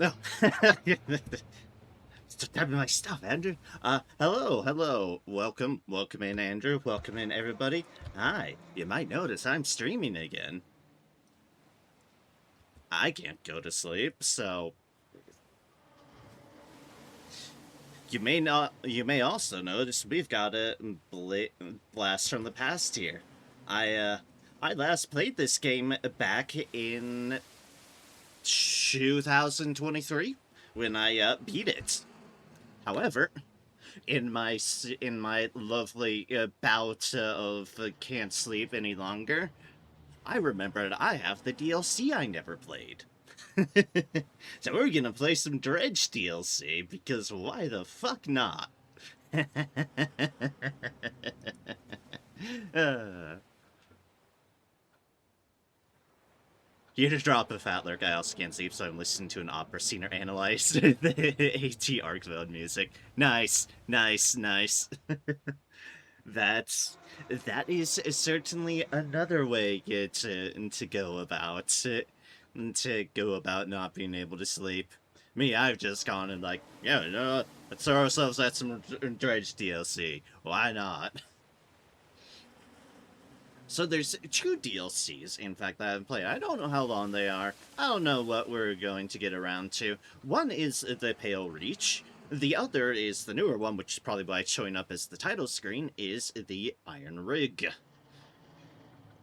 No. Stop tapping my stuff, Andrew. Hello. Welcome in, Andrew. Welcome in, everybody. Hi. You might notice I'm streaming again. I can't go to sleep, so You may also notice we've got a blast from the past here. I last played this game back in 2023 when I beat it. However, in my lovely bout of can't sleep any longer, I remembered I have the DLC I never played. So we're gonna play some Dredge DLC, because why the fuck not? uh, Here to drop a fat lurk, I also can't sleep, so I'm listening to an opera singer analyze the AT arc mode music. Nice. That is certainly another way to go about not being able to sleep. Me, I've just gone and like, yeah, you know what? Let's throw ourselves at some Dredge DLC. Why not? So there's two DLCs, in fact, that I've played. I don't know how long they are. I don't know what we're going to get around to. One is the Pale Reach. The other is the newer one, which is probably why it's showing up as the title screen, is the Iron Rig.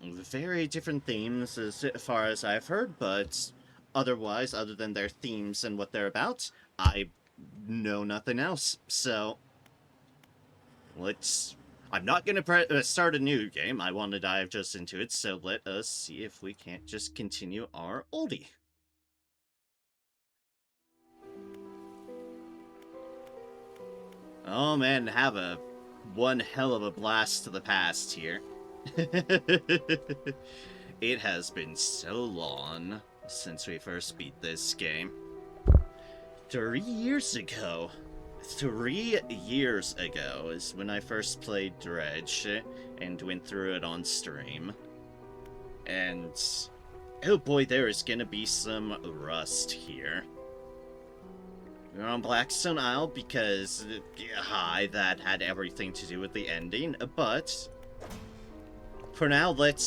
Very different themes as far as I've heard, but otherwise, other than their themes and what they're about, I know nothing else. So, I'm not going to start a new game. I want to dive just into it, so let us see if we can't just continue our oldie. Oh man, have one hell of a blast to the past here. It has been so long since we first beat this game. 3 years ago. 3 years ago is when I first played Dredge and went through it on stream. And oh boy, there is gonna be some rust here. We're on Blackstone Isle because that had everything to do with the ending, but for now, let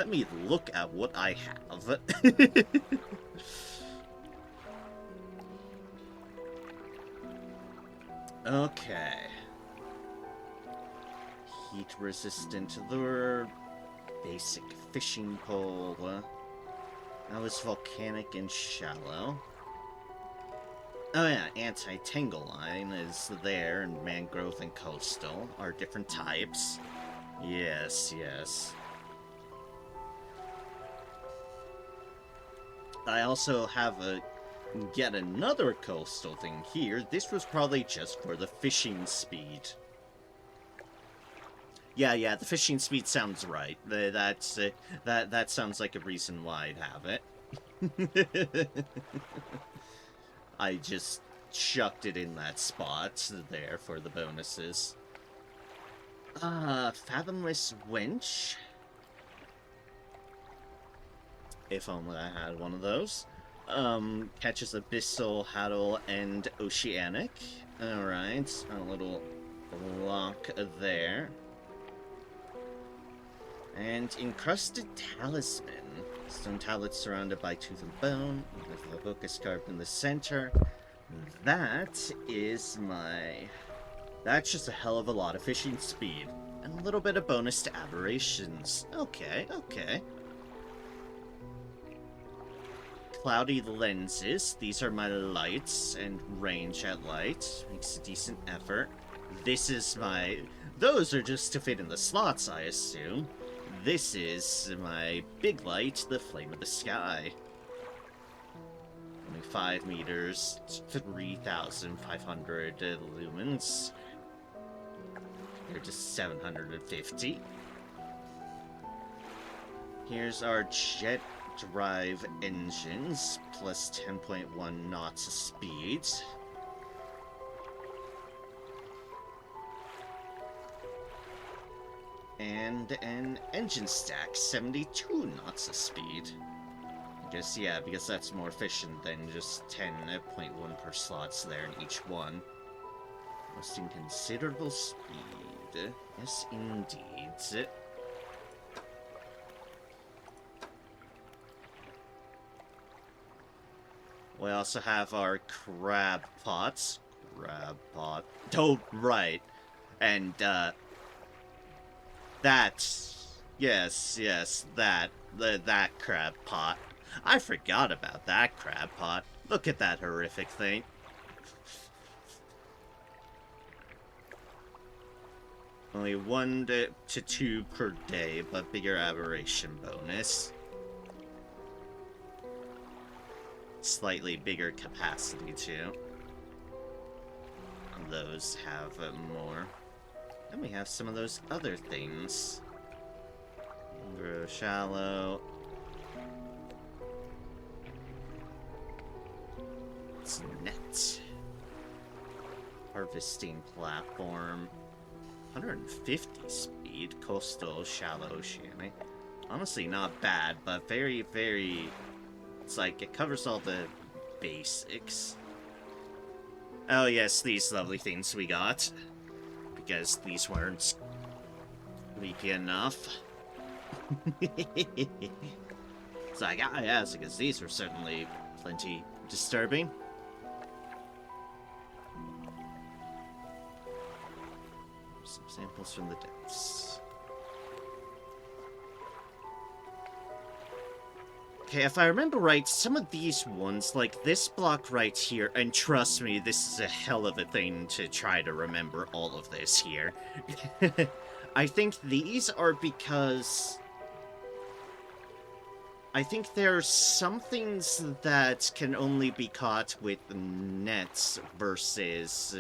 me look at what I have. Okay. Heat-resistant lure, basic fishing pole. That was volcanic and shallow. Oh yeah, anti-tangle line is there, and mangrove and coastal are different types. Yes. I also have yet another coastal thing here. This was probably just for the fishing speed. Yeah, the fishing speed sounds right. That sounds like a reason why I'd have it. I just chucked it in that spot there for the bonuses. Fathomless Winch. If only I had one of those. Catches Abyssal, Haddle, and Oceanic. Alright, a little lock there. And Encrusted Talisman. Stone tablet surrounded by tooth and bone, with the focus carved in the center. That's just a hell of a lot of fishing speed. And a little bit of bonus to aberrations. Okay. Cloudy lenses. These are my lights and range at light. Makes a decent effort. Those are just to fit in the slots, I assume. This is my big light, the Flame of the Sky. Only 5 meters, 3,500 lumens. Here to 750. Here's our jet drive engines, plus 10.1 knots of speed. And an engine stack, 72 knots of speed. Guess, yeah, because that's more efficient than just 10.1 per slots there in each one. Wasting considerable speed. Yes, indeed. We also have our crab pots. Crab pot. Oh, right. And, that's... Yes, that crab pot. I forgot about that crab pot. Look at that horrific thing. Only 1 to 2 per day, but bigger aberration bonus. Slightly bigger capacity, too. Those have more. And we have some of those other things. Grow shallow. It's net. Harvesting platform. 150 speed. Coastal, shallow, chamois. Honestly, not bad, but very, very... It's like, it covers all the basics. Oh yes, these lovely things we got. Because these weren't leaky enough. It's like, ah yes, because these were certainly plenty disturbing. Some samples from the depths. Okay, if I remember right, some of these ones, like this block right here, and trust me, this is a hell of a thing to try to remember all of this here. I think these are because... I think there's some things that can only be caught with nets versus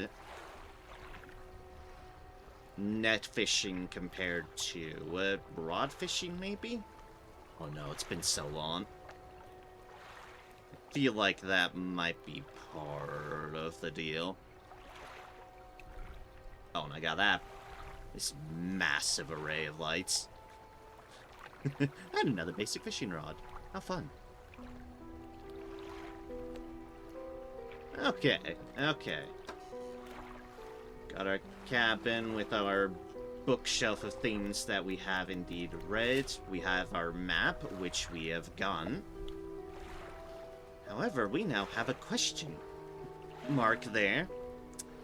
net fishing compared to rod fishing, maybe? Oh no, it's been so long. I feel like that might be part of the deal. Oh, and I got that. This massive array of lights. And another basic fishing rod. How fun. Okay, okay. Got our cabin with our bookshelf of things that we have indeed read. We have our map, which we have gone. However, we now have a question mark there.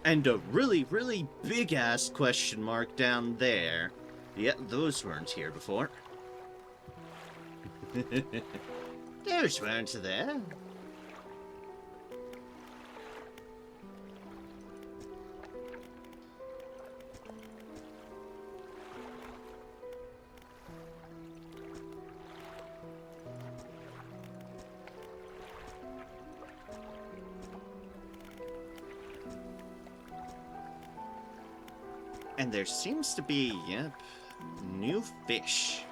And a really, really big-ass question mark down there. Yeah, those weren't here before. Those weren't there. And there seems to be, yep, new fish.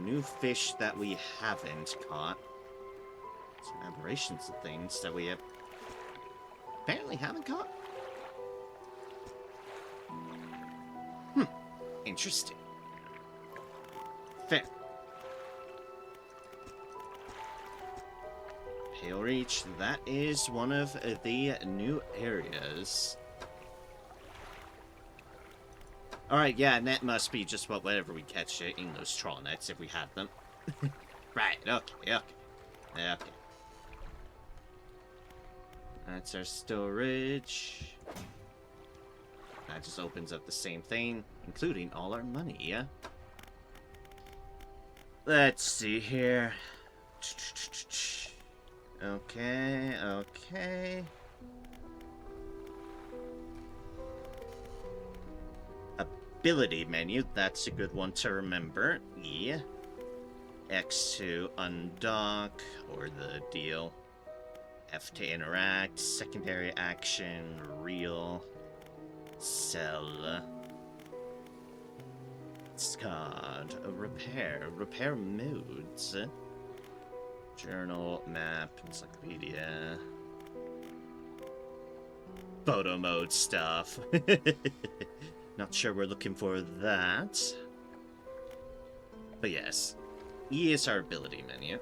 New fish that we haven't caught. Some aberrations of things that we apparently haven't caught. Interesting. Fair. Pale Reach, that is one of the new areas. Alright, yeah, net must be just whatever we catch in those trawl nets if we had them. Right, okay. That's our storage. That just opens up the same thing, including all our money, yeah? Let's see here. Okay. Ability menu, that's a good one to remember. Yeah. X to undock, or the deal. F to interact, secondary action, reel, sell. It's called a repair modes. Journal, map, encyclopedia. Photo mode stuff. Not sure we're looking for that. But yes. E is our ability menu.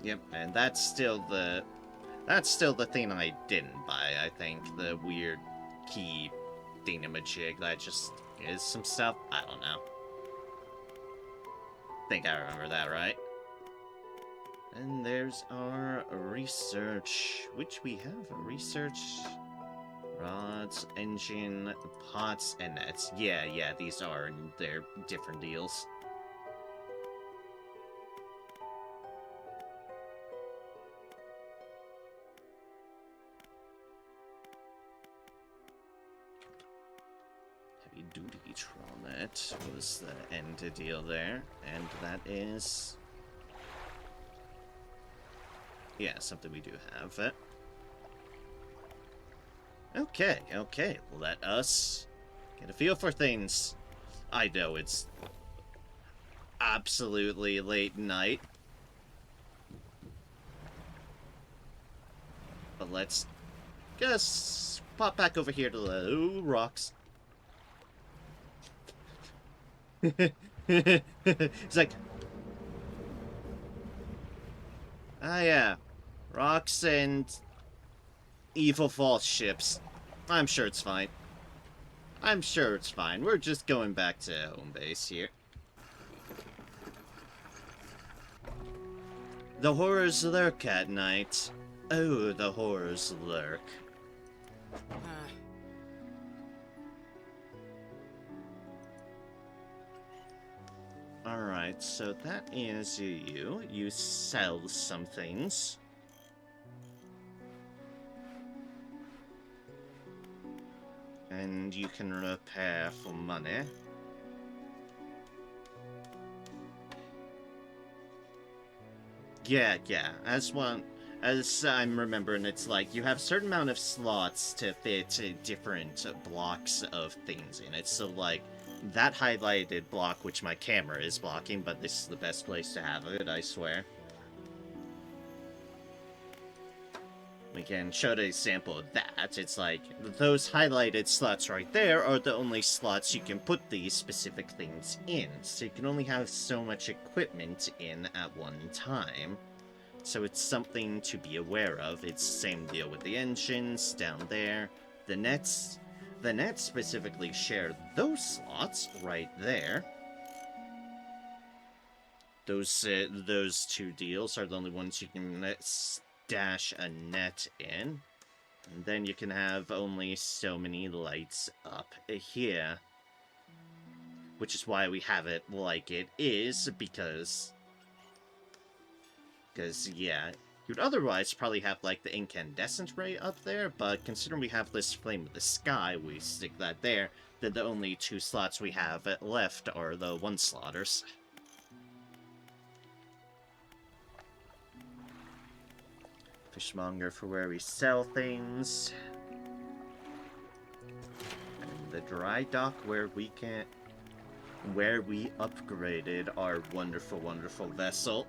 Yep, and that's still the thing I didn't buy, I think. The weird key thingamajig that just is some stuff. I don't know. Think I remember that, right? And there's our research, which we have a research rods, engine, pots, and nets. Yeah, these are, they're different deals. Heavy duty Tronet was the end deal there, and that is... yeah, something we do have. Okay, let us get a feel for things. I know it's absolutely late night, but let's just pop back over here to the rocks. It's like, ah yeah, rocks and evil false ships. I'm sure it's fine. We're just going back to home base here. The horrors lurk at night. Oh, the horrors lurk. Alright, so that is you. You sell some things. And you can repair for money. Yeah, as I'm remembering, it's like you have a certain amount of slots to fit different blocks of things in it. So like, that highlighted block, which my camera is blocking, but this is the best place to have it, I swear. We can show the example of that. It's like, those highlighted slots right there are the only slots you can put these specific things in. So you can only have so much equipment in at one time. So it's something to be aware of. It's the same deal with the engines down there. The nets specifically share those slots right there. Those two deals are the only ones you can dash a net in, and then you can have only so many lights up here, which is why we have it like it is, because yeah, you'd otherwise probably have like the incandescent ray up there, but considering we have this flame of the sky, we stick that there. Then the only two slots we have left are the one slotters. Fishmonger for where we sell things. And the dry dock where we upgraded our wonderful vessel.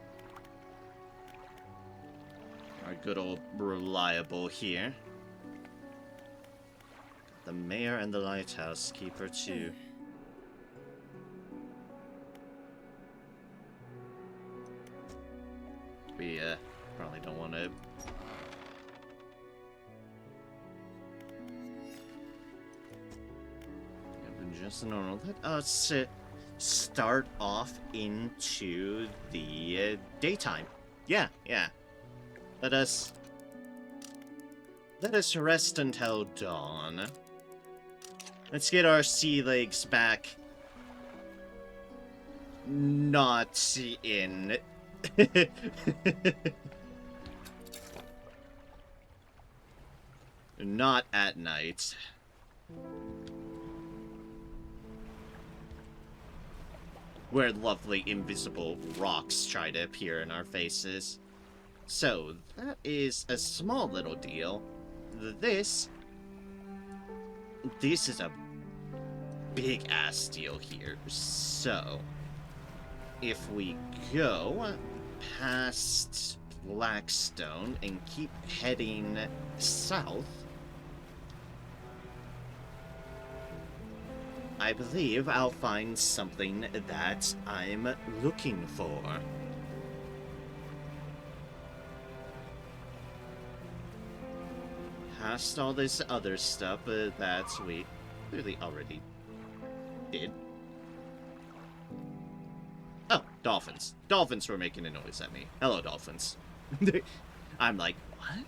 Our good old reliable here. The mayor and the lighthouse keeper too. We probably don't want to. Just normal. Let us start off into the daytime. Yeah. Let us rest until dawn. Let's get our sea legs back. Not in. Not at night. Where lovely invisible rocks try to appear in our faces. So, that is a small little deal. This is a big-ass deal here. So, if we go past flagstone and keep heading south, I believe I'll find something that I'm looking for. Past all this other stuff that we clearly already did. Oh, dolphins. Dolphins were making a noise at me. Hello, dolphins. I'm like, what?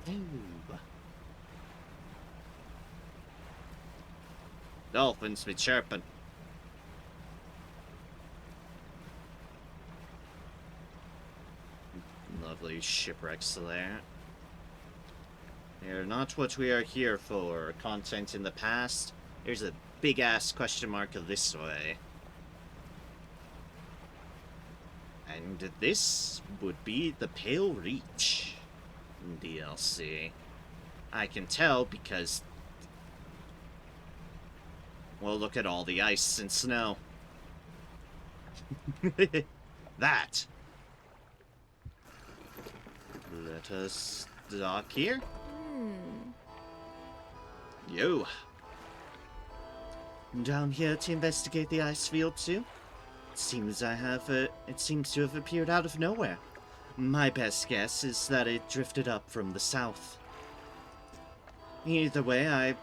Ooh. Dolphins be chirping. Lovely shipwrecks there. They're not what we are here for. Content in the past. There's a big-ass question mark this way. And this would be the Pale Reach DLC. I can tell because... well, look at all the ice and snow. That. Let us dock here. Yo. Down here to investigate the ice field too. It seems to have appeared out of nowhere. My best guess is that it drifted up from the south. Either way, I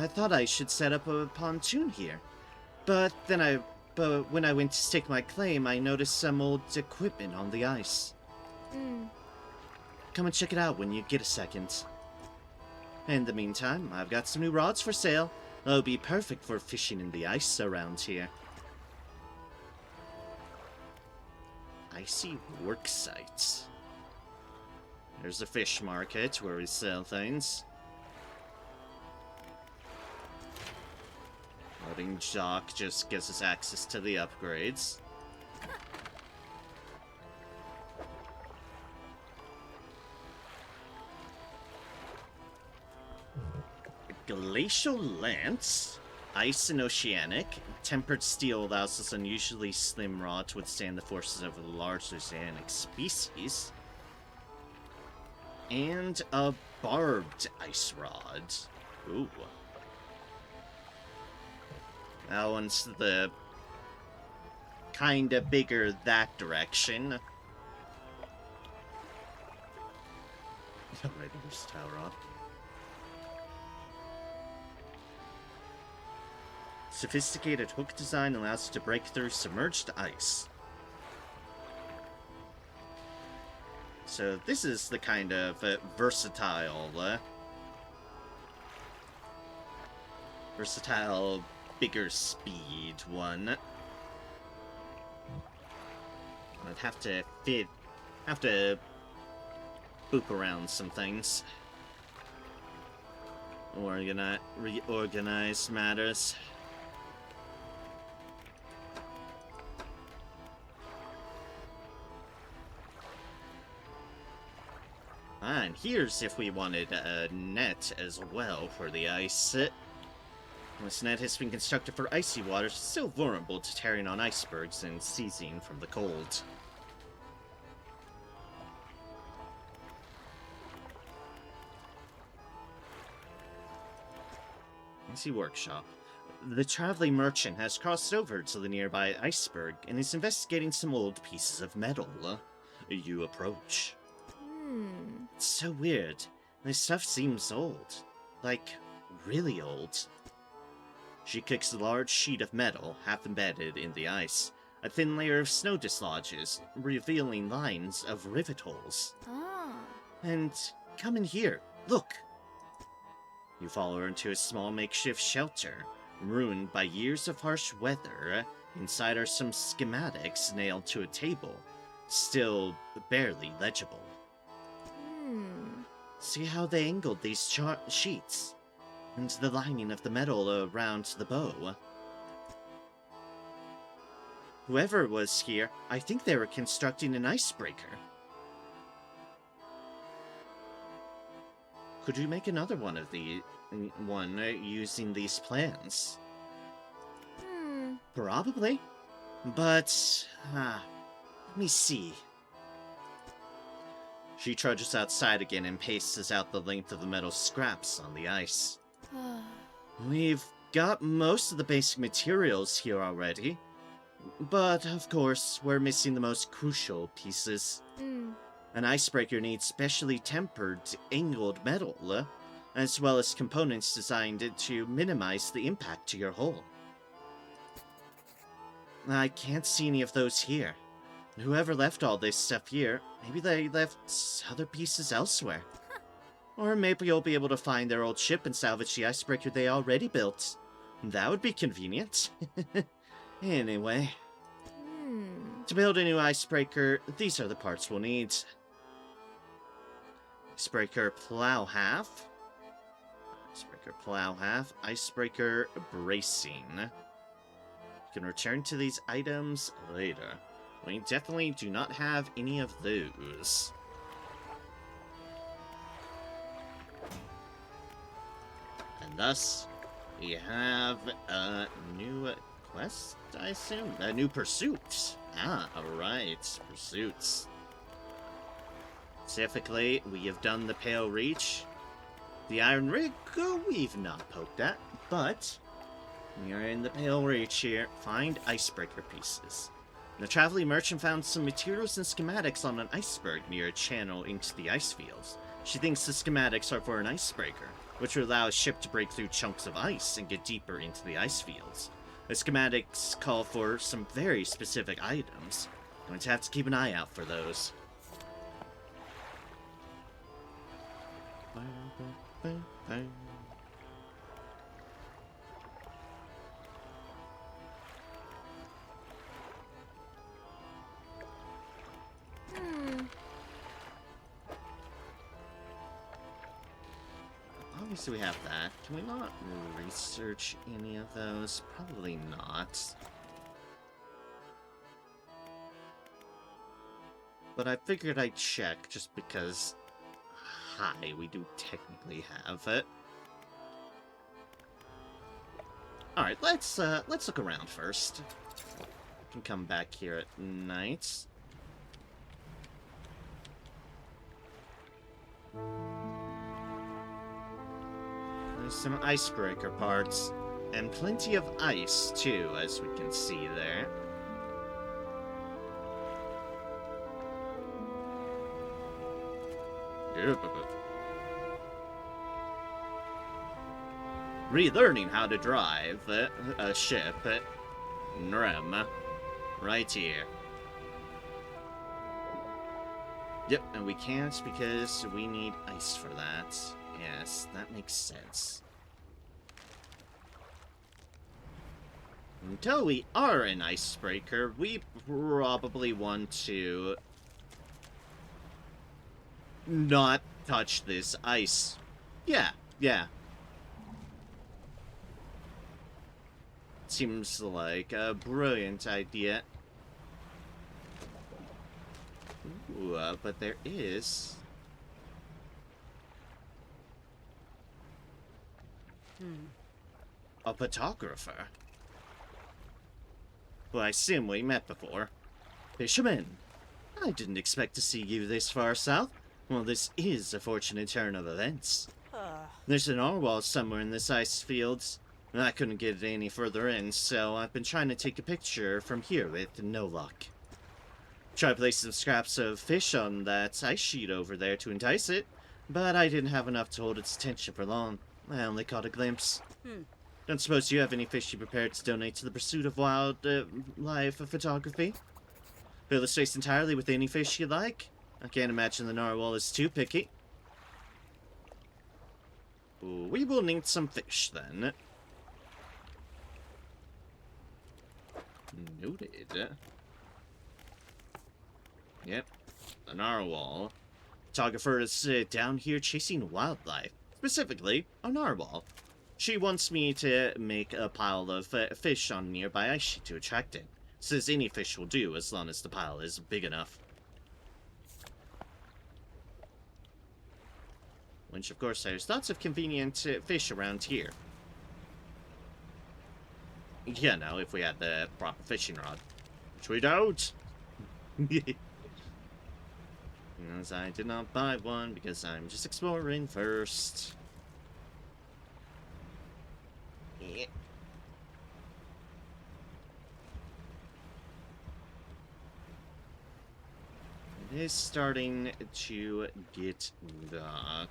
thought I should set up a pontoon here. But when I went to stake my claim, I noticed some old equipment on the ice. Come and check it out when you get a second. In the meantime, I've got some new rods for sale. They'll be perfect for fishing in the ice around here. Icy work sites. There's a fish market where we sell things. Loading dock just gives us access to the upgrades. Glacial Lance, Ice and Oceanic. Tempered steel allows this unusually slim rod to withstand the forces of a large oceanic species. And a barbed ice rod. Ooh. That one's the kinda bigger that direction. Alright, there's Tower Rod. Sophisticated hook design allows you to break through submerged ice. So this is the kind of versatile, bigger speed one. I'd have to boop around some things. Reorganize matters. And here's if we wanted a net as well for the ice. This net has been constructed for icy waters, so vulnerable to tearing on icebergs and seizing from the cold. Icy workshop. The traveling merchant has crossed over to the nearby iceberg and is investigating some old pieces of metal. You approach. It's so weird. This stuff seems old. Like, really old. She kicks a large sheet of metal, half embedded in the ice. A thin layer of snow dislodges, revealing lines of rivet holes. And come in here, look! You follow her into a small makeshift shelter, ruined by years of harsh weather. Inside are some schematics nailed to a table, still barely legible. See how they angled these sheets? And the lining of the metal around the bow. Whoever was here, I think they were constructing an icebreaker. Could you make another one of using these plans? Probably. But, let me see. She trudges outside again and paces out the length of the metal scraps on the ice. We've got most of the basic materials here already, but of course, we're missing the most crucial pieces. An icebreaker needs specially tempered, angled metal, as well as components designed to minimize the impact to your hull. I can't see any of those here. Whoever left all this stuff here, maybe they left other pieces elsewhere. Or maybe you'll be able to find their old ship and salvage the icebreaker they already built. That would be convenient. Anyway. To build a new icebreaker, these are the parts we'll need. Icebreaker plow half. Icebreaker plow half. Icebreaker bracing. You can return to these items later. We definitely do not have any of those. And thus, we have a new quest, I assume? A new pursuit. Ah, alright. Pursuits. Specifically, we have done the Pale Reach. The Iron Rig, we've not poked at, but we are in the Pale Reach here. Find icebreaker pieces. The traveling merchant found some materials and schematics on an iceberg near a channel into the ice fields. She thinks the schematics are for an icebreaker, which would allow a ship to break through chunks of ice and get deeper into the ice fields. The schematics call for some very specific items. I'm going to have to keep an eye out for those. Obviously we have that. Can we not research any of those? Probably not. But I figured I'd check just because, hi, we do technically have it. Alright, let's look around first. We can come back here at night. There's some icebreaker parts, and plenty of ice, too, as we can see there. Relearning how to drive a ship at Nrem, right here. Yep, and we can't because we need ice for that. Yes, that makes sense. Until we are an icebreaker, we probably want to not touch this ice. Yeah. Seems like a brilliant idea. Ooh, but there is... a photographer. Well, I assume we met before. Fisherman, I didn't expect to see you this far south. Well, this is a fortunate turn of events. There's an narwhal somewhere in this ice fields. I couldn't get any further in, so I've been trying to take a picture from here with no luck. Tried placing some scraps of fish on that ice sheet over there to entice it, but I didn't have enough to hold its attention for long. I only caught a glimpse. Don't suppose you have any fish you prepared to donate to the pursuit of wildlife photography? Fill the space entirely with any fish you like. I can't imagine the narwhal is too picky. Ooh, we will need some fish then. Noted. Yep, the narwhal. Photographer is down here chasing wildlife. Specifically, a narwhal. She wants me to make a pile of fish on a nearby ice sheet to attract it. Says any fish will do as long as the pile is big enough. Which, of course, there's lots of convenient fish around here. Yeah, no, if we had the proper fishing rod. Which we don't! As I did not buy one because I'm just exploring first. Yeah. It is starting to get dark.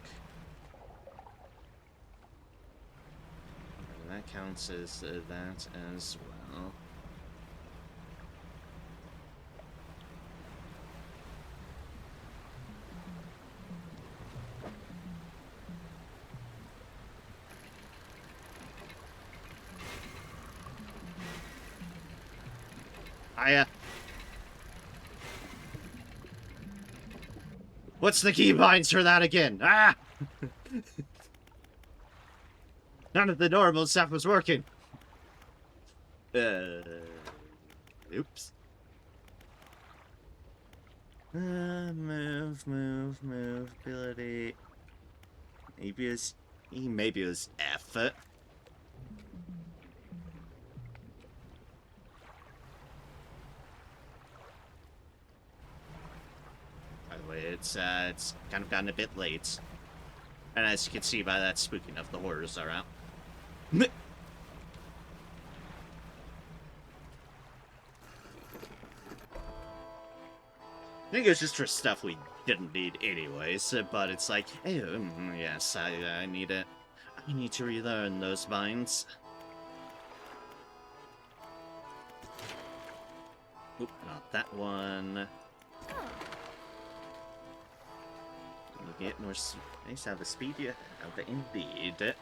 And that counts as that as well. What's the keybinds for that again? Ah! None of the normal stuff was working. Oops. Move, ability. Maybe it was F. By the way, it's kind of gotten a bit late. And as you can see by that, spooky enough, the horrors are out. I think it was just for stuff we didn't need anyways, but it's like, hey, yes, I need it. I need to relearn those binds. Oop, not that one. You get more nice to have the speed you have it indeed.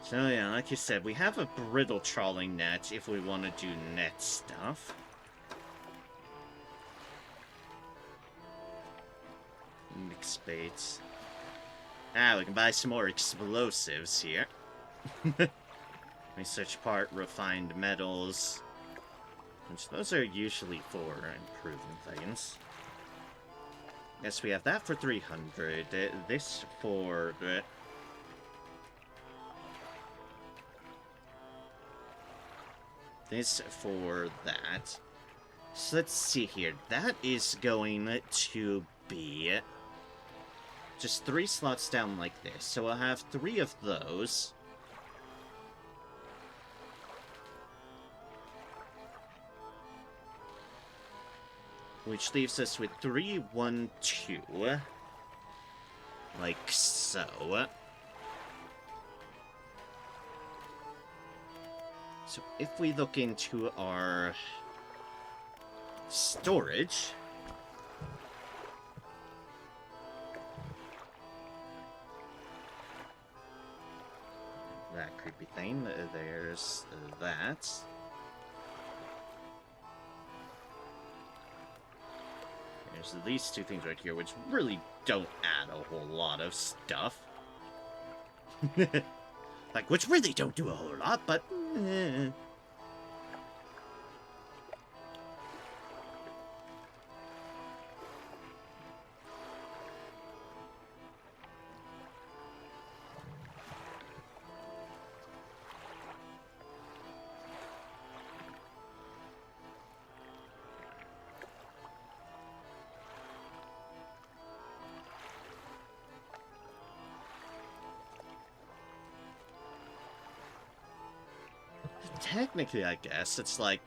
So yeah, like you said, we have a brittle trawling net if we want to do net stuff. Mixed baits. Ah, we can buy some more explosives here. Research part, refined metals. Which those are usually for improving things. Yes, we have that for 300. This for... this for that. So let's see here. That is going to be just 3 slots down like this. So we'll have 3 of those. Which leaves us with 3, 1, 2. Like so. So if we look into our storage, that creepy thing, there's that. There's these 2 things right here, which really don't add a whole lot of stuff. Like, which really don't do a whole lot, but... technically, I guess, it's like,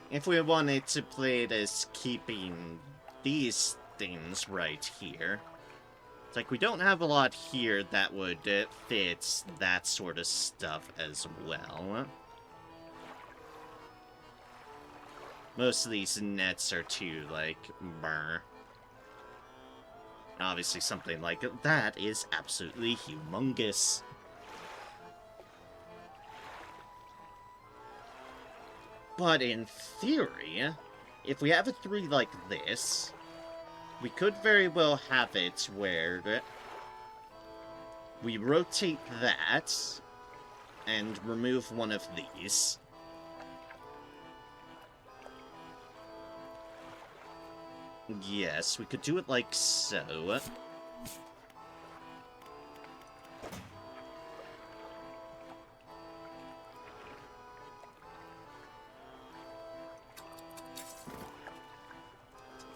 if we wanted to play it as keeping these things right here, it's like we don't have a lot here that would fit that sort of stuff as well. Most of these nets are too, like, brr. Obviously, something like that is absolutely humongous. But in theory, if we have a 3 like this, we could very well have it where we rotate that and remove one of these. Yes, we could do it like so.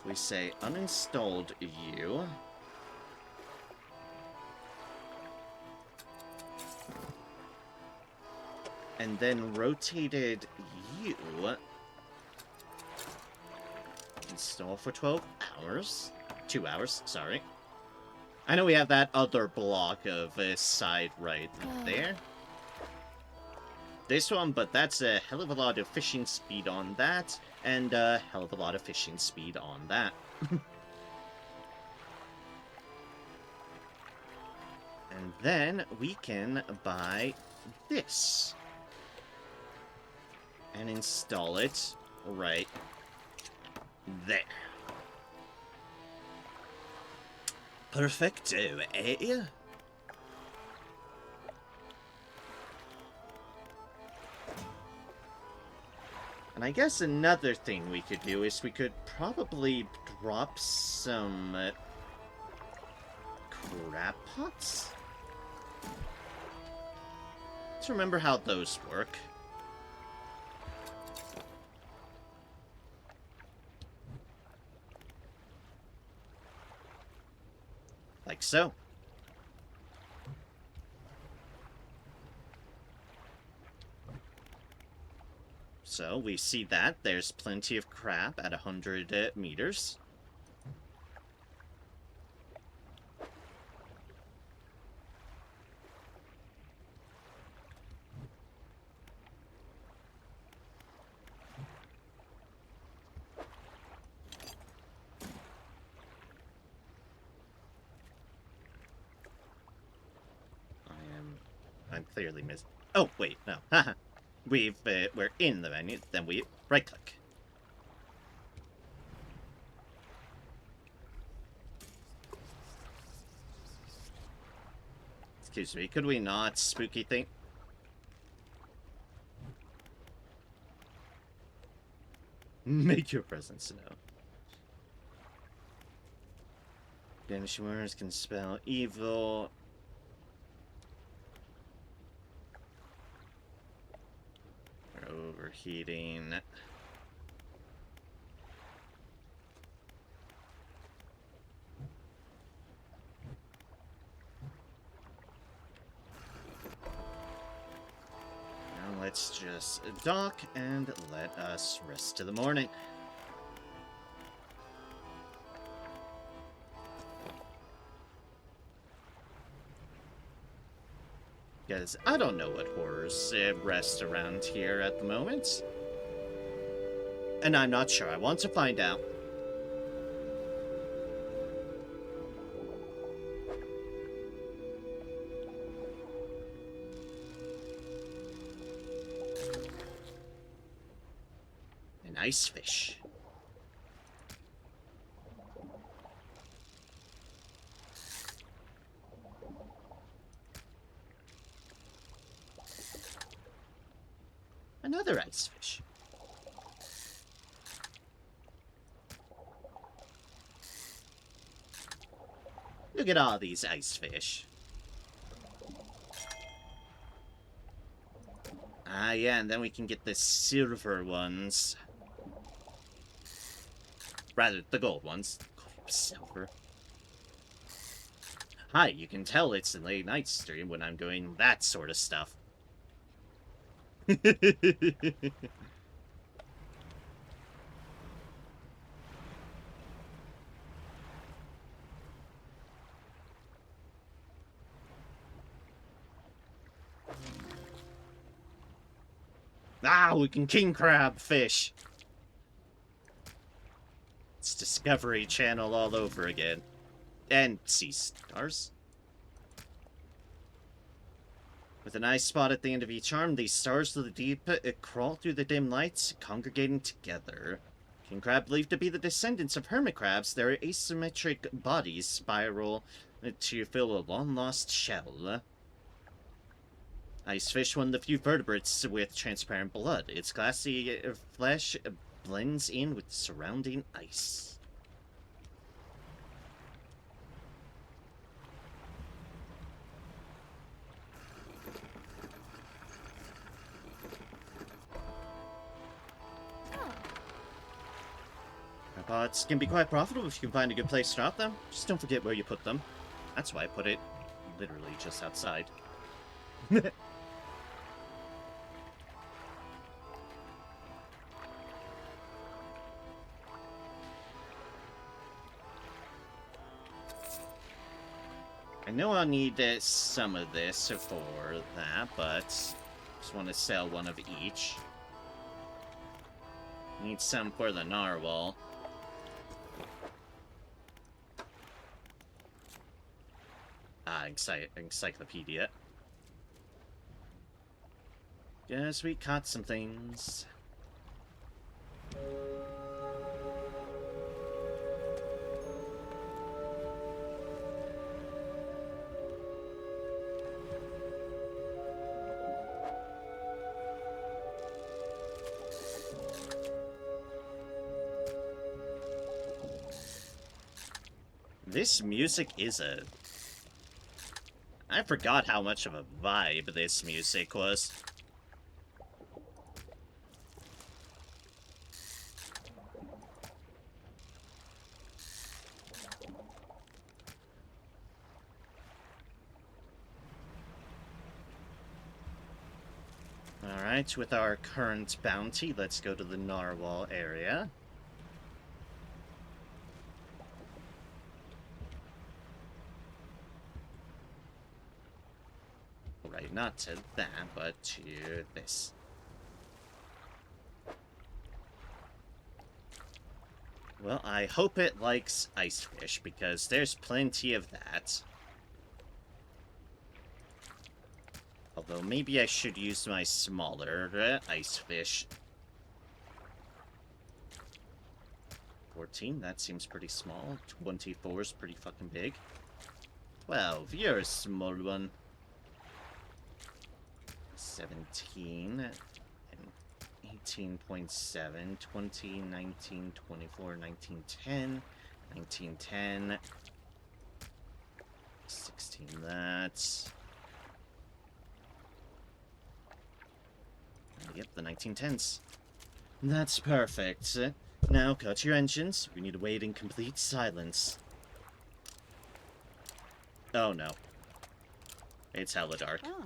we say uninstalled you. And then rotated you. Install for 12 hours. 2 hours, sorry. I know we have that other block of side right there. This one, but that's a hell of a lot of fishing speed on that, and a hell of a lot of fishing speed on that. And then we can buy this. And install it right there. Perfecto, eh? And I guess another thing we could do is we could probably drop some crab pots? Let's remember how those work. Like so. So, we see that there's plenty of crab at 100 meters. I'm clearly missing. Oh, wait, no. Haha. We're in the menu, then we right-click. Excuse me, could we not, spooky thing? Make your presence known. Banishing words can spell evil. Overheating. Now let's just dock and let us rest to the morning. Because I don't know what horrors rest around here at the moment. And I'm not sure. I want to find out. An ice fish. Another ice fish. Look at all these ice fish. Ah, yeah, and then we can get the silver ones. Rather, the gold ones. Silver. Hi, you can tell it's a late night stream when I'm doing that sort of stuff. Ah, we can king crab fish. It's Discovery Channel all over again. And sea stars. With an ice spot at the end of each arm, these stars of the deep crawl through the dim lights, congregating together. King crab believed to be the descendants of hermit crabs. Their asymmetric bodies spiral to fill a long-lost shell. Icefish, one of the few vertebrates with transparent blood. Its glassy flesh blends in with the surrounding ice. Pods can be quite profitable if you can find a good place to drop them. Just don't forget where you put them. That's why I put it literally just outside. I know I'll need some of this for that, but just want to sell one of each. Need some for the narwhal. Encyclopedia. Guess we caught some things. This music is I forgot how much of a vibe this music was. Alright, with our current bounty, let's go to the narwhal area. Right, not to that, but to this. Well, I hope it likes ice fish, because there's plenty of that. Although, maybe I should use my smaller ice fish. 14, that seems pretty small. 24 is pretty fucking big. 12, you're a small one. 17, and 18.7, 20, 19, 24, 19, 10, 19, 10, 16, that's... Yep, the 1910s. That's perfect. Now, cut your engines. We need to wait in complete silence. Oh, no. It's hella dark. Oh.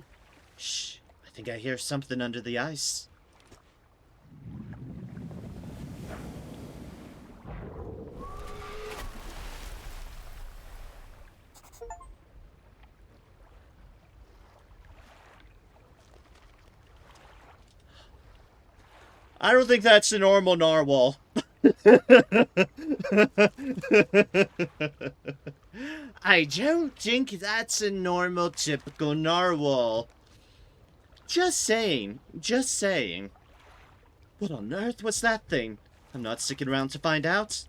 Shh. I think I hear something under the ice. I don't think that's a normal narwhal. I don't think that's a normal, typical narwhal. Just saying. Just saying. What on earth was that thing? I'm not sticking around to find out.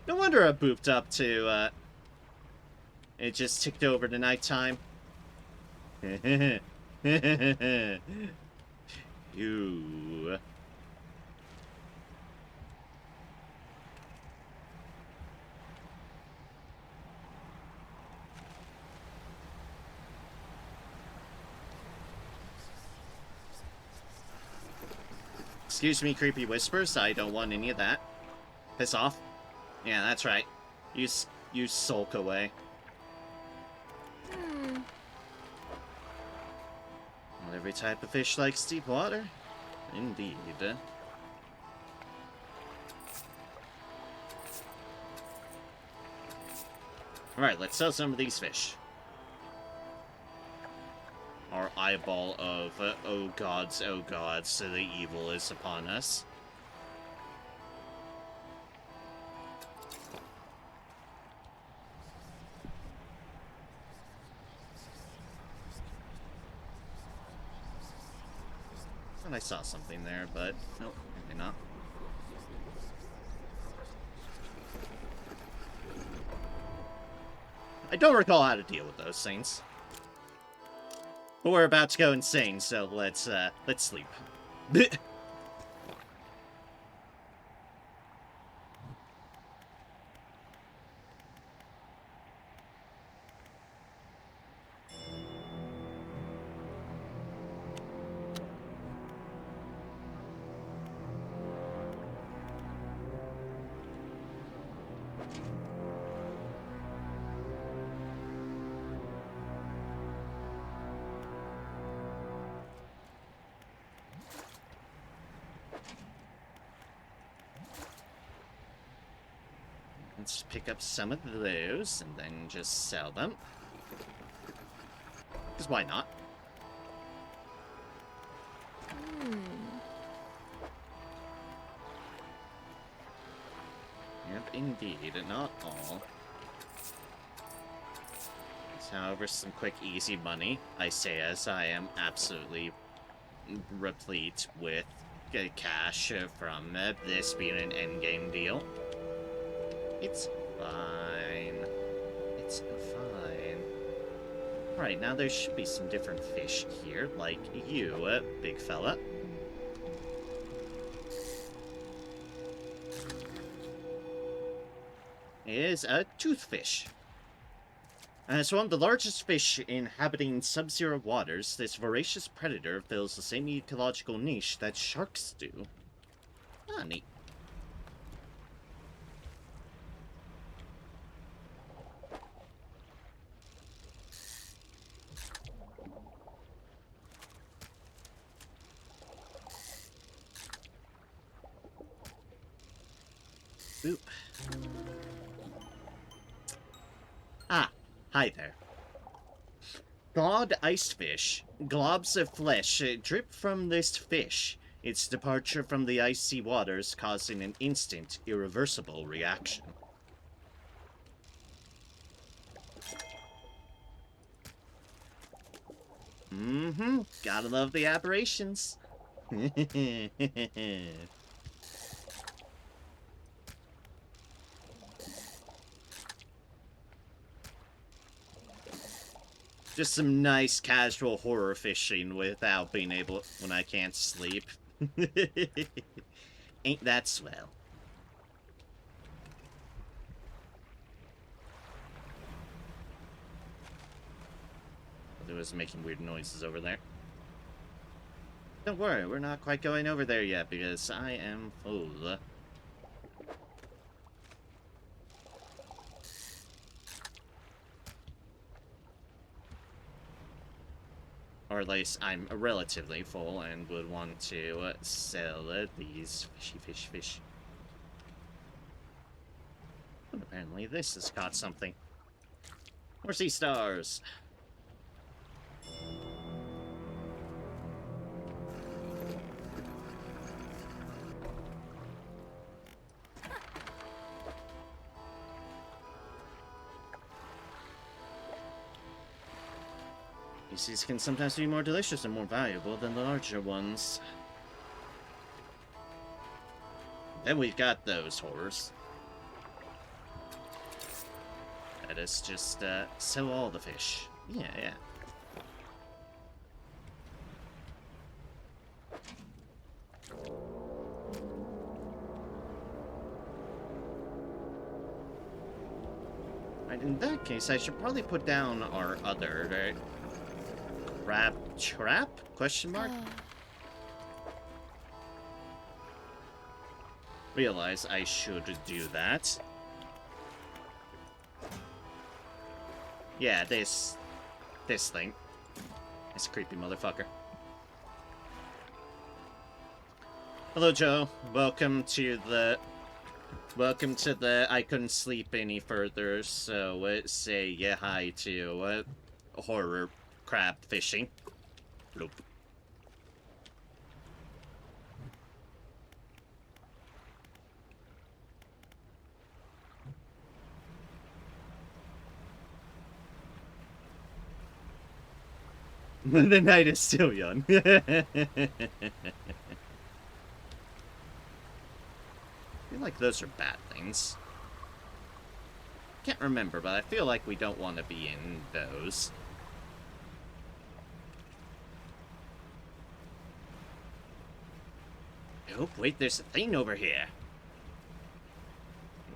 No wonder I booped up to, it just ticked over to nighttime. You. Excuse me, creepy whispers. I don't want any of that. Piss off. Yeah, that's right. You sulk away. Well, every type of fish likes deep water. Indeed. Alright, let's sell some of these fish. Our eyeball of, oh gods, so the evil is upon us. I saw something there, but nope, maybe not. I don't recall how to deal with those things. But we're about to go insane, so let's sleep. Let's pick up some of those and then just sell them. Because why not? Yep, indeed. Not all. However, some quick, easy money, I say as I am absolutely replete with cash from this being an endgame deal. It's fine. It's fine. Alright, now there should be some different fish here, like you, big fella. It is a toothfish. As one of the largest fish inhabiting sub-zero waters, this voracious predator fills the same ecological niche that sharks do. Ah, neat. Boop. Ah, hi there. Thawed icefish. Globs of flesh drip from this fish, its departure from the icy waters causing an instant, irreversible reaction. Mm-hmm. Gotta love the aberrations. Just some nice casual horror fishing without being able when I can't sleep. Ain't that swell? There was making weird noises over there. Don't worry, we're not quite going over there yet because I am full. Or at least I'm relatively full and would want to sell these fish. But apparently this has caught something. More sea stars! These can sometimes be more delicious and more valuable than the larger ones. Then we've got those horrors. Let us just sell all the fish. Yeah. Right, in that case, I should probably put down our other crab trap? Question mark? Realize I should do that. Yeah, this thing. This creepy motherfucker. Hello, Joe. Welcome to the I couldn't sleep any further, so say yeah hi to horror crab fishing. Bloop. The night is still young. I feel like those are bad things. Can't remember, but I feel like we don't want to be in those. Oh, wait, there's a thing over here.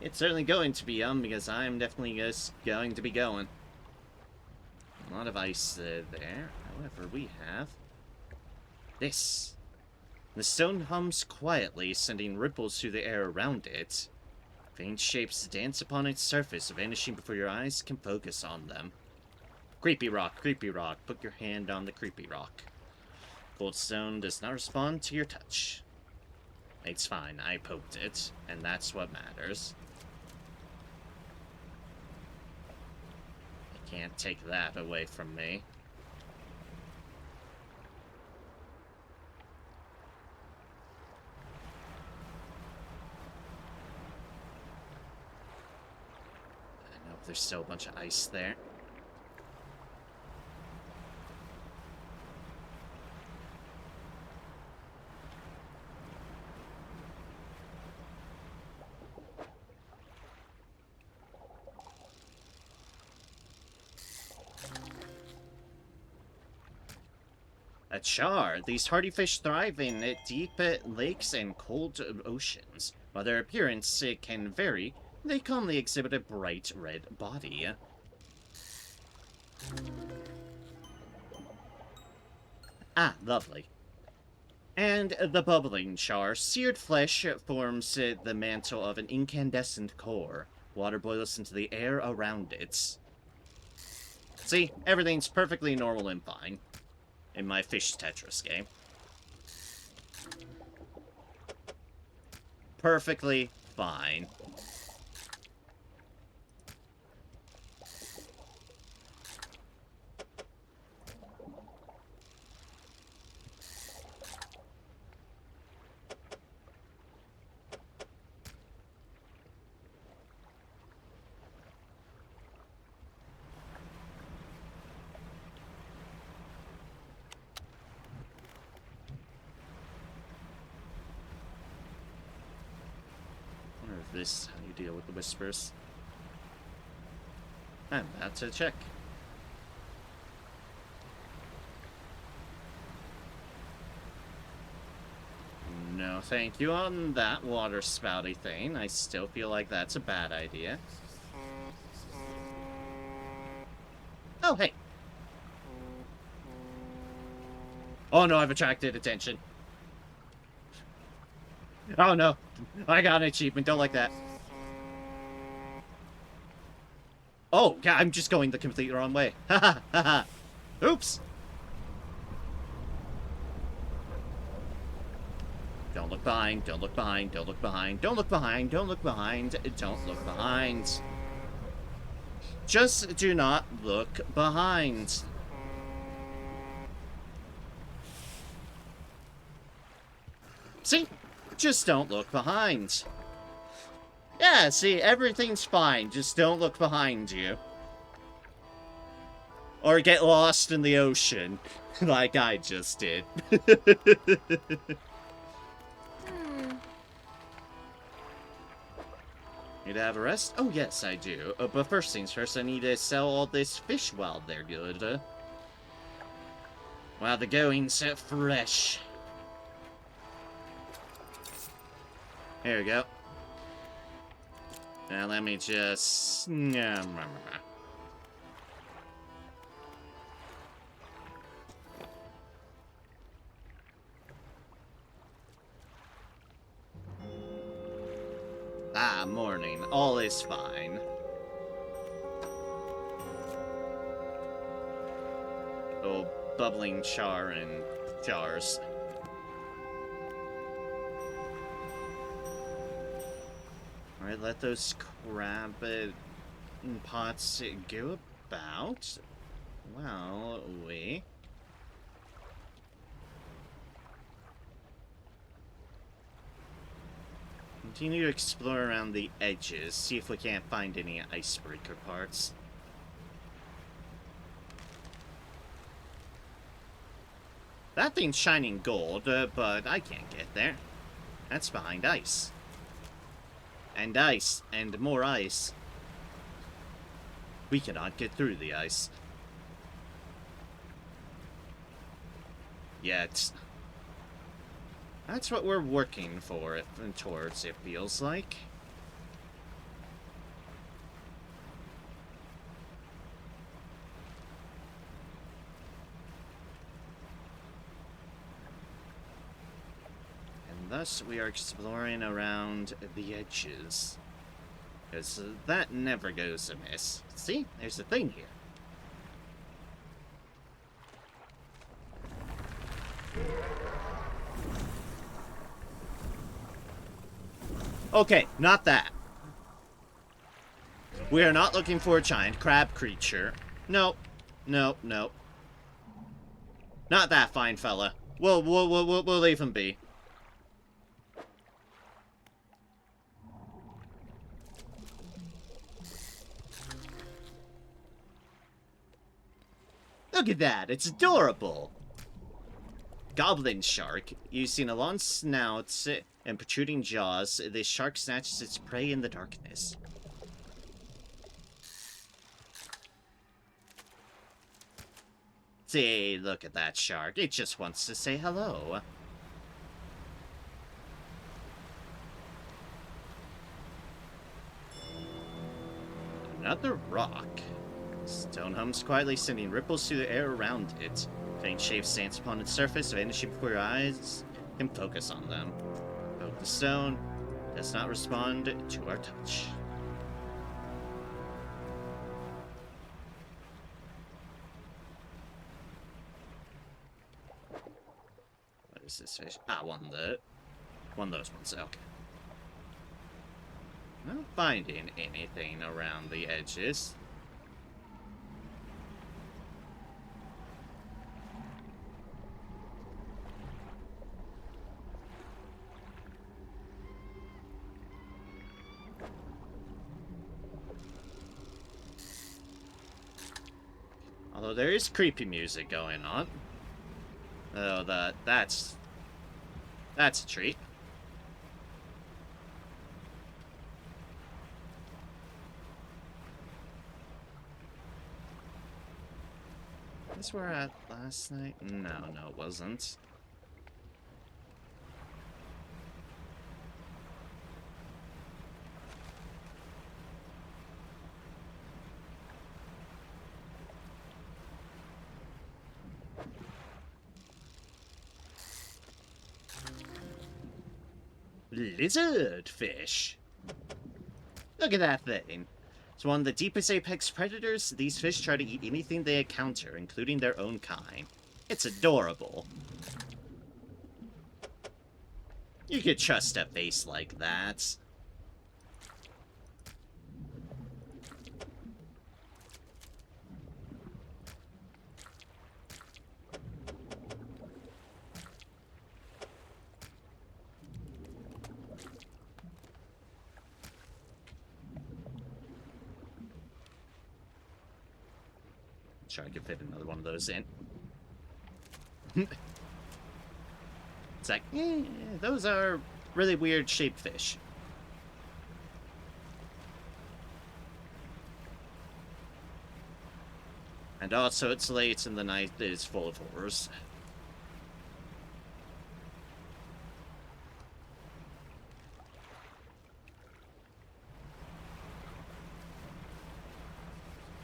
It's certainly going to be because I'm definitely just going to be going. A lot of ice there. However, we have this. The stone hums quietly, sending ripples through the air around it. Faint shapes dance upon its surface, vanishing before your eyes can focus on them. Creepy rock, creepy rock. Put your hand on the creepy rock. Cold stone does not respond to your touch. It's fine, I poked it, and that's what matters. Can't take that away from me. I know there's still a bunch of ice there. A char. These hardy fish thrive in deep lakes and cold oceans. While their appearance can vary, they commonly exhibit a bright red body. Ah, lovely. And the bubbling char. Seared flesh forms the mantle of an incandescent core. Water boils into the air around it. See, everything's perfectly normal and fine in my fish Tetris game. Perfectly fine. This is how you deal with the whispers. I'm about to check. No thank you on that water spouty thing. I still feel like that's a bad idea. Oh, hey. Oh no, I've attracted attention. Oh no, I got an achievement, don't like that. Oh, yeah, I'm just going the completely wrong way. Haha, haha. Oops. Don't look behind, don't look behind, don't look behind, don't look behind, don't look behind, don't look behind. Just do not look behind. See? Just don't look behind. Yeah, see, everything's fine. Just don't look behind you. Or get lost in the ocean, like I just did. Need to have a rest? Oh, yes, I do. But first things first, I need to sell all this fish while they're good. While the going's fresh. There we go. Now let me just... Ah, morning. All is fine. Oh, bubbling char and jars. Alright, let those crab pots go about. Well, we... continue to explore around the edges, see if we can't find any icebreaker parts. That thing's shining gold, but I can't get there. That's behind ice. And ice, and more ice. We cannot get through the ice. Yet. That's what we're working for, towards, it feels like. And thus, we are exploring around the edges. Because that never goes amiss. See? There's a thing here. Okay, not that. We are not looking for a giant crab creature. No. No, no. Not that fine fella. We'll leave him be. Look at that, it's adorable! Goblin shark. Using a long snout and protruding jaws, this shark snatches its prey in the darkness. See, look at that shark. It just wants to say hello. Another rock. Stone hums quietly, sending ripples through the air around it. Faint shapes dance upon its surface, vanishing before your eyes can focus on them. But the stone does not respond to our touch. What is this fish? Ah, one of those ones. Okay. Not finding anything around the edges. Although there is creepy music going on. Oh, that's a treat. This where at last night? No, it wasn't. Lizard fish. Look at that thing. It's one of the deepest apex predators. These fish try to eat anything they encounter, including their own kind. It's adorable. You could trust a face like that. Sure, I could fit another one of those in. It's like, those are really weird shaped fish. And also, it's late and the night is full of horrors.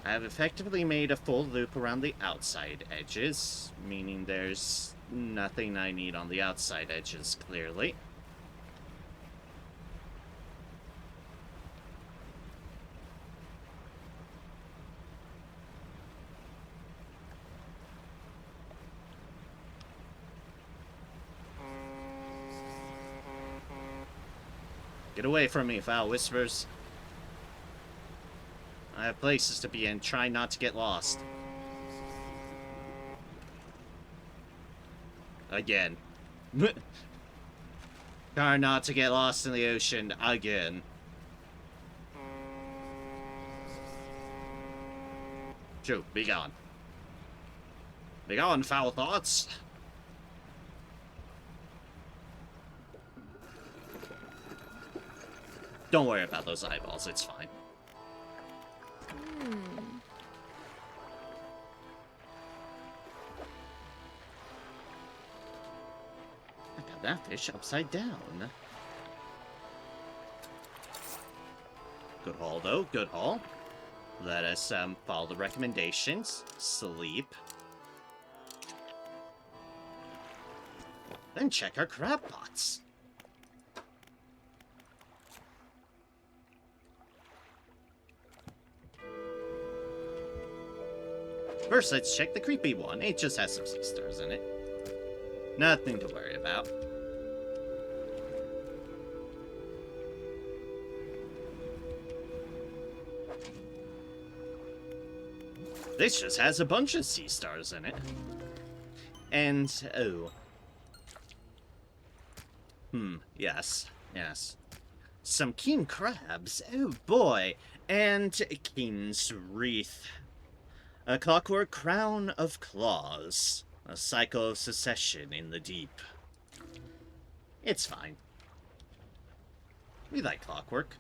I have effectively made a full loop around the outside edges, meaning there's nothing I need on the outside edges, clearly. Get away from me, foul whispers. I have places to be in. Try not to get lost. Again. Try not to get lost in the ocean again. Shoo, be gone. Be gone, foul thoughts. Don't worry about those eyeballs, it's fine. I got that fish upside down. Good haul, though. Good haul. Let us follow the recommendations. Sleep. Then check our crab pots. First, let's check the creepy one. It just has some sea stars in it. Nothing to worry about. This just has a bunch of sea stars in it. And, oh. Yes. Some king crabs, oh boy. And king's wreath. A clockwork crown of claws. A cycle of succession in the deep. It's fine. We like clockwork.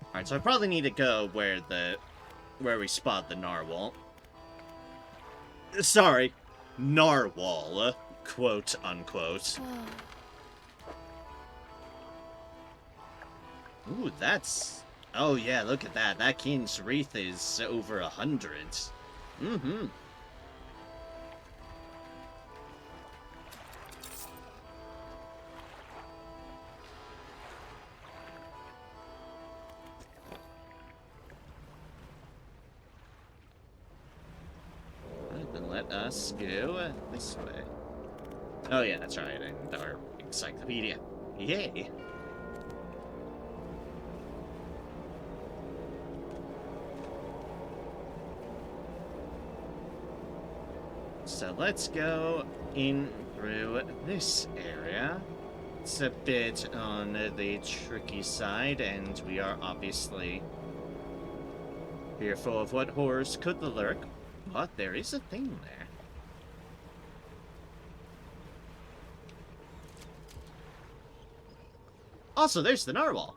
Alright, so I probably need to go where we spot the narwhal. Sorry, narwhal, quote unquote. Ooh, that's... Oh yeah, look at that. That king's wreath is over 100. Mm-hmm. Then let us go this way. Oh yeah, that's right, and our encyclopedia. Yay! So let's go in through this area. It's a bit on the tricky side, and we are obviously fearful of what horrors could lurk, but there is a thing there. Also, there's the narwhal.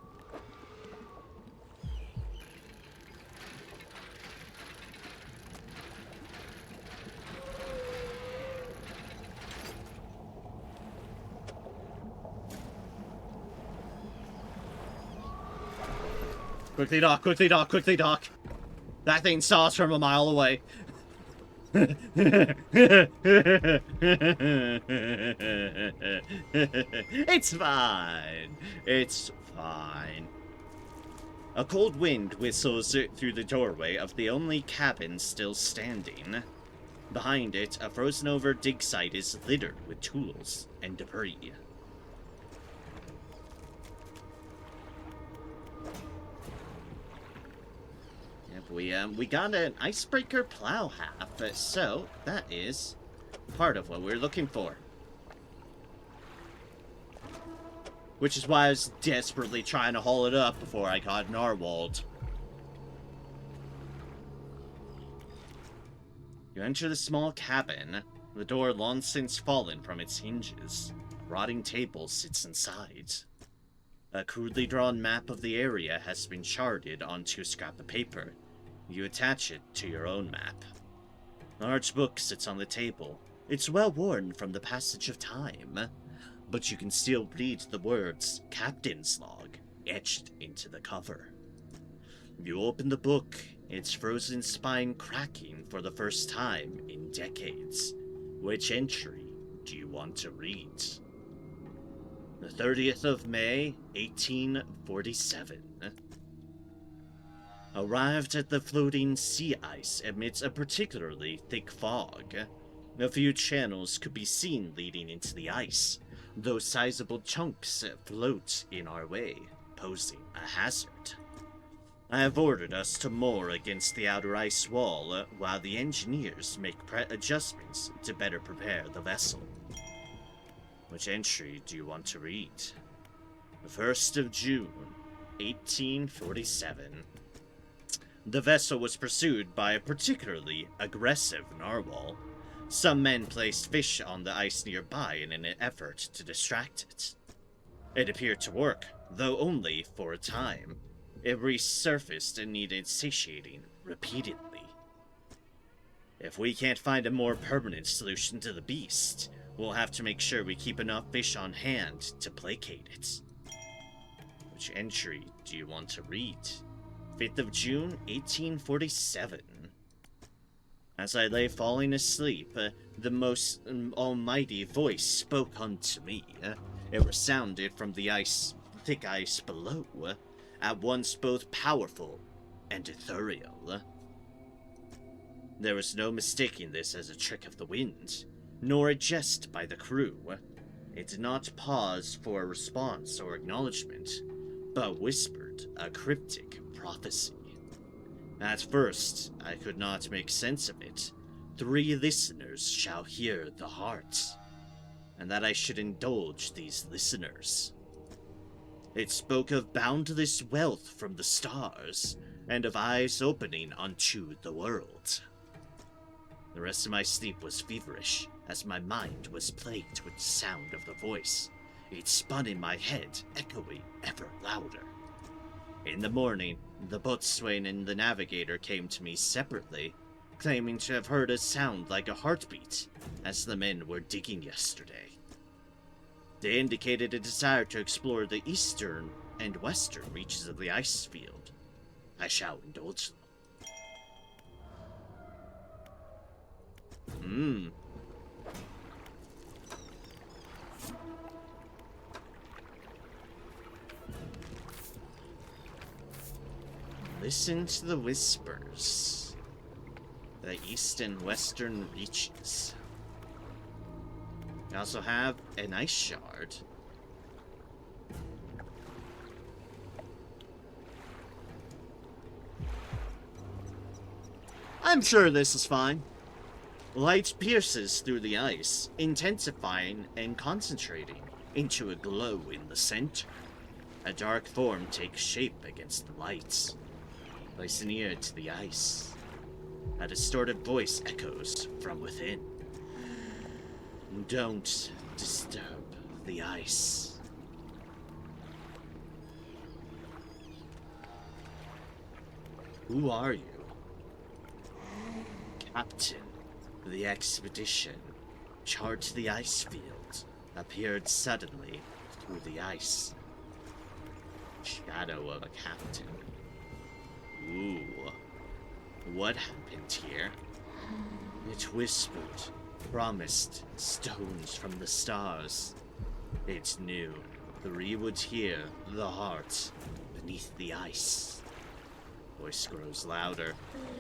Quickly dock, quickly dock, quickly dock. That thing saw us from a mile away. It's fine. It's fine. A cold wind whistles through the doorway of the only cabin still standing. Behind it, a frozen-over dig site is littered with tools and debris. We got an icebreaker plow half, so that is part of what we're looking for. Which is why I was desperately trying to haul it up before I got narwhaled. You enter the small cabin, the door long since fallen from its hinges. Rotting table sits inside. A crudely drawn map of the area has been charted onto a scrap of paper. You attach it to your own map. A large book sits on the table. It's well worn from the passage of time, but you can still read the words Captain's Log etched into the cover. You open the book, its frozen spine cracking for the first time in decades. Which entry do you want to read? The 30th of May, 1847. Arrived at the floating sea ice amidst a particularly thick fog. A few channels could be seen leading into the ice, though sizable chunks float in our way, posing a hazard. I have ordered us to moor against the outer ice wall while the engineers make adjustments to better prepare the vessel. Which entry do you want to read? The 1st of June, 1847. The vessel was pursued by a particularly aggressive narwhal. Some men placed fish on the ice nearby in an effort to distract it. It appeared to work, though only for a time. It resurfaced and needed satiating repeatedly. If we can't find a more permanent solution to the beast, we'll have to make sure we keep enough fish on hand to placate it. Which entry do you want to read? 5th of June, 1847. As I lay falling asleep, the most almighty voice spoke unto me. It resounded from the thick ice below, at once both powerful and ethereal. There was no mistaking this as a trick of the wind, nor a jest by the crew. It did not pause for a response or acknowledgement. but whispered a cryptic prophecy. At first, I could not make sense of it. 3 listeners shall hear the heart, and that I should indulge these listeners. It spoke of boundless wealth from the stars, and of eyes opening unto the world. The rest of my sleep was feverish, as my mind was plagued with the sound of the voice. It spun in my head, echoing ever louder. In the morning, the boatswain and the navigator came to me separately, claiming to have heard a sound like a heartbeat, as the men were digging yesterday. They indicated a desire to explore the eastern and western reaches of the ice field. I shall indulge them. Listen to the whispers. The east and western reaches. We also have an ice shard. I'm sure this is fine. Light pierces through the ice, intensifying and concentrating into a glow in the center. A dark form takes shape against the lights. Place an ear to the ice. A distorted voice echoes from within. Don't disturb the ice. Who are you? Captain. The expedition, charged the ice field, appeared suddenly through the ice. Shadow of a captain. Ooh. What happened here? It whispered, promised stones from the stars. It knew 3 would hear the heart beneath the ice. Voice grows louder.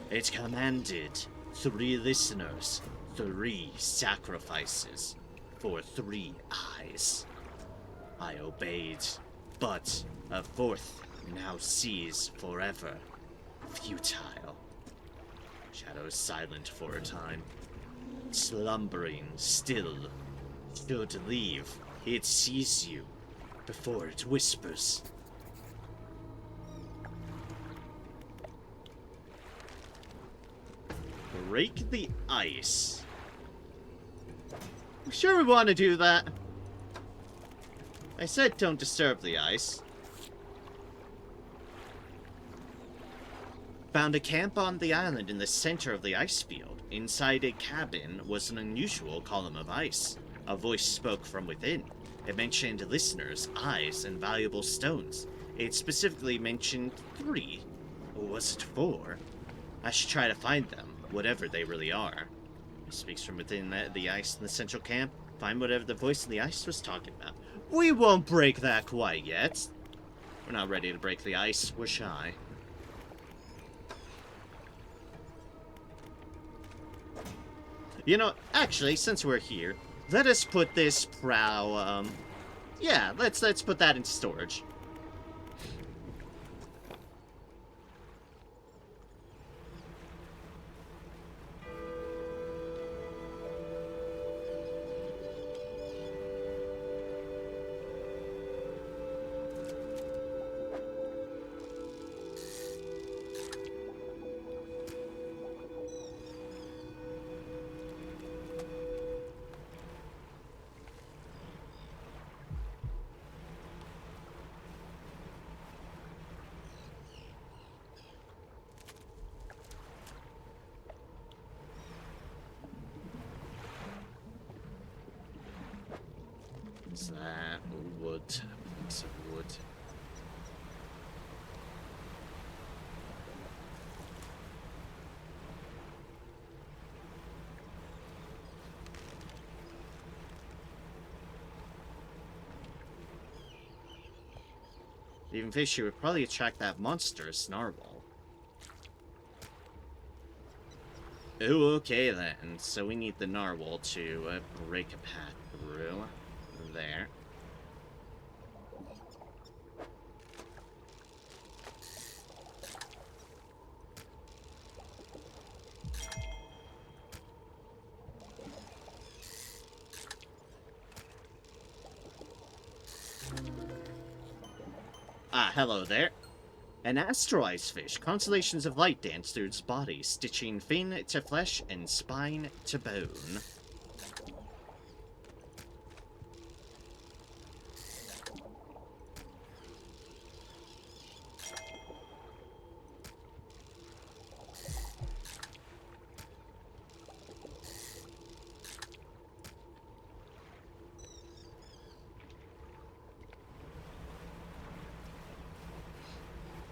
It commanded 3 listeners, 3 sacrifices, for 3 eyes. I obeyed, but a 4th now sees forever. Futile. Shadow is silent for a time. Slumbering still. Should leave, it sees you before it whispers. Break the ice. I'm sure we want to do that. I said don't disturb the ice. Found a camp on the island in the center of the ice field. Inside a cabin was an unusual column of ice. A voice spoke from within. It mentioned listeners, eyes, and valuable stones. It specifically mentioned 3. Or was it 4? I should try to find them, whatever they really are. It speaks from within the ice in the central camp. Find whatever the voice in the ice was talking about. We won't break that quite yet. We're not ready to break the ice. We're shy. You know, actually, since we're here, let us put this prow, yeah, let's put that into storage. Is that wood? Piece of wood. Even fishy would probably attract that monstrous narwhal. Oh, okay then. So we need the narwhal to break a path through there. Hello there. An astro ice fish. Constellations of light dance through its body, stitching fin to flesh and spine to bone.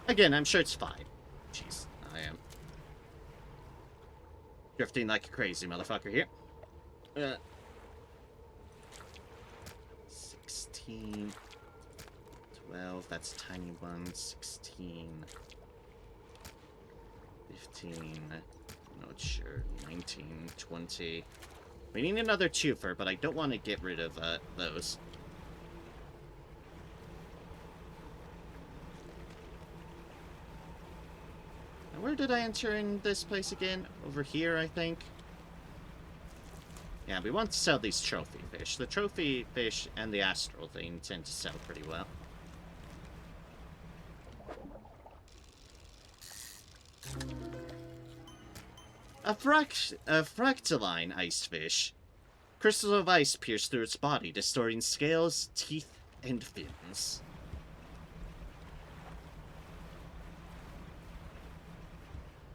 Again, I'm sure it's fine. Jeez, I am drifting like a crazy motherfucker here. 16, 12, that's a tiny one, 16, 15, not sure, 19, 20. We need another twofer, but I don't want to get rid of those. Where did I enter in this place again? Over here, I think. Yeah, we want to sell these trophy fish. The trophy fish and the astral thing tend to sell pretty well. A fractaline ice fish. Crystals of ice pierce through its body, distorting scales, teeth, and fins.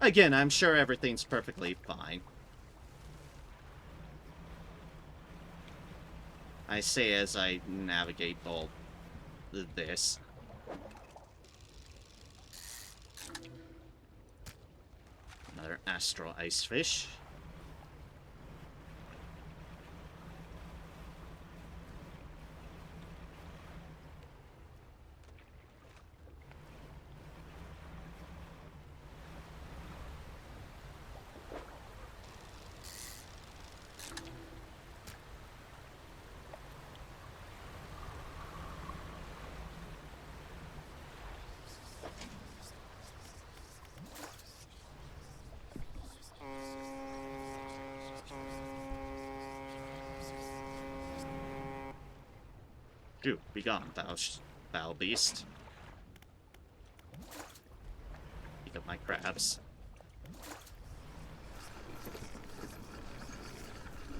Again, I'm sure everything's perfectly fine. I say as I navigate all this. Another astral ice fish. Do be gone, foul beast. Pick up my crabs.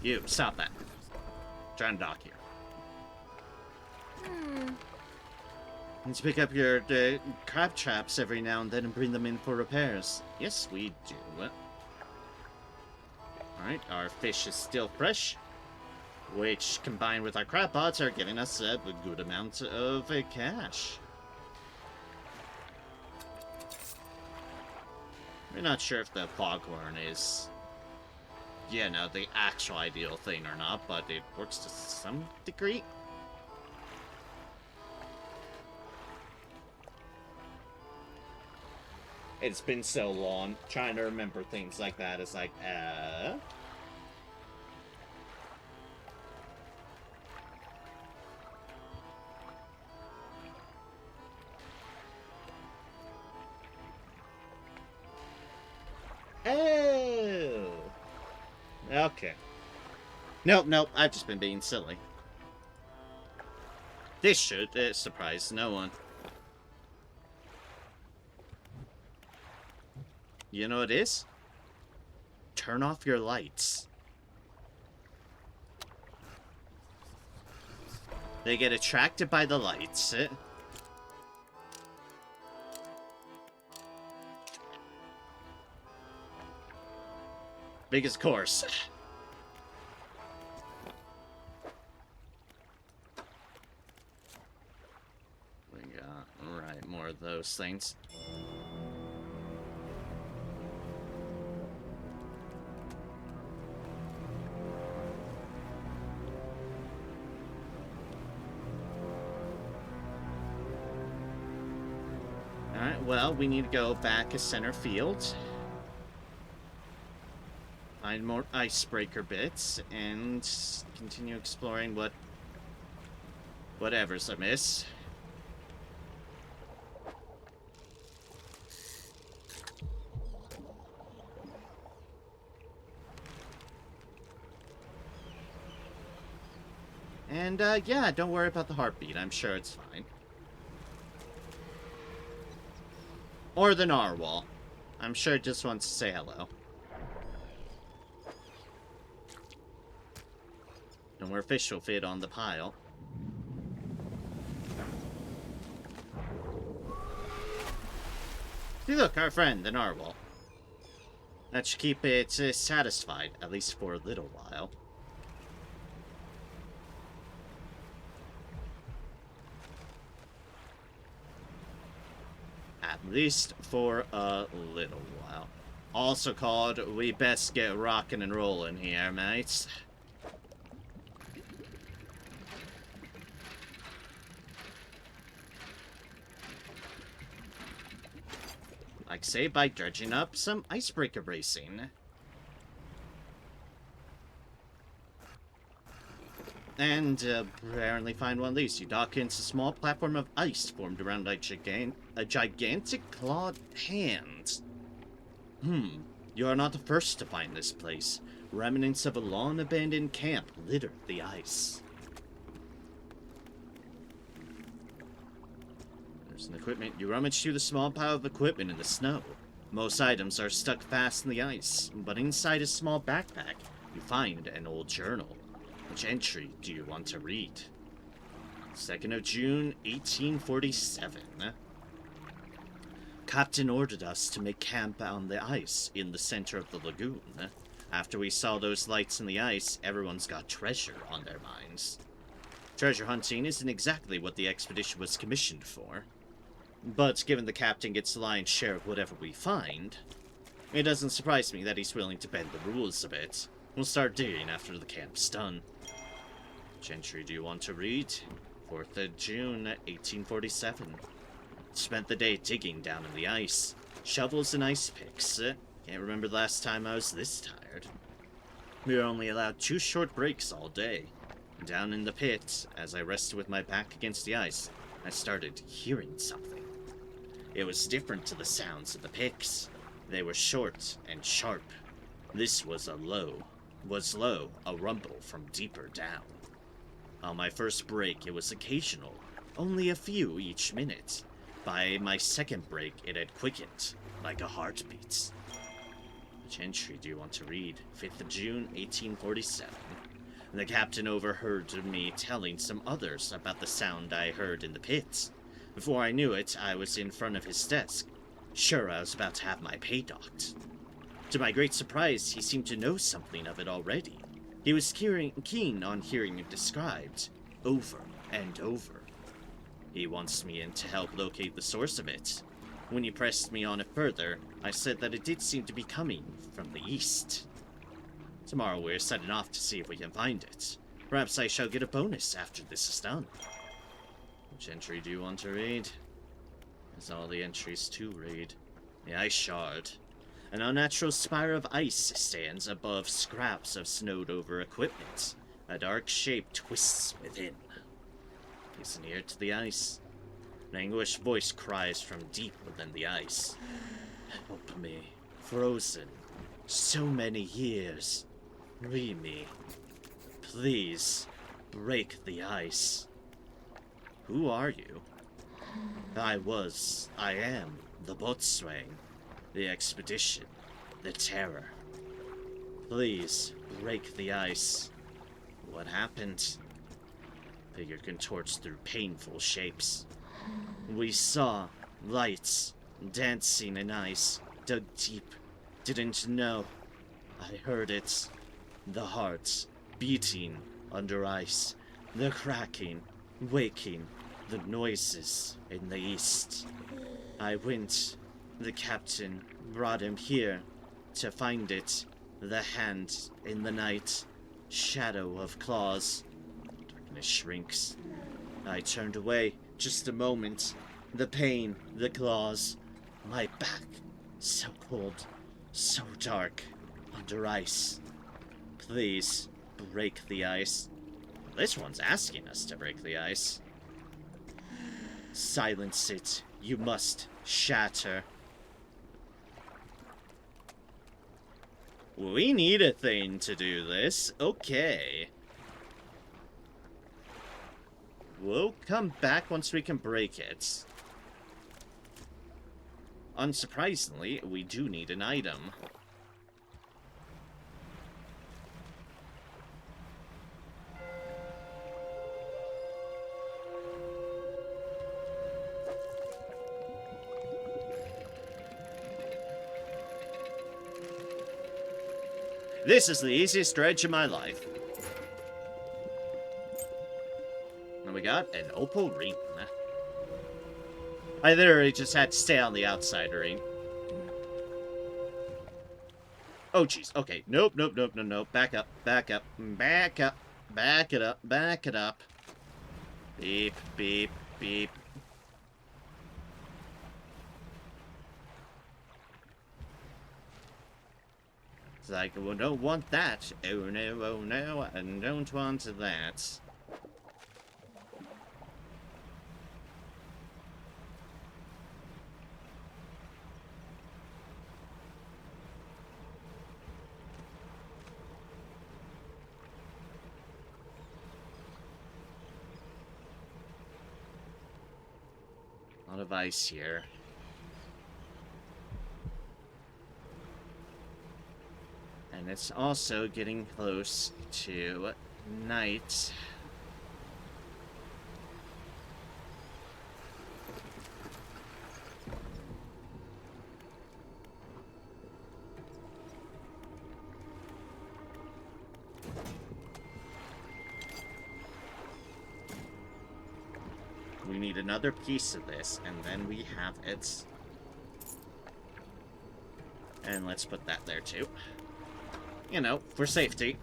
You, stop that. Trying to dock here. Need to pick up your crab traps every now and then and bring them in for repairs. Yes, we do. Alright, our fish is still fresh, which, combined with our crab pots, are giving us a good amount of cash. We're not sure if the foghorn is, you know, the actual ideal thing or not, but it works to some degree. It's been so long, trying to remember things like that is like, Oh! Okay. Nope, I've just been being silly. This should surprise no one. You know what it is? Turn off your lights. They get attracted by the lights. Because, of course. We got, right, more of those things. Alright, well, we need to go back to center field. Find more icebreaker bits, and continue exploring whatever's amiss. And, yeah, don't worry about the heartbeat. I'm sure it's fine. Or the narwhal. I'm sure it just wants to say hello. No more fish will fit on the pile. See, look, our friend, the narwhal. That should keep it satisfied, at least for a little while. At least for a little while. Also called, we best get rockin' and rollin' here, mates. Like, say, by dredging up some icebreaker racing. And apparently find one of these. You dock into a small platform of ice formed around a gigantic clawed hand. You are not the first to find this place. Remnants of a long-abandoned camp litter the ice. There's an equipment. You rummage through the small pile of equipment in the snow. Most items are stuck fast in the ice, but inside a small backpack, you find an old journal. Which entry do you want to read? 2nd of June, 1847. Captain ordered us to make camp on the ice in the center of the lagoon. After we saw those lights in the ice, everyone's got treasure on their minds. Treasure hunting isn't exactly what the expedition was commissioned for. But given the captain gets the lion's share of whatever we find, it doesn't surprise me that he's willing to bend the rules a bit. We'll start digging after the camp's done. Which entry do you want to read? 4th of June, 1847. Spent the day digging down in the ice. Shovels and ice picks. Can't remember the last time I was this tired. We were only allowed 2 short breaks all day. Down in the pit, as I rested with my back against the ice, I started hearing something. It was different to the sounds of the picks. They were short and sharp. This was low, a rumble from deeper down. On my first break, it was occasional, only a few each minute. By my second break, it had quickened, like a heartbeat. Which entry do you want to read? 5th of June, 1847. The captain overheard me telling some others about the sound I heard in the pit. Before I knew it, I was in front of his desk. Sure, I was about to have my pay docked. To my great surprise, he seemed to know something of it already. He was keen on hearing it described, over and over. He wants me in to help locate the source of it. When he pressed me on it further, I said that it did seem to be coming from the east. Tomorrow we're setting off to see if we can find it. Perhaps I shall get a bonus after this is done. Which entry do you want to read? There's all the entries to read. The ice shard. An unnatural spire of ice stands above scraps of snowed-over equipment. A dark shape twists within. He's near to the ice. An anguished voice cries from deep within the ice. Help me. Frozen. So many years. Free me. Please. Break the ice. Who are you? I am, the boatswain. The expedition. The terror. Please, break the ice. What happened? Figure contorts through painful shapes. We saw lights dancing in ice, dug deep. Didn't know. I heard it. The hearts beating under ice. The cracking, waking, the noises in the east. I went. The captain brought him here to find it. The hand in the night. Shadow of claws. Darkness shrinks. I turned away just a moment. The pain, the claws. My back. So cold. So dark. Under ice. Please, break the ice. This one's asking us to break the ice. Silence it. You must shatter. We need a thing to do this. Okay. We'll come back once we can break it. unsurprisingly, we do need an item. This is the easiest dredge of my life. And we got an opal ring. I literally just had to stay on the outside ring. Oh, jeez. Okay. Nope, nope, nope, no, no. Back up, back up, back up, back it up, back it up. Beep, beep, beep. It's like, well, don't want that. Oh no, I don't want that. A lot of ice here. And it's also getting close to night. We need another piece of this, and then we have it. And let's put that there too. You know, for safety.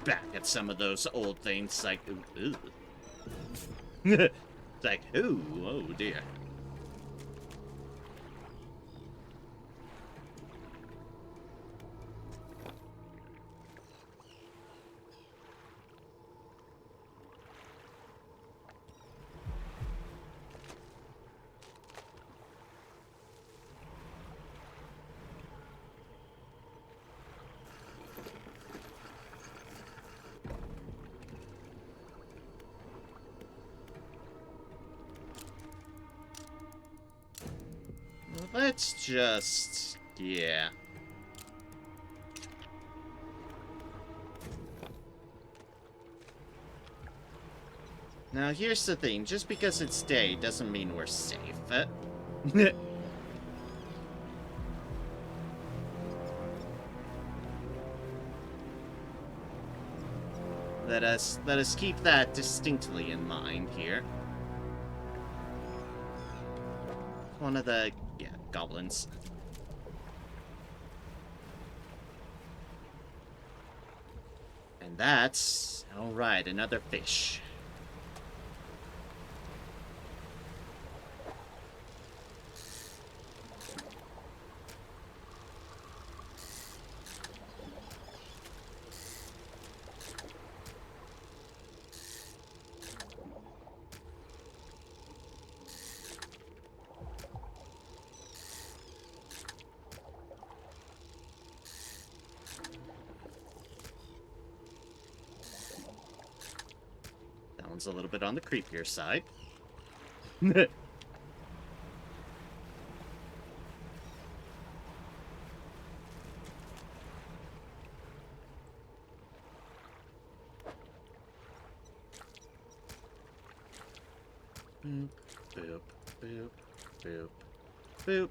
Back at some of those old things, like, ooh. It's like, ooh, oh dear. Let's just... yeah. Now, here's the thing. Just because it's day doesn't mean we're safe. Let us keep that distinctly in mind here. One of the... yeah, goblins. And that's... alright, another fish. A little bit on the creepier side. Boop, boop, boop, boop, boop.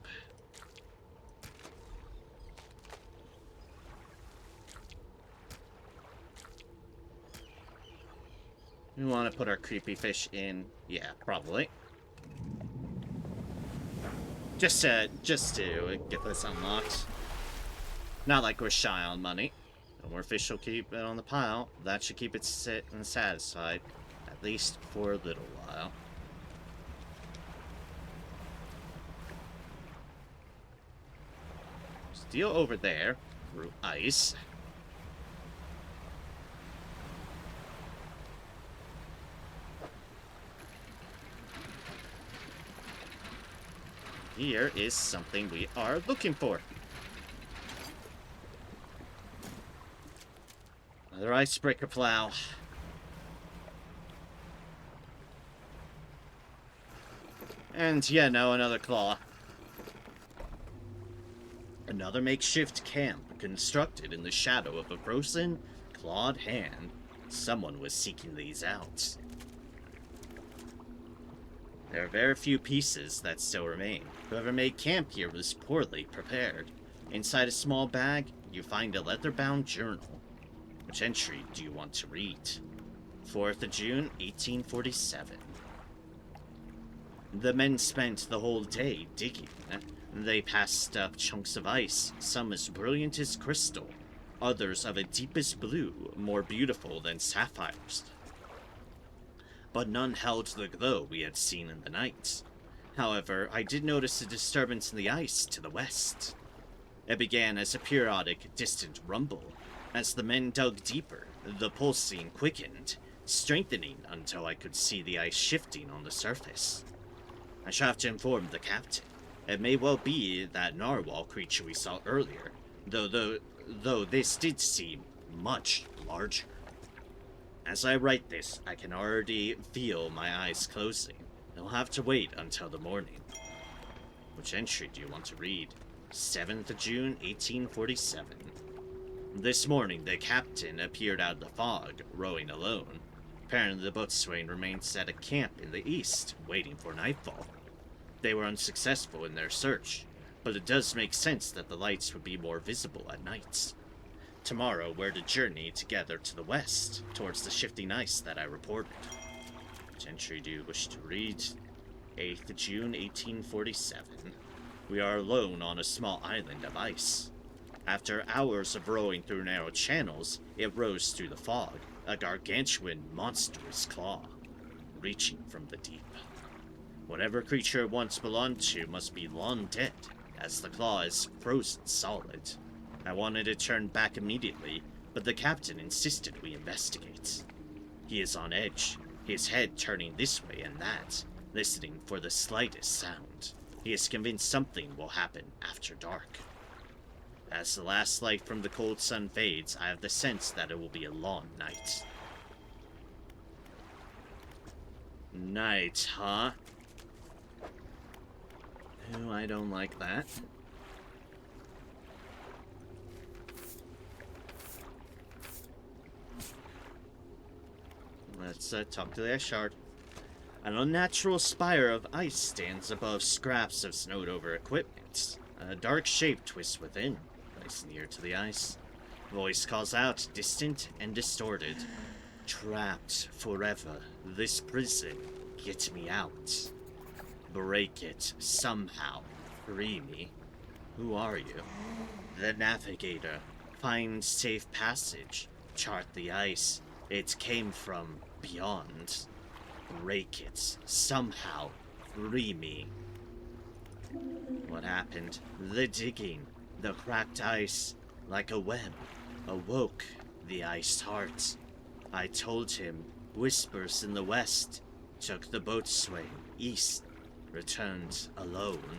We want to put our creepy fish in. Yeah, probably. Just to get this unlocked. Not like we're shy on money. No more fish will keep it on the pile. That should keep it sit and satisfied. At least for a little while. Steel over there. Through ice. here is something we are looking for. Another icebreaker plow. And yeah, no, another claw. Another makeshift camp constructed in the shadow of a frozen, clawed hand. Someone was seeking these out. There are very few pieces that still remain. Whoever made camp here was poorly prepared. Inside a small bag, you find a leather-bound journal. Which entry do you want to read? 4th of June, 1847. The men spent the whole day digging. They passed up chunks of ice, some as brilliant as crystal, others of a deepest blue, more beautiful than sapphires. But none held the glow we had seen in the night. However, I did notice a disturbance in the ice to the west. It began as a periodic, distant rumble. As the men dug deeper, the pulsing quickened, strengthening until I could see the ice shifting on the surface. I shall have to inform the captain. It may well be that narwhal creature we saw earlier, though this did seem much larger. As I write this, I can already feel my eyes closing. I'll have to wait until the morning. Which entry do you want to read? 7th of June, 1847. This morning, the captain appeared out of the fog, rowing alone. Apparently, the boatswain remains at a camp in the east, waiting for nightfall. They were unsuccessful in their search, but it does make sense that the lights would be more visible at night. Tomorrow, we're to journey together to the west, towards the shifting ice that I reported. Which entry do you wish to read? 8th of June, 1847. We are alone on a small island of ice. After hours of rowing through narrow channels, it rose through the fog, a gargantuan, monstrous claw, reaching from the deep. Whatever creature it once belonged to must be long dead, as the claw is frozen solid. I wanted to turn back immediately, but the captain insisted we investigate. He is on edge, his head turning this way and that, listening for the slightest sound. He is convinced something will happen after dark. As the last light from the cold sun fades, I have the sense that it will be a long night. Night, huh? Oh, I don't like that. Let's talk to the ice shard. An unnatural spire of ice stands above scraps of snowed-over equipment. A dark shape twists within, placed near to the ice. Voice calls out, distant and distorted. Trapped forever. This prison. Get me out. Break it somehow. Free me. Who are you? The navigator. Find safe passage. Chart the ice. It came from beyond. Break it somehow. Free me. What happened? The digging. The cracked ice. Like a web. Awoke the iced heart. I told him. Whispers in the west. Took the boatswain east. Returned alone.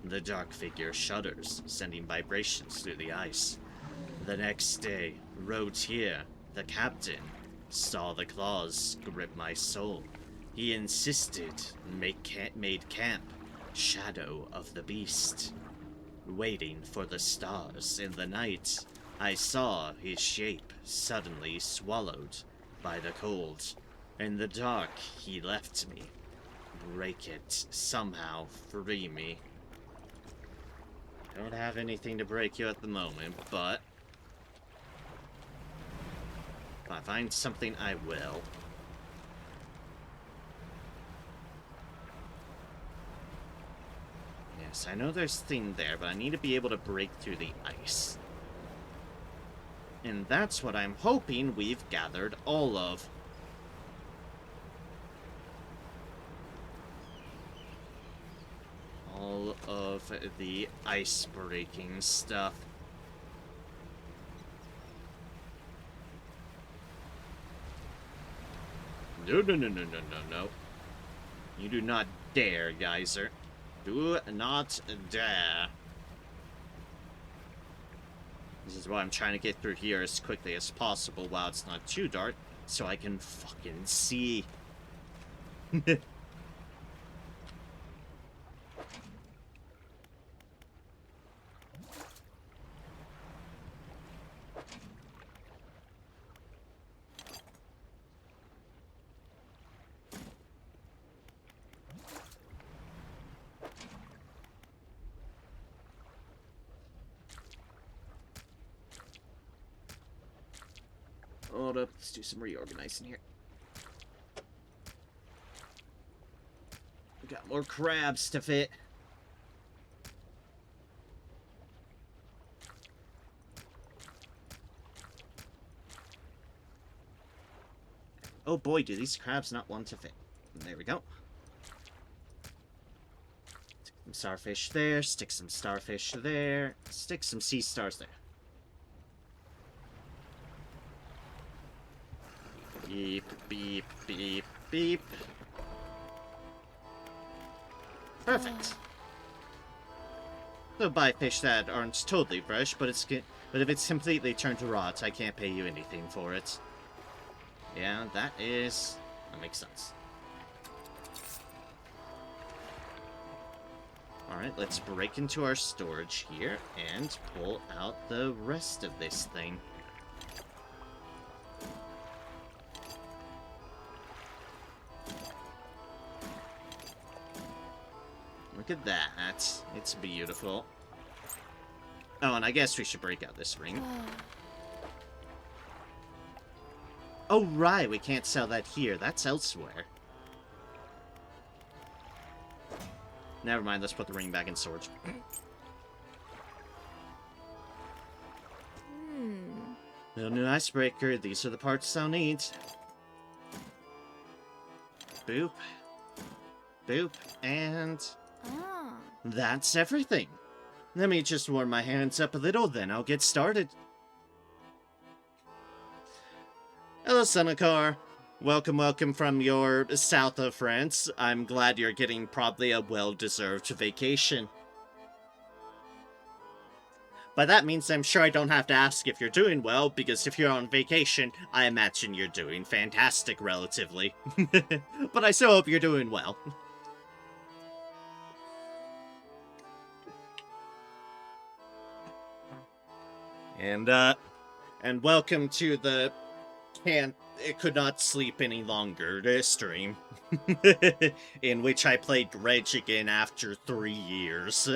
The dark figure shudders, sending vibrations through the ice. The next day, rode here. The captain saw the claws grip my soul. He insisted, made camp, shadow of the beast. Waiting for the stars in the night, I saw his shape suddenly swallowed by the cold. In the dark, he left me. Break it, somehow free me. Don't have anything to break you at the moment, but if I find something, I will. Yes, I know there's a thing there, but I need to be able to break through the ice. And that's what I'm hoping we've gathered all of. All of the ice-breaking stuff. No. You do not dare, geyser. Do not dare. This is why I'm trying to get through here as quickly as possible while it's not too dark, so I can fucking see. Hold up, let's do some reorganizing here. We got more crabs to fit. Oh boy, do these crabs not want to fit. There we go. Stick some starfish there, stick some starfish there, stick some sea stars there. Beep, beep, beep, beep. Perfect. So buy fish that aren't totally fresh, but if it's completely turned to rot, I can't pay you anything for it. Yeah, that makes sense. Alright, let's break into our storage here and pull out the rest of this thing. Look at that. It's beautiful. Oh, and I guess we should break out this ring. Oh, right. We can't sell that here. That's elsewhere. Never mind. Let's put the ring back in storage. No new icebreaker. These are the parts I'll need. Boop. Boop. And... that's everything. Let me just warm my hands up a little, then I'll get started. Hello, Senecar. Welcome, welcome from your south of France. I'm glad you're getting probably a well-deserved vacation. By that means I'm sure I don't have to ask if you're doing well, because if you're on vacation, I imagine you're doing fantastic, relatively. But I still hope you're doing well. And welcome to the it could not sleep any longer stream, in which I played Dredge again after 3 years.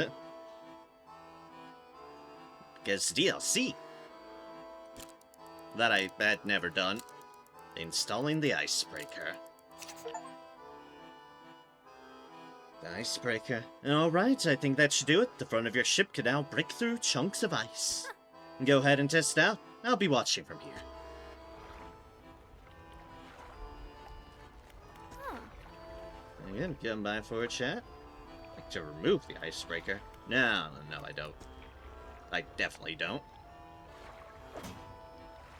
Because DLC that I had never done. Installing the icebreaker. The icebreaker. Alright, I think that should do it. The front of your ship can now break through chunks of ice. Go ahead and test it out. I'll be watching from here. Again, come by for a chat. I'd like to remove the icebreaker. No, I don't. I definitely don't.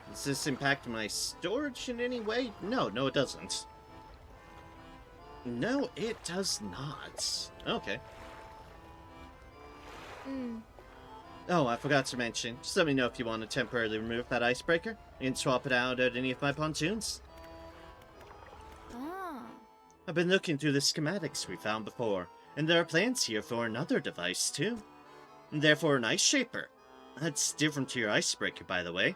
Does this impact my storage in any way? No, it doesn't. No, it does not. Okay. Oh, I forgot to mention. Just let me know if you want to temporarily remove that icebreaker and swap it out at any of my pontoons. I've been looking through the schematics we found before, and there are plans here for another device too. And therefore an ice shaper. That's different to your icebreaker, by the way.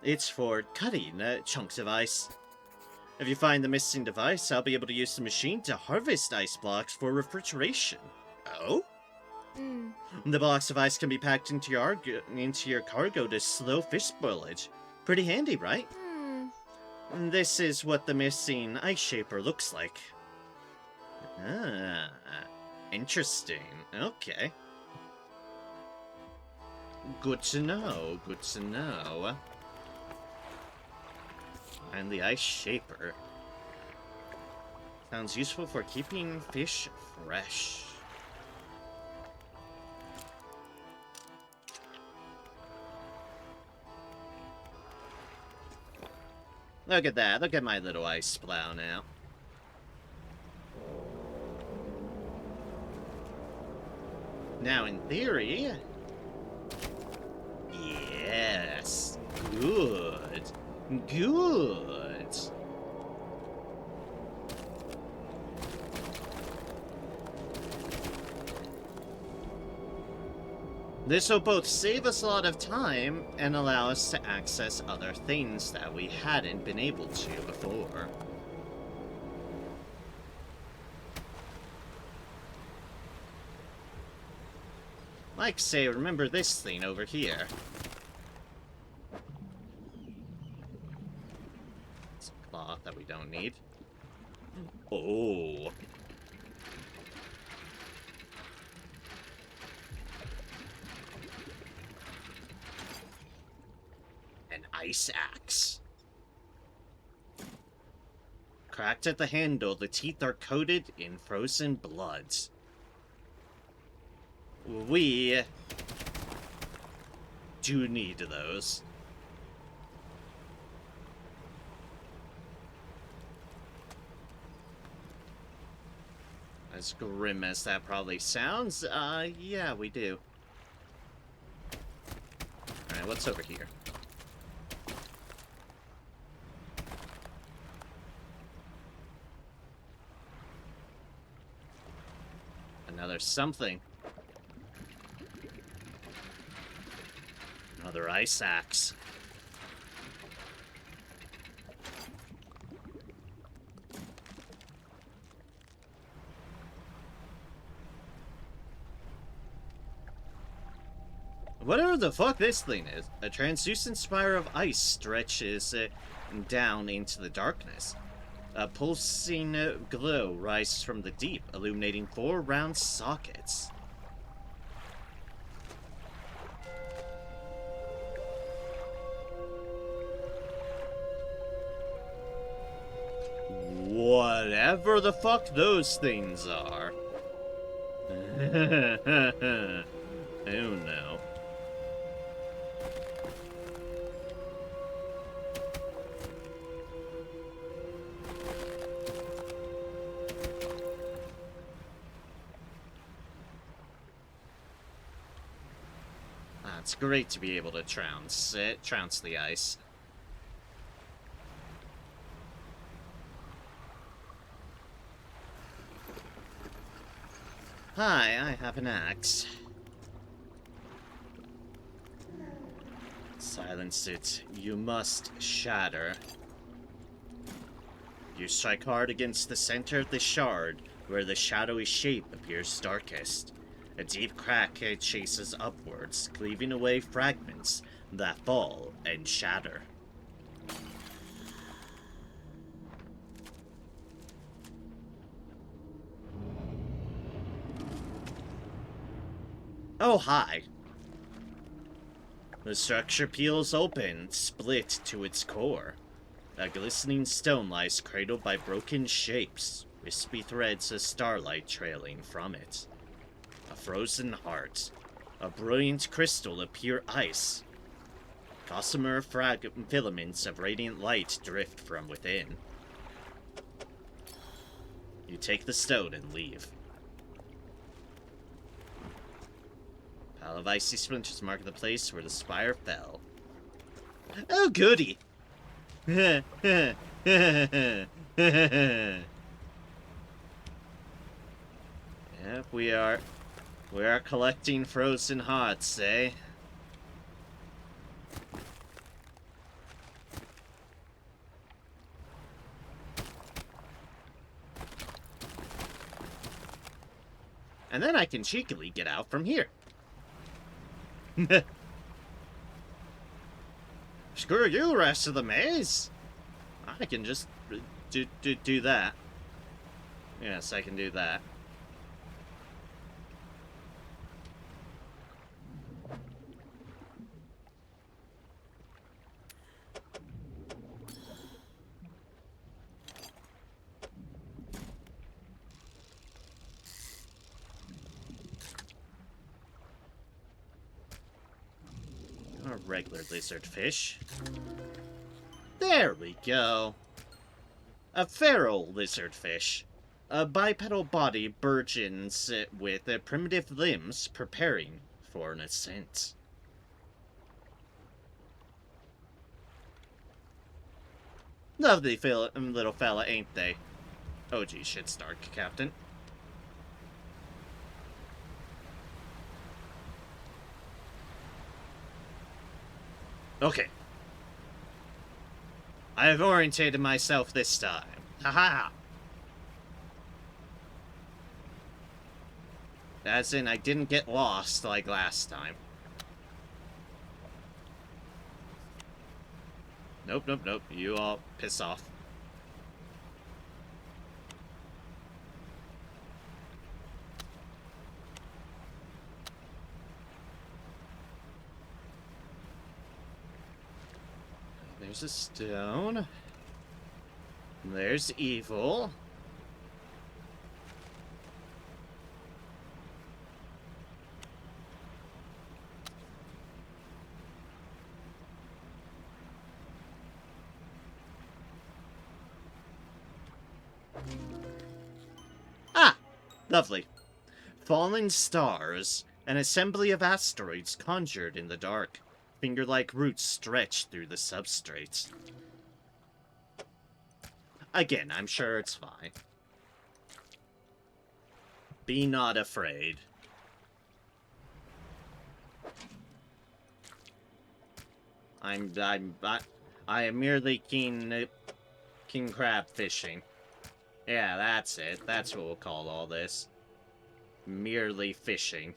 It's for cutting chunks of ice. If you find the missing device, I'll be able to use the machine to harvest ice blocks for refrigeration. Oh? The blocks of ice can be packed into your cargo to slow fish spoilage. Pretty handy, right? This is what the missing ice shaper looks like. Ah, interesting. Okay. Good to know, good to know. And the ice shaper. Sounds useful for keeping fish fresh. Look at that. Look at my little ice plow now. Now, in theory... Yes. Good. Good. This will both save us a lot of time and allow us to access other things that we hadn't been able to before. Like, say, remember this thing over here. It's a cloth that we don't need. Oh. An ice axe. Cracked at the handle, the teeth are coated in frozen blood. We do need those. As grim as that probably sounds, yeah, we do. Alright, what's over here? Another something. Another ice axe. Whatever the fuck this thing is, a translucent spire of ice stretches down into the darkness. A pulsing glow rises from the deep, illuminating 4 round sockets. Whatever the fuck those things are. Oh no. It's great to be able to trounce the ice. Hi, I have an axe. Silence it. You must shatter. You strike hard against the center of the shard, where the shadowy shape appears darkest. A deep crack chases upwards, cleaving away fragments that fall and shatter. Oh, hi. The structure peels open, split to its core. A glistening stone lies cradled by broken shapes, wispy threads of starlight trailing from it. A frozen heart. A brilliant crystal of pure ice. Gossamer filaments of radiant light drift from within. You take the stone and leave. Pile of icy splinters mark the place where the spire fell. Oh, goody! Yep, we are collecting frozen hearts, eh? And then I can cheekily get out from here. Screw you, rest of the maze. I can just do that. Yes, I can do that. A regular lizard fish. There we go. A feral lizard fish. A bipedal body burgeons with primitive limbs preparing for an ascent. Lovely little fella, ain't they? Oh gee, shit, Stark, Captain. Okay. I have orientated myself this time. Haha! As in, I didn't get lost like last time. Nope, nope, nope. You all piss off. There's a stone. There's evil. Ah! Lovely. Fallen stars. An assembly of asteroids conjured in the dark. Finger-like roots stretch through the substrate. Again, I'm sure it's fine. Be not afraid. I am merely king crab fishing. Yeah, that's it. That's what we'll call all this. Merely fishing.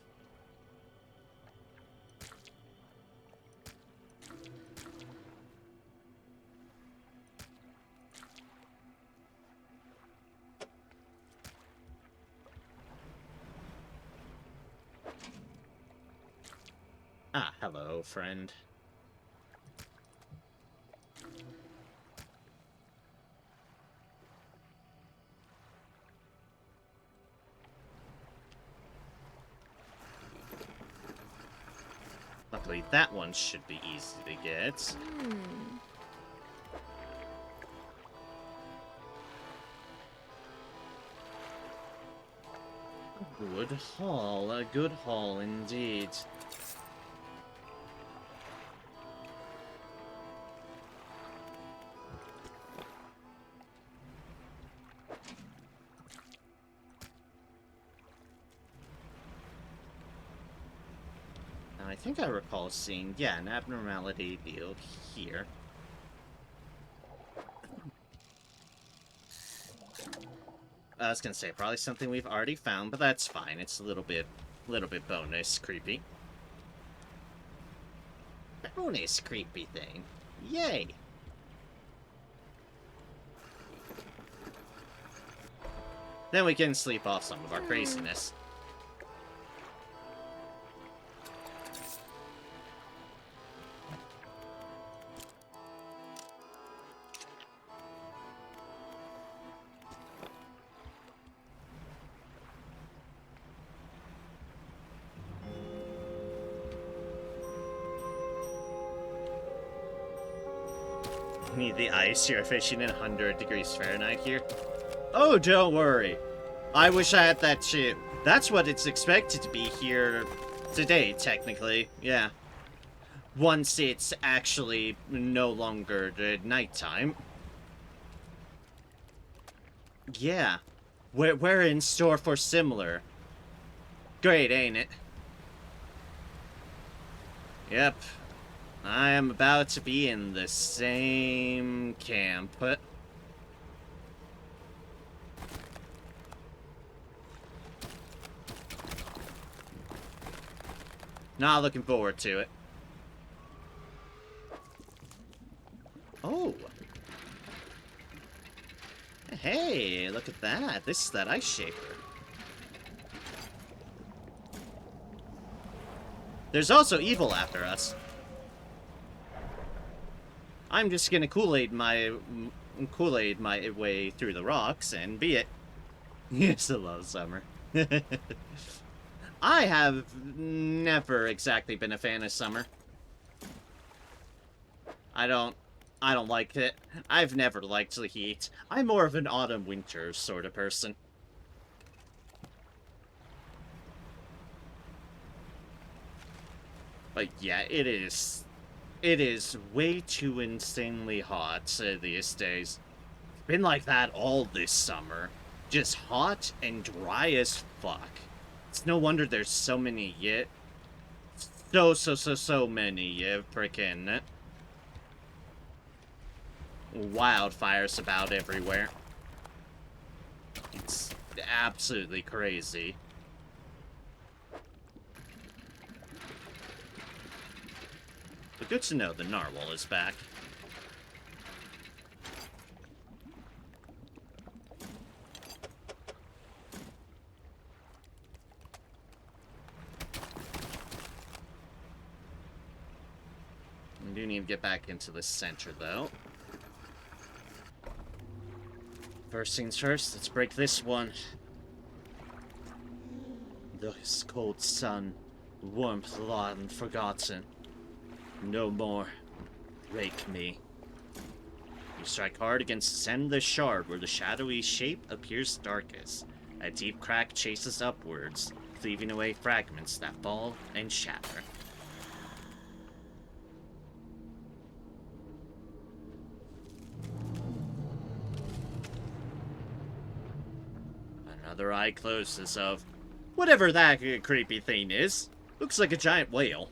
Ah, hello, friend. Luckily, that one should be easy to get. Good haul, a good haul indeed. I think I recall seeing, yeah, an abnormality deal here. I was gonna say, probably something we've already found, but that's fine. It's a little bit bonus creepy. Bonus creepy thing. Yay! Then we can sleep off some of our craziness. Need the ice. You're fishing in 100 degrees Fahrenheit here. Oh, don't worry. I wish I had that too. That's what it's expected to be here today, technically. Yeah. Once it's actually no longer nighttime. Yeah. We're in store for similar. Great, ain't it? Yep. I am about to be in the same camp. Not looking forward to it. Oh. Hey, look at that. This is that ice shaper. There's also evil after us. I'm just gonna Kool-Aid my way through the rocks and be it. Yes, I love summer. I have never exactly been a fan of summer. I don't like it. I've never liked the heat. I'm more of an autumn-winter sort of person. But yeah, it is. It is way too insanely hot these days. Been like that all this summer. Just hot and dry as fuck. It's no wonder there's so many so many frickin' wildfires about everywhere. It's absolutely crazy. But good to know the narwhal is back. We do need to get back into the center, though. First things first, let's break this one. This cold sun, warmth long forgotten. No more. Break me. You strike hard against the center of the shard where the shadowy shape appears darkest. A deep crack chases upwards, cleaving away fragments that fall and shatter. Another eye closes of whatever that creepy thing is. Looks like a giant whale.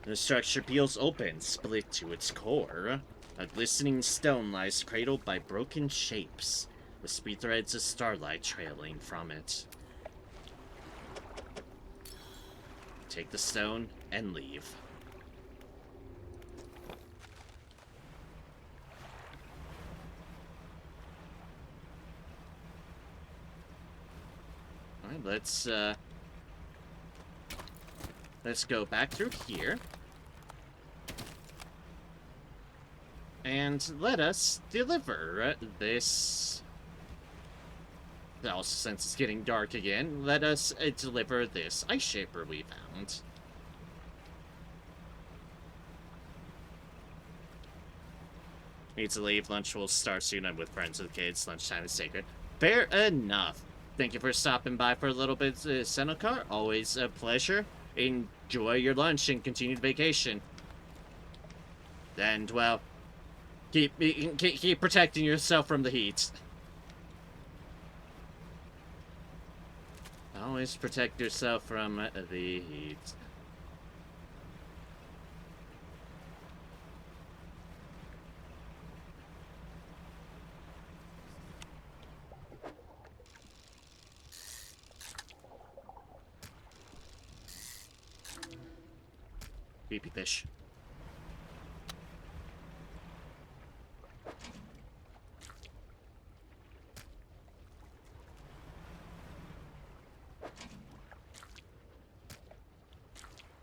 The structure peels open, split to its core. A glistening stone lies cradled by broken shapes, with speed threads of starlight trailing from it. Take the stone and leave. Alright, let's go back through here. And let us deliver this. Also, since it's getting dark again, let us deliver this ice shaper we found. Need to leave. Lunch will start soon. I'm with friends with kids. Lunchtime is sacred. Fair enough. Thank you for stopping by for a little bit, Senokar. Always a pleasure. Enjoy your lunch and continued vacation. And, well, keep protecting yourself from the heat. Always protect yourself from the heat. Creepy fish.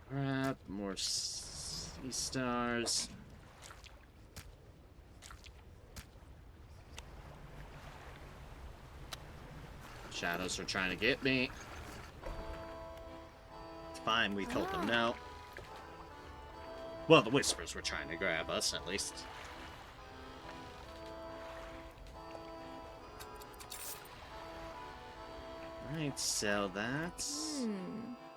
Grab more sea stars. Shadows are trying to get me. It's fine, we told them no. Well, the Whispers were trying to grab us, at least. Alright, so that's...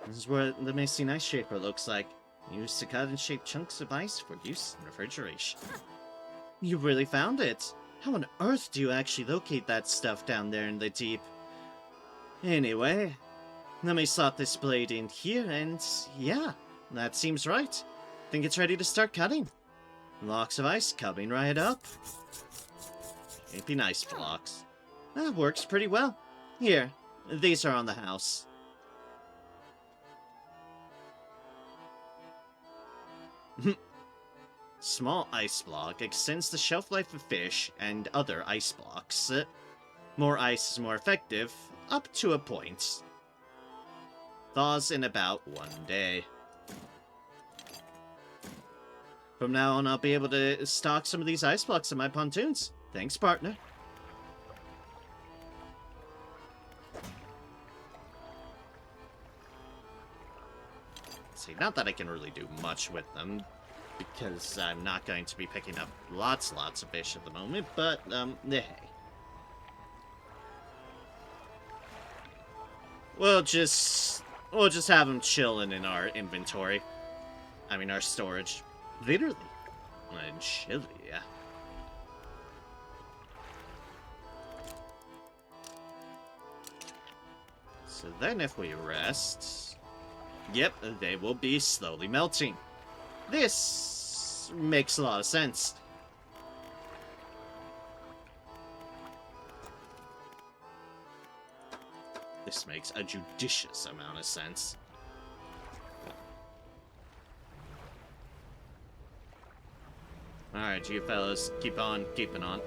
This is what the missing ice shaper looks like. Used to cut and shape chunks of ice for use in refrigeration. You really found it! How on earth do you actually locate that stuff down there in the deep? Anyway, let me slot this blade in here and... yeah, that seems right. Think it's ready to start cutting. Blocks of ice coming right up. It'd be nice blocks. That works pretty well. Here, these are on the house. Small ice block extends the shelf life of fish and other ice blocks. More ice is more effective, up to a point. Thaws in about 1 day. From now on, I'll be able to stock some of these ice blocks in my pontoons. Thanks, partner. See, not that I can really do much with them, because I'm not going to be picking up lots of fish at the moment, but, hey. We'll just We'll just have them chilling in our inventory. I mean, our storage. Literally. And chilly, yeah. So then if we rest... Yep, they will be slowly melting. This makes a lot of sense. This makes a judicious amount of sense. Alright, you fellas, keep on keeping on.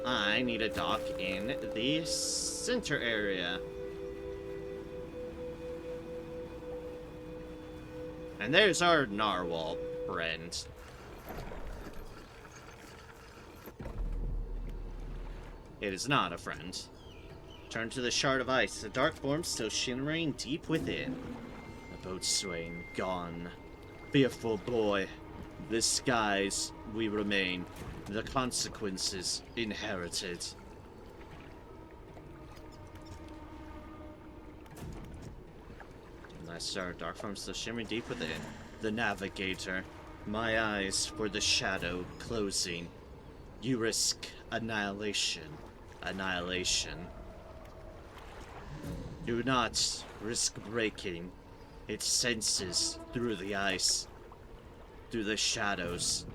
I need a dock in the center area. And there's our narwhal friend. It is not a friend. Turn to the shard of ice, the dark form still shimmering deep within. The boat swaying, gone. Fearful boy, the skies we remain, the consequences inherited. And I saw dark form still shimmering deep within. The navigator, my eyes for the shadow closing. You risk annihilation. Annihilation. Do not risk breaking its senses through the ice, through the shadows.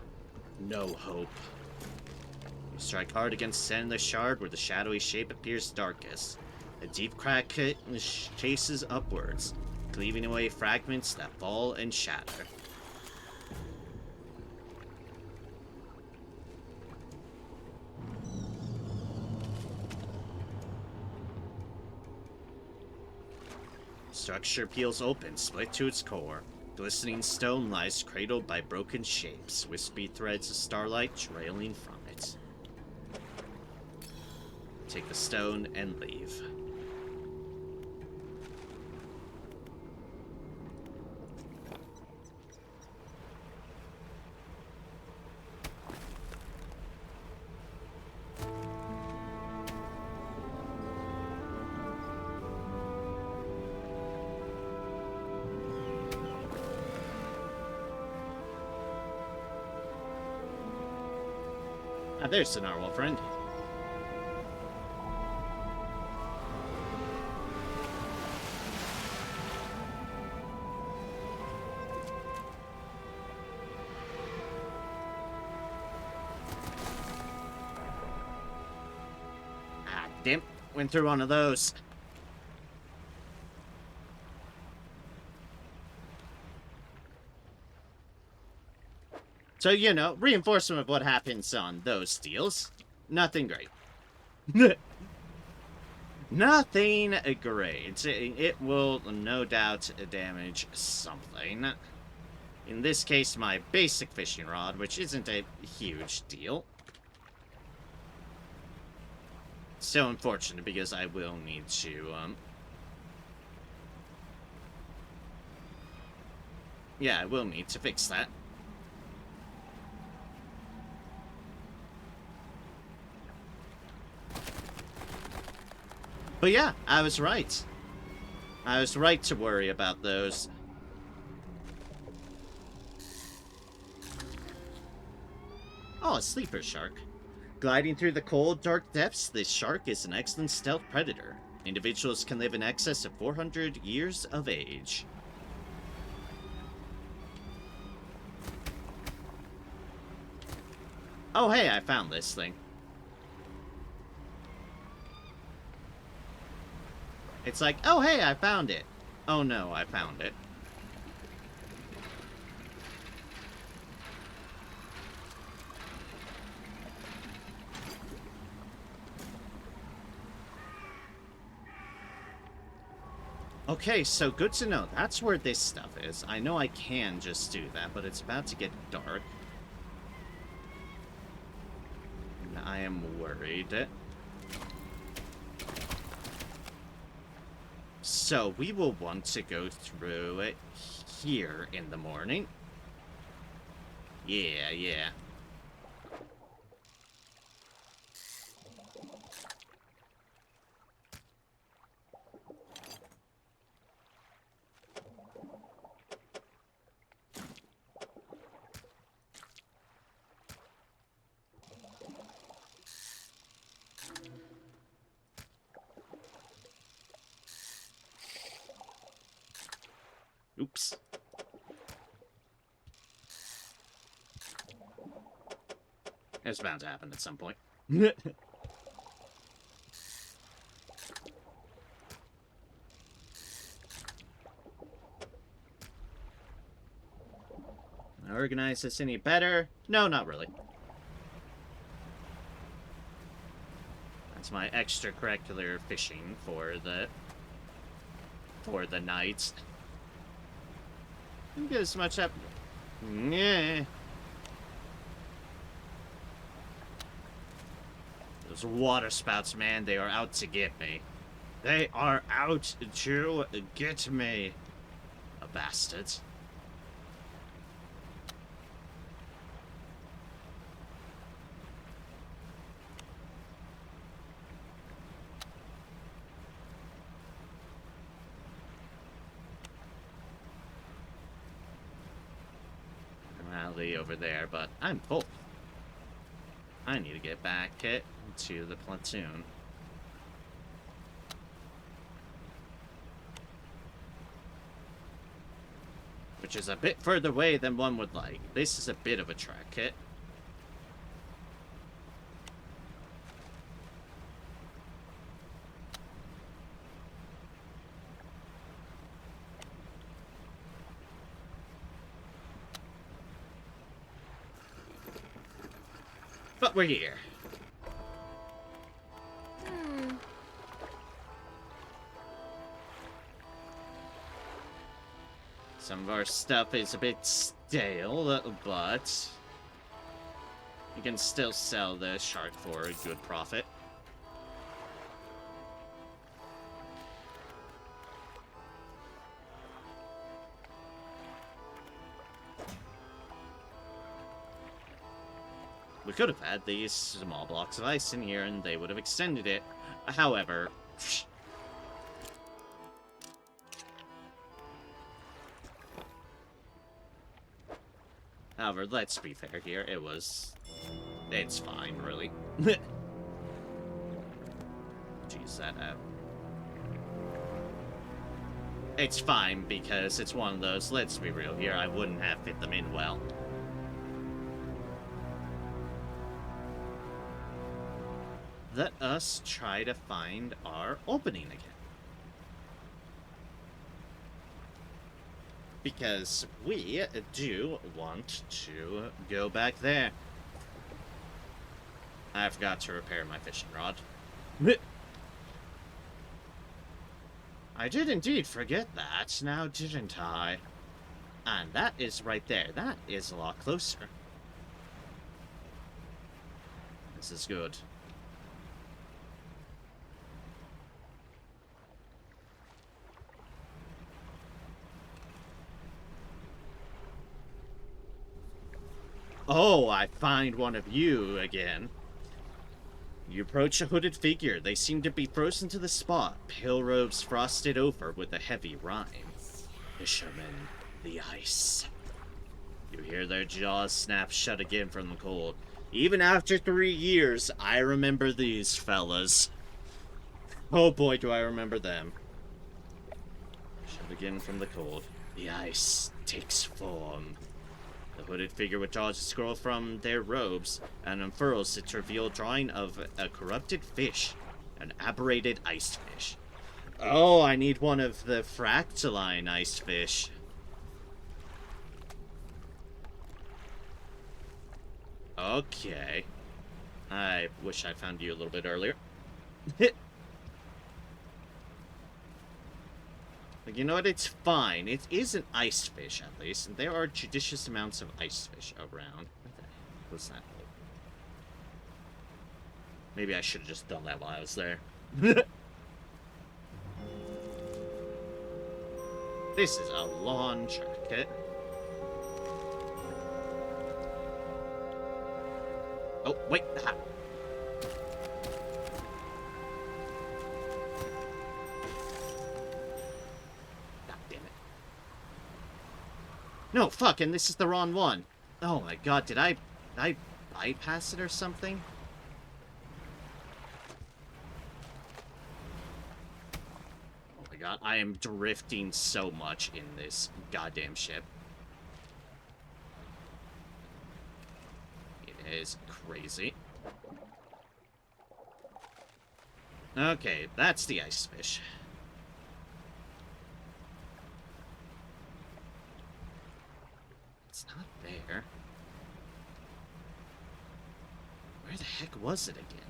No hope. You strike hard against sand in the shard where the shadowy shape appears darkest. A deep crack chases upwards, cleaving away fragments that fall and shatter. Structure peels open, split to its core. Glistening stone lies cradled by broken shapes, wispy threads of starlight trailing from it. Take the stone and leave. Ah, there's the narwhal friend. Ah, damn. Went through one of those. So, you know, reinforcement of what happens on those deals. Nothing great. Nothing great. It will no doubt damage something. In this case, my basic fishing rod, which isn't a huge deal. So unfortunate because I will need to, yeah, I will need to fix that. But yeah, I was right. I was right to worry about those. Oh, a sleeper shark. Gliding through the cold, dark depths, this shark is an excellent stealth predator. Individuals can live in excess of 400 years of age. Oh, hey, I found this thing. It's like, oh, hey, I found it. Oh, no, I found it. Okay, so good to know. That's where this stuff is. I know I can just do that, but it's about to get dark. And I am worried. So, we will want to go through it here in the morning. Yeah. Oops. It's bound to happen at some point. Organize this any better? No, not really. That's my extracurricular fishing for the night. Didn't get as much up. Yeah. Those water spouts, man, they are out to get me. They are out to get me. A bastard. Over there, but I'm full. I need to get back to the platoon. Which is a bit further away than one would like. This is a bit of a trek kit. But we're here. Some of our stuff is a bit stale, but you can still sell the shark for a good profit. We could have had these small blocks of ice in here and they would have extended it. However... However, let's be fair here. It's fine, really. Jeez, that It's fine because it's one of those, let's be real here, I wouldn't have fit them in well. Let us try to find our opening again. Because we do want to go back there. I forgot to repair my fishing rod. I did indeed forget that, now didn't I? And that is right there. That is a lot closer. This is good. Oh, I find one of you again. You approach a hooded figure. They seem to be frozen to the spot, pale robes frosted over with a heavy rime. Fishermen, the ice. You hear their jaws snap shut again from the cold. Even after 3 years, I remember these fellas. Oh boy, do I remember them. Shut again from the cold. The ice takes form. The hooded figure withdraws a scroll from their robes and unfurls it to reveal a drawing of a corrupted fish, an aberrated iced fish. Oh, I need one of the fractaline iced fish. Okay. I wish I found you a little bit earlier. You know what? It's fine. It is an iced fish, at least. And there are judicious amounts of iced fish around. What the heck was that? Maybe I should have just done that while I was there. This is a long jacket. Oh, wait. Ha. No, fucking, this is the wrong one. Oh my god, did I bypass it or something? my god, I am drifting so much in this goddamn ship. It is crazy. Okay, that's the ice fish. It's not there. Where the heck was it again?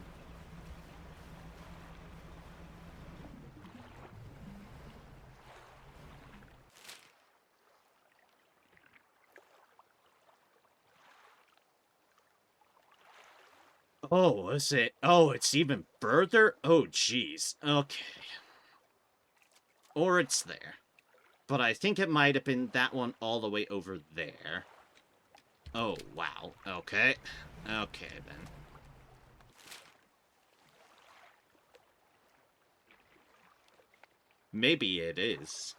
Oh, is it? Oh, it's even further? Oh, jeez. Okay. Or it's there. But I think it might have been that one all the way over there. Oh, wow. Okay. Okay, then. Maybe it is.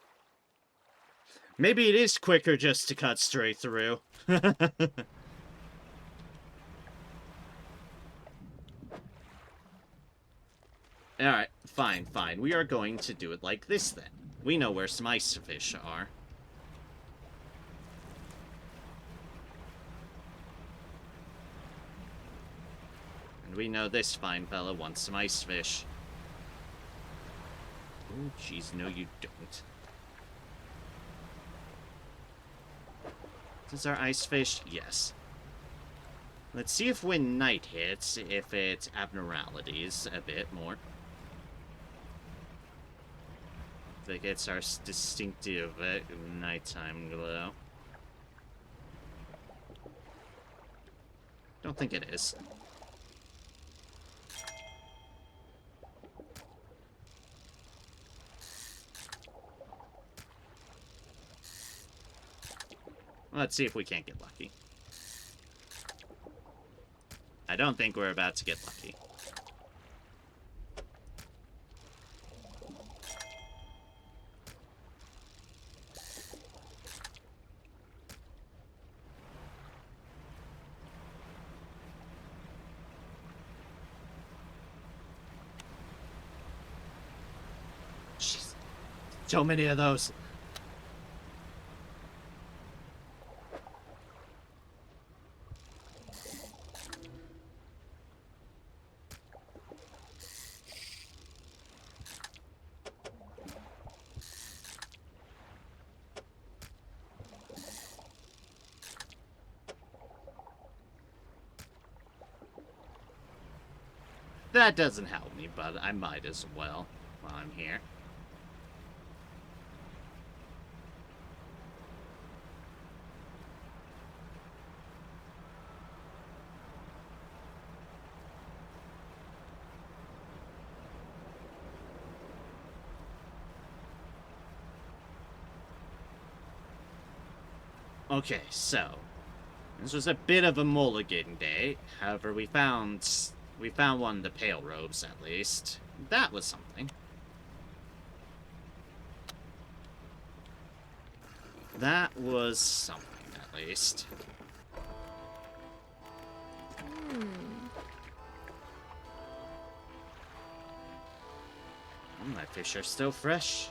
Maybe it is quicker just to cut straight through. Alright, fine, fine. We are going to do it like this, then. We know where some ice fish are. And we know this fine fella wants some ice fish. Oh, jeez, no you don't. Is our ice fish? Yes. Let's see if when night hits, if it abnormalities a bit more. If it gets our distinctive nighttime glow. Don't think it is. Let's see if we can't get lucky. I don't think we're about to get lucky. Jeez. So many of those. That doesn't help me, but I might as well while I'm here. Okay, so this was a bit of a mulligan day. However, we found one of the pale robes, at least. That was something. That was something, at least. My fish are still fresh.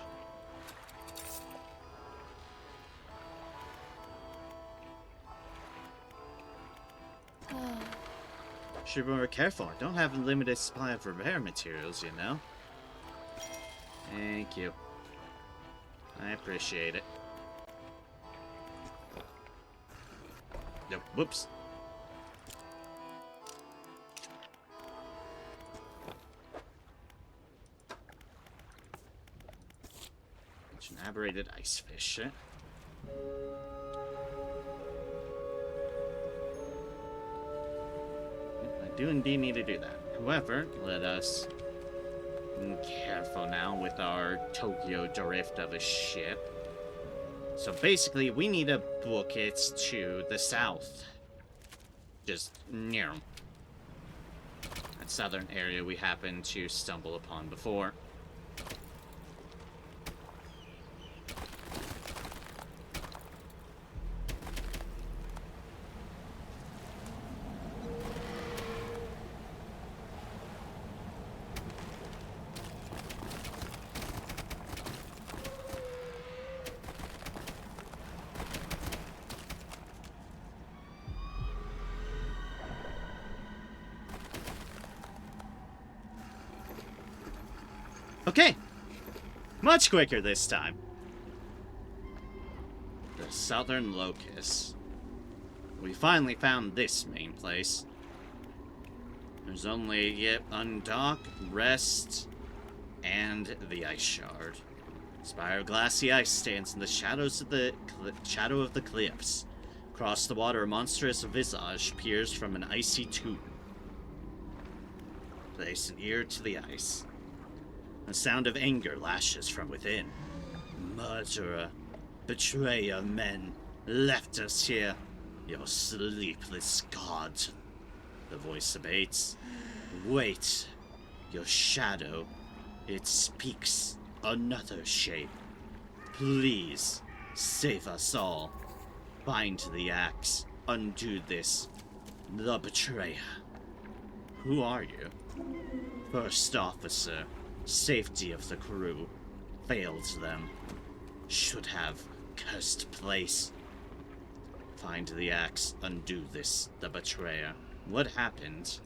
Should be more careful. Don't have a limited supply of repair materials, you know. Thank you. I appreciate it. No, whoops. It's an aberrated ice fish. I do indeed need to do that. However, let us be careful now with our Tokyo drift of a ship. So basically, we need to book it to the south. Just near that southern area we happened to stumble upon before. Okay, much quicker this time. The Southern Locust. We finally found this main place. There's only yet undock, rest, and the ice shard. Spire of glassy ice stands in the shadows of the shadow of the cliffs. Across the water, a monstrous visage peers from an icy tomb. Place an ear to the ice. A sound of anger lashes from within. Murderer, betrayer, men, left us here. Your sleepless god. The voice abates. Wait, your shadow. It speaks another shape. Please, save us all. Bind the axe. Undo this. The betrayer. Who are you? First officer. Safety of the crew. Failed them. Should have cursed place. Find the axe. Undo this. The betrayer. What happened?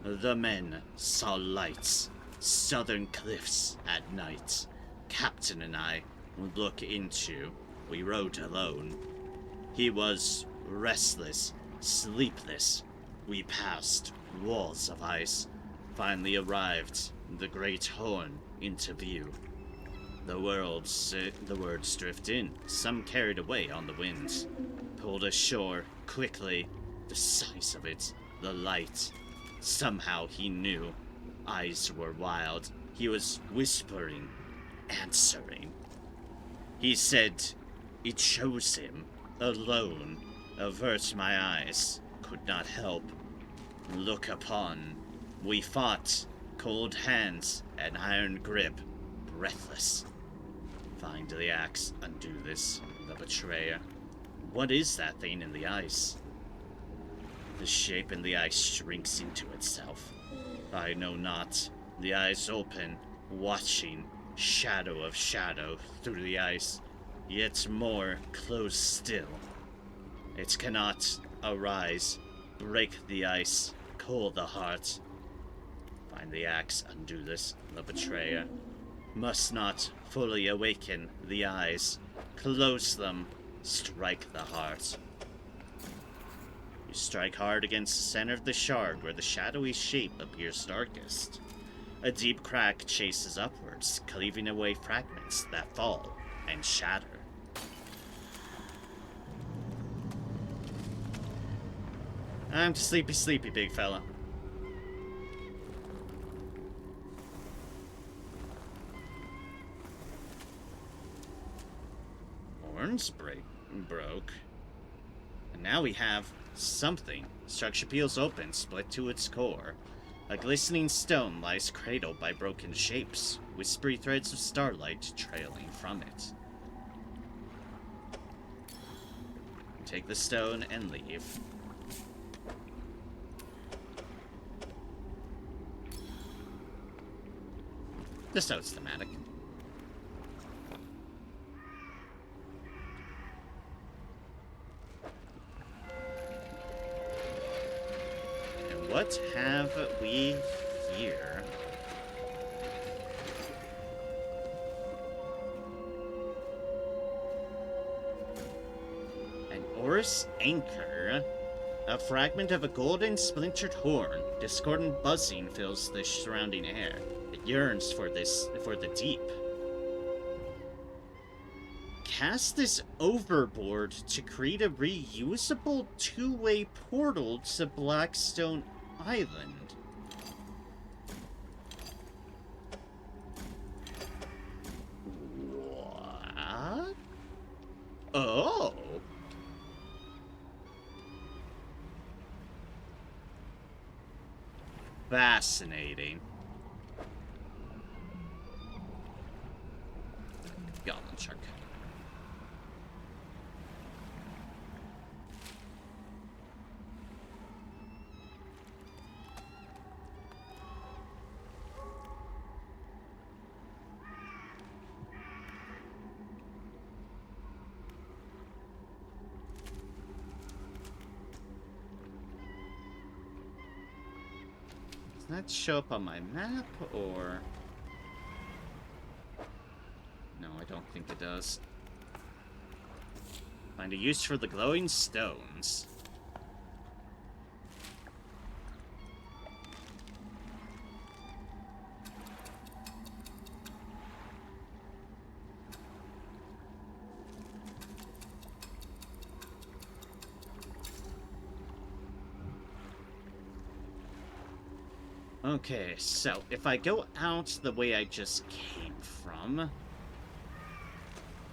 The men saw lights. Southern cliffs at night. Captain and I would look into. We rode alone. He was restless, sleepless. We passed walls of ice. Finally arrived the great horn into view. The words drift in, some carried away on the winds. Pulled ashore quickly. The size of it, the light. Somehow he knew. Eyes were wild. He was whispering, answering. He said, it chose him. Alone. Avert my eyes. Could not help. Look upon. We fought. Cold hands, an iron grip. Breathless. Find the axe. Undo this. The betrayer. What is that thing in the ice? The shape in the ice shrinks into itself. I know not. The eyes open, watching, shadow of shadow through the ice, yet more closed still. It cannot arise, break the ice, cool the heart. Find the axe, undo this, the betrayer. Must not fully awaken the eyes, close them, strike the heart. You strike hard against the center of the shard where the shadowy shape appears darkest. A deep crack chases upwards, cleaving away fragments that fall and shatter. I'm sleepy, big fella. Horns broke. And now we have something. Structure peels open, split to its core. A glistening stone lies cradled by broken shapes, whispery threads of starlight trailing from it. Take the stone and leave. The stone's thematic. And what have we here? An Oris anchor. A fragment of a golden splintered horn. Discordant buzzing fills the surrounding air. It yearns for the deep. Cast this overboard to create a reusable two-way portal to Blackstone Island. What? Oh. Fascinating. Goblin shark. Does that show up on my map, or... No, I don't think it does. Find a use for the glowing stones. Okay, so if I go out the way I just came from,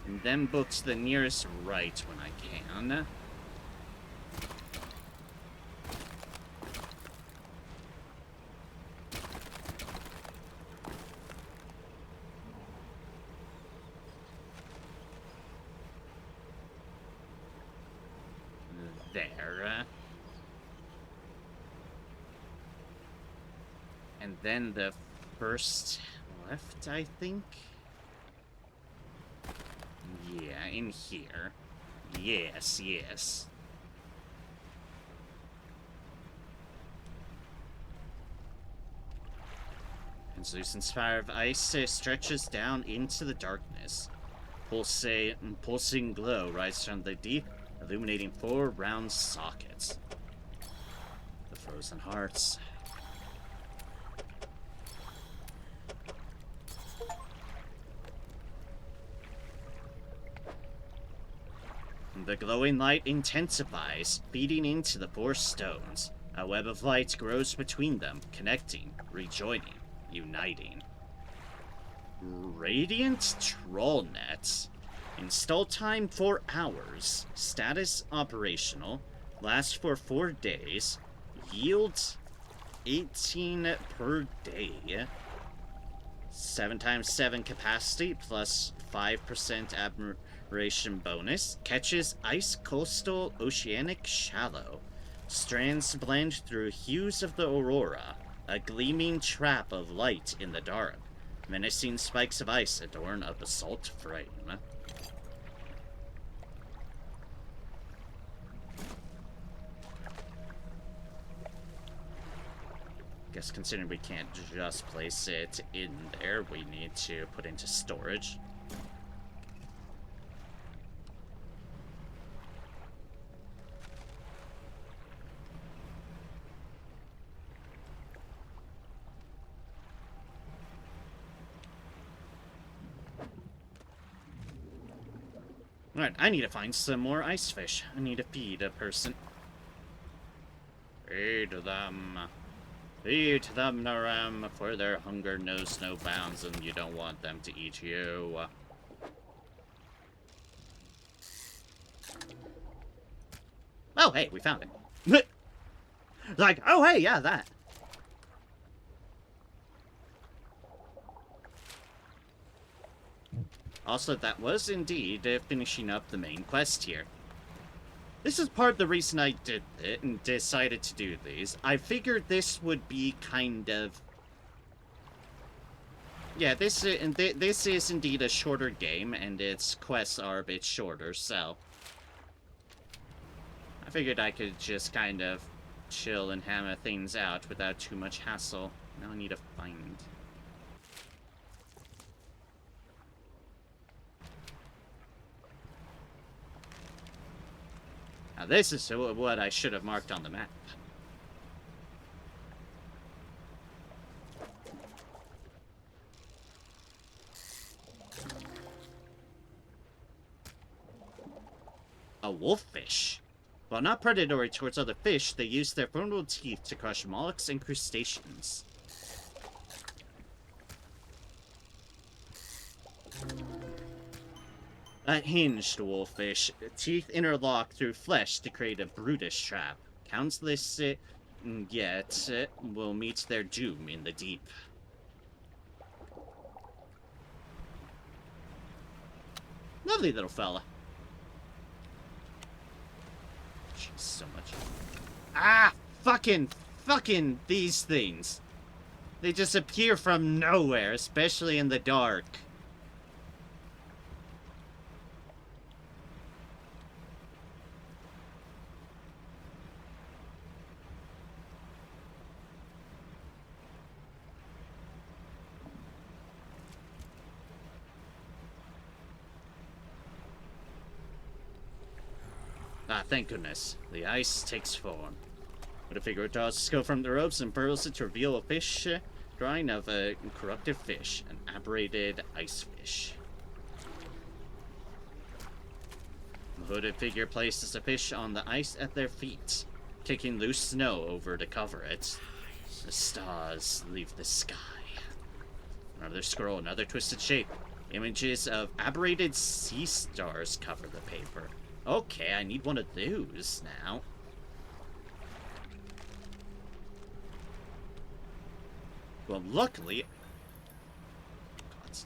and then book to the nearest right when I can. There. And then the first left, I think? Yeah, in here. Yes, yes. Translucent spire of ice stretches down into the darkness. Pulsing glow rises from the deep, illuminating 4 round sockets. The frozen hearts. The glowing light intensifies, feeding into the 4 stones. A web of light grows between them, connecting, rejoining, uniting. Radiant Troll Net. Install time 4 hours. Status operational. Lasts for 4 days. Yield 18 per day. 7 times 7 capacity plus 5% admiration bonus. Catches ice, coastal, oceanic, shallow. Strands blend through hues of the aurora. A gleaming trap of light in the dark. Menacing spikes of ice adorn a basalt frame. Guess considering we can't just place it in there, we need to put into storage. Alright, I need to find some more ice fish. I need to feed a person. Feed them. Feed them, Naram, for their hunger knows no bounds and you don't want them to eat you. Oh, hey, we found it. Like, oh, hey, yeah, that. Also, that was indeed finishing up the main quest here. This is part of the reason I did it and decided to do these. I figured this would be kind of... Yeah, this is indeed a shorter game, and its quests are a bit shorter, so... I figured I could just kind of chill and hammer things out without too much hassle. Now I need to find... Now this is what I should have marked on the map. A wolffish. While not predatory towards other fish, they use their formidable teeth to crush mollusks and crustaceans. A hinged wolffish. Teeth interlock through flesh to create a brutish trap. Countless yet will meet their doom in the deep. Lovely little fella. Jeez, so much. Ah! Fucking these things. They just appear from nowhere, especially in the dark. Ah, thank goodness. The ice takes form. What a figure draws skill from the ropes and burls it to reveal a fish drawing of a corruptive fish, an aberrated ice fish. The hooded figure places the fish on the ice at their feet, kicking loose snow over to cover it. The stars leave the sky. Another scroll, another twisted shape. Images of aberrated sea stars cover the paper. Okay, I need one of those now. Well, luckily... God.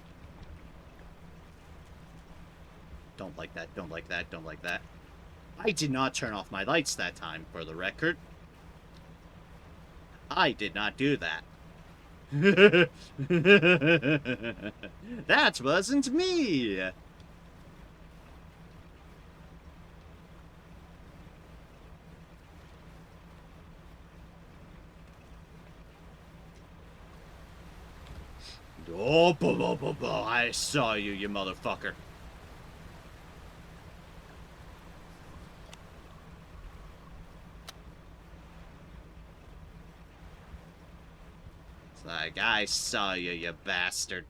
Don't like that, don't like that, don't like that. I did not turn off my lights that time, for the record. I did not do that. That wasn't me! Oh, I saw you, you motherfucker. It's like, I saw you, you bastard.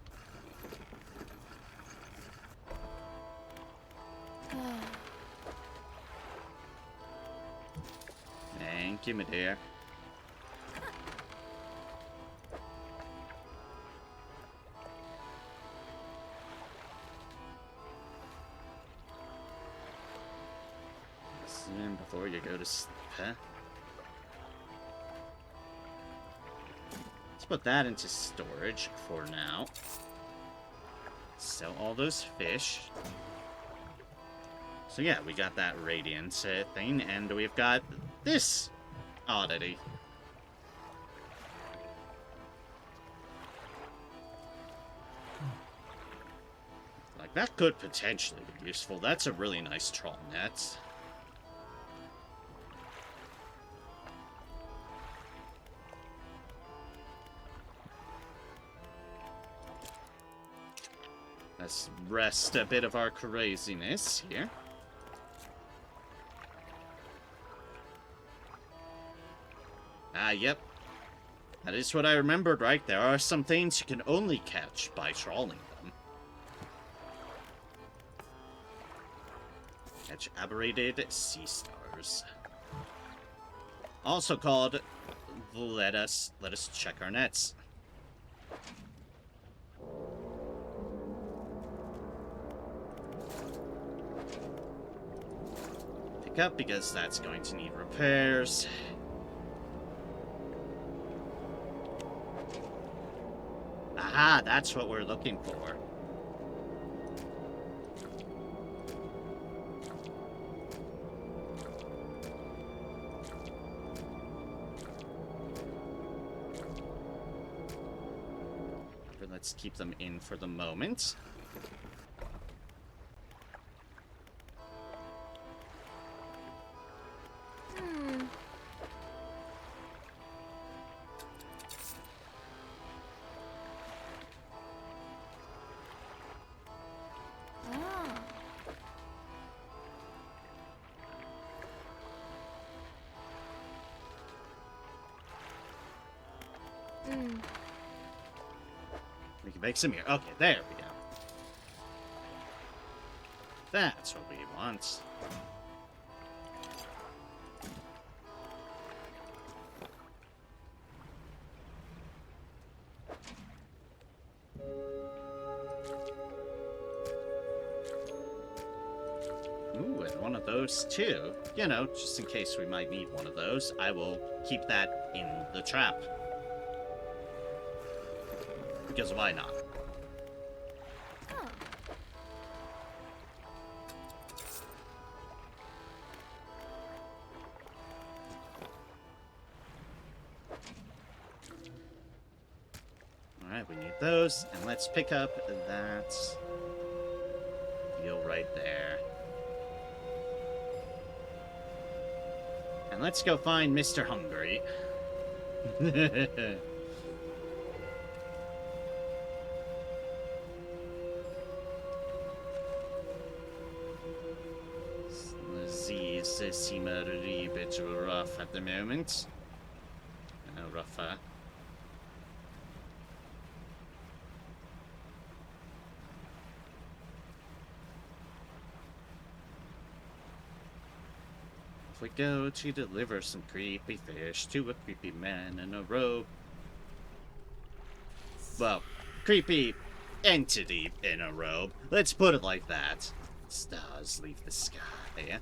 Thank you, my dear. Before you go to sleep, huh? Let's put that into storage for now. Sell all those fish. So yeah, we got that radiant thing, and we've got this oddity. Like, that could potentially be useful. That's a really nice trawl net. Let's rest a bit of our craziness here. Ah, yep. That is what I remembered, right? There are some things you can only catch by trawling them. Catch aberrated sea stars. Also called, let us check our nets. Up because that's going to need repairs. Aha, that's what we're looking for. But let's keep them in for the moment. We can make some here. Okay, there we go. That's what we want. Ooh, and one of those too. You know, just in case we might need one of those, I will keep that in the trap. Because why not? Alright, we need those, and let's pick up that deal right there. And let's go find Mr. Hungry. seem a little bit rough at the moment. Rougher. If we go to deliver some creepy fish to a creepy man in a robe. Well, creepy entity in a robe. Let's put it like that. Stars leave the sky.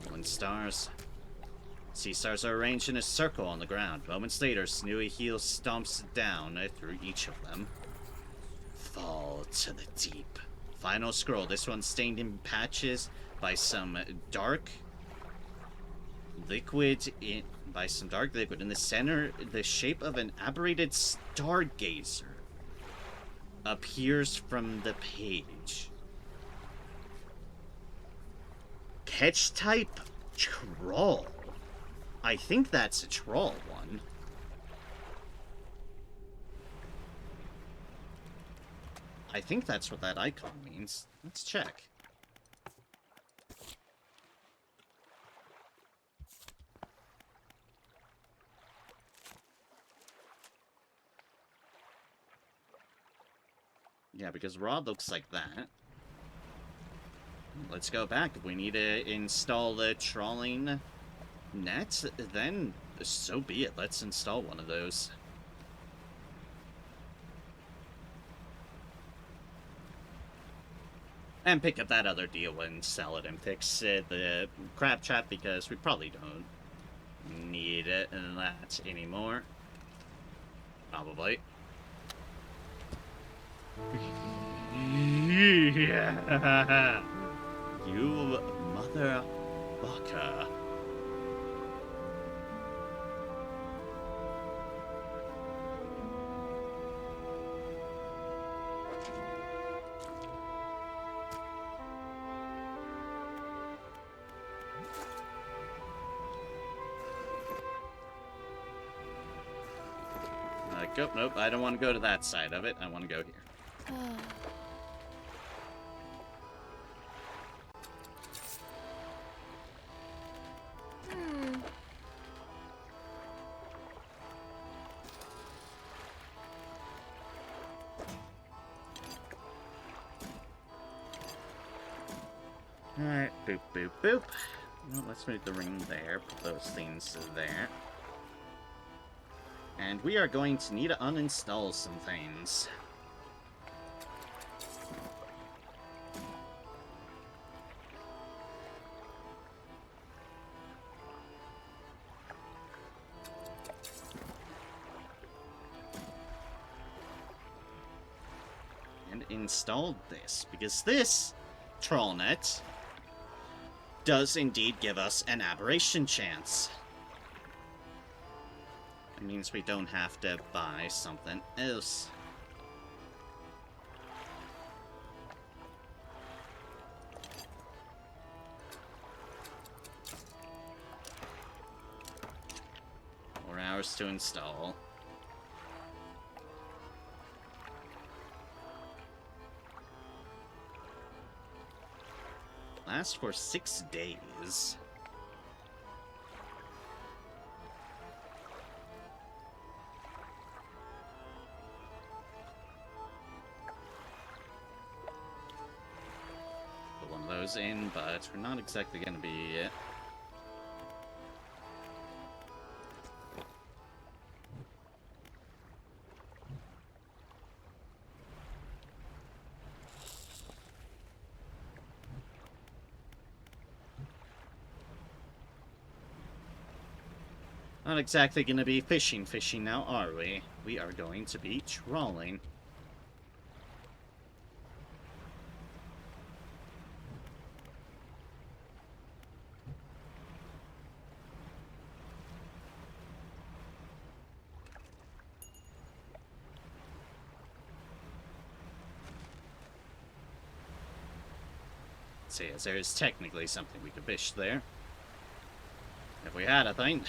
When stars. Sea stars are arranged in a circle on the ground. Moments later, Snowy Heel stomps down through each of them. Fall to the deep. Final scroll. This one stained in patches by some dark liquid in the center. The shape of an aberrated stargazer appears from the page. Catch type troll. I think that's a troll one. I think that's what that icon means. Let's check. Yeah, because Rod looks like that. Let's go back. If we need to install the trawling net, then so be it. Let's install one of those. And pick up that other deal and sell it and fix the crab trap, because we probably don't need it and that anymore. Probably. Yeah. You motherfucker. Go, nope, I don't want to go to that side of it. I want to go here. Alright, boop, boop, boop. Well, let's move the ring there, put those things there. And we are going to need to uninstall some things. And install this, because this Trollnet does indeed give us an aberration chance. It means we don't have to buy something else. $4 to install. Lasts for 6 days. Put one of those in, but we're not exactly going to be not exactly going to be fishing now, are we? We are going to be trawling. Let's see, as there is technically something we could fish there. If we had a thing.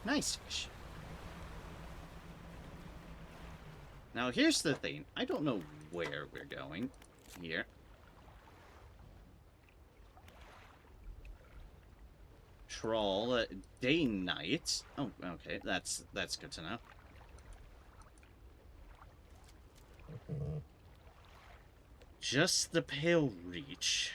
Nice fish. Now, here's the thing. I don't know where we're going here. Troll, day, night. Oh, okay. That's good to know. Just the Pale Reach.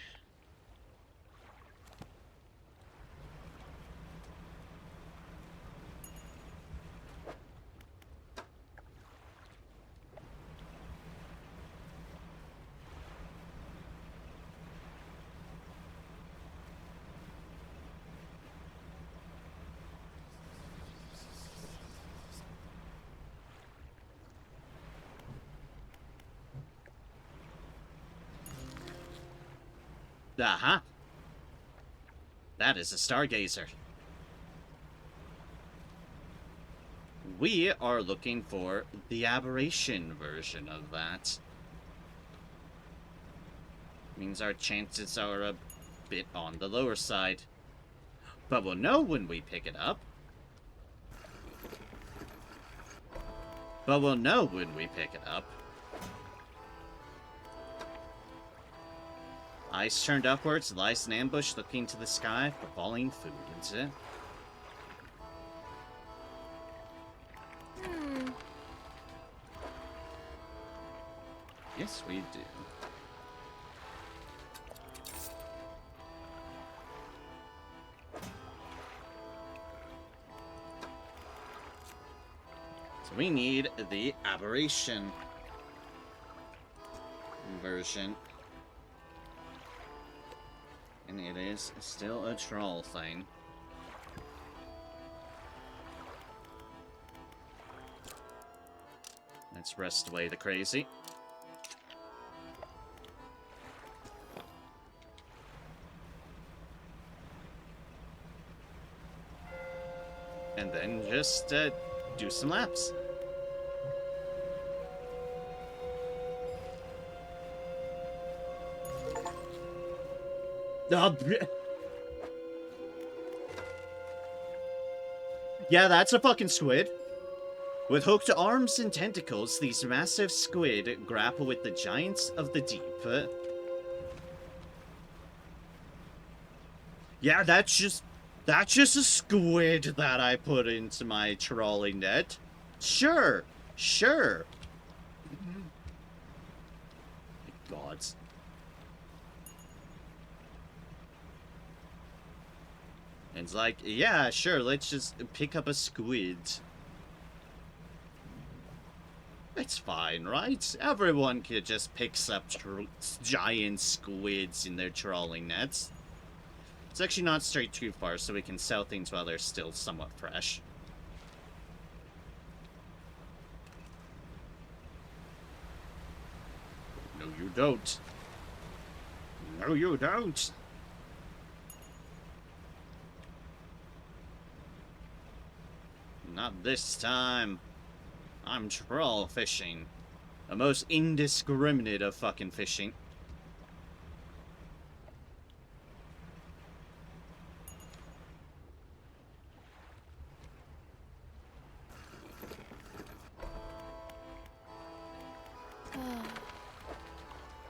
Aha! That is a stargazer. We are looking for the aberration version of that. Means our chances are a bit on the lower side. But we'll know when we pick it up. Eyes turned upwards, lies in ambush, looking to the sky for falling food, is it? Yes, we do. So we need the aberration version. And it is still a troll thing. Let's rest away the crazy. And then just do some laps. Yeah, that's a fucking squid. With hooked arms and tentacles, these massive squid grapple with the giants of the deep. Yeah, that's just a squid that I put into my trolling net. Sure. My gods. And it's like, yeah, sure, let's just pick up a squid. It's fine, right? Everyone could just pick up giant squids in their trolling nets. It's actually not straight too far, so we can sell things while they're still somewhat fresh. No, you don't. No, you don't. Not this time. I'm troll fishing. The most indiscriminate of fucking fishing.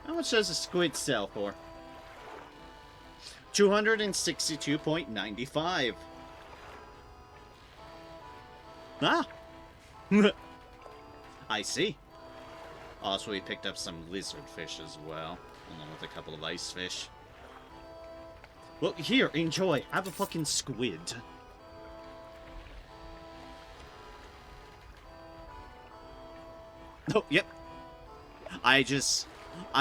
How much does a squid sell for? 262.95. Ah! I see. Also, we picked up some lizard fish as well, along with a couple of ice fish. Well, here, enjoy. Have a fucking squid. Oh, yep. I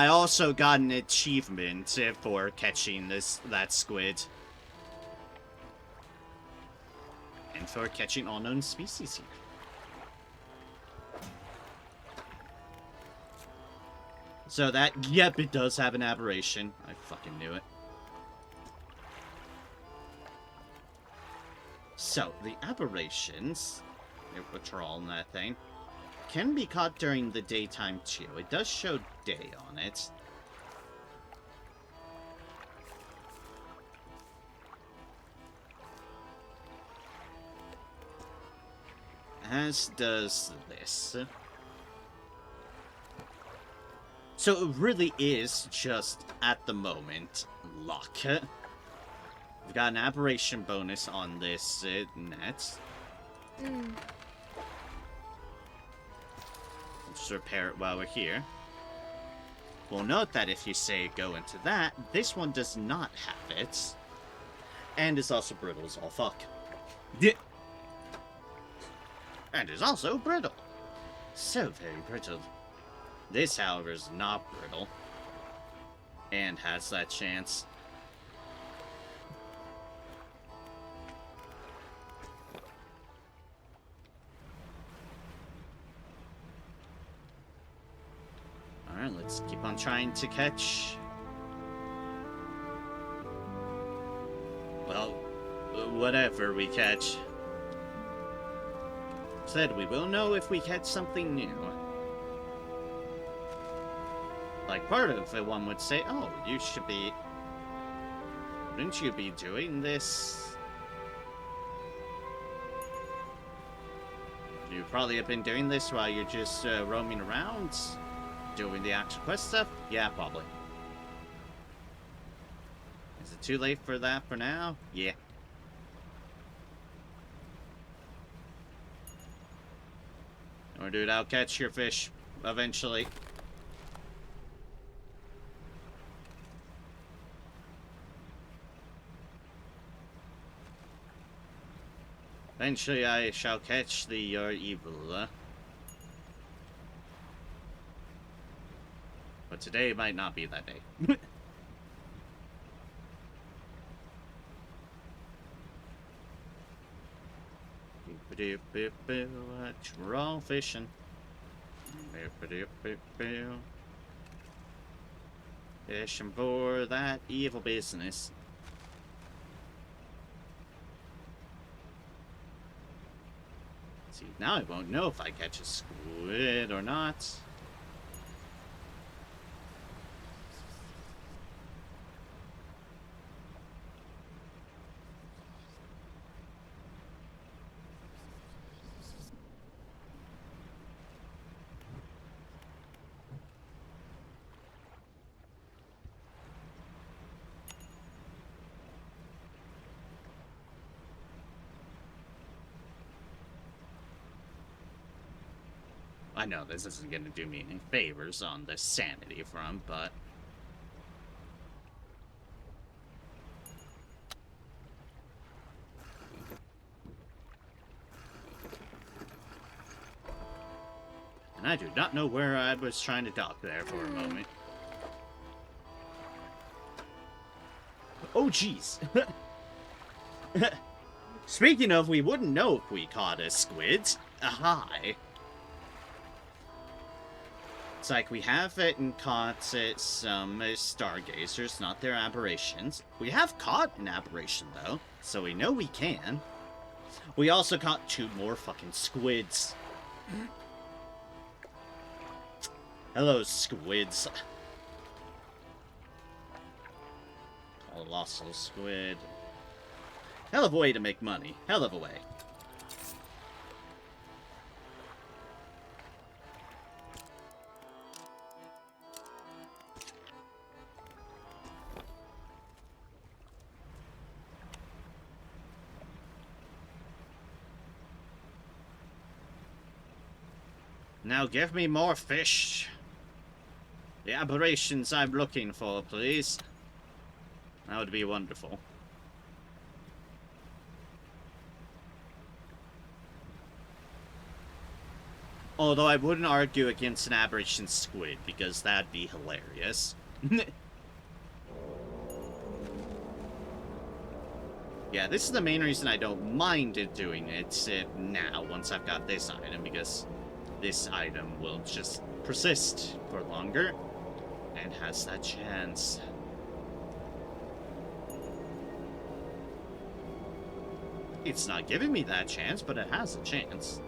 also got an achievement for catching that squid. And for catching unknown species here. So that, yep, it does have an aberration. I fucking knew it. So, the aberrations, which are all in that thing, can be caught during the daytime too. It does show day on it. As does this. So it really is just, at the moment, luck. We've got an aberration bonus on this net. Just repair it while we're here. Well, note that if you say go into that, this one does not have it. And is also brittle as all fuck. Yeah. And is also brittle. So very brittle. This, however, is not brittle. And has that chance. Alright, let's keep on trying to catch. Well, whatever we catch. Said we will know if we catch something new. Like, part of it, one would say, oh, you should be... Wouldn't you be doing this? You probably have been doing this while you're just roaming around, doing the actual quest stuff? Yeah, probably. Is it too late for that for now? Yeah. Or dude, I'll catch your fish eventually. Eventually I shall catch the evil. But today might not be that day. We're all fishing. Fishing for that evil business. See, now I won't know if I catch a squid or not. I know this isn't going to do me any favors on the sanity front, but... And I do not know where I was trying to dock there for a moment. Oh, jeez. Speaking of, we wouldn't know if we caught a squid. Hi. It's like we have it and caught some stargazers, not their aberrations. We have caught an aberration, though, so we know we can. We also caught 2 more fucking squids. Hello, squids. Colossal squid. Hell of a way to make money. Hell of a way. Now give me more fish. The aberrations I'm looking for, please. That would be wonderful. Although I wouldn't argue against an aberration squid, because that'd be hilarious. Yeah, this is the main reason I don't mind doing it now, once I've got this item, because this item will just persist for longer, and has that chance. It's not giving me that chance, but it has a chance.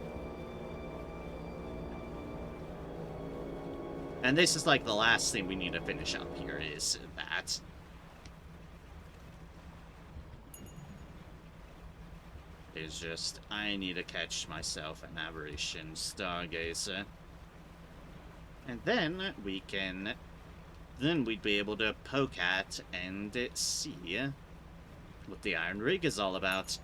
And this is like the last thing we need to finish up here, is that. It's just, I need to catch myself an aberration stargazer. And then we can then we'd be able to poke at and see what the Iron Rig is all about.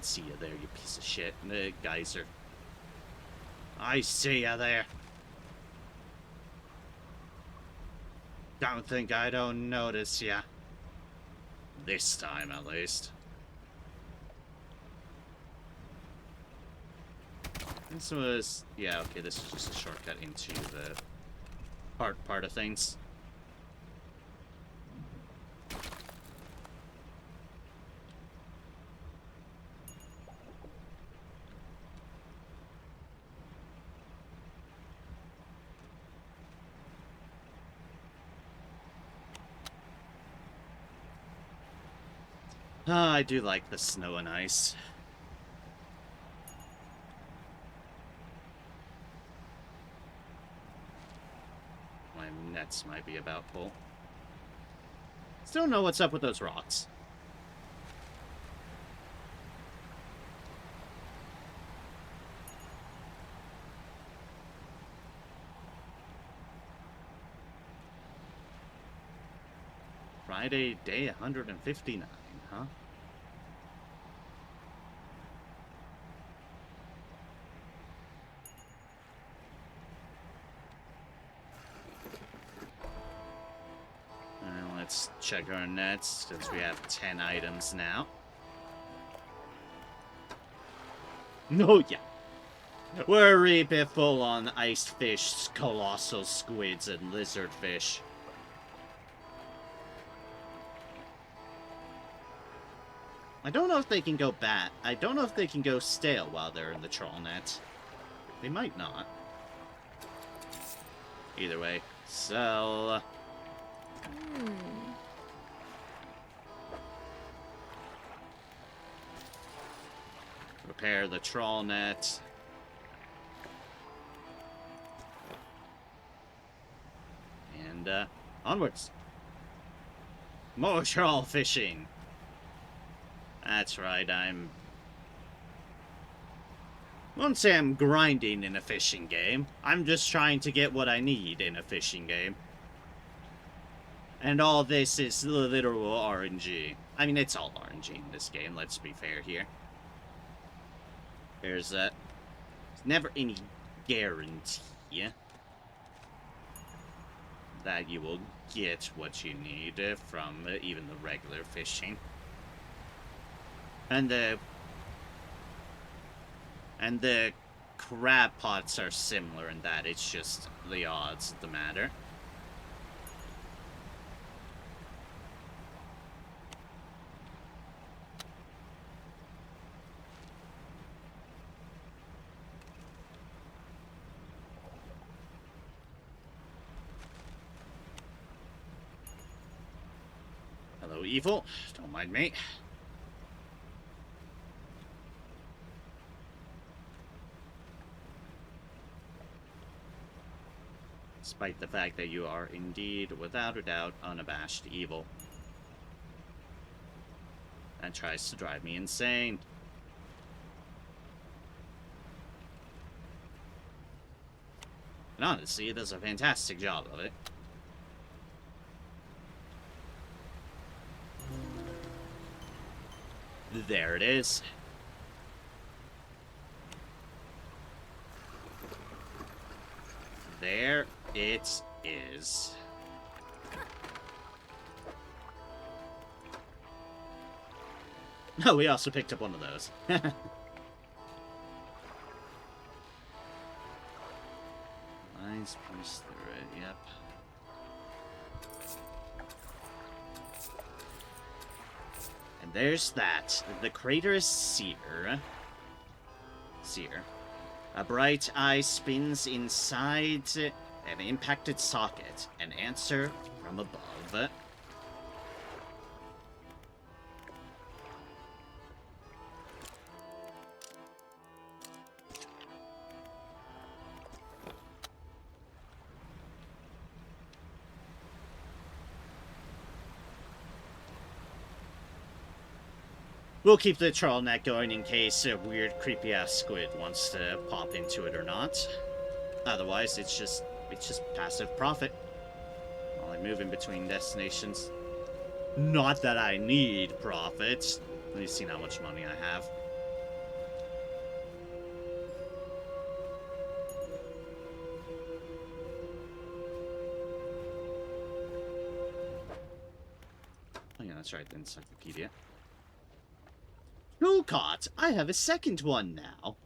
See you there, you piece of shit. Geyser. I see you there. Don't think I don't notice ya. This time, at least. This was... yeah, okay, this is just a shortcut into the part of things. I do like the snow and ice. My nets might be about full. Still don't know what's up with those rocks. Friday, day 159, huh? Let's check our nets, since we have 10 items now. Oh, yeah. We're a bit full on iced fish, colossal squids, and lizard fish. I don't know if they can go bad. I don't know if they can go stale while they're in the trawl net. They might not. Either way, sell. Repair the trawl net. And, onwards. More trawl fishing. That's right, I won't say I'm grinding in a fishing game. I'm just trying to get what I need in a fishing game. And all this is literal RNG. I mean, it's all RNG in this game, let's be fair here. There's never any guarantee that you will get what you need from even the regular fishing. And the crab pots are similar in that it's just the odds that matter. Hello, evil. Don't mind me. Despite the fact that you are indeed, without a doubt, unabashed evil. That tries to drive me insane. And honestly, it does a fantastic job of it. There it is. There it is. No, we also picked up one of those. Lines pierce through it, yep. And there's that. The crater is Seer. A bright eye spins inside an impacted socket. An answer from above. We'll keep the trawl net going in case a weird, creepy-ass squid wants to pop into it or not. Otherwise, it's just It's just passive profit while I move in between destinations. Not that I need profits. Let me see how much money I have. Oh yeah, that's right, the encyclopedia. Cool caught! I have a second one now.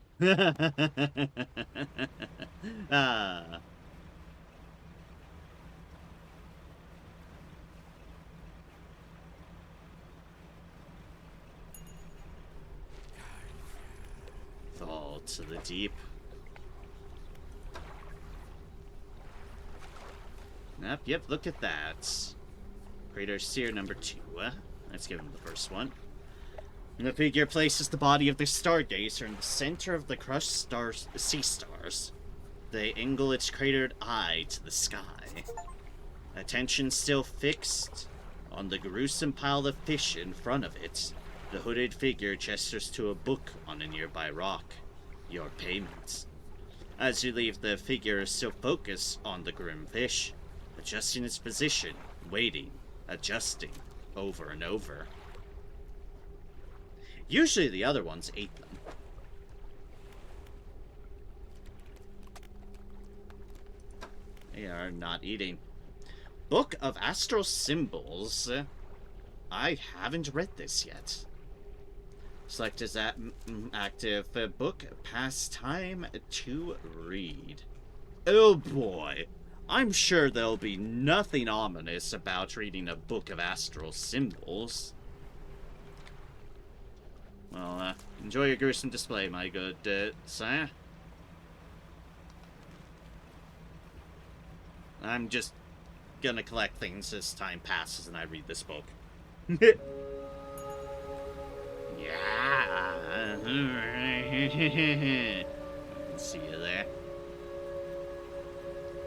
Ah. Fall to the deep. Yep, look at that. Crater Seer number 2. Let's give him the first one. The figure places the body of the stargazer in the center of the crushed sea stars. They angle its cratered eye to the sky. Attention still fixed on the gruesome pile of fish in front of it. The hooded figure gestures to a book on a nearby rock. Your payment. As you leave, the figure is still focused on the grim fish, adjusting its position, waiting, adjusting, over and over. Usually the other ones ate them. They are not eating. Book of Astral Symbols. I haven't read this yet. Select as active book. Pastime to read. Oh boy. I'm sure there'll be nothing ominous about reading a book of astral symbols. Well, enjoy your gruesome display, my good sire. I'm just gonna collect things as time passes and I read this book. Yeah. See you there.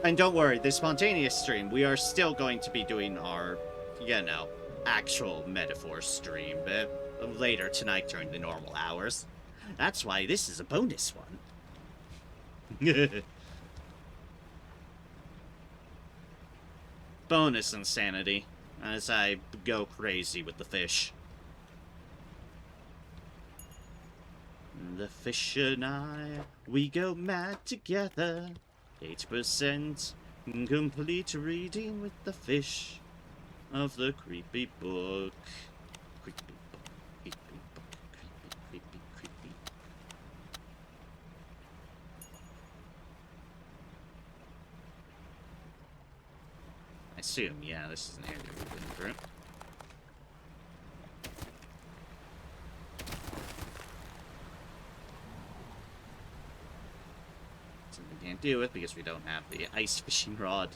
And don't worry, the spontaneous stream, we are still going to be doing our, you know, actual metaphor stream later tonight during the normal hours. That's why this is a bonus one. Bonus insanity, as I go crazy with the fish. The fish and I, we go mad together. 8% complete reading with the fish of the creepy book. Creepy book, creepy book, creepy. I assume, yeah, this is an area we've been through. Can't do it because we don't have the ice fishing rod.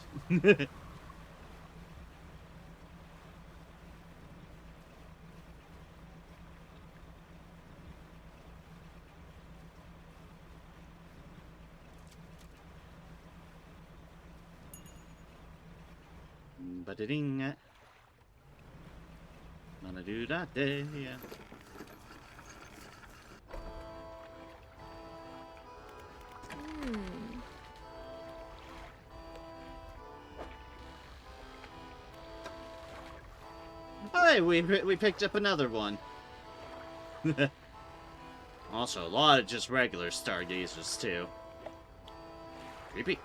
Ba-da-ding. Gonna do that day. Hey, we picked up another one. Also, a lot of just regular stargazers, too. Creepy.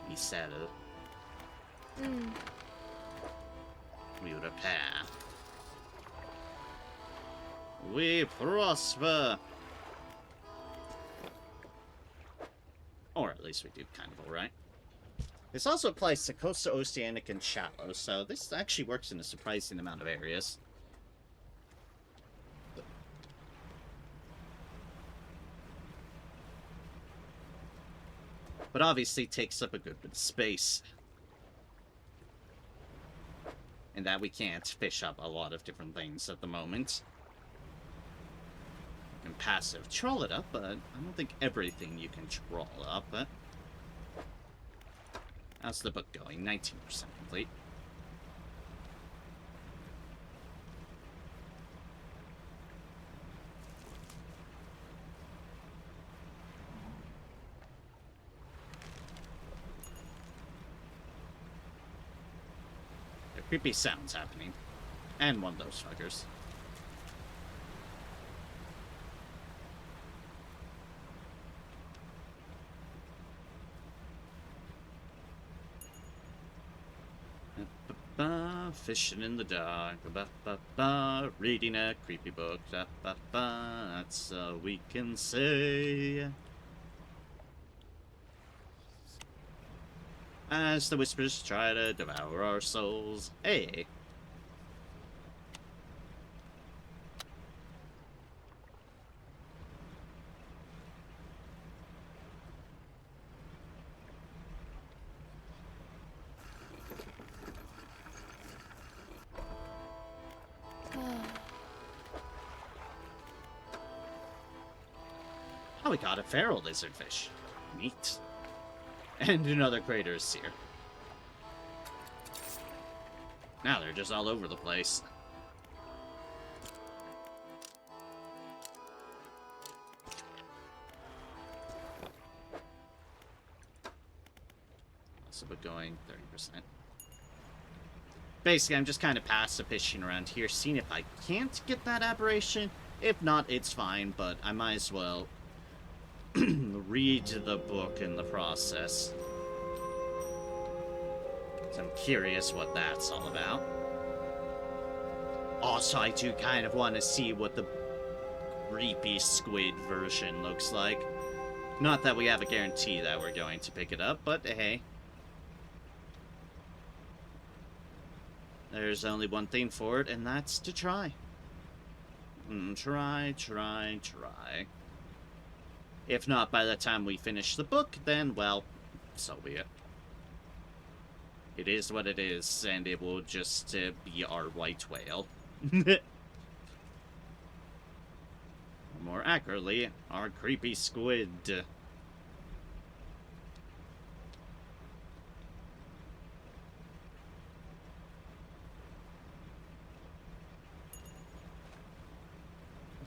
We settle. We repair. We prosper. Or at least we do kind of alright. This also applies to coastal, oceanic, and shallow, so this actually works in a surprising amount of areas. But obviously takes up a good bit of space. And that we can't fish up a lot of different things at the moment. You can passive troll it up, but I don't think everything you can troll up. How's the book going? 19% complete. creepy sounds happening. And one of those fuckers. Fishing in the dark, reading a creepy book, that's all we can say. As the whispers try to devour our souls. Hey. Oh, we got a feral lizardfish. Neat. And another crater seer. Now they're just all over the place. Also, but going 30%. Basically, I'm just kind of passive fishing around here, seeing if I can't get that aberration. If not, it's fine, but I might as well read the book in the process. So I'm curious what that's all about. Also, I do kind of want to see what the creepy squid version looks like. Not that we have a guarantee that we're going to pick it up, but hey. There's only one thing for it, and that's to try. Try. If not, by the time we finish the book, then, well, so be it. It is what it is, and it will just be our white whale. More accurately, our creepy squid.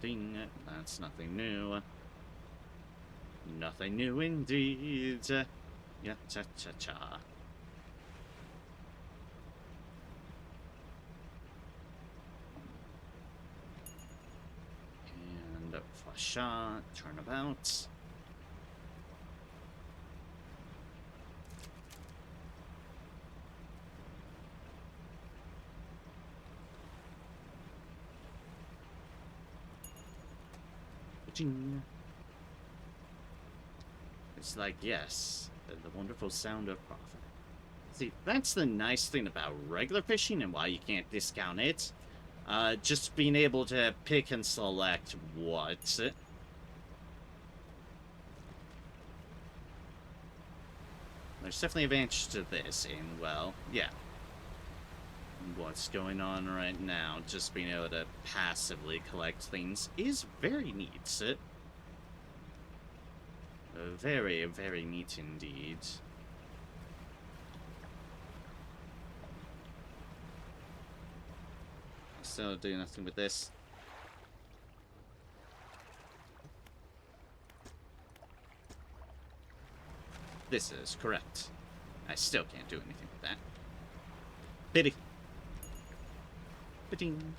Ding, that's nothing new. Nothing new indeed. Yeah, cha-cha-cha. And flash shot, turnabout. Ching. It's like, yes, the wonderful sound of profit. See, that's the nice thing about regular fishing and why you can't discount it. Just being able to pick and select what. There's definitely advantage to this, and, well, yeah. What's going on right now, just being able to passively collect things, is very neat. Very, very neat indeed. Still do nothing with this. This is correct. I still can't do anything with that. Pity. Ba-ding.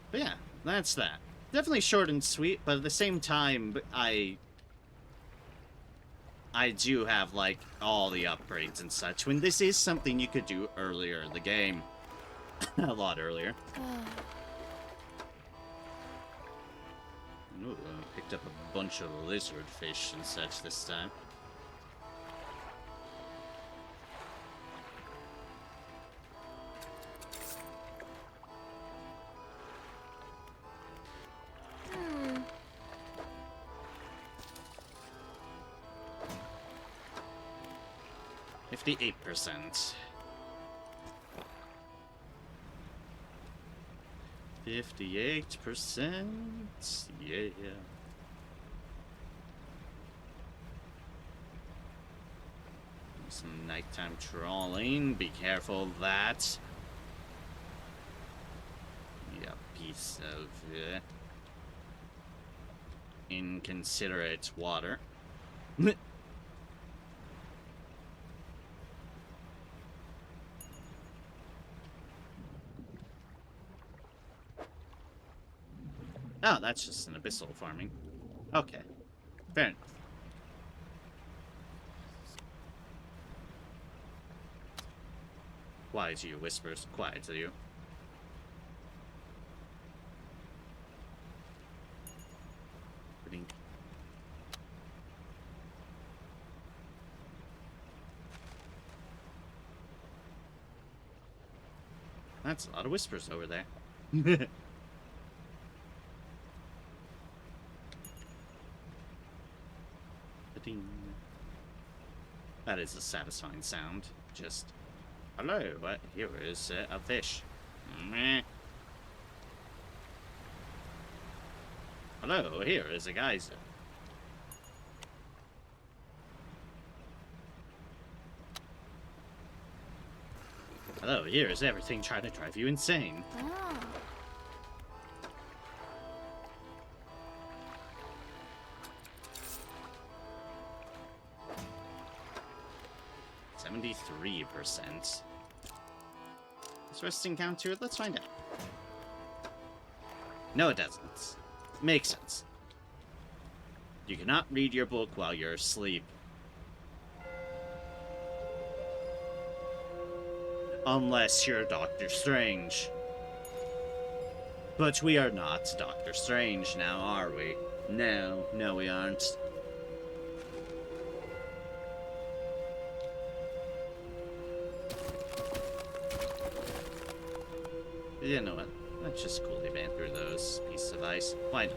But yeah, that's that. Definitely short and sweet, but at the same time, I do have, like, all the upgrades and such, when this is something you could do earlier in the game. A lot earlier. Ooh, picked up a bunch of lizard fish and such this time. %. 58%. Yeah. Some nighttime trawling. Be careful of that. Yeah, piece of inconsiderate water. Oh, that's just an abyssal farming. Okay. Fair enough. Quiet to you, whispers. Quiet to you. That's a lot of whispers over there. That is a satisfying sound. Just, hello, here is a fish. Meh. Hello, here is a geyser. Hello, here is everything trying to drive you insane. Oh. 73%. Does resting count to it? Let's find out. No, it doesn't. Makes sense. You cannot read your book while you're asleep. Unless you're Doctor Strange. But we are not Doctor Strange now, are we? No, we aren't. You know what? Let's just coolly ban through those pieces of ice. Why not?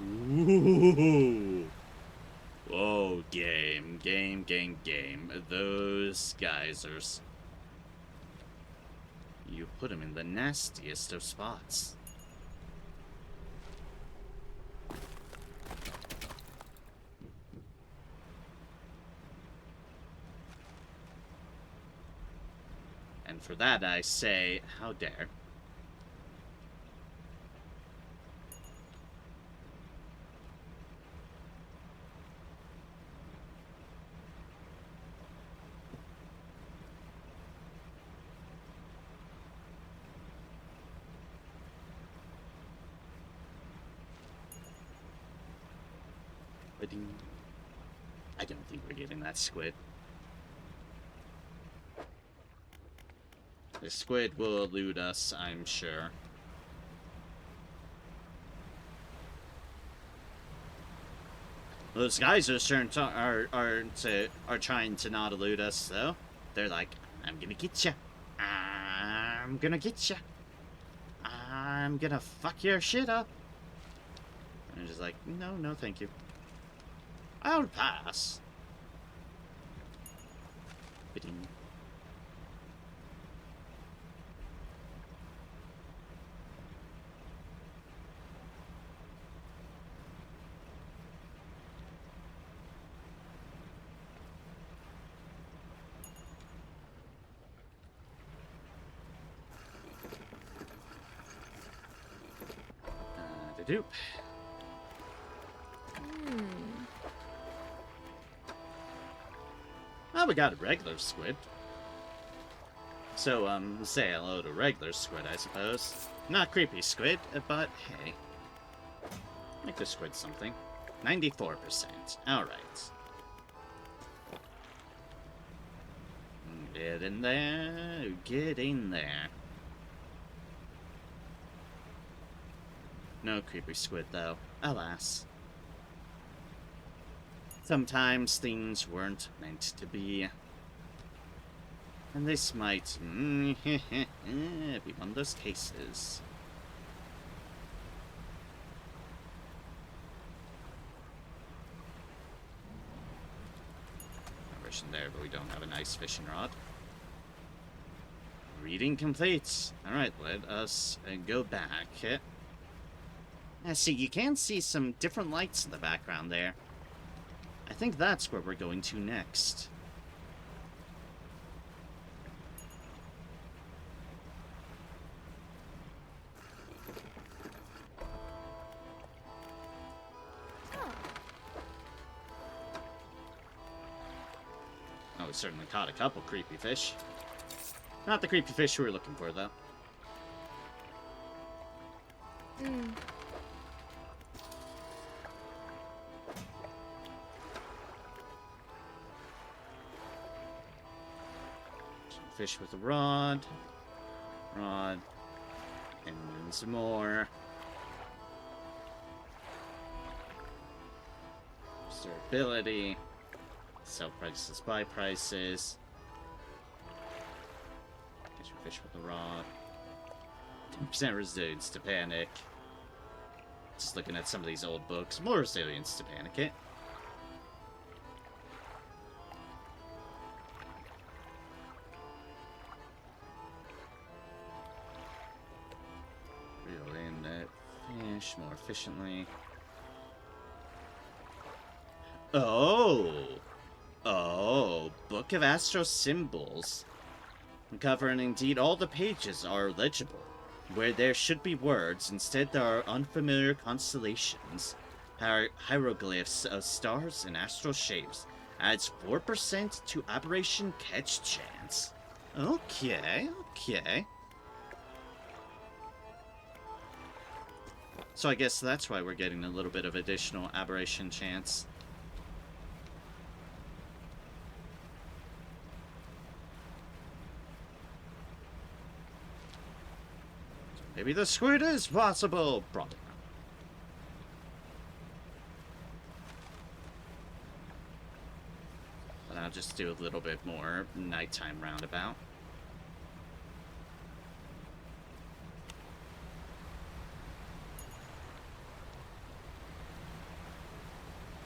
Ooh. Whoa, game. Those geysers. You put them in the nastiest of spots. And for that I say, how dare. I don't think we're getting that squid. The squid will elude us, I'm sure. Those guys are trying to not elude us, though. They're like, I'm gonna get you. I'm gonna get you. I'm gonna fuck your shit up. And I'm just like, no, thank you. I'll pass. Bidding. Doop. Oh, we got a regular squid. So, say hello to regular squid, I suppose. Not creepy squid, but hey. Make the squid something. 94%. Alright. Get in there. Get in there. No creepy squid, though. Alas. Sometimes things weren't meant to be. And this might be one of those cases. Version there, but we don't have a nice fishing rod. Reading complete. Alright, let us go back. See, you can see some different lights in the background there. I think that's where we're going to next. we certainly caught a couple creepy fish. Not the creepy fish we were looking for, though. Hmm. Fish with a rod. Rod. And then some more. Durability. Sell prices, buy prices. Get your fish with a rod. 10% resilience to panic. Just looking at some of these old books. More resilience to panic it. Reel in that fish more efficiently. Oh, Book of Astro Symbols. Covering indeed all the pages are legible. Where there should be words, instead there are unfamiliar constellations. Hieroglyphs of stars and astral shapes. Adds 4% to aberration catch chance. Okay. So I guess that's why we're getting a little bit of additional aberration chance. Maybe the squid is possible. Probably not. But I'll just do a little bit more nighttime roundabout.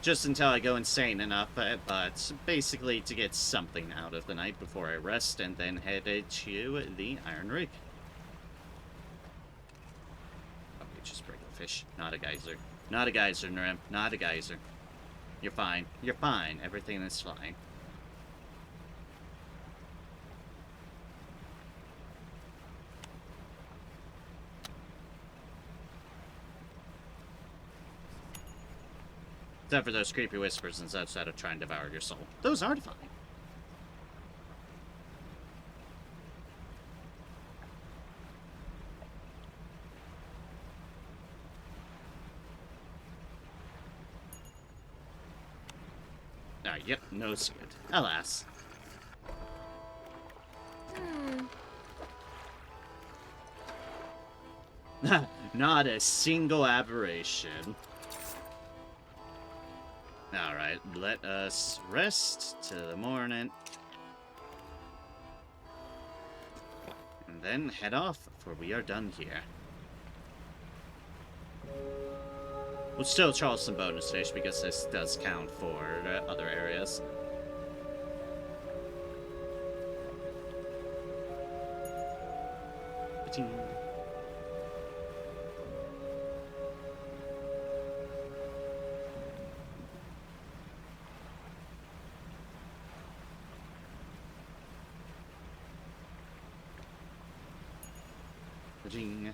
Just until I go insane enough, but basically to get something out of the night before I rest and then head to the Iron Rig. Just regular fish, not a geyser. Not a geyser, Nurim. Not a geyser. You're fine. You're fine. Everything is fine. Except for those creepy whispers and such that are trying to devour your soul. Those aren't fine. Yep, no squid. Alas. Not a single aberration. Alright, let us rest till the morning. And then head off, for we are done here. We'll still charge some bonus fish because this does count for other areas. Ba-ting. Ba-ting.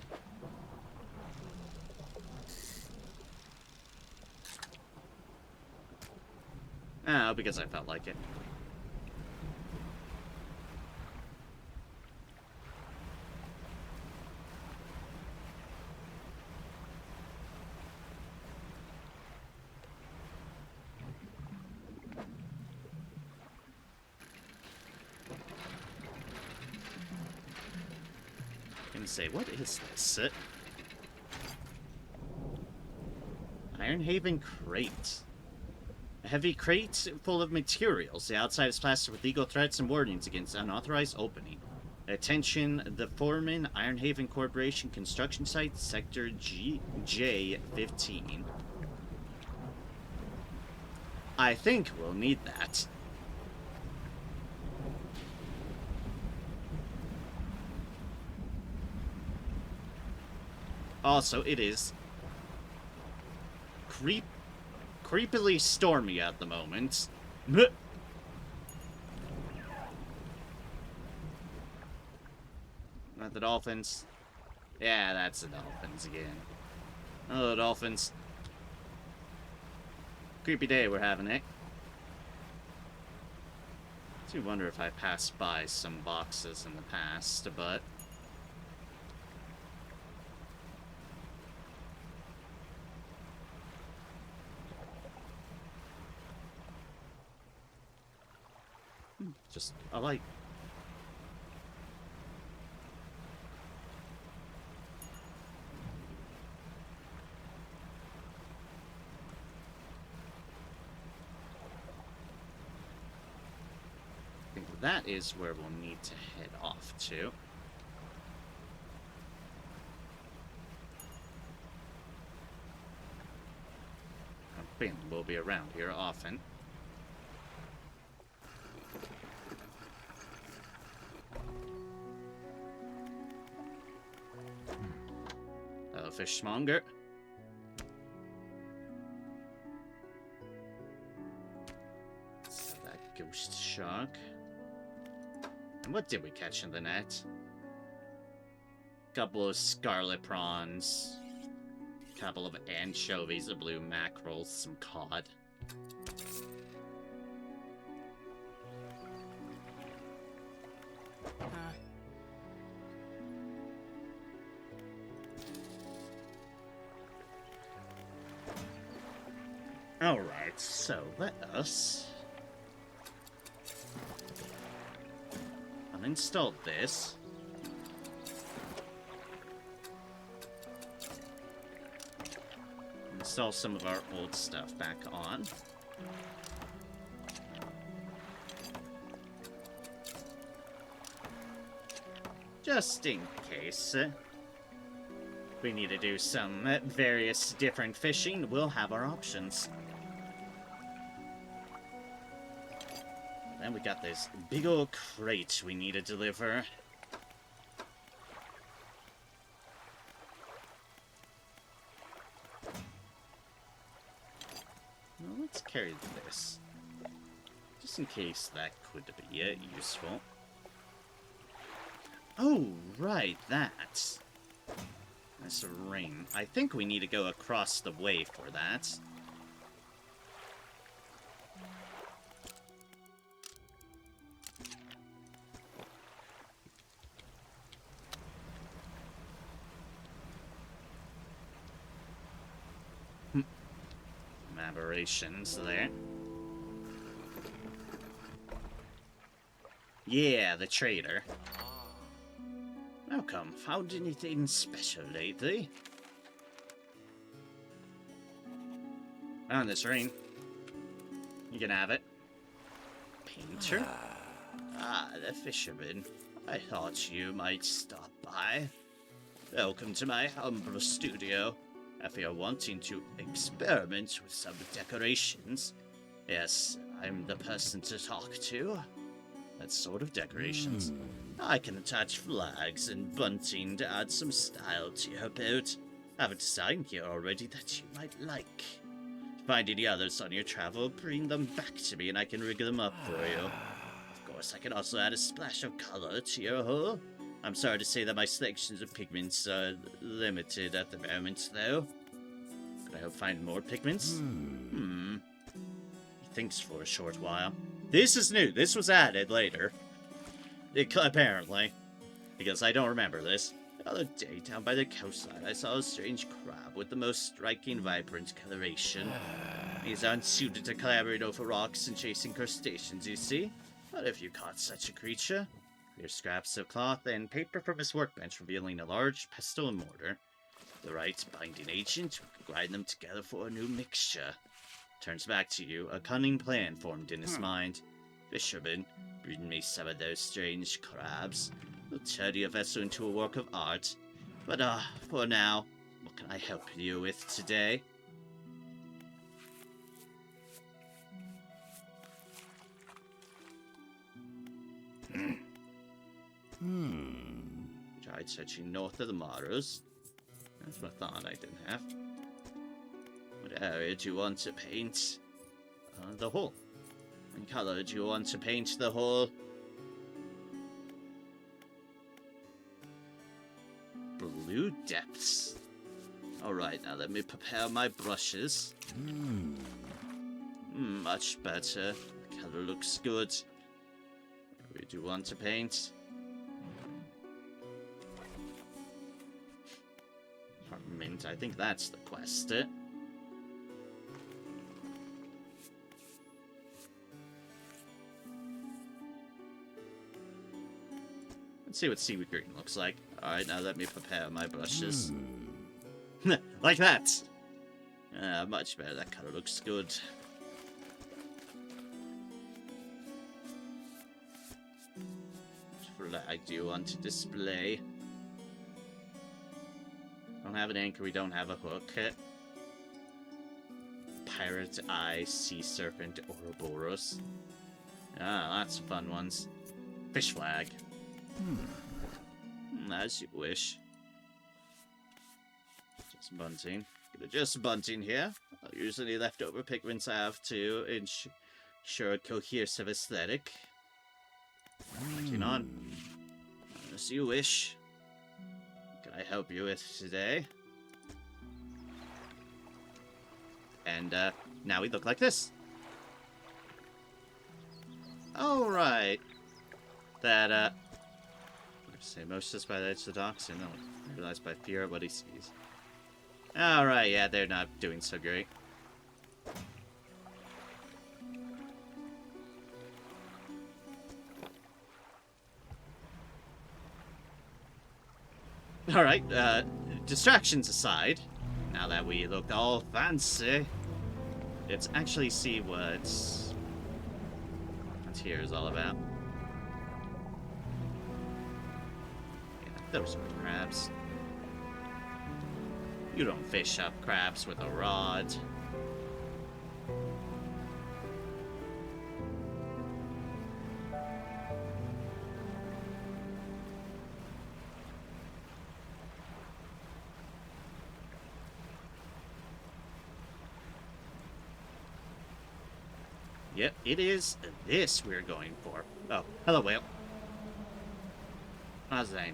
Oh, because I felt like it. I'm gonna say, what is this? Ironhaven crate. A heavy crate full of materials. The outside is plastered with legal threats and warnings against unauthorized opening. Attention, the Foreman, Ironhaven Corporation construction site, Sector J15. I think we'll need that. Also, it is creepily stormy at the moment. Not the dolphins. Yeah, that's the dolphins again. Hello, dolphins. Creepy day we're having, eh? do wonder if I passed by some boxes in the past, but... Just a light. I think that is where we'll need to head off to. Ben will be around here often. Hello, fishmonger. So that ghost shark. And what did we catch in the net? Couple of scarlet prawns. Couple of anchovies, a blue mackerel, some cod. Alright, so let us uninstall this. Install some of our old stuff back on. Just in case we need to do some various different fishing, we'll have our options. Then we got this big old crate we need to deliver. Well, let's carry this. Just in case that could be useful. Oh, right, that. That's a ring. I think we need to go across the way for that. Aberrations there. Yeah, the trader. How come? Found anything special lately? Found this ring. You can have it. Painter? Ah, the fisherman. I thought you might stop by. Welcome to my humble studio. If you're wanting to experiment with some decorations, yes, I'm the person to talk to. That sort of decorations. I can attach flags and bunting to add some style to your boat. I have a design here already that you might like. Find any others on your travel, bring them back to me and I can rig them up for you. Of course, I can also add a splash of color to your hull. I'm sorry to say that my selections of pigments are limited at the moment, though. Could I hope find more pigments? He thinks for a short while. This is new. This was added later. Apparently. Because I don't remember this. The other day, down by the coastline, I saw a strange crab with the most striking, vibrant coloration. He's unsuited to clambering over rocks and chasing crustaceans, you see. What if you caught such a creature? Clear scraps of cloth and paper from his workbench, revealing a large pestle and mortar. The right binding agent, we could grind them together for a new mixture. Turns back to you, a cunning plan formed in his mind. Fisherman, bring me some of those strange crabs. We'll turn your vessel into a work of art. But, for now, what can I help you with today? Tried searching north of the Maros. That's what I thought I didn't have. What area do you want to paint? The hull. What color do you want to paint the hull? Blue depths. Alright, now let me prepare my brushes. Much better. The color looks good. We do want to paint. Mint, I think that's the quest. Let's see what seaweed green looks like. Alright, now let me prepare my brushes. Like that! Much better. That color looks good. Which flag do you want to display? Don't have an anchor, we don't have a hook. Pirate Eye, Sea Serpent, Ouroboros. Ah, lots of fun ones. Fish flag. As you wish. Just bunting. Just bunting here. I'll use any leftover pigments I have to ensure a cohesive aesthetic. Working on. As you wish. Can I help you with today? And now we look like this. Alright. That I say most just by the edge of the docks, and no, realized by fear of what he sees. Alright, yeah, they're not doing so great. Alright, distractions aside, now that we look all fancy, let's actually see what here is all about. Yeah, those are crabs. You don't fish up crabs with a rod. Yep, it is this we're going for. Oh, hello, whale. How's that?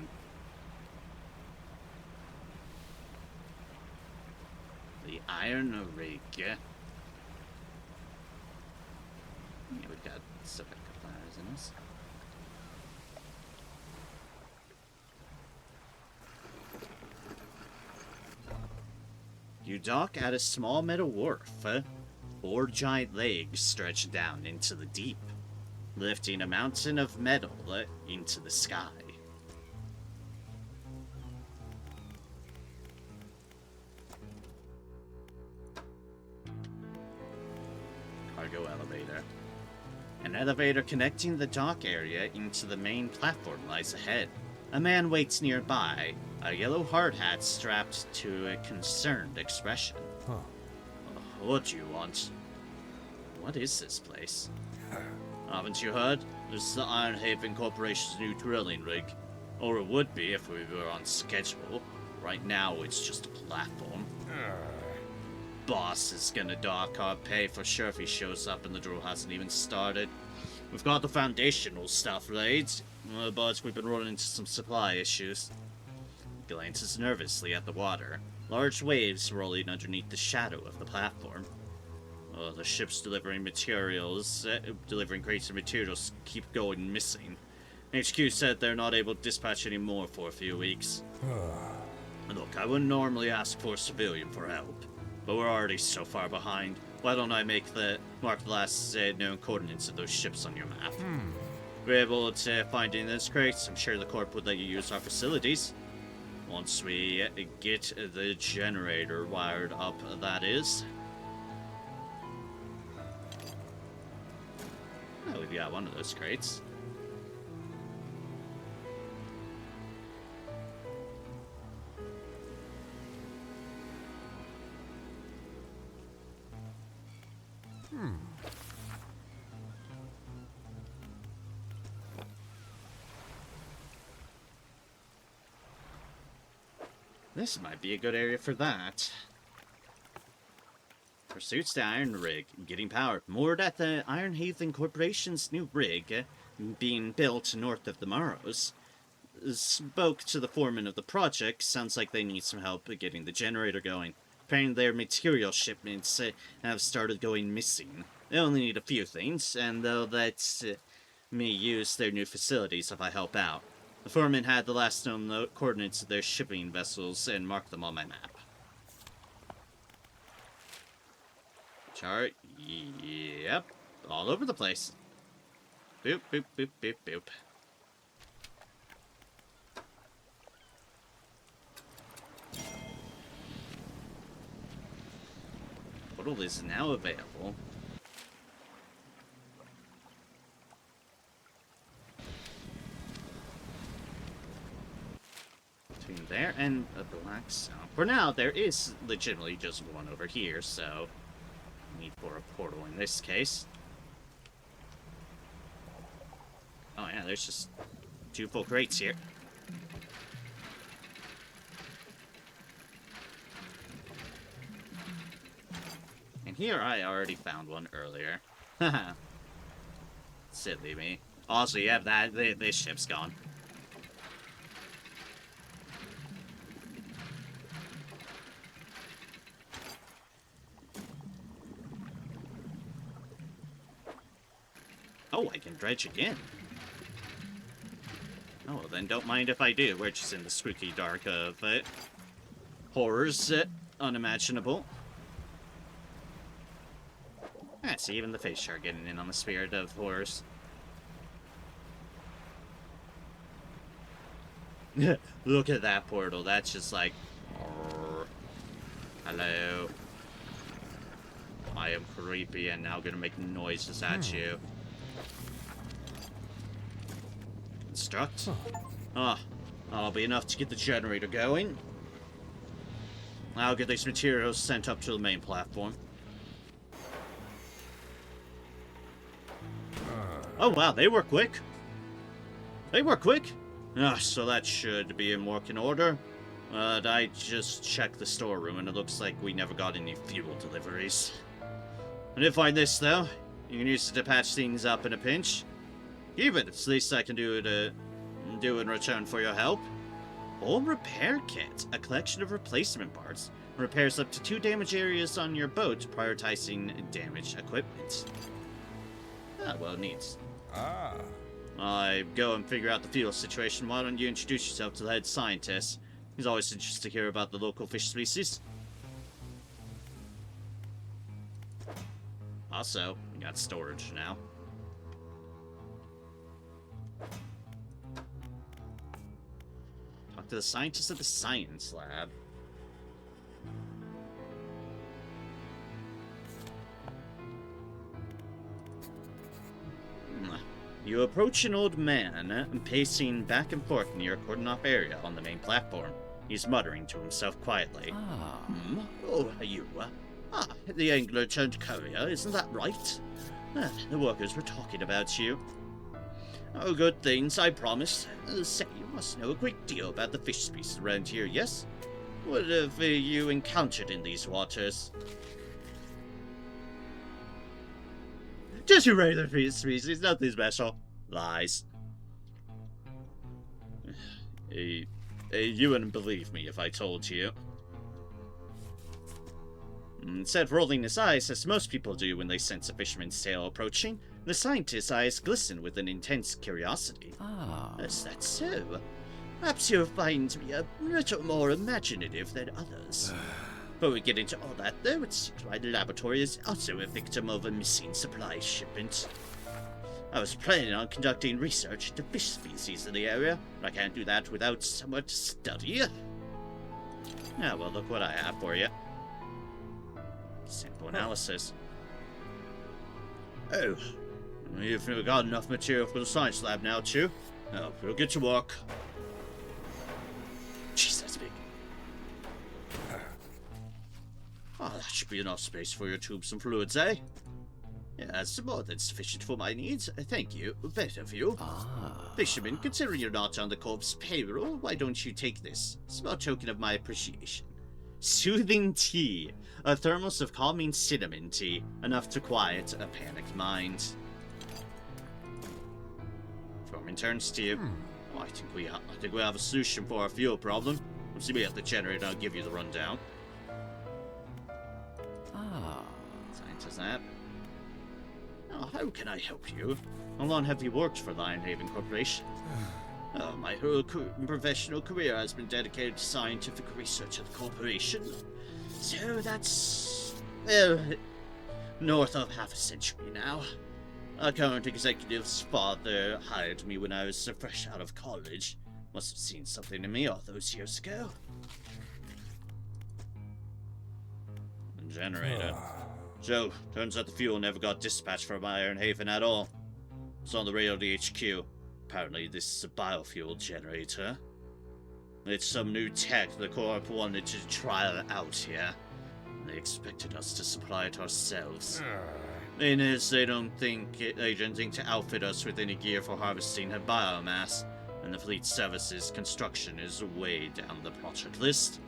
The iron rig. Yeah, we've got stuff like a couple hours in us. You dock at a small metal wharf. 4 giant legs stretch down into the deep, lifting a mountain of metal into the sky. Cargo elevator. An elevator connecting the dock area into the main platform lies ahead. A man waits nearby, a yellow hard hat strapped to a concerned expression. Huh. What do you want? What is this place? Haven't you heard? This is the Ironhaven Corporation's new drilling rig. Or it would be if we were on schedule. Right now, it's just a platform. Boss is gonna dock our pay for sure if he shows up and the drill hasn't even started. We've got the foundational stuff laid, but we've been running into some supply issues. Glances nervously at the water. Large waves rolling underneath the shadow of the platform. The ships delivering crates of materials keep going missing. HQ said they're not able to dispatch any more for a few weeks. Look, I wouldn't normally ask for a civilian for help, but we're already so far behind. Why don't I mark the last known coordinates of those ships on your map? We're able to find in those crates. I'm sure the Corp would let you use our facilities. Once we get the generator wired up, that is. Oh, we've got one of those crates. This might be a good area for that. Pursuits the Iron Rig, getting power. Moored at the Ironhaven Corporation's new rig, being built north of the Morrows. Spoke to the foreman of the project. Sounds like they need some help getting the generator going. Apparently their material shipments have started going missing. They only need a few things, and though that's me use their new facilities if I help out. The foreman had the last known coordinates of their shipping vessels and marked them on my map. Chart, yep, all over the place. Boop, boop, boop, boop, boop. Portal is now available. Between there and a black zone. For now, there is legitimately just one over here, so need for a portal in this case. Oh yeah, there's just 2 full crates here. And here I already found one earlier. Haha. Silly me. Also, yeah, this ship's gone. Oh, I can dredge again. Oh, well, then don't mind if I do. We're just in the spooky dark of it. Horrors, unimaginable. See, even the fish are getting in on the spirit of horrors. Look at that portal. That's just like... Hello. I am creepy and now gonna make noises at you. Instruct? Ah, that'll be enough to get the generator going. I'll get these materials sent up to the main platform. Oh wow, they were quick. They were quick. Ah, so that should be in working order. I just checked the storeroom and it looks like we never got any fuel deliveries. I did find this though. You can use it to patch things up in a pinch. Keep it. It's the least I can do in return for your help. Home repair kit. A collection of replacement parts. Repairs up to 2 damage areas on your boat, prioritizing damaged equipment. Ah, well, it needs. I go and figure out the fuel situation. Why don't you introduce yourself to the head scientist? He's always interested to hear about the local fish species. Also, we got storage now. Talk to the scientist at the science lab. You approach an old man pacing back and forth near a cordoned-off area on the main platform. He's muttering to himself quietly. Oh, you. The angler turned courier, isn't that right? The workers were talking about you. Oh, good things, I promise. Say, you must know a great deal about the fish species around here, yes? What have you encountered in these waters? Just your regular fish species, nothing special. Lies. You wouldn't believe me if I told you. Instead of rolling his eyes, as most people do when they sense a fisherman's tail approaching, the scientist's eyes glisten with an intense curiosity. Is that so? Perhaps you'll find me a little more imaginative than others. Before we get into all that, though, it seems my laboratory is also a victim of a missing supply shipment. I was planning on conducting research into fish species in the area, but I can't do that without somewhere to study. Ah, well, look what I have for you. Sample analysis. Oh, you've got enough material for the science lab now, too? Oh, we'll get to work. Jeez, that's big. Oh, that should be enough space for your tubes and fluids, eh? Yeah, that's more than sufficient for my needs. Thank you. Better of you. Fisherman, considering you're not on the Corp's payroll, why don't you take this? Small token of my appreciation. Soothing tea. A thermos of calming cinnamon tea. Enough to quiet a panicked mind. Foreman turns to you. Oh, I think we have a solution for our fuel problem. We'll see me at the generator. I'll give you the rundown. Scientist app. How can I help you? How long have you worked for Lionhaven Corporation? My whole professional career has been dedicated to scientific research at the corporation. So that's... north of half a century now. Our current executive's father hired me when I was fresh out of college. Must have seen something in me all those years ago. Generator. So, turns out the fuel never got dispatched from Ironhaven at all. It's on the radio to HQ. Apparently this is a biofuel generator. It's some new tech the Corp wanted to try out here. They expected us to supply it ourselves. Thing is, they didn't think to outfit us with any gear for harvesting her biomass, and the fleet services construction is way down the project list.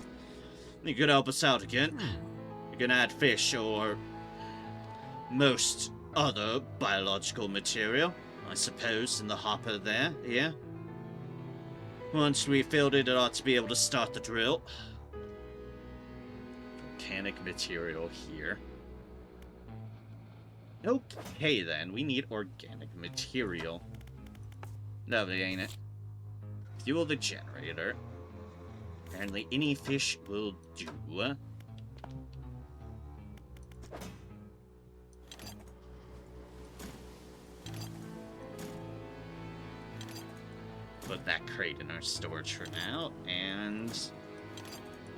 You could help us out again. You can add fish or most other biological material, I suppose, in the hopper there, yeah? Once we filled it, it ought to be able to start the drill. Organic material here. Okay then, we need organic material. Lovely, ain't it? Fuel the generator. Apparently any fish will do. Put that crate in our storage for now, and...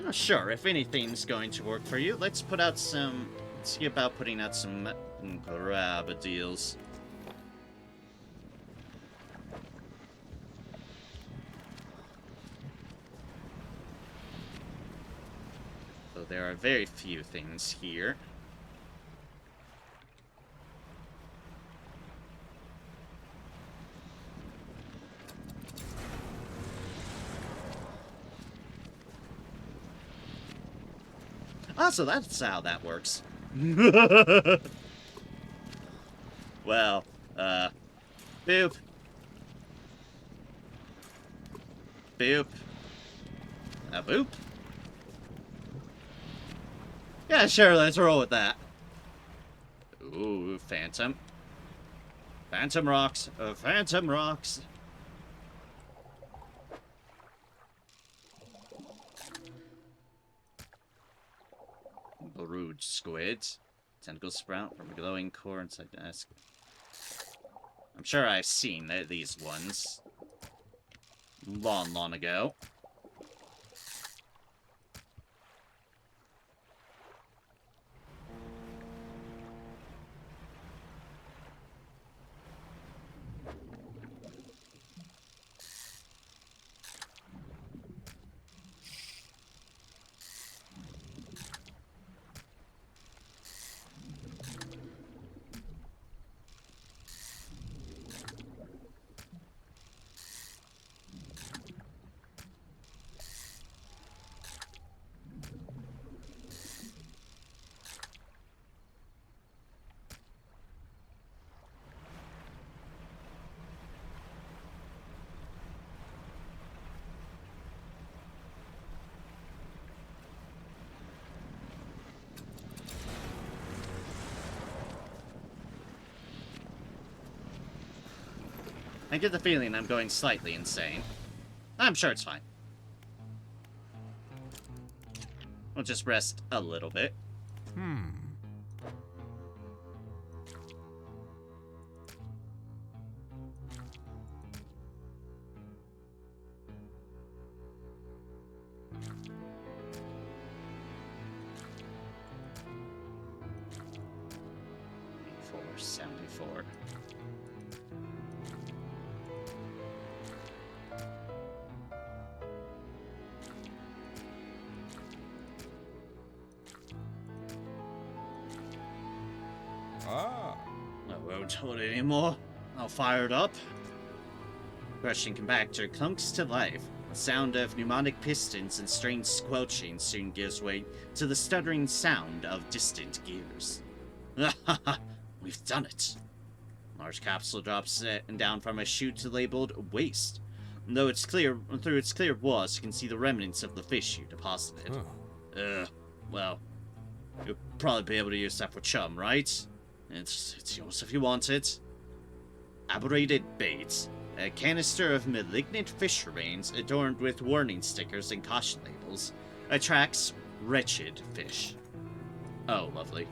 sure, if anything's going to work for you, let's put out some... Let's see about putting out some grab deals. So there are very few things here. Ah, so that's how that works. Well, boop. Boop. Boop. Yeah, sure, let's roll with that. Ooh, Phantom. Phantom rocks. Phantom rocks. Brood squid. Tentacle sprout from a glowing core inside the desk. I'm sure I've seen these ones. Long ago. I get the feeling I'm going slightly insane. I'm sure it's fine. We'll just rest a little bit. 74. I won't hold it anymore. I'll fire it up. Russian compactor clunks to life. The sound of pneumatic pistons and strange squelching soon gives way to the stuttering sound of distant gears. We've done it. Large capsule drops down from a chute labeled waste. Though it's clear through its clear walls, you can see the remnants of the fish you deposited. Well, you'll probably be able to use that for chum, right? It's yours if you want it. Aberrated bait. A canister of malignant fish remains adorned with warning stickers and caution labels. Attracts wretched fish. Oh, lovely.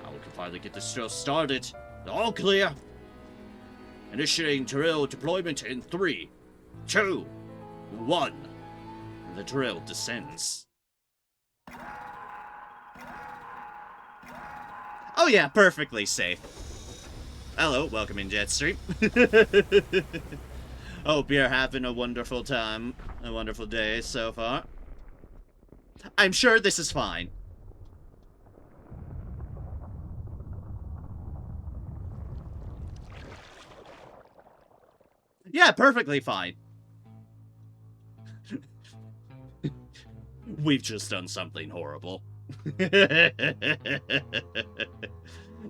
Now we can finally get this drill started. All clear. Initiating drill deployment in 3, 2, 1. The drill descends. Oh yeah, perfectly safe. Hello, welcome in Jetstream. Hope you're having a wonderful time, a wonderful day so far. I'm sure this is fine. Yeah, perfectly fine. We've just done something horrible.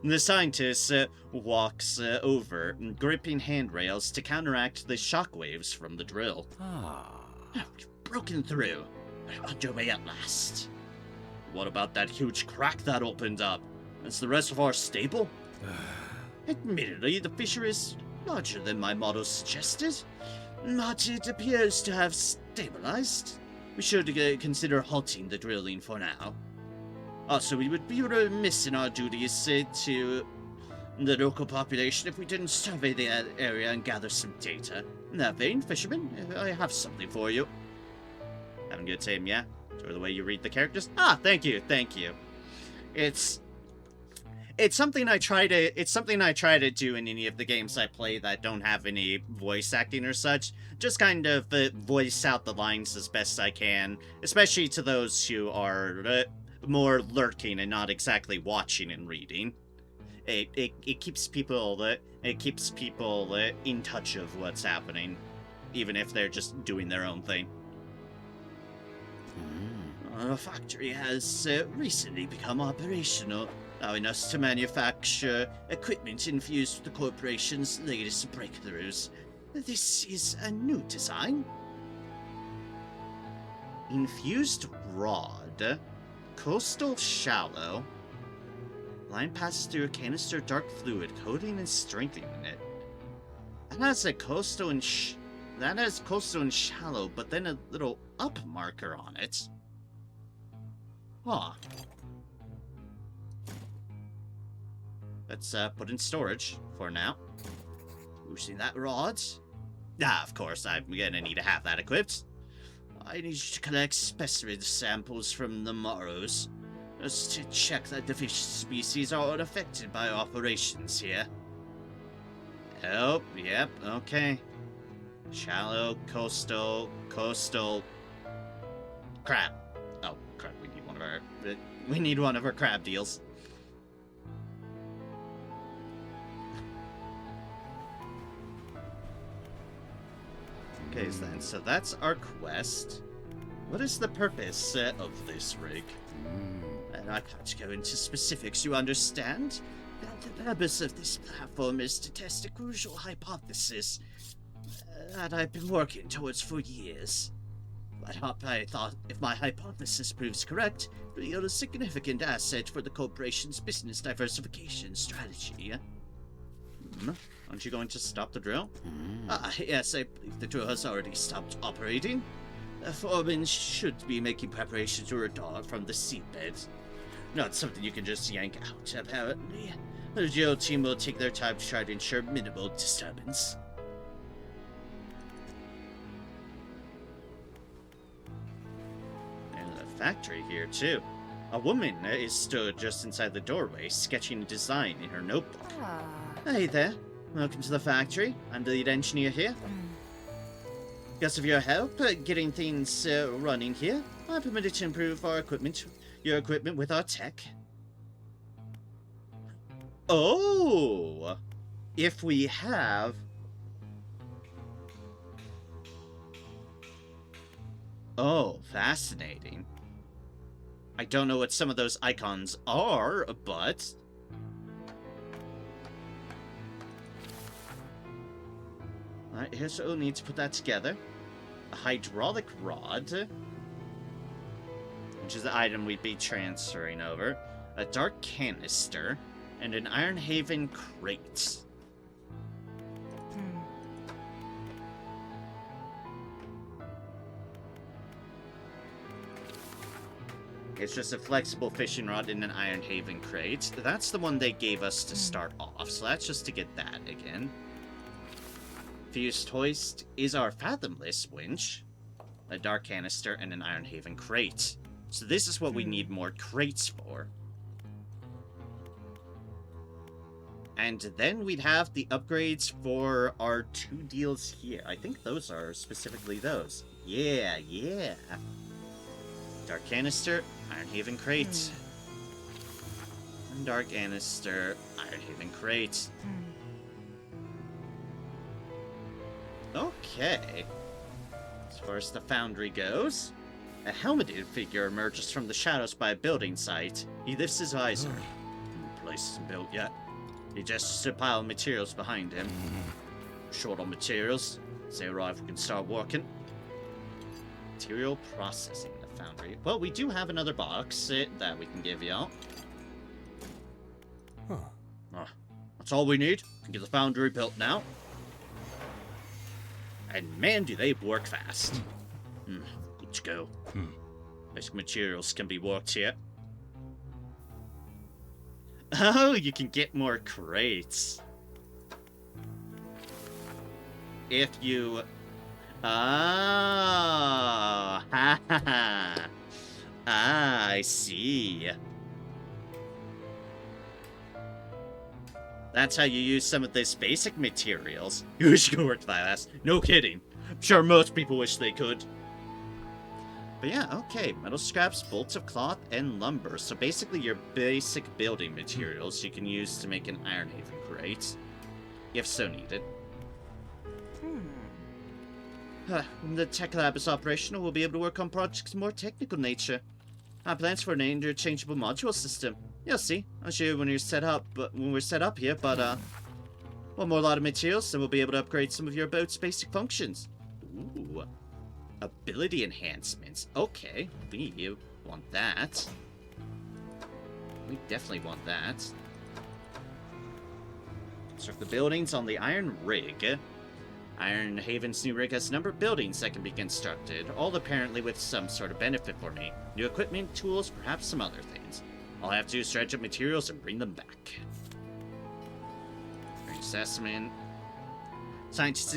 The scientist walks over, gripping handrails to counteract the shockwaves from the drill. Oh, we've broken through. We're underway at last. What about that huge crack that opened up? Is the reservoir stable? Admittedly, the fissure is larger than my model suggested, but it appears to have stabilized. We should consider halting the drilling for now. Also, we would be remiss in our duties to the local population if we didn't survey the area and gather some data. In that vein, fisherman, I have something for you. Having a good time, yeah? Or the way you read the characters? Ah, thank you, thank you. It's something I try to do in any of the games I play that don't have any voice acting or such. Just kind of voice out the lines as best I can, especially to those who are more lurking and not exactly watching and reading. It keeps people in touch of what's happening, even if they're just doing their own thing. Our factory has recently become operational, allowing us to manufacture equipment infused with the corporation's latest breakthroughs. This is a new design. Infused rod. Coastal shallow. Line passes through a canister of dark fluid, coating and strengthening it. That has coastal and shallow, but then a little up marker on it. Huh. Let's put in storage for now. Loosening that rod. Ah, of course, I'm gonna need to have that equipped. I need you to collect specimen samples from the Morrows, just to check that the fish species are unaffected by operations here. Oh, yep, okay. Shallow, coastal, crab. Oh, crap, we need one of our crab deals. Okay, then, so that's our quest. What is the purpose of this rig? And I can't go into specifics, you understand? The purpose of this platform is to test a crucial hypothesis that I've been working towards for years. I thought if my hypothesis proves correct, it will yield a significant asset for the corporation's business diversification strategy. Aren't you going to stop the drill? Yes, I believe the drill has already stopped operating. The foreman should be making preparations to withdraw from the seabed. Not something you can just yank out, apparently. The drill team will take their time to try to ensure minimal disturbance. And the factory here, too. A woman is stood just inside the doorway, sketching a design in her notebook. Hey there. Welcome to the factory. I'm the lead engineer here. Because of your help getting things running here, I'm permitted to improve your equipment with our tech. Oh! If we have... Oh, fascinating. I don't know what some of those icons are, but... Alright, here's what we'll need to put that together. A hydraulic rod, which is the item we'd be transferring over. A dark canister. and an Iron Haven crate. It's just a flexible fishing rod in an Iron Haven crate. That's the one they gave us to start off, so that's just to get that again. Fused hoist is our fathomless winch, a dark canister, and an Iron Haven crate. So this is what we need more crates for. And then we'd have the upgrades for our 2 deals here. I think those are specifically those. Yeah. Dark canister, Iron Haven crate. And dark canister, Iron Haven crate. Okay. As far as the foundry goes, a helmeted figure emerges from the shadows by a building site. He lifts his visor. The place isn't built yet. He gestures to a pile of materials behind him. Short on materials. As they arrive, we can start working. Material processing, the foundry. Well, we do have another box that we can give y'all. That's all we need. We can get the foundry built now. And man, do they work fast. Good to go. Basic materials can be worked here. Oh, you can get more crates. If you... Ah, ha ha ha. Ah, I see. That's how you use some of these basic materials. You wish you could work fast. No kidding. I'm sure most people wish they could. But yeah, okay. Metal scraps, bolts of cloth, and lumber. So basically your basic building materials you can use to make an Iron Haven crate. If so needed. When the tech lab is operational, we'll be able to work on projects of more technical nature. Our plans for an interchangeable module system. You'll see. I'll show you when we're set up here, but one more lot of materials, and we'll be able to upgrade some of your boat's basic functions. Ooh. Ability enhancements. Okay, we want that. We definitely want that. Construct the buildings on the Iron Rig. Iron Haven's new rig has a number of buildings that can be constructed, all apparently with some sort of benefit for me. New equipment, tools, perhaps some other things. All I have to do is dredge up materials and bring them back. Assessment. Scientists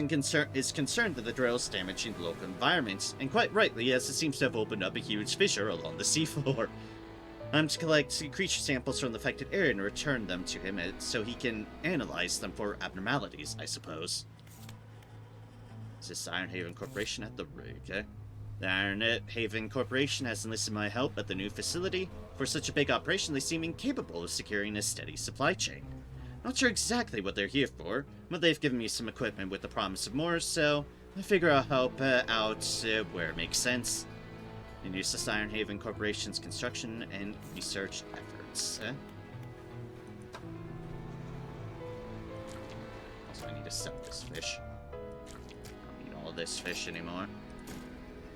is concerned that the drill is damaging the local environment, and quite rightly, as it seems to have opened up a huge fissure along the seafloor. I'm to collect creature samples from the affected area and return them to him so he can analyze them for abnormalities, I suppose. Is this Iron Haven Corporation at the rig, eh? The Iron Haven Corporation has enlisted my help at the new facility. For such a big operation, they seem incapable of securing a steady supply chain. Not sure exactly what they're here for, but they've given me some equipment with the promise of more, so I figure I'll help out where it makes sense. And use this Iron Haven Corporation's construction and research efforts. Also, I need to sell this fish. I don't need all this fish anymore.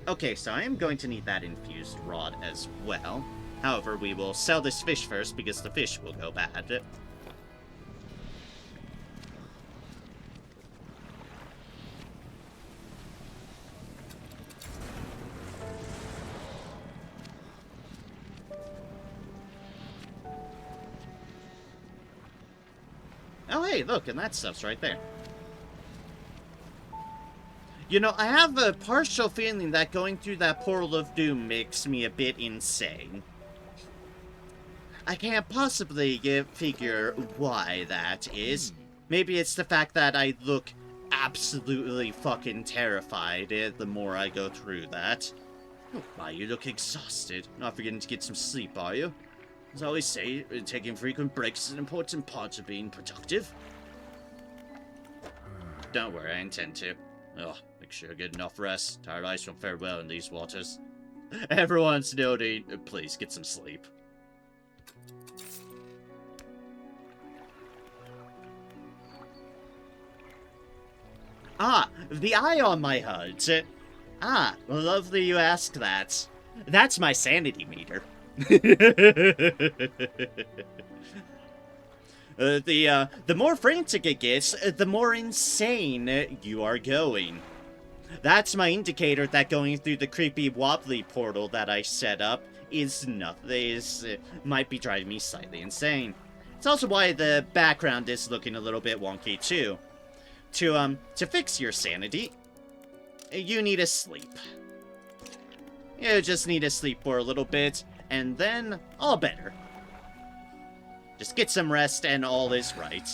Okay, so I am going to need that infused rod as well. However, we will sell this fish first because the fish will go bad. Oh, hey, look, and that stuff's right there. You know, I have a partial feeling that going through that portal of doom makes me a bit insane. I can't possibly figure why that is. Maybe it's the fact that I look absolutely fucking terrified the more I go through that. Oh, why, you look exhausted. Not forgetting to get some sleep, are you? As I always say, taking frequent breaks is an important part of being productive. Don't worry, I intend to. Oh, make sure you get enough rest. Tired eyes don't fare well in these waters. Everyone's noting, please get some sleep. Ah, the eye on my HUD. Ah, lovely you ask that. That's my sanity meter. The more frantic it gets, the more insane you are going. That's my indicator that going through the creepy wobbly portal that I set up might be driving me slightly insane. It's also why the background is looking a little bit wonky too. To fix your sanity, you need to sleep. You just need to sleep for a little bit, and then all better. Just get some rest and all is right.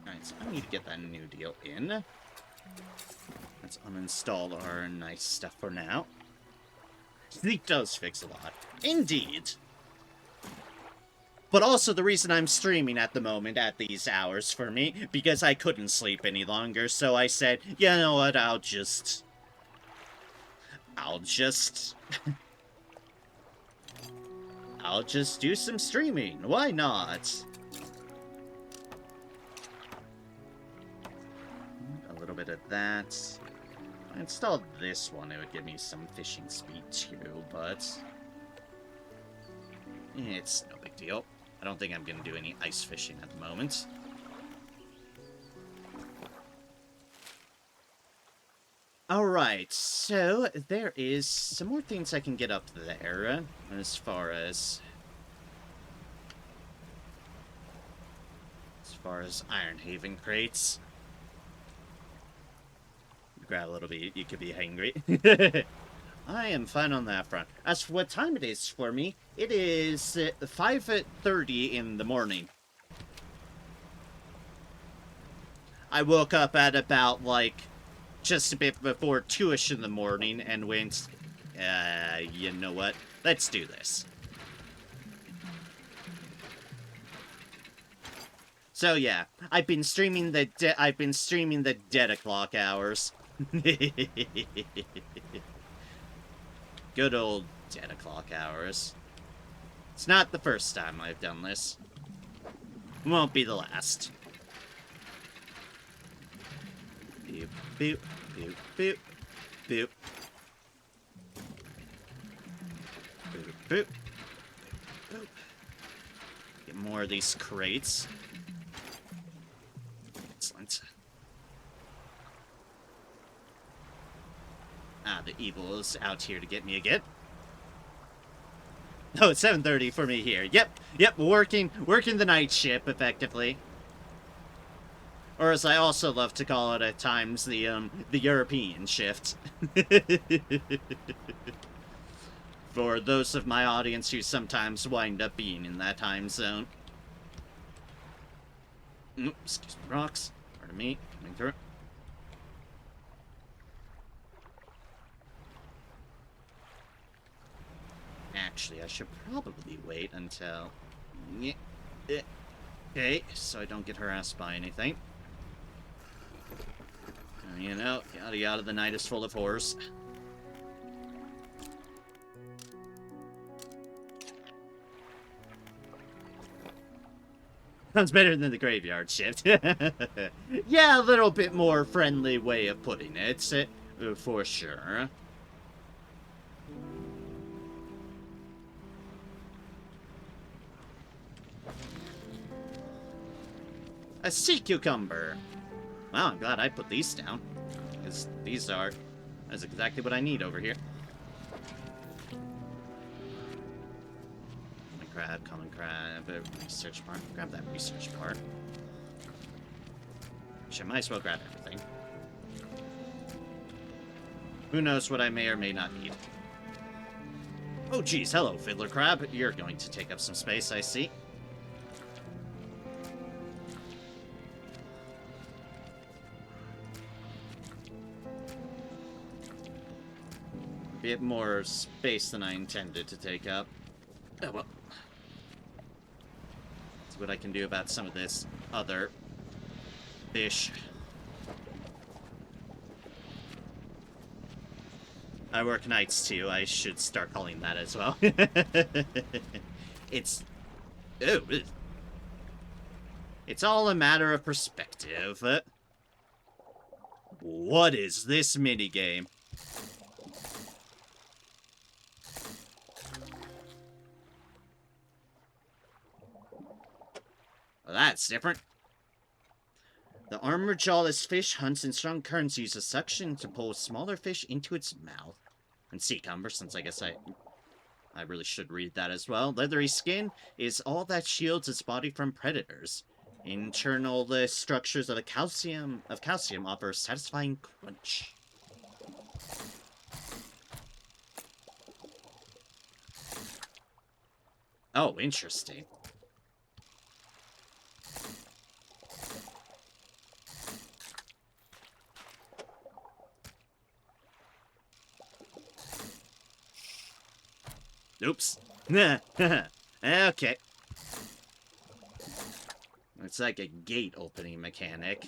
Alright, so I need to get that new deal in. Let's uninstall our nice stuff for now. Sleep does fix a lot. Indeed. But also the reason I'm streaming at the moment at these hours for me, because I couldn't sleep any longer, so I said, you know what, I'll just do some streaming. Why not? A little bit of that. If I installed this one, it would give me some fishing speed too, but it's no big deal. I don't think I'm going to do any ice fishing at the moment. Alright, so there is some more things I can get up there as far as Ironhaven crates. Grab a little bit, you could be hangry. I am fine on that front. As for what time it is for me, it is 5:30 in the morning. I woke up at about, like, just a bit before 2-ish in the morning and went, you know what? Let's do this. So yeah, I've been streaming the dead o'clock hours. Good old dead o'clock hours. It's not the first time I've done this. Won't be the last. Boop, boop, boop, boop, boop. Boop, boop. Boop. Get more of these crates. Excellent. Ah, the evil is out here to get me again. Oh, it's 7:30 for me here. Yep, working the night shift, effectively. Or as I also love to call it at times, the European shift. For those of my audience who sometimes wind up being in that time zone. Excuse me, rocks. Pardon me, coming through. Actually, I should probably wait until... Okay, so I don't get harassed by anything. You know, yada yada, the night is full of horrors. Sounds better than the graveyard shift. Yeah, a little bit more friendly way of putting it, for sure. A sea cucumber. Wow, I'm glad I put these down. Because that's exactly what I need over here. Common crab, research part. Grab that research part. Actually, I might as well grab everything. Who knows what I may or may not need. Oh geez, hello fiddler crab. You're going to take up some space, I see. A bit more space than I intended to take up. Oh well. See what I can do about some of this other fish. I work nights too. I should start calling that as well. It's... Oh. It's all a matter of perspective. What is this minigame? Well, that's different. The armored jawless fish hunts in strong currents, uses suction to pull smaller fish into its mouth. And sea cucumber, since I guess I really should read that as well. Leathery skin is all that shields its body from predators. Internal structures of calcium offer satisfying crunch. Oh, interesting. Oops. Okay. It's like a gate opening mechanic.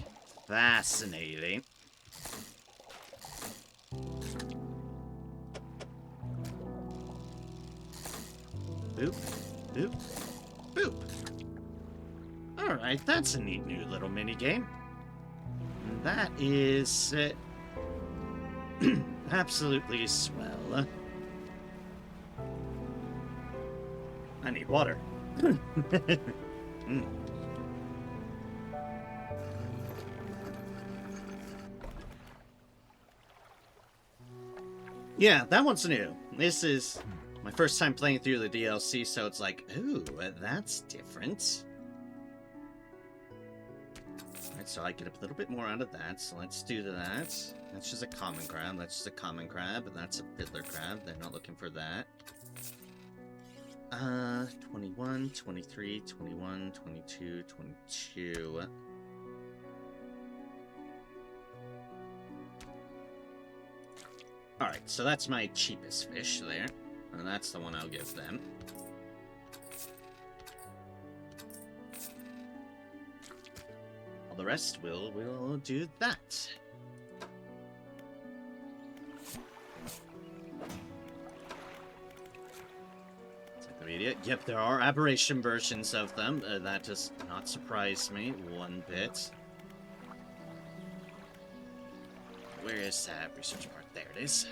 Fascinating. Boop. Boop. Boop. Alright, that's a neat new little minigame. That is... absolutely swell. I need water. Yeah, that one's new. This is my first time playing through the DLC, so it's like, ooh, that's different. Alright, so I get a little bit more out of that, so let's do that. That's just a common crab, that's just a common crab, and that's a fiddler crab. They're not looking for that. 21, 23, 21, 22, 22. Alright, so that's my cheapest fish there. And that's the one I'll give them. All the rest we'll do that. Yep, there are aberration versions of them. That does not surprise me one bit. Where is that research part? There it is.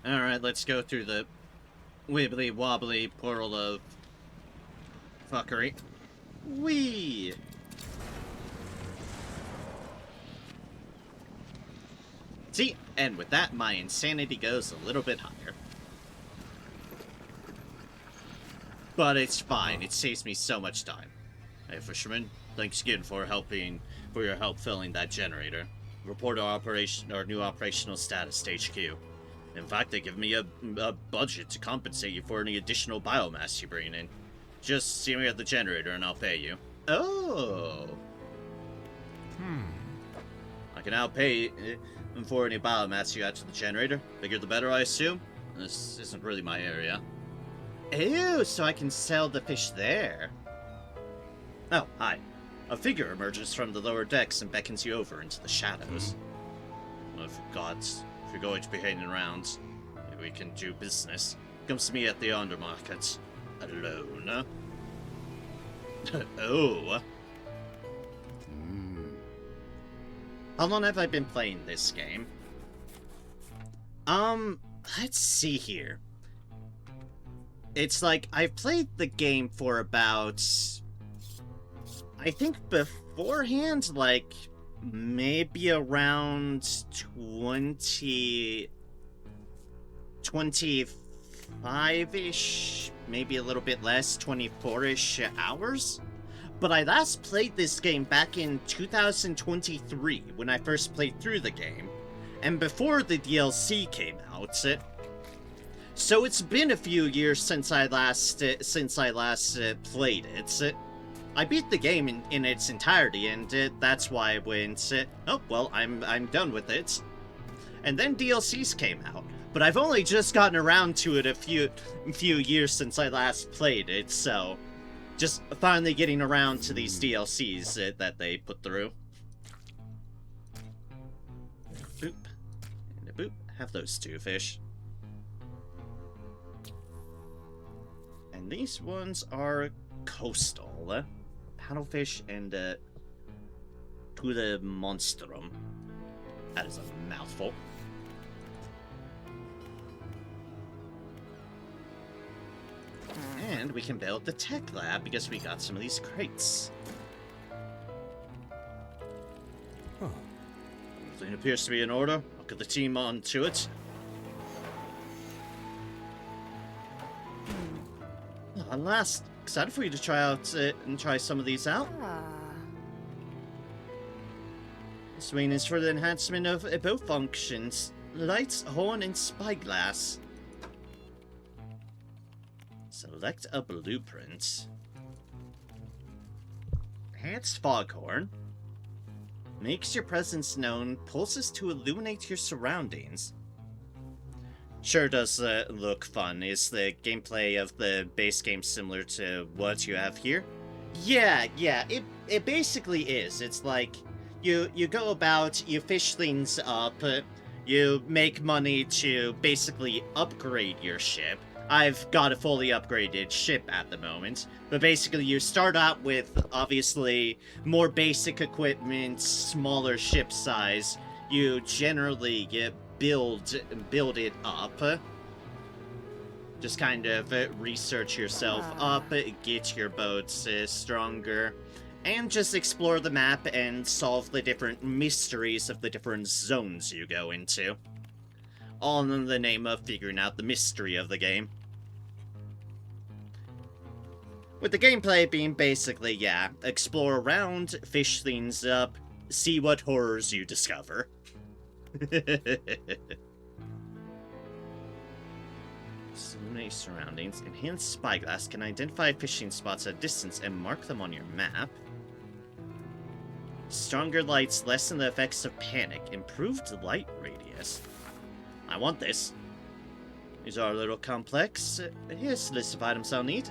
Alright, let's go through the wibbly wobbly portal of fuckery. Whee! See, and with that, my insanity goes a little bit higher. But it's fine, it saves me so much time. Hey, fisherman, thanks again for your help filling that generator. Report our new operational status to HQ. In fact, they give me a budget to compensate you for any additional biomass you bring in. Just see me at the generator and I'll pay you. Oh. I can now pay for any biomass you add to the generator. Bigger the better, I assume? This isn't really my area. Ew, so I can sell the fish there. Oh, hi. A figure emerges from the lower decks and beckons you over into the shadows. Oh, for gods, if you're going to be hanging around, maybe we can do business. Comes to me at the undermarket. Alone. Oh. How long have I been playing this game? Let's see here. It's like, I've played the game for about... I think beforehand, like, maybe around 25-ish, maybe a little bit less, 24-ish hours? But I last played this game back in 2023, when I first played through the game, and before the DLC came out. So it's been a few years since I last played it. I beat the game in its entirety, and that's why I went, oh, well, I'm done with it. And then DLCs came out, but I've only just gotten around to it a few years since I last played it, so just finally getting around to these DLCs that they put through. Boop. And a boop. Have those two fish. And these ones are coastal. Paddlefish and Tule monstrum. That is a mouthful. And we can build the tech lab because we got some of these crates. Huh. Everything appears to be in order. I'll get the team on to it. At last, excited for you to try out and try some of these out. This one is for the enhancement of boat functions: lights, horn, and spyglass. Select a blueprint. Enhanced foghorn. Makes your presence known, pulses to illuminate your surroundings. Sure does look fun. Is the gameplay of the base game similar to what you have here? Yeah, it basically is. It's like, you go about, you fish things up, you make money to basically upgrade your ship. I've got a fully upgraded ship at the moment, but basically you start out with, obviously, more basic equipment, smaller ship size. You generally build it up. Just kind of research yourself up, get your boats stronger, and just explore the map and solve the different mysteries of the different zones you go into. All in the name of figuring out the mystery of the game. With the gameplay being basically, yeah, explore around, fish things up, see what horrors you discover. Illuminate surroundings. Enhanced spyglass can identify fishing spots at a distance and mark them on your map. Stronger lights lessen the effects of panic. Improved light radius. I want this. These are a little complex. Here's a list of items I'll need.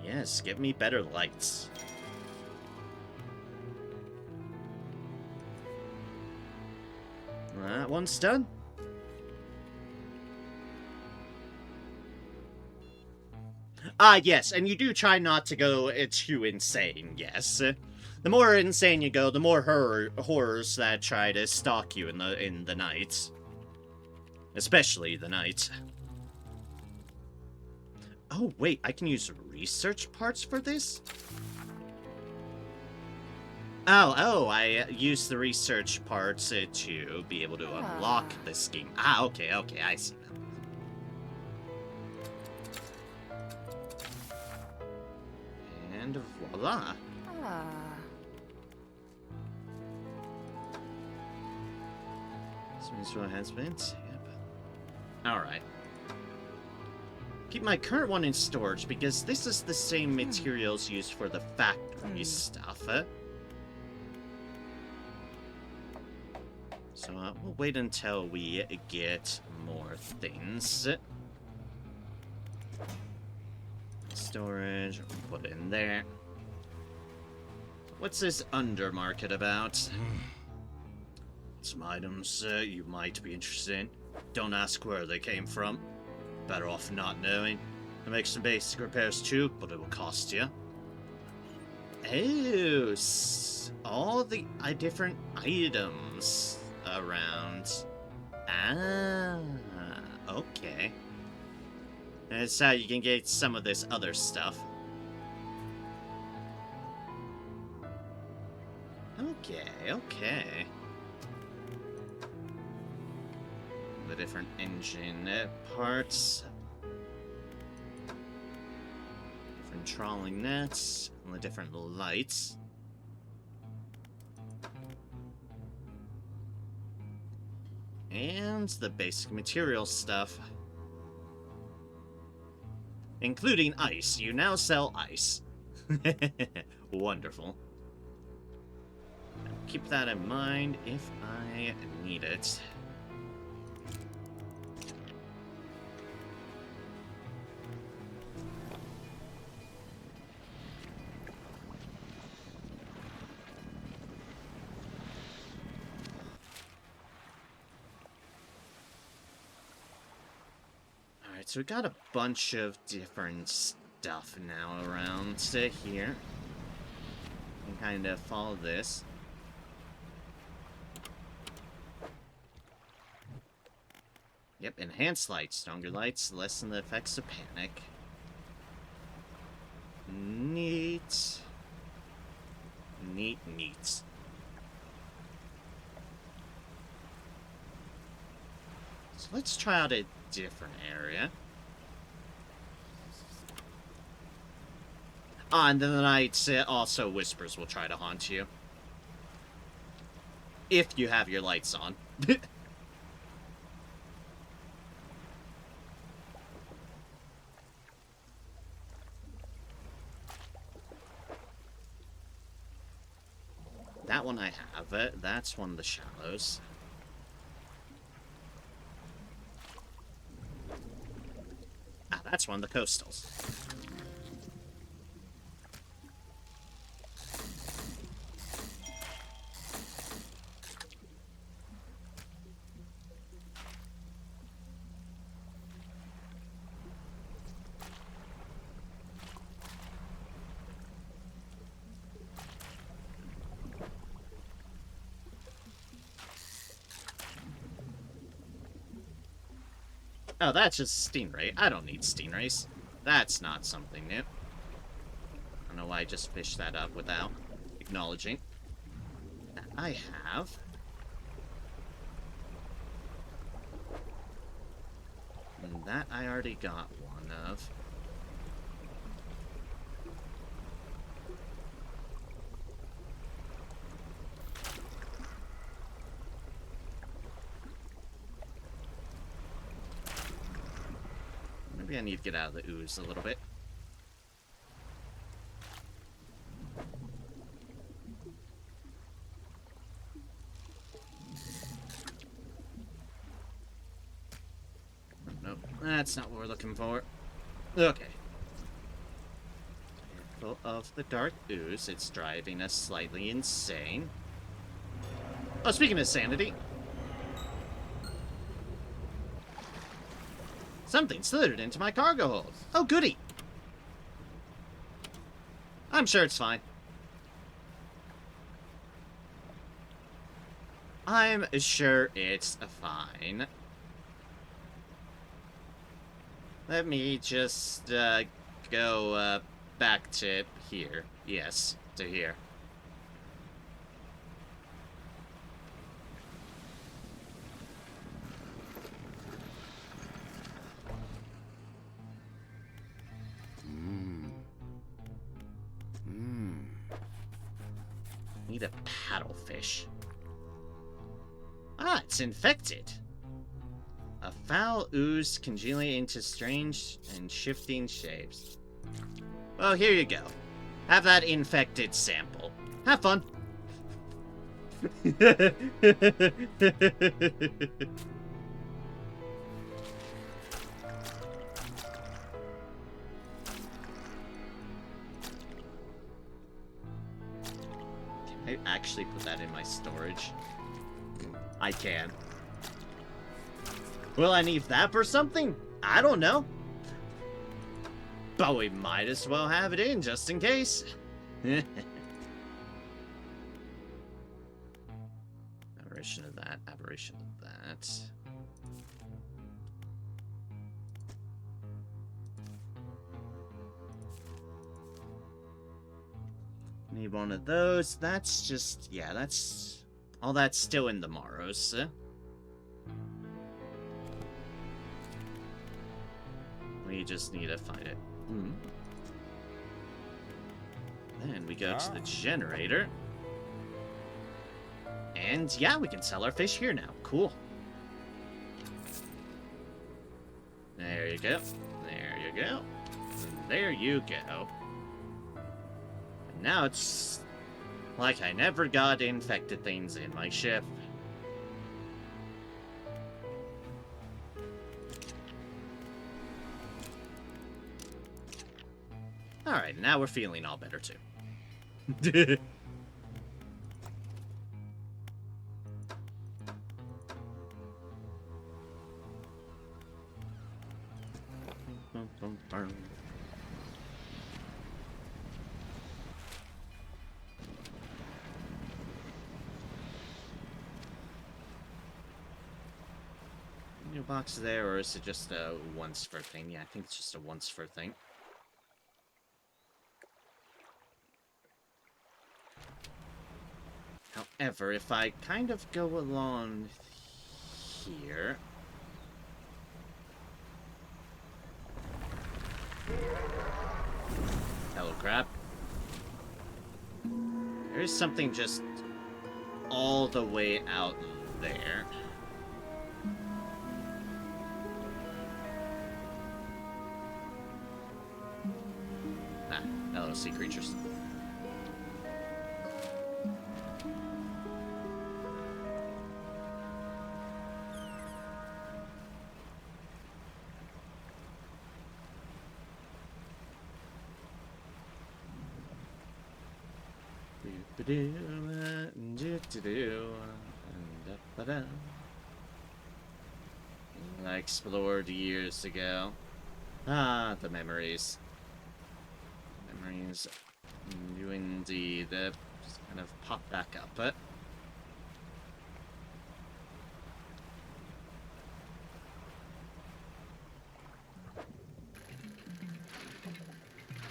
Yes, give me better lights. That one's done. Yes, and you do try not to go too insane, yes. The more insane you go, the more horrors that try to stalk you in the night. Especially the night. Oh, wait, I can use research parts for this? Oh, I use the research parts to be able to unlock this game. Okay, I see that. And voila. Spiritual enhancements, yep. Alright. Keep my current one in storage because this is the same materials used for the factory stuff. So we'll wait until we get more things. Storage, we'll put it in there. What's this undermarket about? Some items you might be interested in. Don't ask where they came from. Better off not knowing. I'll make some basic repairs too, but it will cost you. Oh, all the different items around. Okay. That's how you can get some of this other stuff. Okay. The different engine parts. Different trawling nets. And the different lights. And the basic material stuff. Including ice. You now sell ice. Wonderful. Keep that in mind if I need it. Alright, so we got a bunch of different stuff now around here. And kind of follow this. Yep, enhanced lights. Stronger lights lessen the effects of panic. Neat. Neat, neat. So let's try out a different area. Ah, and then the night also whispers will try to haunt you. If you have your lights on. That one I have. That's one of the shallows. Ah, that's one of the coastals. Oh, that's just stingray. I don't need stingrays. That's not something new. I don't know why I just fished that up without acknowledging. That I have. And that I already got one of. Maybe I need to get out of the ooze a little bit. Nope, that's not what we're looking for. Okay. Careful of the dark ooze. It's driving us slightly insane. Oh, speaking of sanity. Something slithered into my cargo hold. Oh, goody. I'm sure it's fine. I'm sure it's fine. Let me just go back to here. Yes, to here. Need a paddlefish. Ah, it's infected. A foul ooze congealing into strange and shifting shapes. Well, here you go. Have that infected sample. Have fun. I actually put that in my storage. I can. Will I need that for something? I don't know. But we might as well have it in just in case. Aberration of that, aberration of that. Need one of those. That's just, yeah, that's... all that's still in the Morrows. We just need to find it. Then we go to the generator. And yeah, we can sell our fish here now. Cool. There you go. There you go. There you go. Now it's like I never got infected things in my ship. Alright, now we're feeling all better too. New box there, or is it just a once for thing? Yeah, I think it's just a once for thing. However, if I kind of go along here... Hello, crap. There's something just all the way out there. Ah, hello, sea creatures. I explored years ago. Ah, the memories. Memories do indeed just kind of pop back up. But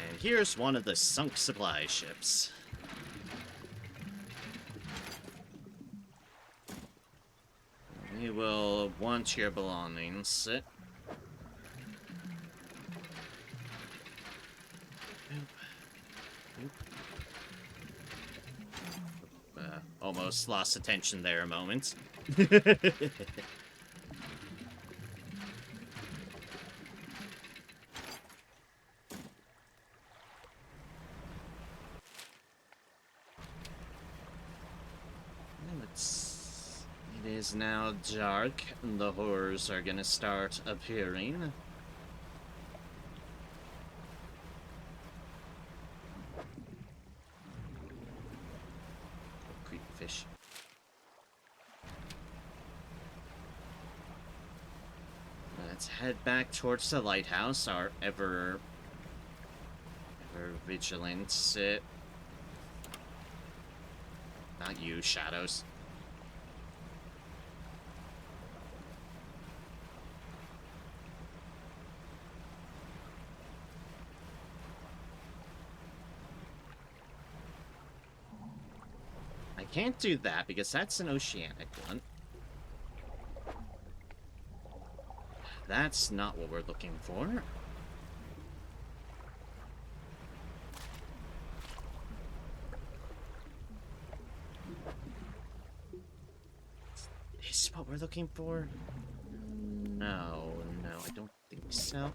and here's one of the sunk supply ships. You will want your belongings. Almost lost attention there a moment. It is now dark, and the horrors are gonna start appearing. Creepy fish. Let's head back towards the lighthouse, our ever vigilant. Not you, shadows. I can't do that because that's an oceanic one. That's not what we're looking for. Is what we're looking for? No, I don't think so.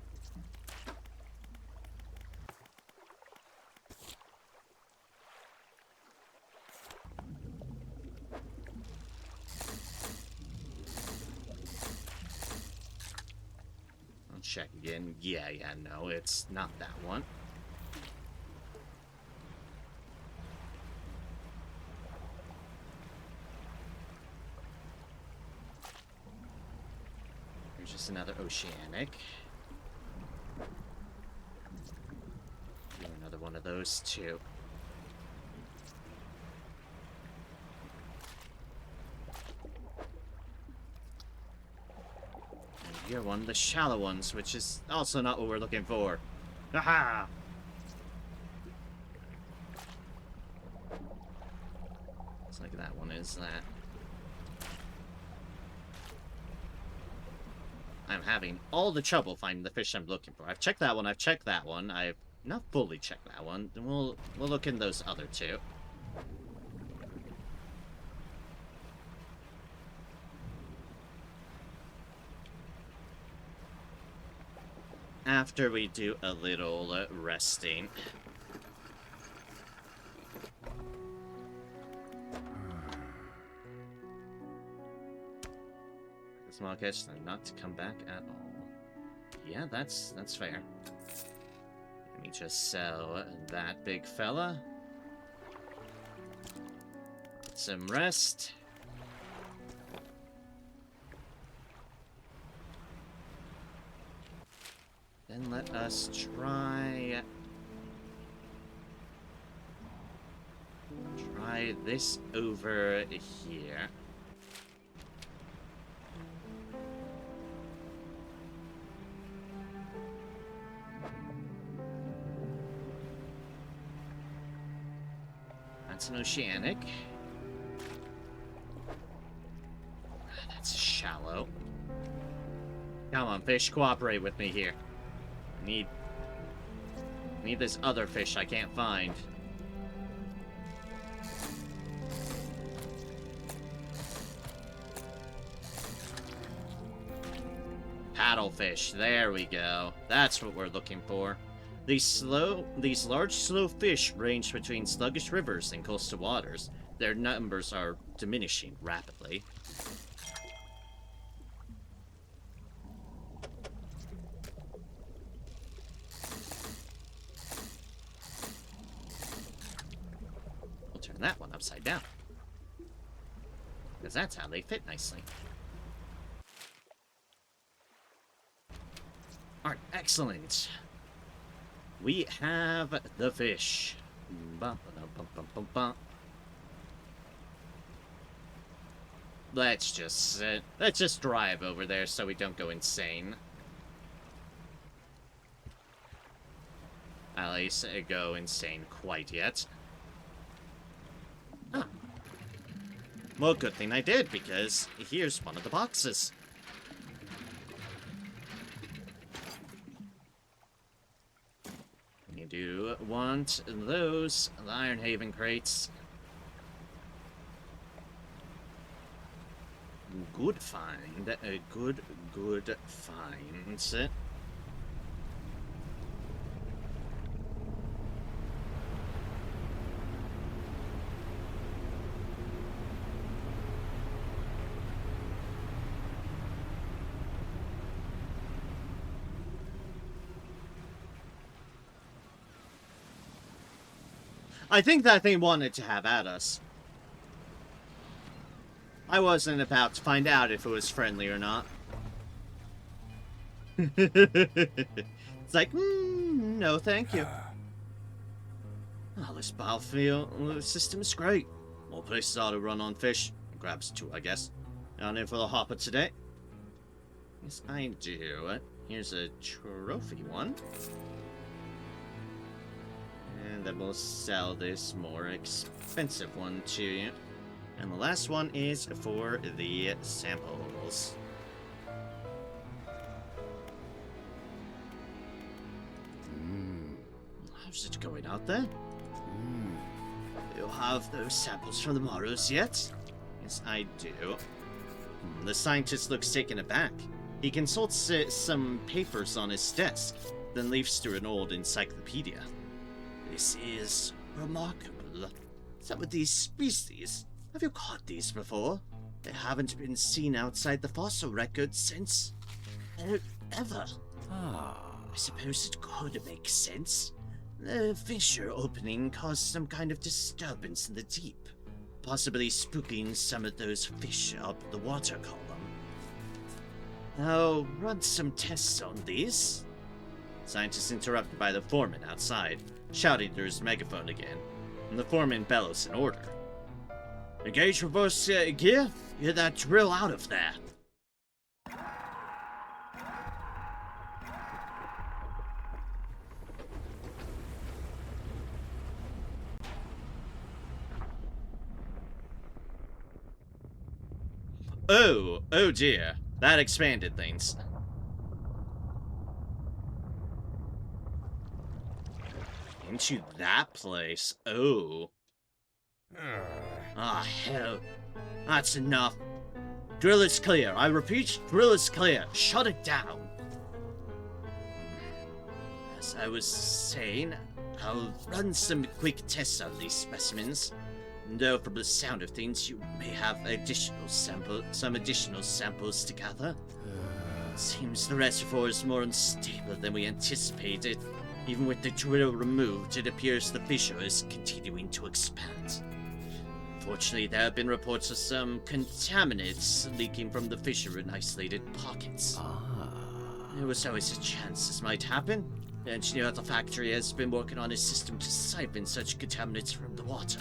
I'll check again. Yeah, no, it's not that one. Here's just another oceanic. Do another one of those too. And here one of the shallow ones, which is also not what we're looking for. Haha! Looks like that one is that. I'm having all the trouble finding the fish I'm looking for. I've checked that one, I've not fully checked that one. Then we'll look in those other two. After we do a little resting. Small catch, then not to come back at all. Yeah, that's fair. Let me just sell that big fella. Get some rest. then let us try this over here. That's an oceanic. That's shallow. Come on, fish, cooperate with me here. I need this other fish I can't find. Paddlefish, there we go. That's what we're looking for. These large, slow fish range between sluggish rivers and coastal waters. Their numbers are diminishing rapidly. We'll turn that one upside down, because that's how they fit nicely. Alright, excellent. We have the fish. Let's just drive over there so we don't go insane. At least go insane quite yet. Ah. Well, good thing I did, because here's one of the boxes. You do want those, the Ironhaven crates. Good find. A good find. I think that thing wanted to have at us. I wasn't about to find out if it was friendly or not. It's like, no thank you. Oh, this battlefield system is great. More places ought to run on fish. Grabs two, I guess. Not in for the hopper today. Yes, I do. Here's a trophy one. And then we'll sell this more expensive one to you. And the last one is for the samples. How's it going out there? Do you have those samples from the Morrows yet? Yes, I do. The scientist looks taken aback. He consults some papers on his desk, then leafs through an old encyclopedia. This is remarkable. Some of these species. Have you caught these before? They haven't been seen outside the fossil record since... ever. I suppose it could make sense. The fissure opening caused some kind of disturbance in the deep, possibly spooking some of those fish up the water column. I'll run some tests on these. Scientist interrupted by the foreman outside, shouting through his megaphone again, and the foreman bellows an order. Engage reverse gear. Get that drill out of there. Oh dear. That expanded things. Into that place. Oh. Ah, hell. That's enough. Drill is clear. I repeat, drill is clear. Shut it down. As I was saying, I'll run some quick tests on these specimens. Though from the sound of things, you may have some additional samples to gather. Seems the reservoir is more unstable than we anticipated. Even with the drill removed, it appears the fissure is continuing to expand. Fortunately, there have been reports of some contaminants leaking from the fissure in isolated pockets. There was always a chance this might happen. The engineer at the factory has been working on a system to siphon such contaminants from the water.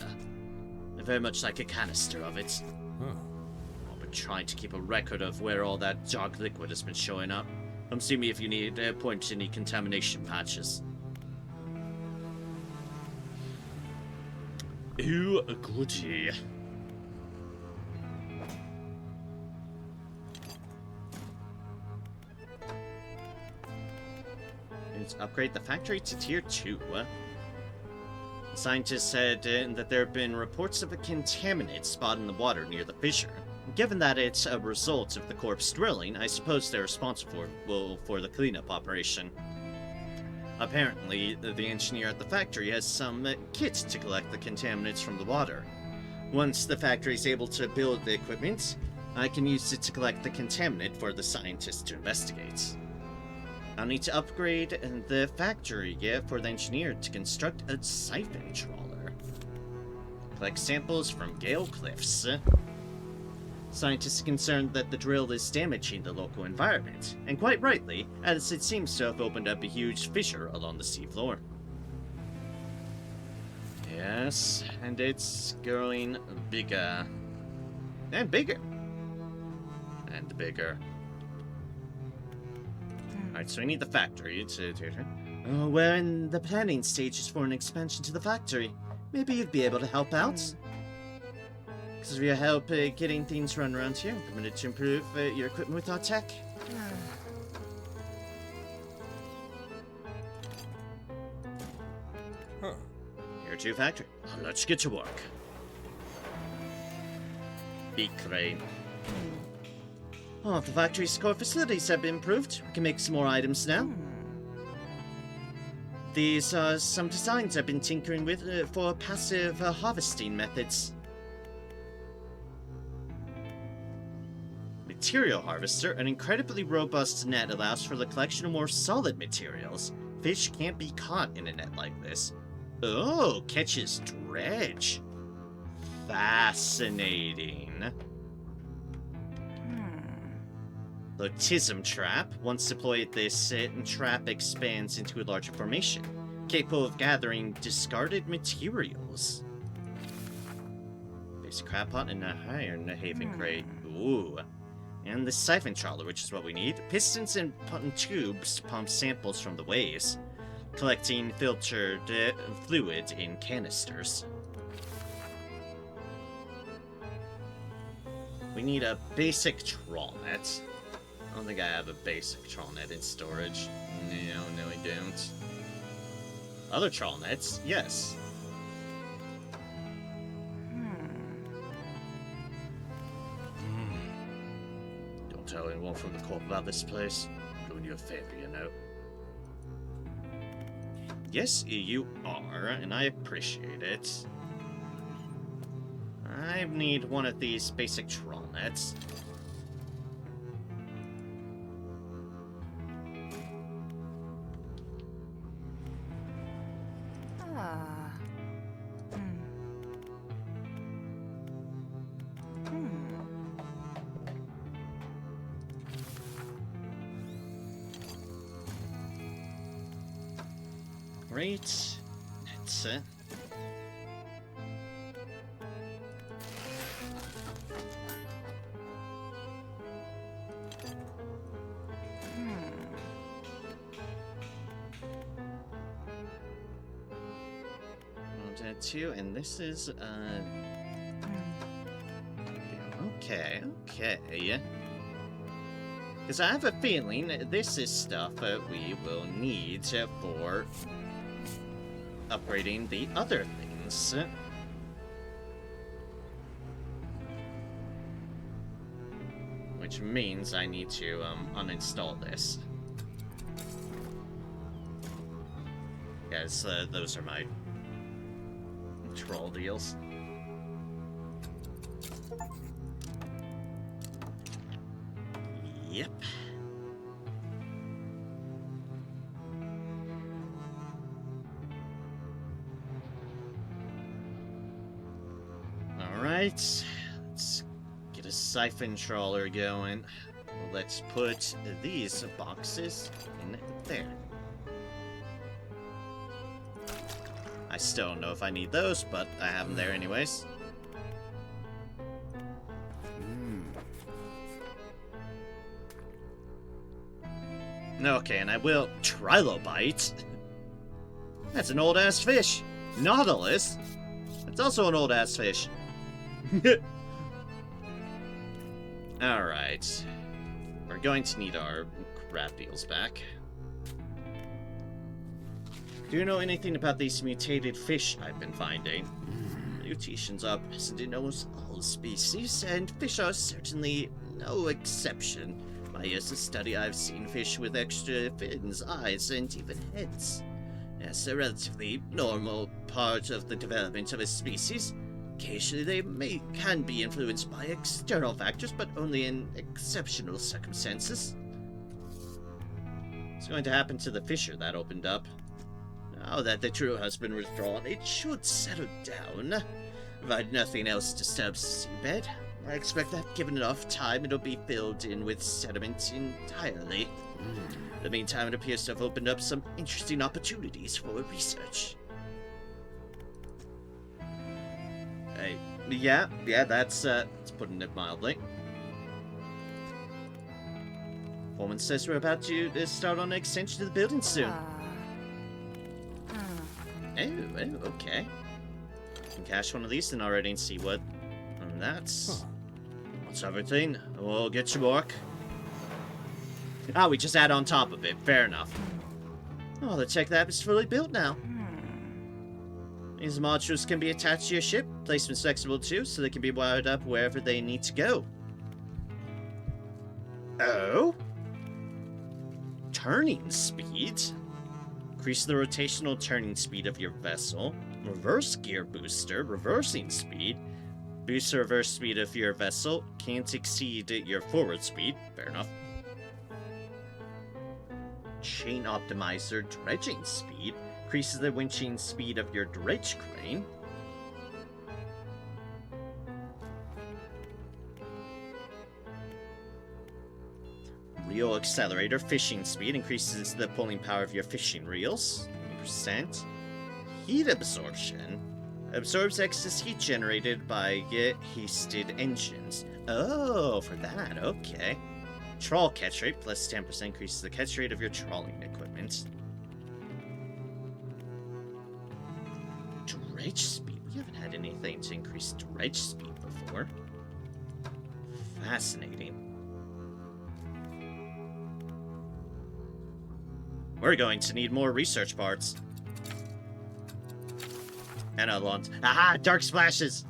Very much like a canister of it. I've been trying to keep a record of where all that dark liquid has been showing up. Come see me if you need point to any contamination patches. Ooh, a goodie. Let's upgrade the factory to tier 2. Scientists said that there have been reports of a contaminant spot in the water near the fissure. Given that it's a result of the corpse drilling, I suppose they're responsible for the cleanup operation. Apparently, the engineer at the factory has some kit to collect the contaminants from the water. Once the factory is able to build the equipment, I can use it to collect the contaminant for the scientists to investigate. I'll need to upgrade the factory for the engineer to construct a siphon trawler. Collect samples from Gale Cliffs. Scientists are concerned that the drill is damaging the local environment, and quite rightly, as it seems to have opened up a huge fissure along the seafloor. Yes, and it's growing bigger. And bigger. And bigger. Alright, so we need the factory to... we're in the planning stages for an expansion to the factory. Maybe you'd be able to help out? Because of your help getting things run around here, I'm committed to improve your equipment with our tech. Here to factory. Let's get to work. Big crane. Oh, the factory's core facilities have been improved. We can make some more items now. These are some designs I've been tinkering with for passive harvesting methods. Material harvester, an incredibly robust net allows for the collection of more solid materials. Fish can't be caught in a net like this. Oh, catches dredge. Fascinating. Lotism trap. Once deployed, this trap expands into a larger formation, capable of gathering discarded materials. Basic crab pot and a iron haven crate. Ooh. And the siphon trawler, which is what we need. Pistons and tubes pump samples from the waves, collecting filtered fluid in canisters. We need a basic trawl net. I don't think I have a basic trawl net in storage. No, I don't. Other trawl nets? Yes. Don't tell anyone from the corp about this place. I'm doing you a favor, you know. Yes, you are, and I appreciate it. I need one of these basic trawl nets. Great. That's it. Two, and this is okay. Because I have a feeling this is stuff we will need for upgrading the other things. Which means I need to uninstall this. Yes, those are my troll deals. Yep. Alright, let's get us siphon trawler going. Let's put these boxes in there. I still don't know if I need those, but I have them there anyways. Okay, and I will trilobite. That's an old-ass fish. Nautilus. That's also an old-ass fish. Alright. We're going to need our crab deals back. Do you know anything about these mutated fish I've been finding? Mutations are present in almost all species, and fish are certainly no exception. By years of study, I've seen fish with extra fins, eyes, and even heads. As a relatively normal part of the development of a species, occasionally they can be influenced by external factors, but only in exceptional circumstances. What's going to happen to the fisher that opened up? Now that the true has been withdrawn, it should settle down. Provided nothing else disturbs the seabed, I expect that given enough time, it'll be filled in with sediment entirely. In the meantime, it appears to have opened up some interesting opportunities for research. Yeah, that's putting it mildly. Foreman says we're about to start on an extension to the building soon. Oh, okay. I can cache one of these then already and see what... And that's everything. We'll get to work. We just add on top of it. Fair enough. Oh, the tech lab is fully built now. These modules can be attached to your ship. Placement's flexible too, so they can be wired up wherever they need to go. Oh? Turning speed? Increase the rotational turning speed of your vessel. Reverse gear booster. Reversing speed. Boost the reverse speed of your vessel. Can't exceed your forward speed. Fair enough. Chain optimizer. Dredging speed. Increases the winching speed of your dredge crane. Reel accelerator. Fishing speed. Increases the pulling power of your fishing reels. 20%. Heat absorption. Absorbs excess heat generated by hasted engines. Oh, for that. Okay. Trawl catch rate. Plus 10% increases the catch rate of your trawling equipment. Dredge speed. We haven't had anything to increase dredge speed before. Fascinating. We're going to need more research parts. And a launch. Aha! Dark splashes!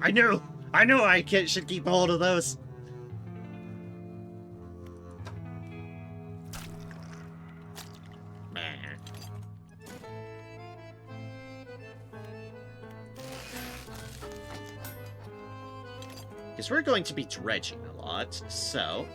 I knew I should keep a hold of those. Because we're going to be dredging a lot, so...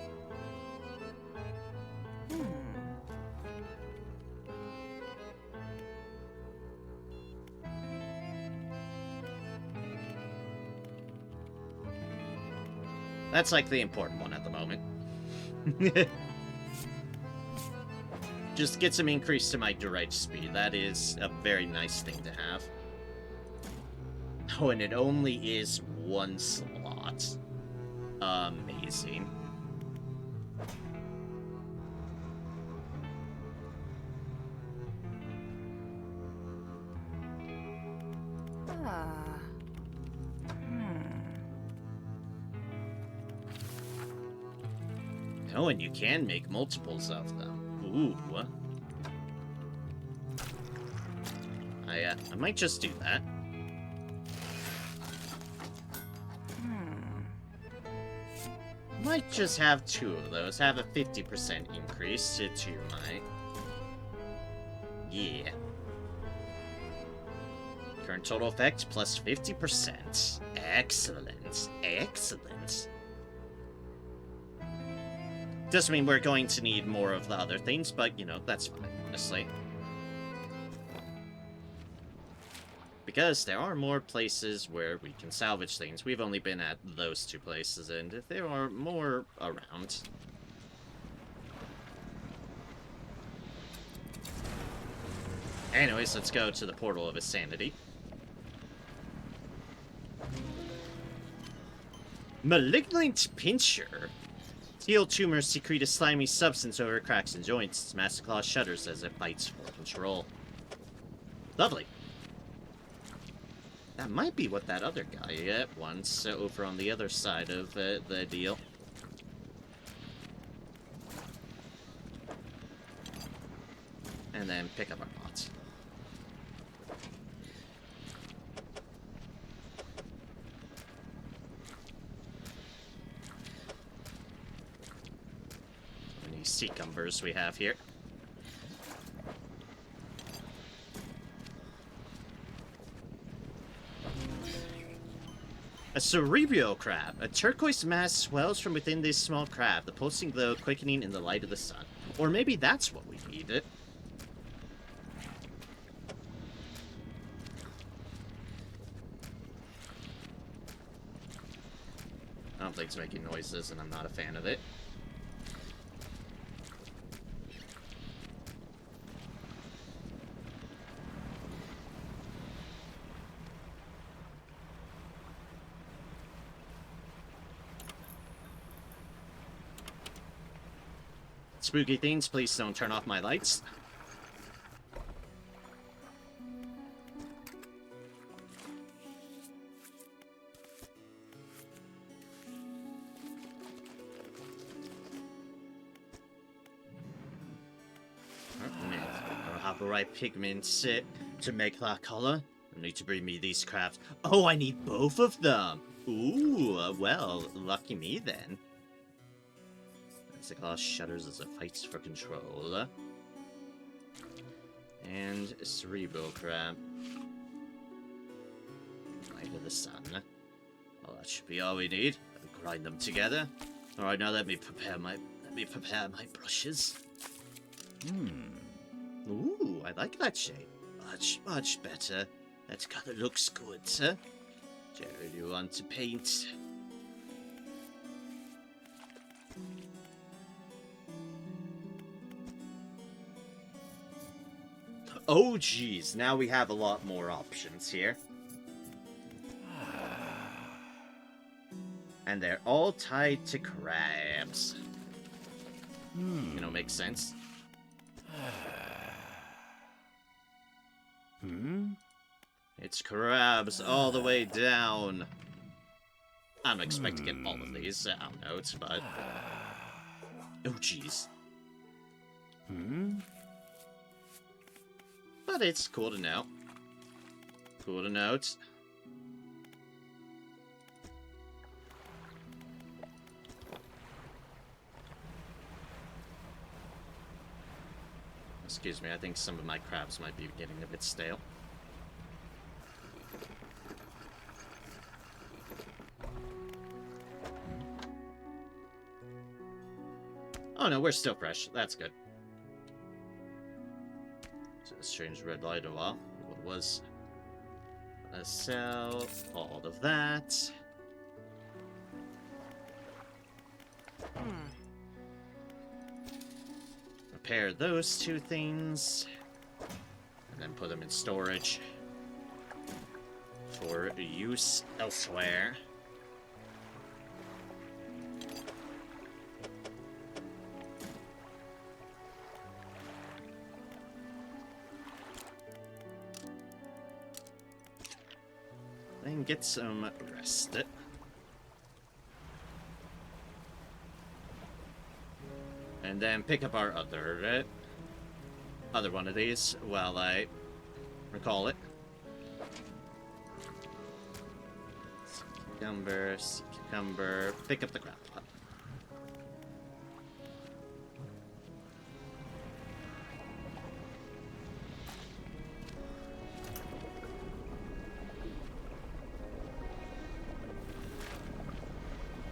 That's like the important one at the moment. Just get some increase to my dredge speed. That is a very nice thing to have. Oh, and it only is one slot. Amazing. Oh, and you can make multiples of them. Ooh. I might just do that. Might just have two of those. Have a 50% increase to my... Yeah. Current total effect plus 50%. Excellent. Excellent. Doesn't mean we're going to need more of the other things, but, you know, that's fine, honestly. Because there are more places where we can salvage things. We've only been at those 2 places, and if there are more around... Anyways, let's go to the Portal of Insanity. Malignant Pincher. Steel tumors secrete a slimy substance over cracks and joints. Its massive claw shudders as it fights for control. Lovely. That might be what that other guy wants over on the other side of the deal. And then pick up our pots. How many sea cumbers we have here? A cerebral crab. A turquoise mass swells from within this small crab, the pulsing glow quickening in the light of the sun. Or maybe that's what we needed. I don't think it's making noises, and I'm not a fan of it. Spooky things, please don't turn off my lights. I'll have the right pigments to make that color. I need to bring me these crabs. Oh, I need both of them! Ooh, well, lucky me then. The glass shudders as it fights for control. And cerebral crab. Light of the sun. Well, that should be all we need. Grind them together. Alright, now let me prepare my brushes. Ooh, I like that shade. Much better. That color looks good, sir. Jared, you want to paint? Oh, geez. Now we have a lot more options here. And they're all tied to crabs. You know, makes sense. It's crabs all the way down. I don't expect to get all of these notes, but... Oh, geez. But it's cool to know. Cool to note. Excuse me, I think some of my crabs might be getting a bit stale. Oh no, we're still fresh. That's good. So a strange red light a while. What was? Let's sell all of that. Repair those 2 things. And then put them in storage. For use elsewhere. Then get some rest. And then pick up our other one of these while I recall it. Cucumber, pick up the crab pot.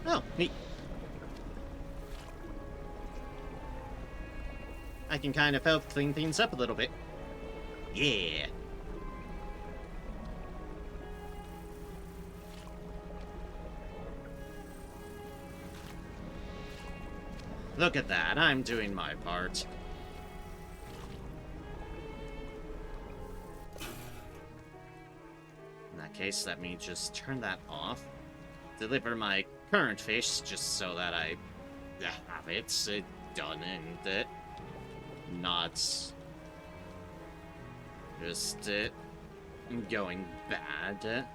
Oh, neat. I can kind of help clean things up a little bit. Yeah. Look at that, I'm doing my part. In that case, let me just turn that off. Deliver my current fish just so that I have it done and not just going bad.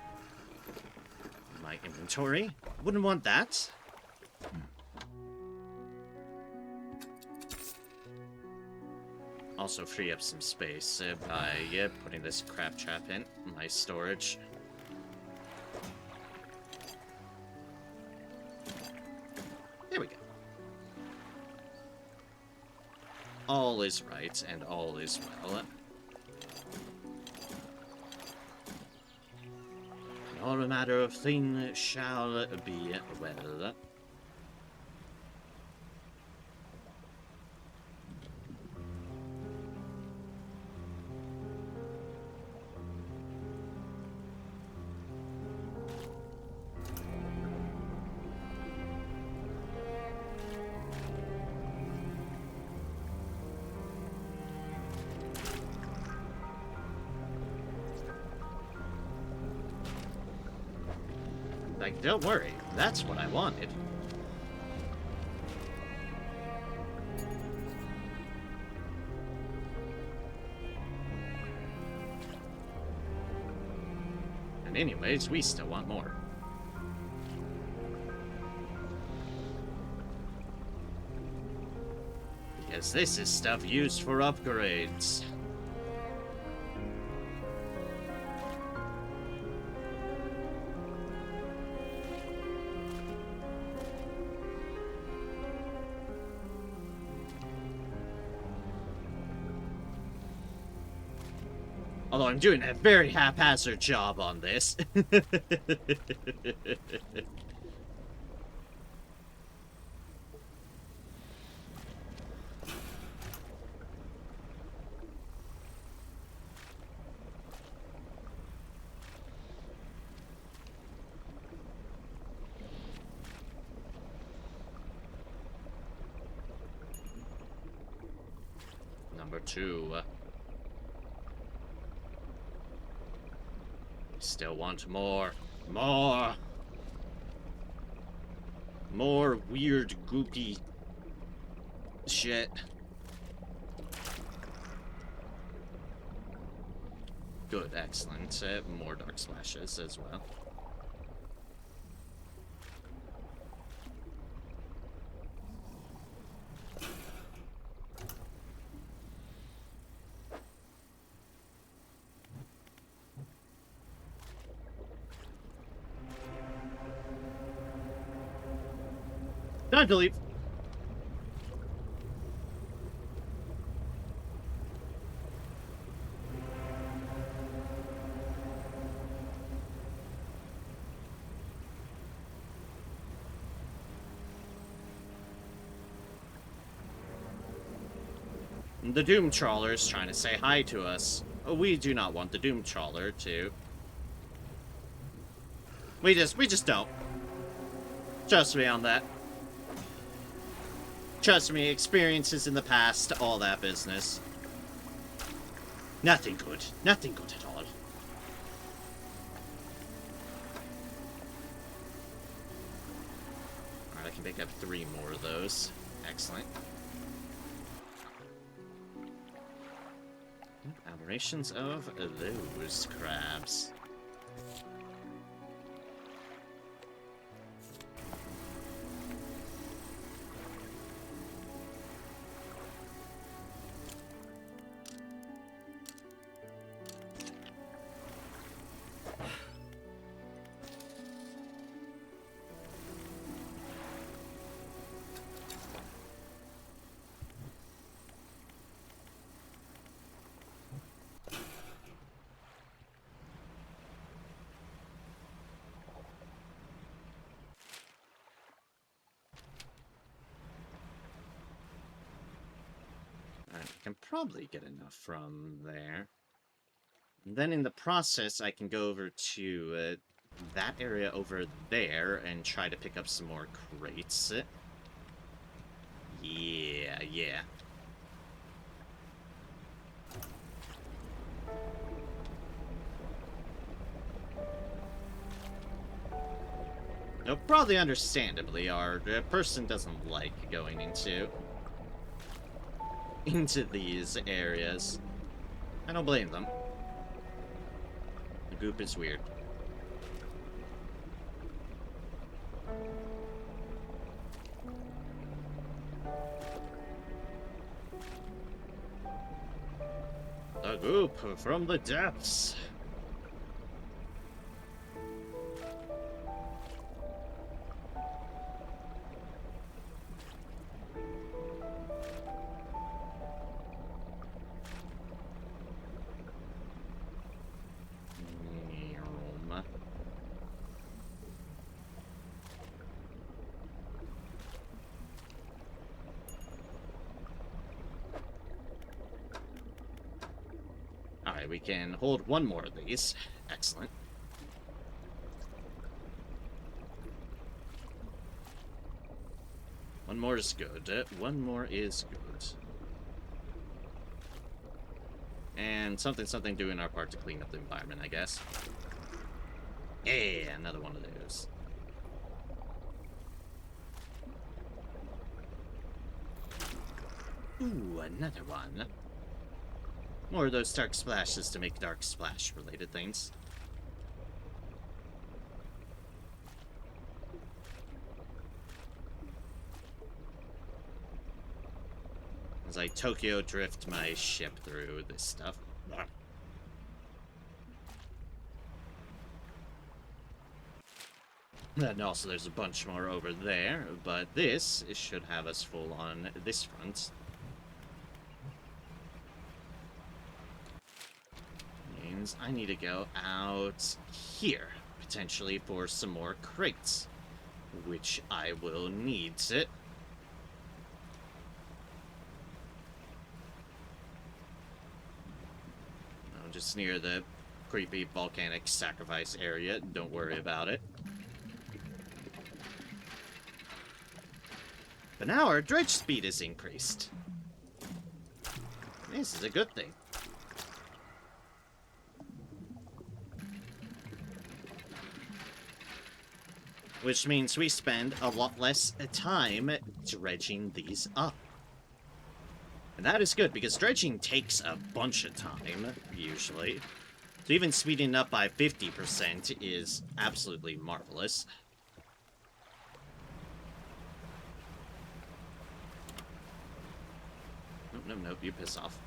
My inventory. Wouldn't want that. Also free up some space by putting this crab trap in my storage. There we go. All is right and all is well. All a matter of thing shall be well. Like, don't worry, that's what I wanted. And anyways, we still want more. Because this is stuff used for upgrades. Although I'm doing a very haphazard job on this. Number 2. Still want more. More! More weird, goopy shit. Good, excellent. More dark splashes as well. Time to leave. The Doom Trawler is trying to say hi to us. We do not want the Doom Trawler to. We just don't. Trust me on that. Trust me, experiences in the past, all that business. Nothing good. Nothing good at all. Alright, I can pick up 3 more of those. Excellent. Aberrations of those crabs. I can probably get enough from there. And then in the process, I can go over to that area over there and try to pick up some more crates. Yeah. Now, probably understandably, our person doesn't like going into these areas. I don't blame them. The goop is weird. The goop from the depths. Alright, we can hold one more of these. Excellent. One more is good. One more is good. And something doing our part to clean up the environment, I guess. Hey, another one of those. Ooh, another one. More of those dark splashes to make dark splash related things. As I Tokyo drift my ship through this stuff. And also there's a bunch more over there, but this should have us full on this front. Means I need to go out here, potentially for some more crates, which I will need. Just near the creepy volcanic sacrifice area. Don't worry about it. But now our dredge speed is increased. This is a good thing. Which means we spend a lot less time dredging these up. And that is good, because dredging takes a bunch of time, usually. So even speeding up by 50% is absolutely marvelous. Nope, you piss off.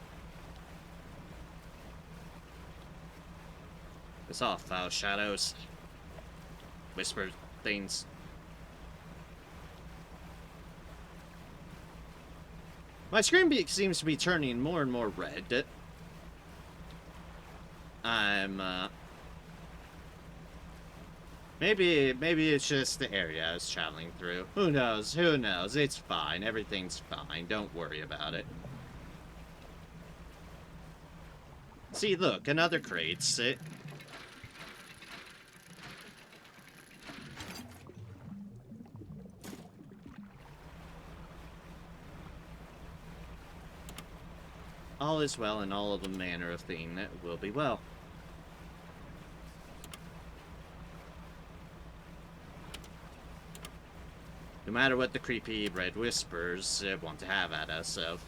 Piss off, foul shadows. Whisper things. My screen seems to be turning more and more red. Maybe it's just the area I was traveling through. Who knows? Who knows? It's fine. Everything's fine. Don't worry about it. See, look, another crate. All is well, and all of the manner of thing will be well. No matter what the creepy red whispers want to have at us, so...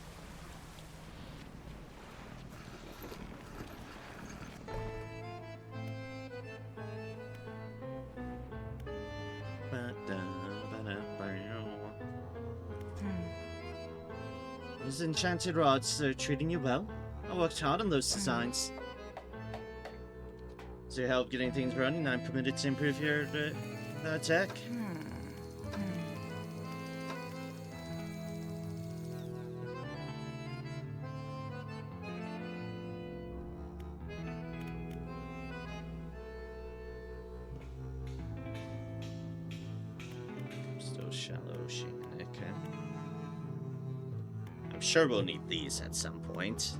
These enchanted rods are treating you well. I worked hard on those designs. To help getting things running, I'm permitted to improve your tech. Still shallow, Shane. Okay. I'm sure we'll need these at some point.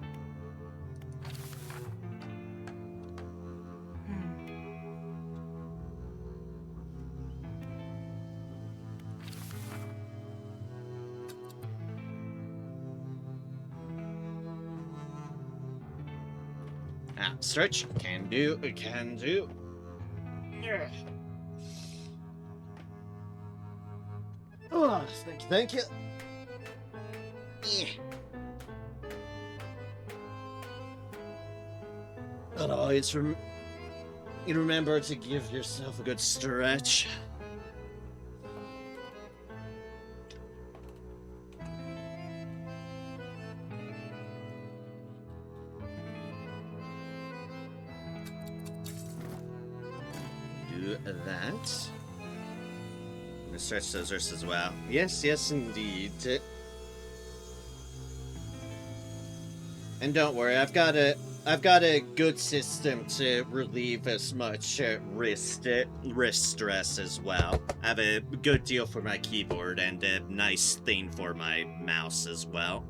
Ah, stretch. Can do. Can do. Yeah. Oh, thank you. Yeah. But always you remember to give yourself a good stretch. Do that. I'm gonna stretch those wrists as well. Yes, yes, indeed. And don't worry, I've got a good system to relieve as much wrist stress as well. I have a good deal for my keyboard and a nice thing for my mouse as well.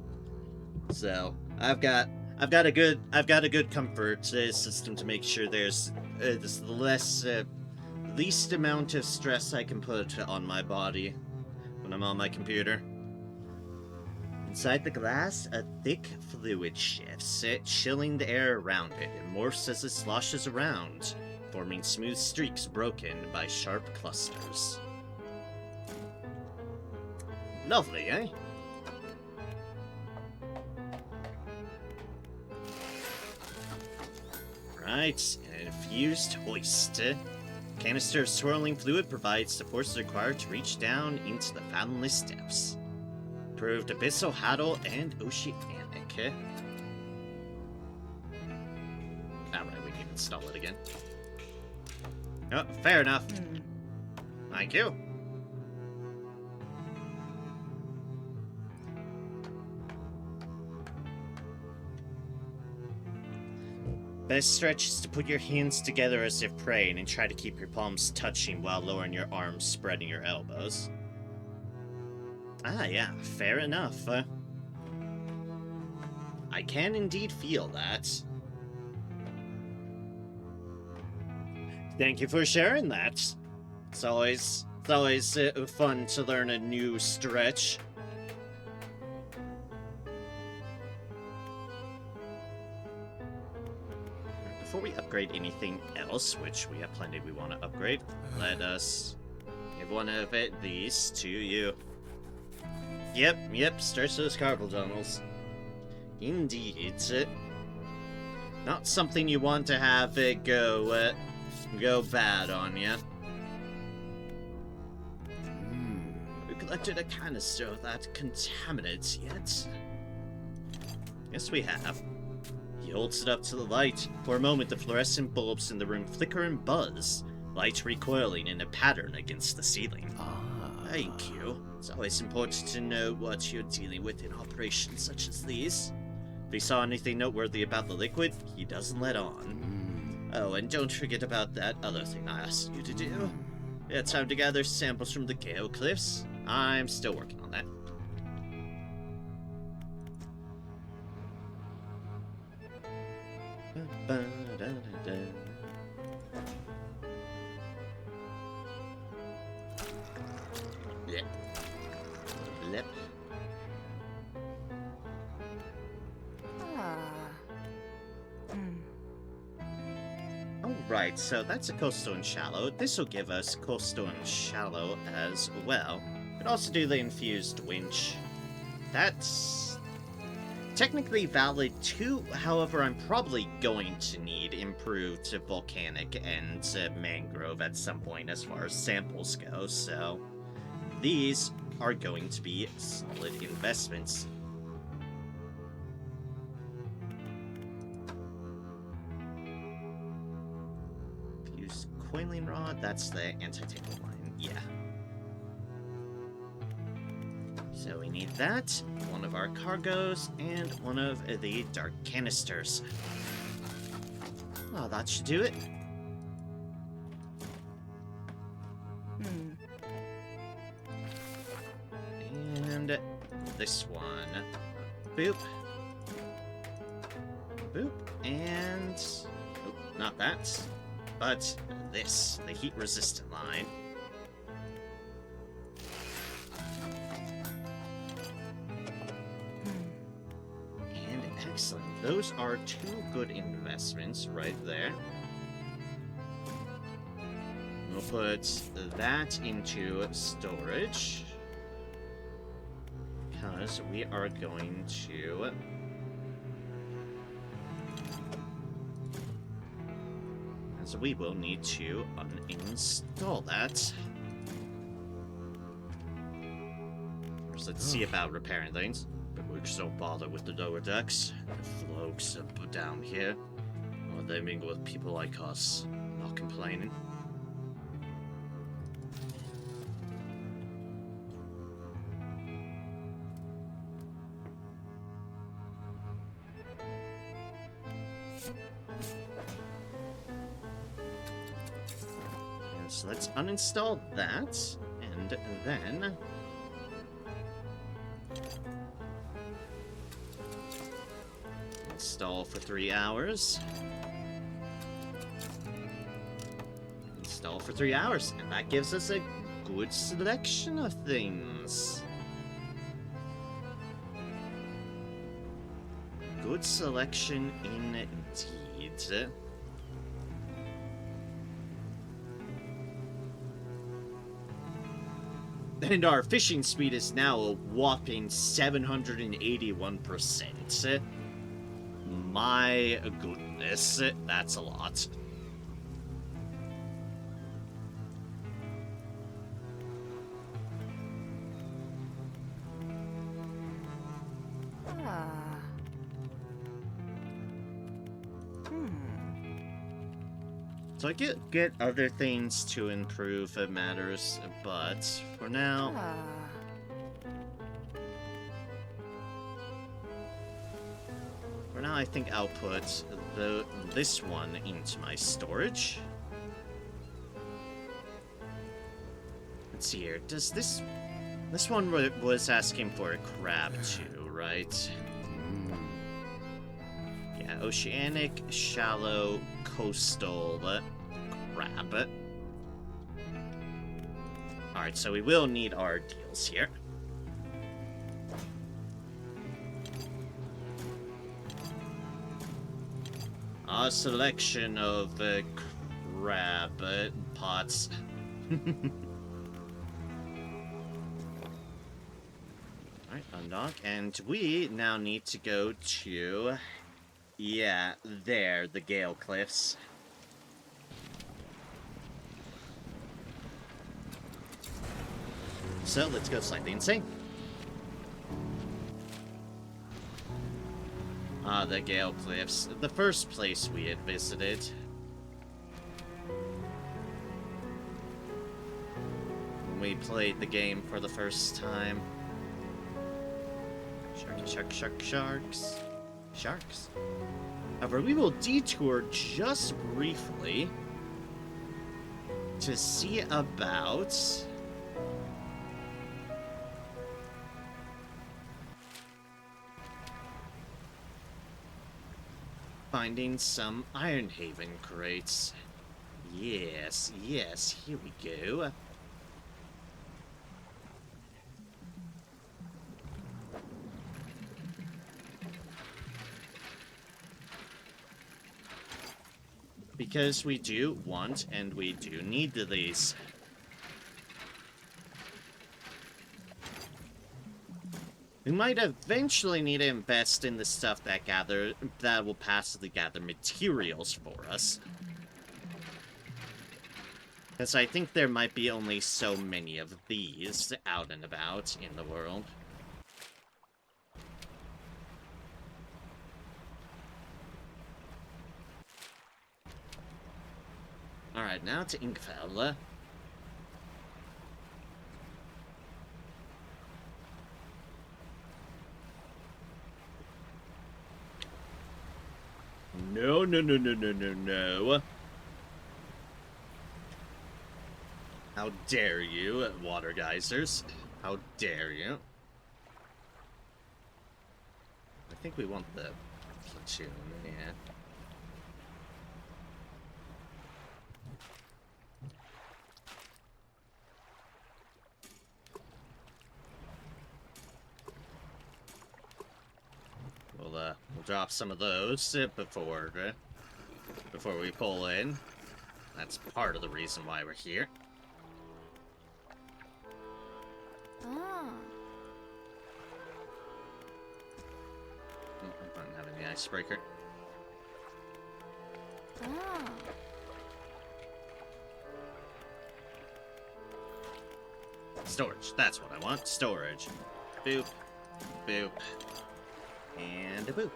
So I've got a good comfort system to make sure there's the least amount of stress I can put on my body when I'm on my computer. Inside the glass, a thick fluid shifts, chilling the air around it. It morphs as it sloshes around, forming smooth streaks broken by sharp clusters. Lovely, eh? Right, an infused hoist. Canister of swirling fluid provides the force required to reach down into the fathomless depths. Proved abyssal, hadal, and oceanic. Alright, we can install it again. Oh, fair enough. Thank you. Best stretch is to put your hands together as if praying and try to keep your palms touching while lowering your arms, spreading your elbows. Ah, yeah, fair enough. I can indeed feel that. Thank you for sharing that. It's always fun to learn a new stretch. Before we upgrade anything else, which we have plenty we want to upgrade, let us give one of these to you. Yep, stretch those carpal tunnels. Indeed. Not something you want to have go bad on you. We collected a canister of that contaminant yet? Yes, we have. He holds it up to the light. For a moment, the fluorescent bulbs in the room flicker and buzz, light recoiling in a pattern against the ceiling. Thank you. It's always important to know what you're dealing with in operations such as these. If he saw anything noteworthy about the liquid, he doesn't let on. Oh, and don't forget about that other thing I asked you to do. It's time to gather samples from the Gale Cliffs. I'm still working on that. Lip. Alright, so that's a coastal and shallow. This will give us coastal and shallow as well. But also do the infused winch. That's technically valid too, however I'm probably going to need improved volcanic and mangrove at some point as far as samples go, so these are going to be solid investments. Use coiling rod, that's the anti-tangle line, yeah. So we need that, one of our cargoes, and one of the dark canisters. Oh, that should do it. And this one. Boop. Boop. And... oh, not that. But this, the heat-resistant line. And excellent. those are 2 good investments right there. We'll put that into storage, because we are going to... So we will need to uninstall that. First, let's see about repairing things. But we just don't bother with the lower decks. The folks down here. Well, they mingle with people like us. Not complaining. So let's uninstall that, and then... install for 3 hours. Install for 3 hours, and that gives us a good selection of things. Good selection indeed. And our fishing speed is now a whopping 781%. My goodness, that's a lot. So I get other things to improve matters, but for now... For now, I think I'll put this one into my storage. Let's see here. Does this one was asking for a crab too, right? Yeah, oceanic, shallow, coastal crab. Alright, so we will need our deals here. A selection of crab pots. Alright, undock. And we now need to go to... yeah, there, the Gale Cliffs. So, let's go slightly insane. The Gale Cliffs. The first place we had visited. When we played the game for the first time. Sharks. Sharks. However, we will detour just briefly to see about... finding some Ironhaven crates. Yes, here we go. Because we do want and we do need these. We might eventually need to invest in the stuff that will passively gather materials for us. Because I think there might be only so many of these out and about in the world. Alright, now to Inkfell. No. How dare you, water geysers? How dare you? I think we want the platoon, yeah. We'll drop some of those before we pull in. That's part of the reason why we're here. Ah. I don't have any icebreaker. Ah. Storage. That's what I want. Storage. Boop. Boop. And a boop.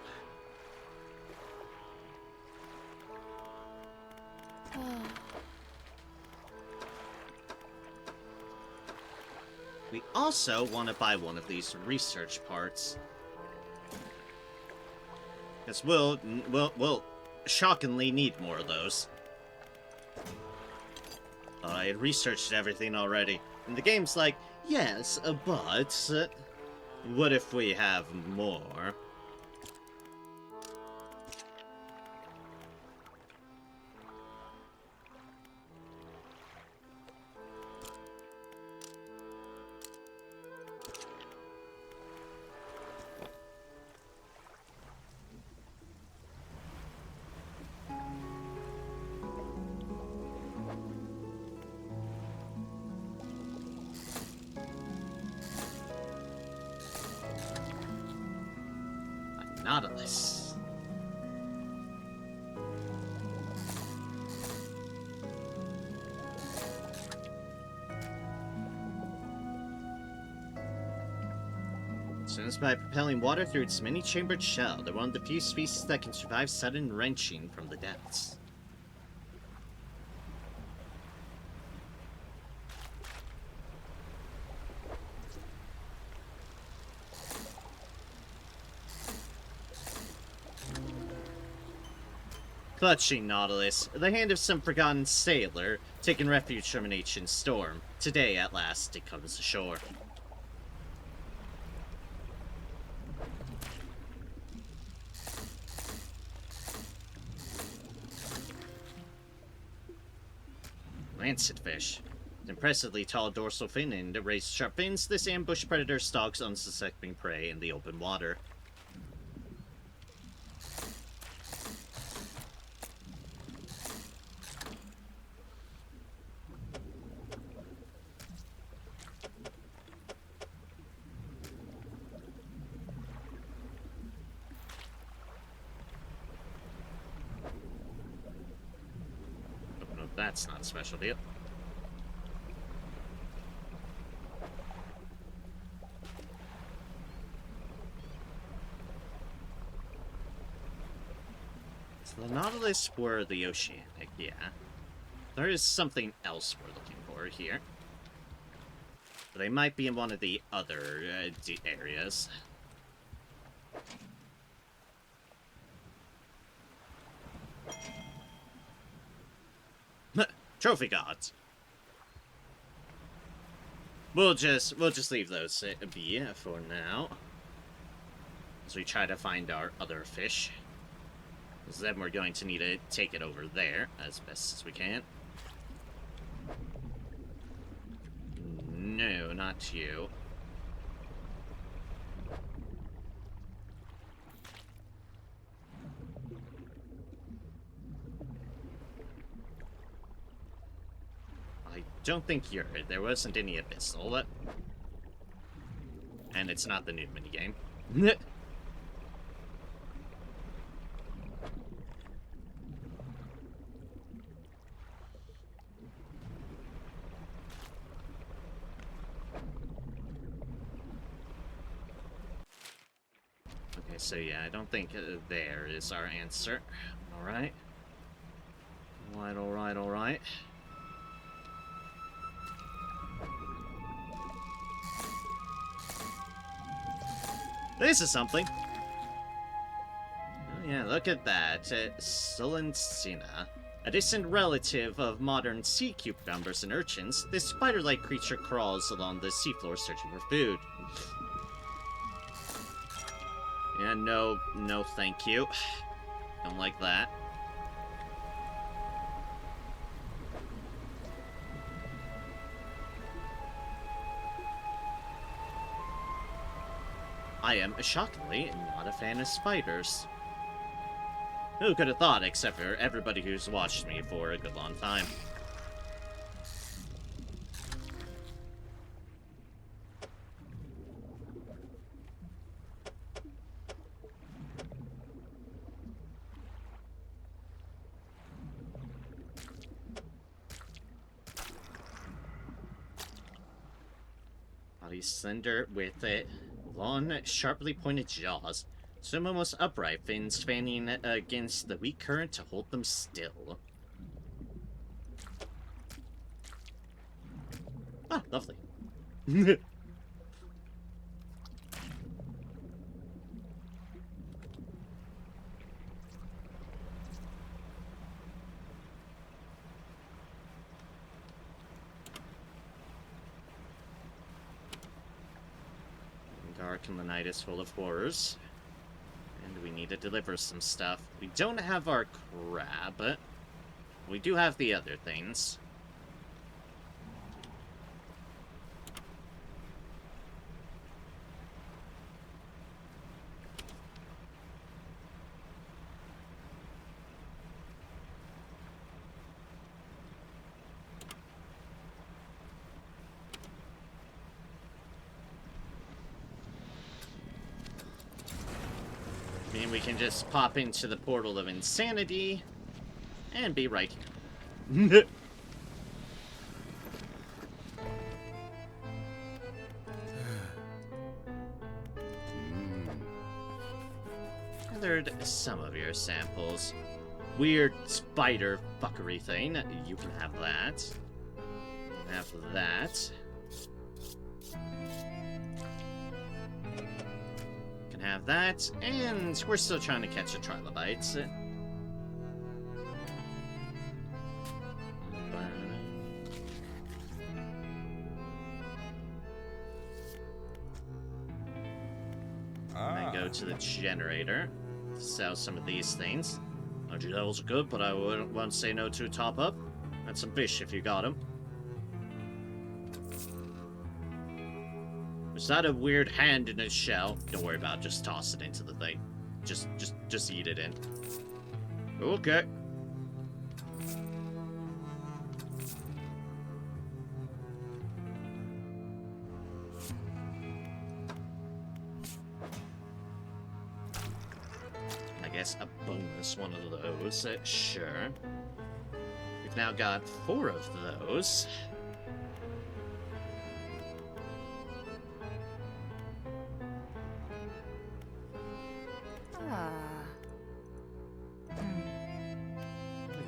We also want to buy one of these research parts. Because we'll shockingly need more of those. I had researched everything already. And the game's like, yes, but what if we have more? Nautilus. Swims by propelling water through its many-chambered shell. They're one of the few species that can survive sudden wrenching from the depths. Clutching Nautilus, the hand of some forgotten sailor, taking refuge from an ancient storm. Today, at last, it comes ashore. Lancetfish. With impressively tall dorsal fin and raised sharp fins, this ambush predator stalks unsuspecting prey in the open water. That's not a special deal. So the Nautilus were the oceanic, yeah. There is something else we're looking for here. They might be in one of the other areas. Trophy gods. We'll just leave those be for now. As we try to find our other fish. Because then we're going to need to take it over there as best as we can. No, not you. I don't think you're... There wasn't any abyssal. And it's not the new minigame. Okay, so yeah, I don't think there is our answer. Alright. Alright, alright, alright. This is something. Oh yeah, look at that. Solencina. A distant relative of modern sea cucumbers and urchins, this spider-like creature crawls along the seafloor searching for food. Yeah, no thank you. Don't like that. I am, shockingly, not a fan of spiders. Who could have thought, except for everybody who's watched me for a good long time. Body slender with long, sharply pointed jaws. Swim almost upright, fins fanning against the weak current to hold them still. Ah, lovely. Dark and the night is full of horrors. And we need to deliver some stuff. We don't have our crab. We do have the other things. I mean, we can just pop into the portal of insanity and be right here. Gathered some of your samples. Weird spider fuckery thing. You can have that. You can have that. Have that, and we're still trying to catch a trilobite. And then go to the generator to sell some of these things. 100 levels are good, but I won't say no to a top up. And some fish if you got them. Is that a weird hand in its shell? Don't worry about it, just toss it into the thing. Just eat it in. Okay. I guess a bonus one of those, sure. We've now got 4 of those.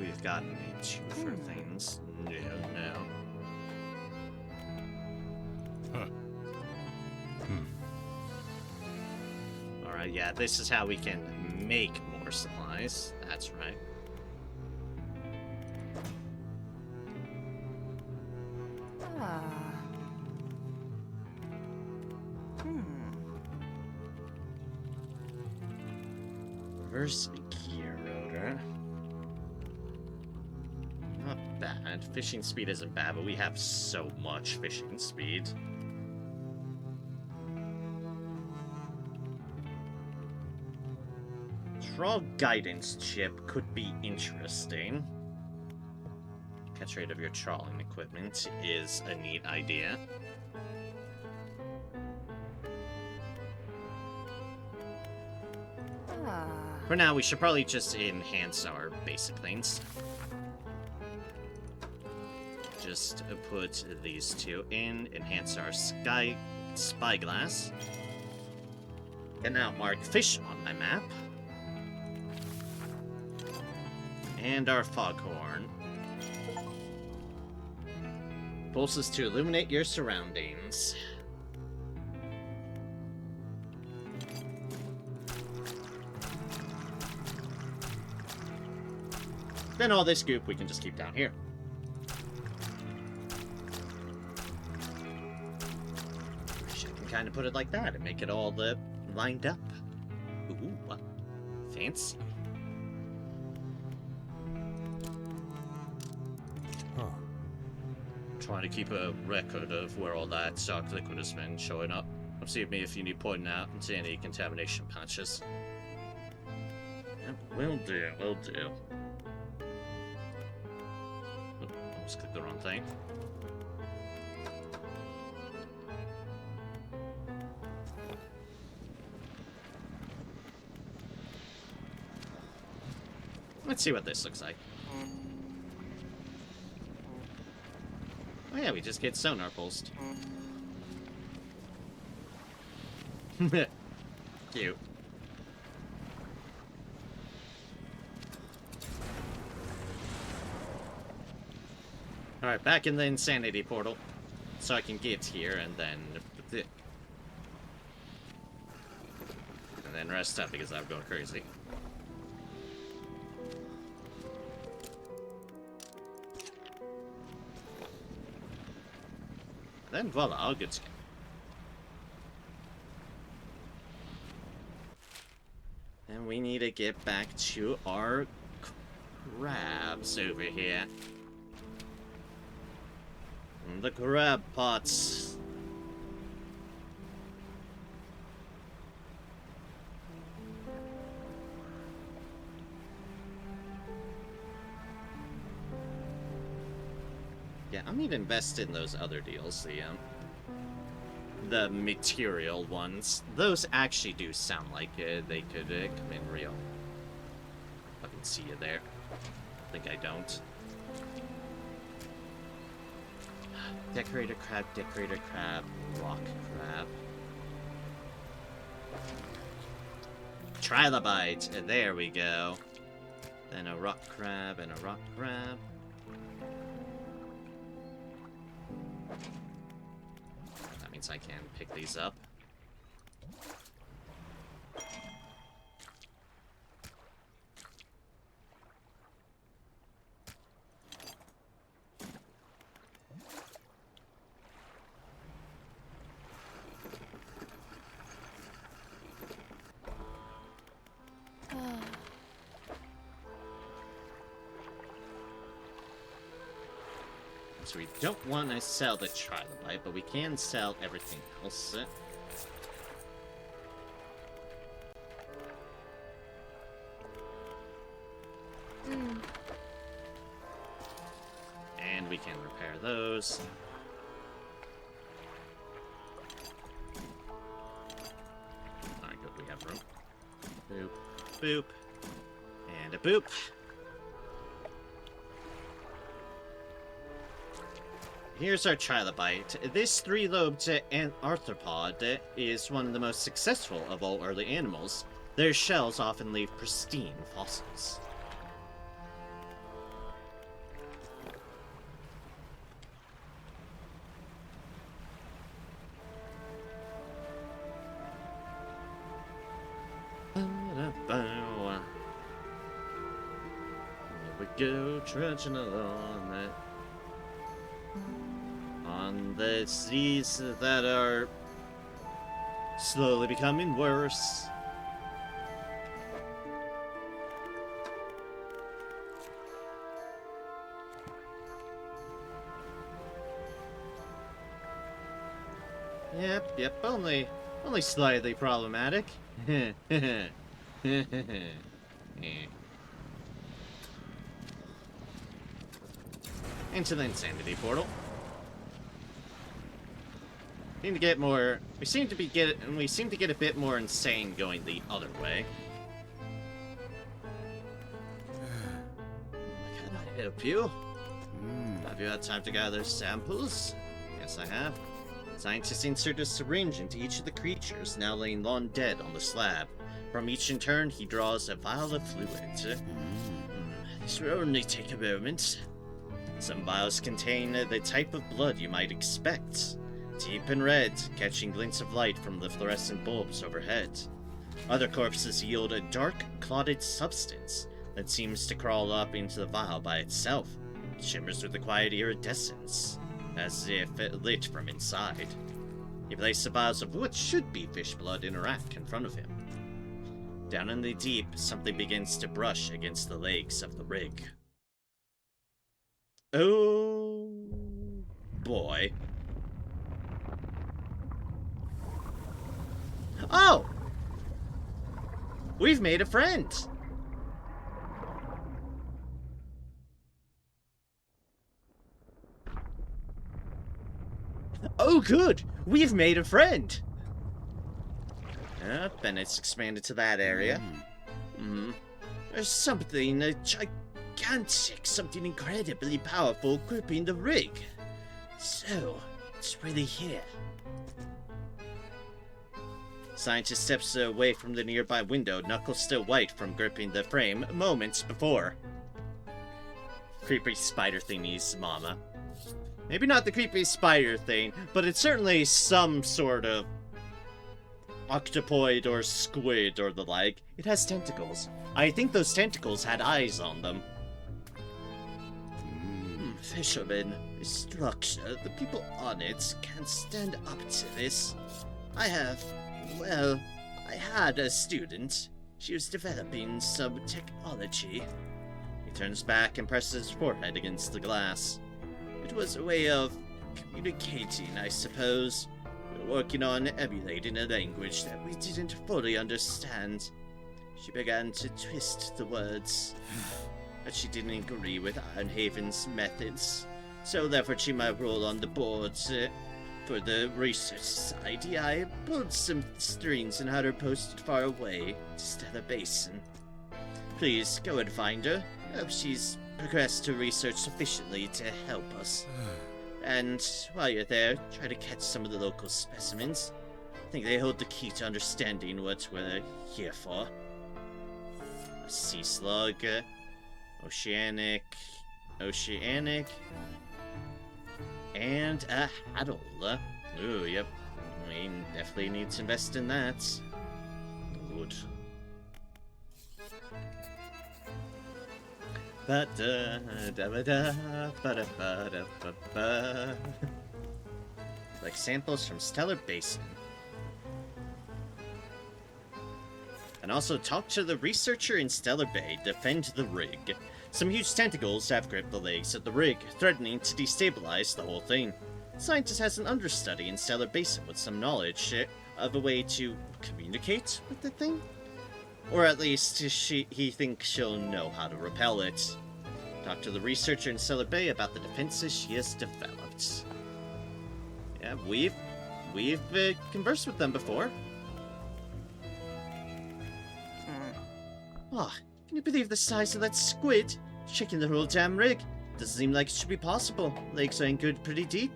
We've gotten a 2 for things. No. Huh. Alright, yeah, this is how we can make more supplies. That's right. Reverse gear rotor. Not bad. Fishing speed isn't bad, but we have so much fishing speed. Trawl guidance chip could be interesting. Catch rate of your trawling equipment is a neat idea. For now, we should probably just enhance our basic things. Just put these 2 in, enhance our spyglass. Can now mark fish on my map. And our foghorn. Pulses to illuminate your surroundings. Then all this goop we can just keep down here. I can kind of put it like that and make it all lined up. Ooh, fancy. Huh. Trying to keep a record of where all that stock liquid has been showing up. See me if you need pointing out and see any contamination patches. Will do, will do. Oop, almost clicked the wrong thing. Let's see what this looks like. Oh yeah, we just get sonar pulsed. Cute. Alright, back in the insanity portal. So I can get here and then... And then rest up because I'm going crazy. Then voila, all good skin. And we need to get back to our crabs over here. And the crab pots. Yeah, I'm gonna invest in those other deals, the material ones. Those actually do sound like they could come in real. I can see you there. I think I don't. Decorator crab, rock crab. Trilobite, there we go. Then a rock crab and a rock crab. That means I can pick these up. So we don't want to sell the trilobite, but we can sell everything else. And we can repair those. Alright, good, we have room. Boop, boop, and a boop. Here's our trilobite. This three-lobed arthropod is one of the most successful of all early animals. Their shells often leave pristine fossils. Here we go, trudging along on the seas that are slowly becoming worse. Yep, only slightly problematic. Into the insanity portal. We seem to get a bit more insane going the other way. Can I help you? Have you had time to gather samples? Yes, I have. Scientists insert a syringe into each of the creatures, now laying long dead on the slab. From each in turn, he draws a vial of fluid. This will only take a moment. Some vials contain the type of blood you might expect. Deep and red, catching glints of light from the fluorescent bulbs overhead. Other corpses yield a dark, clotted substance that seems to crawl up into the vial by itself. It shimmers with a quiet iridescence, as if lit from inside. He placed the vials of what should be fish blood in a rack in front of him. Down in the deep, something begins to brush against the legs of the rig. Oh boy. Oh! We've made a friend! good! We've made a friend! Then it's expanded to that area. There's something gigantic, something incredibly powerful gripping the rig. So, it's really here. Scientist steps away from the nearby window, knuckles still white from gripping the frame moments before. Creepy spider thingies, mama. Maybe not the creepy spider thing, but it's certainly some sort of octopoid or squid or the like. It has tentacles. I think those tentacles had eyes on them. Fisherman, this structure, the people on it can't stand up to this. I had a student. She was developing some technology. He turns back and presses his forehead against the glass. It was a way of communicating, I suppose. We were working on emulating a language that we didn't fully understand. She began to twist the words. But she didn't agree with Ironhaven's methods. So leveraging my role on the board for the research society, I pulled some strings and had her posted far away to Stellar Basin. Please go and find her. Hope she's progressed her research sufficiently to help us. And while you're there, try to catch some of the local specimens. I think they hold the key to understanding what we're here for. A sea slug, oceanic, and a haddle. Ooh, yep. We definitely need to invest in that. Good. Like samples from Stellar Basin. And also talk to the researcher in Stellar Bay. Defend the rig. Some huge tentacles have gripped the legs of the rig, threatening to destabilize the whole thing. The scientist has an understudy in Stellar Basin with some knowledge of a way to communicate with the thing? Or at least he thinks she'll know how to repel it. Talk to the researcher in Stellar Bay about the defenses she has developed. Yeah, we've conversed with them before. Oh, can you believe the size of that squid? Checking the whole damn rig. Doesn't seem like it should be possible. Legs are anchored pretty deep.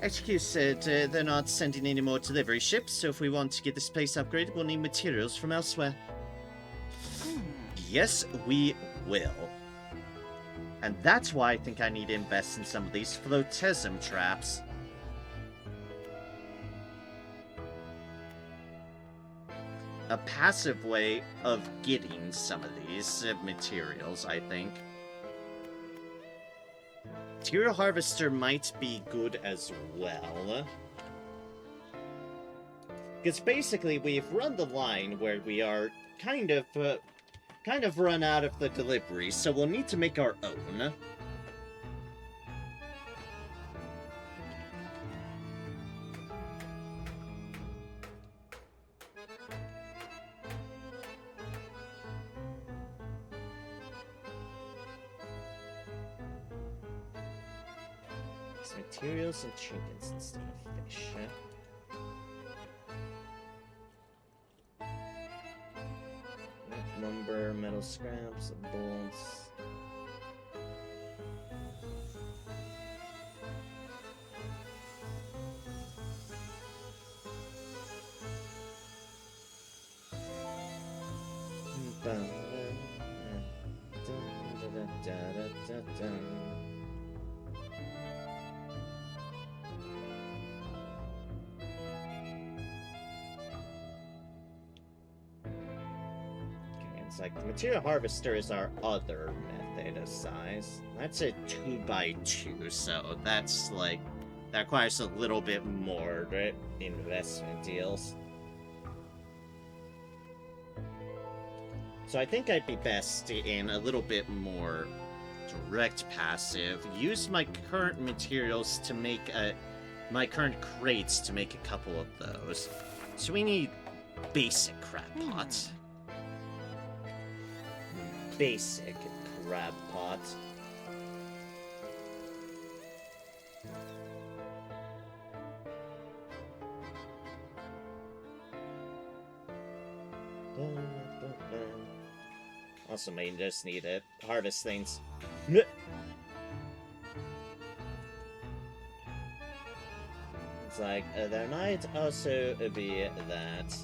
HQ said they're not sending any more delivery ships, so if we want to get this place upgraded, we'll need materials from elsewhere. Yes, we will. And that's why I think I need to invest in some of these floatism traps. A passive way of getting some of these materials, I think. Material Harvester might be good as well. Because basically we've run the line where we are kind of run out of the deliveries, so we'll need to make our own. Materials and trinkets instead of fish. Lumber, metal scraps, bolts. It's like the Material Harvester is our other method of size. That's a 2x2, so that's like, that requires a little bit more investment deals. So I think I'd be best in a little bit more direct passive. Use my current materials to make my current crates to make a couple of those. So we need basic crab pots. Basic crab pot. Also, may just need to harvest things. It's like, there might also be that.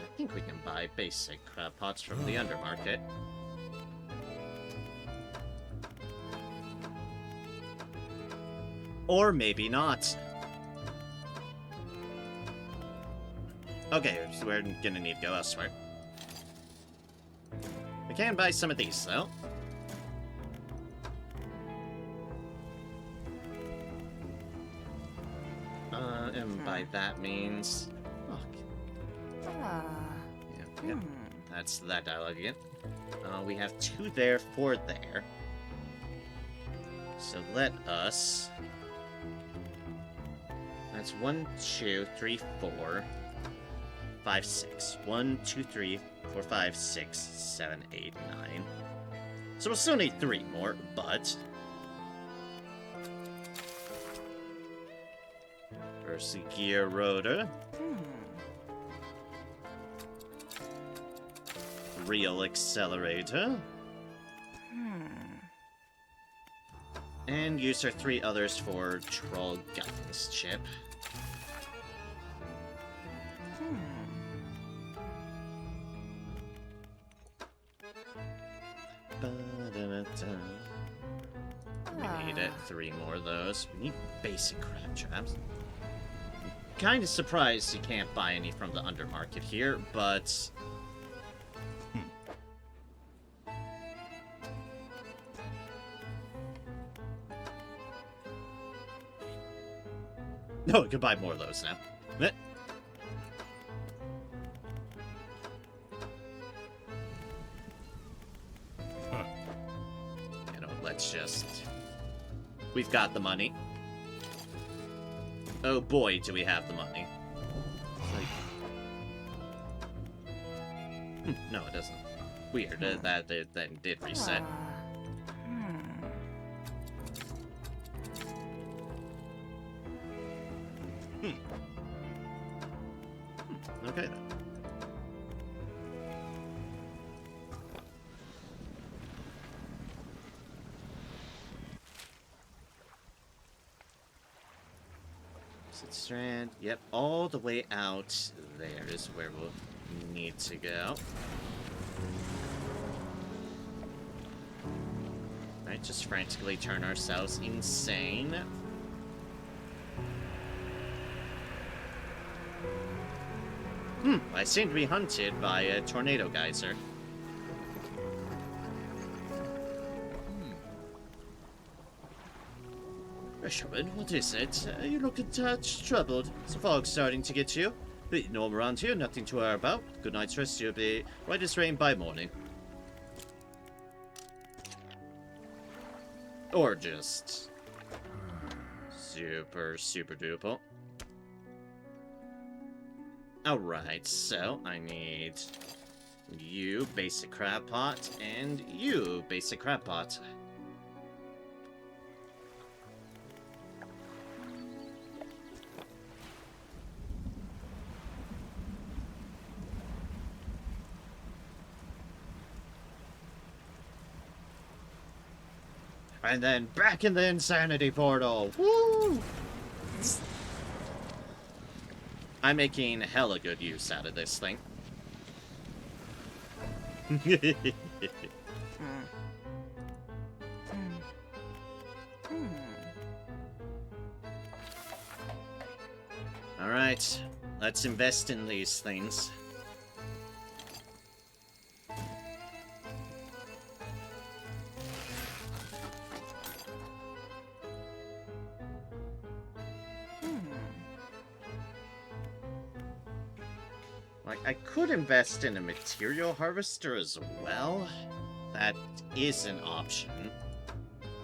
I think we can buy basic crab pots from the undermarket. Or maybe not. Okay, so we're gonna need to go elsewhere. We can buy some of these, though. And by that means... Oh, Ah. yeah. That's that dialogue again. We have 2 there, 4 there. So let us... That's 1, 2, 3, 4, 5, 6. 1, 2, 3, 4, 5, 6, 7, 8, 9. So we'll still need 3 more, but... First gear rotor. Real accelerator. And use our 3 others for Troll Guidance Chip. We need 3 more of those. We need basic crab traps. Kind of surprised you can't buy any from the undermarket here, but... No, we can buy more of those now. You know, let's just... We've got the money. Oh boy, do we have the money. Like... No, it doesn't. Weird, that did reset. Okay then. Strand, yep, all the way out there is where we'll need to go. Right, just frantically turn ourselves insane. I seem to be hunted by a tornado geyser. Fisherman, what is it? You look a touch troubled. Is the fog starting to get you? But no around here, nothing to worry about. Good night's rest, you'll be right as rain by morning. Or just... super duper. Alright, so I need you, basic crab pot, and you, basic crab pot. And then back in the insanity portal. Woo! I'm making hella good use out of this thing. Alright, let's invest in these things. Like, I could invest in a material harvester as well. That is an option.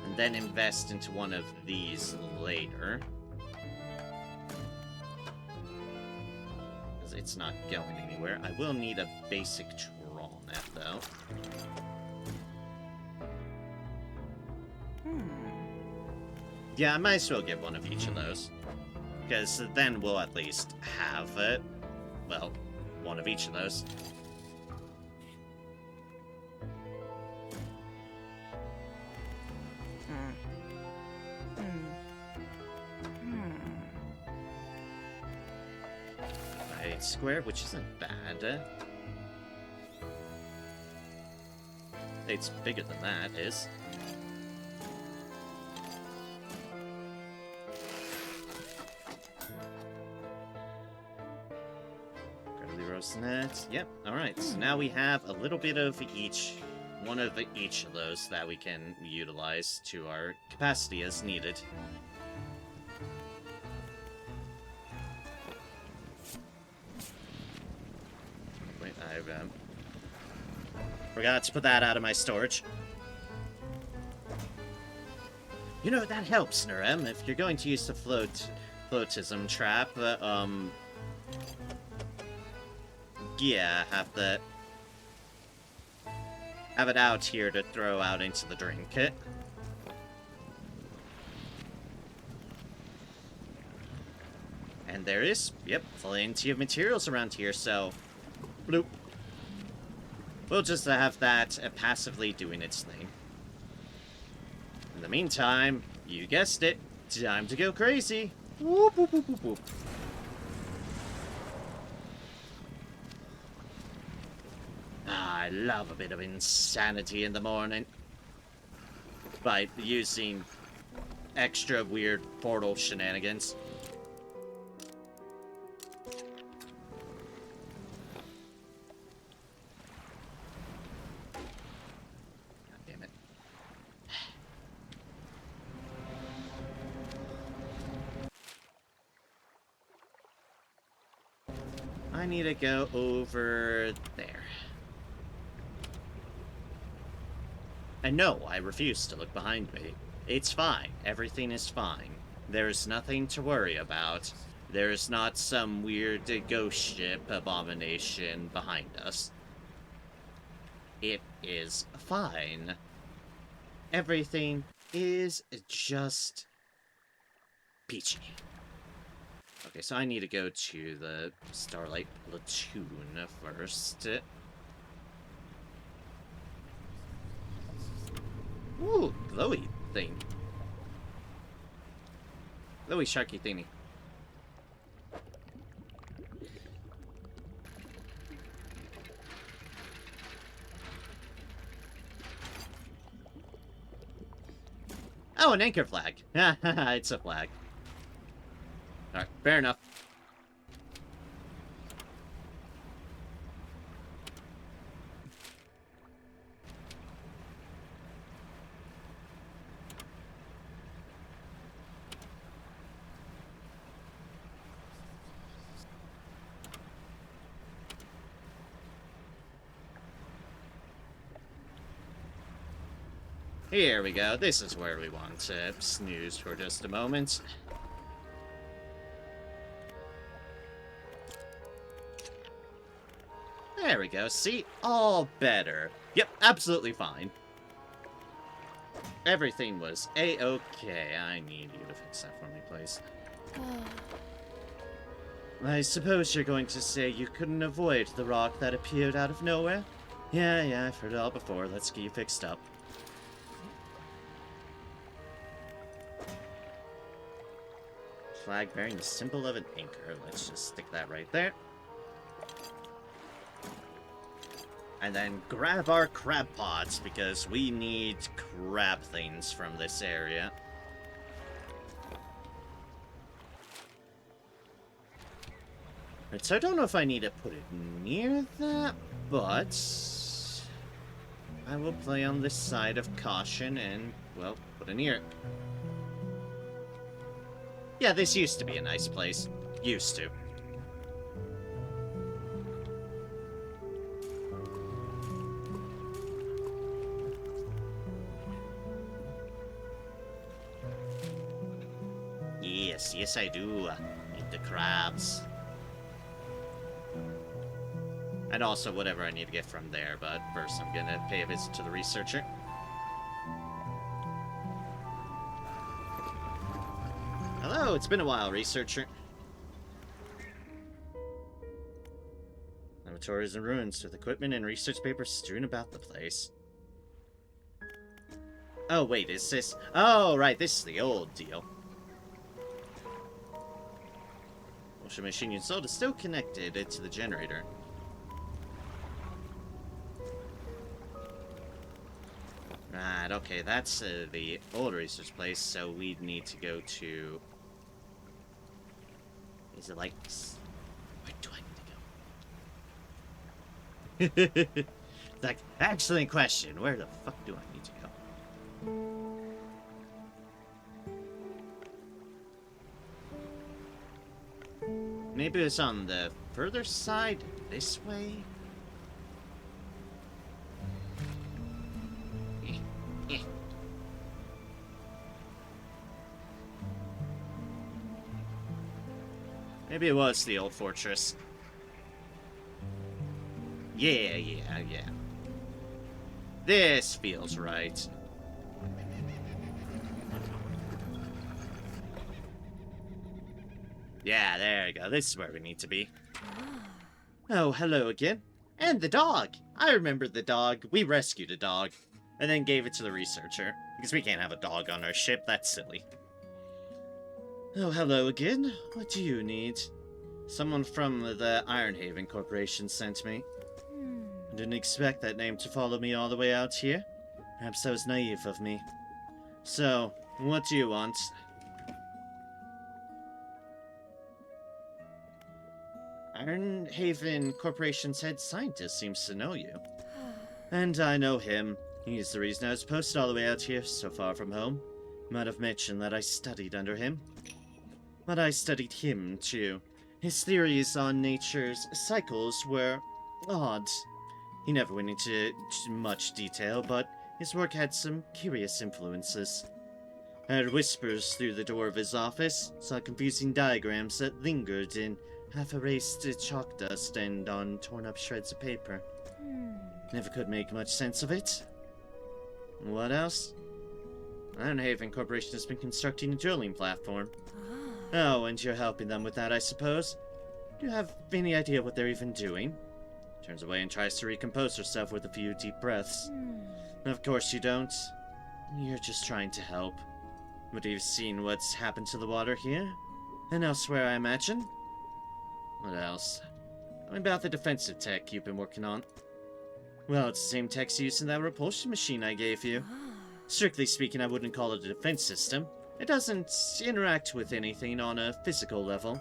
And then invest into one of these later. Because it's not going anywhere. I will need a basic trawl net, though. Yeah, I might as well get one of each of those. Because then we'll at least have it. Well, one of each of those. Right, square, which isn't bad. It's bigger than that is. Net. Yep, alright. So now we have a little bit of each, one of each of those that we can utilize to our capacity as needed. Wait, I forgot to put that out of my storage. You know, that helps, Narem, if you're going to use the floatism trap, yeah, have it out here to throw out into the drink kit. And there is, yep, plenty of materials around here, so bloop. We'll just have that passively doing its thing. In the meantime, you guessed it, time to go crazy. Whoop, whoop, whoop, whoop, whoop. I love a bit of insanity in the morning. By using extra weird portal shenanigans. God damn it. I need to go over there. And no, I refuse to look behind me. It's fine. Everything is fine. There's nothing to worry about. There's not some weird ghost ship abomination behind us. It is fine. Everything is just peachy. Okay, so I need to go to the Starlight Platoon first. Ooh, glowy thing. Glowy sharky thingy. Oh, an anchor flag. It's a flag. Alright, fair enough. Here we go. This is where we want to snooze for just a moment. There we go. See? All better. Yep, absolutely fine. Everything was A-okay. I need you to fix that for me, please. I suppose you're going to say you couldn't avoid the rock that appeared out of nowhere? Yeah, I've heard it all before. Let's get you fixed up. Flag bearing the symbol of an anchor. Let's just stick that right there. And then grab our crab pots, because we need crab things from this area. Right, so I don't know if I need to put it near that, but I will play on this side of caution and, well, put it near it. Yeah, this used to be a nice place. Used to. Yes, I do. Eat the crabs. And also whatever I need to get from there, but first I'm gonna pay a visit to the researcher. Hello, it's been a while, researcher. Laboratory is in ruins, with equipment and research papers strewn about the place. Oh, wait, is this... Oh, right, this is the old deal. Washing machine you installed is still connected to the generator. Right, okay, that's the old research place, so we'd need to go to... Is it like... Where do I need to go? Like, excellent question. Where the fuck do I need to go? Maybe it's on the further side, this way? Maybe it was the old fortress. Yeah. This feels right. Yeah, there you go. This is where we need to be. Oh, hello again. And the dog! I remember the dog. We rescued a dog. And then gave it to the researcher. Because we can't have a dog on our ship. That's silly. Oh, hello again. What do you need? Someone from the Ironhaven Corporation sent me. I didn't expect that name to follow me all the way out here. Perhaps that was naive of me. So, what do you want? Ironhaven Corporation's head scientist seems to know you. And I know him. He's the reason I was posted all the way out here, so far from home. Might have mentioned that I studied under him. But I studied him, too. His theories on nature's cycles were odd. He never went into much detail, but his work had some curious influences. I heard whispers through the door of his office, saw confusing diagrams that lingered in half-erased chalk dust and on torn-up shreds of paper. Never could make much sense of it. What else? Ironhaven Corporation has been constructing a drilling platform. Oh, and you're helping them with that, I suppose? Do you have any idea what they're even doing? Turns away and tries to recompose herself with a few deep breaths. Of course you don't. You're just trying to help. But you've seen what's happened to the water here? And elsewhere, I imagine? What else? What about the defensive tech you've been working on? Well, it's the same tech's used in that repulsion machine I gave you. Strictly speaking, I wouldn't call it a defense system. It doesn't interact with anything on a physical level.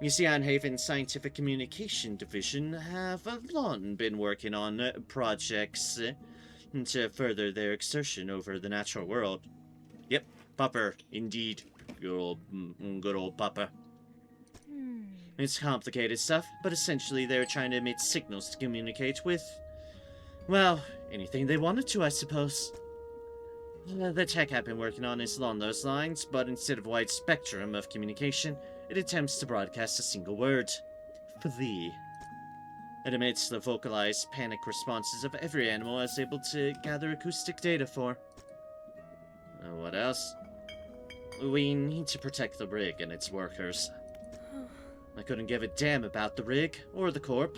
You see, Ironhaven's Scientific Communication Division have long been working on projects to further their exertion over the natural world. Yep, Pupper, indeed. Good old Pupper. It's complicated stuff, but essentially they're trying to emit signals to communicate with, well, anything they wanted to, I suppose. The tech I've been working on is along those lines, but instead of a wide spectrum of communication, it attempts to broadcast a single word. Flee. It emits the vocalized panic responses of every animal I was able to gather acoustic data for. What else? We need to protect the rig and its workers. I couldn't give a damn about the rig, or the Corp,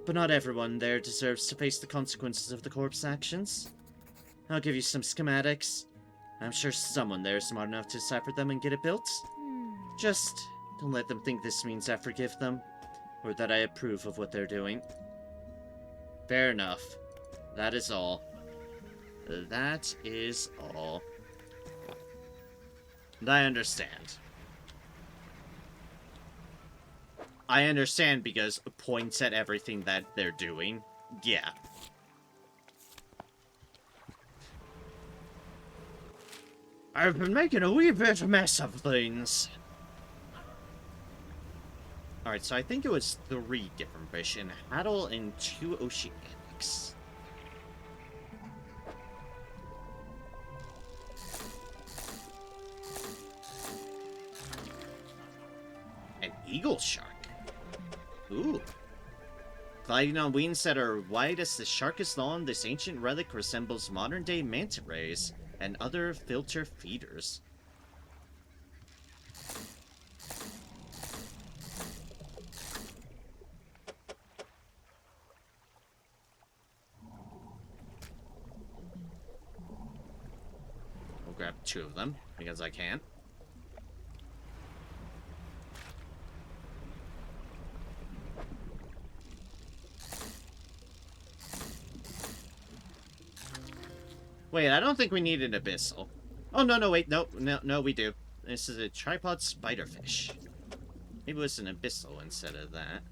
but not everyone there deserves to face the consequences of the Corp's actions. I'll give you some schematics. I'm sure someone there is smart enough to decipher them and get it built. Just don't let them think this means I forgive them, or that I approve of what they're doing. Fair enough. That is all. That is all. And I understand. I understand because it points at everything that they're doing. Yeah. I've been making a wee bit of mess of things. Alright, so I think it was 3 different fish in Haddle and 2 Oceanics. eagle shark. Ooh. Gliding on wings that are wide as the shark is long, this ancient relic resembles modern-day manta rays and other filter feeders. I'll grab 2 of them, because I can. Wait, I don't think we need an abyssal. Oh, no, wait, no, we do. This is a tripod spiderfish. Maybe it was an abyssal instead of that.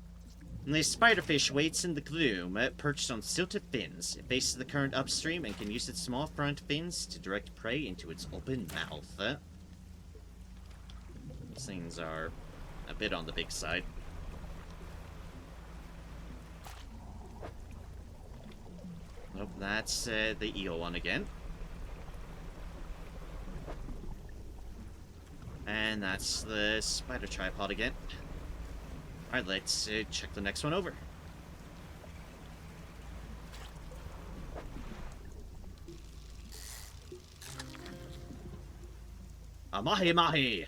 And the spiderfish waits in the gloom, perched on silted fins. It faces the current upstream and can use its small front fins to direct prey into its open mouth. These things are a bit on the big side. Nope, that's the eel one again. And that's the spider tripod again. Alright, let's check the next one over. A mahi-mahi!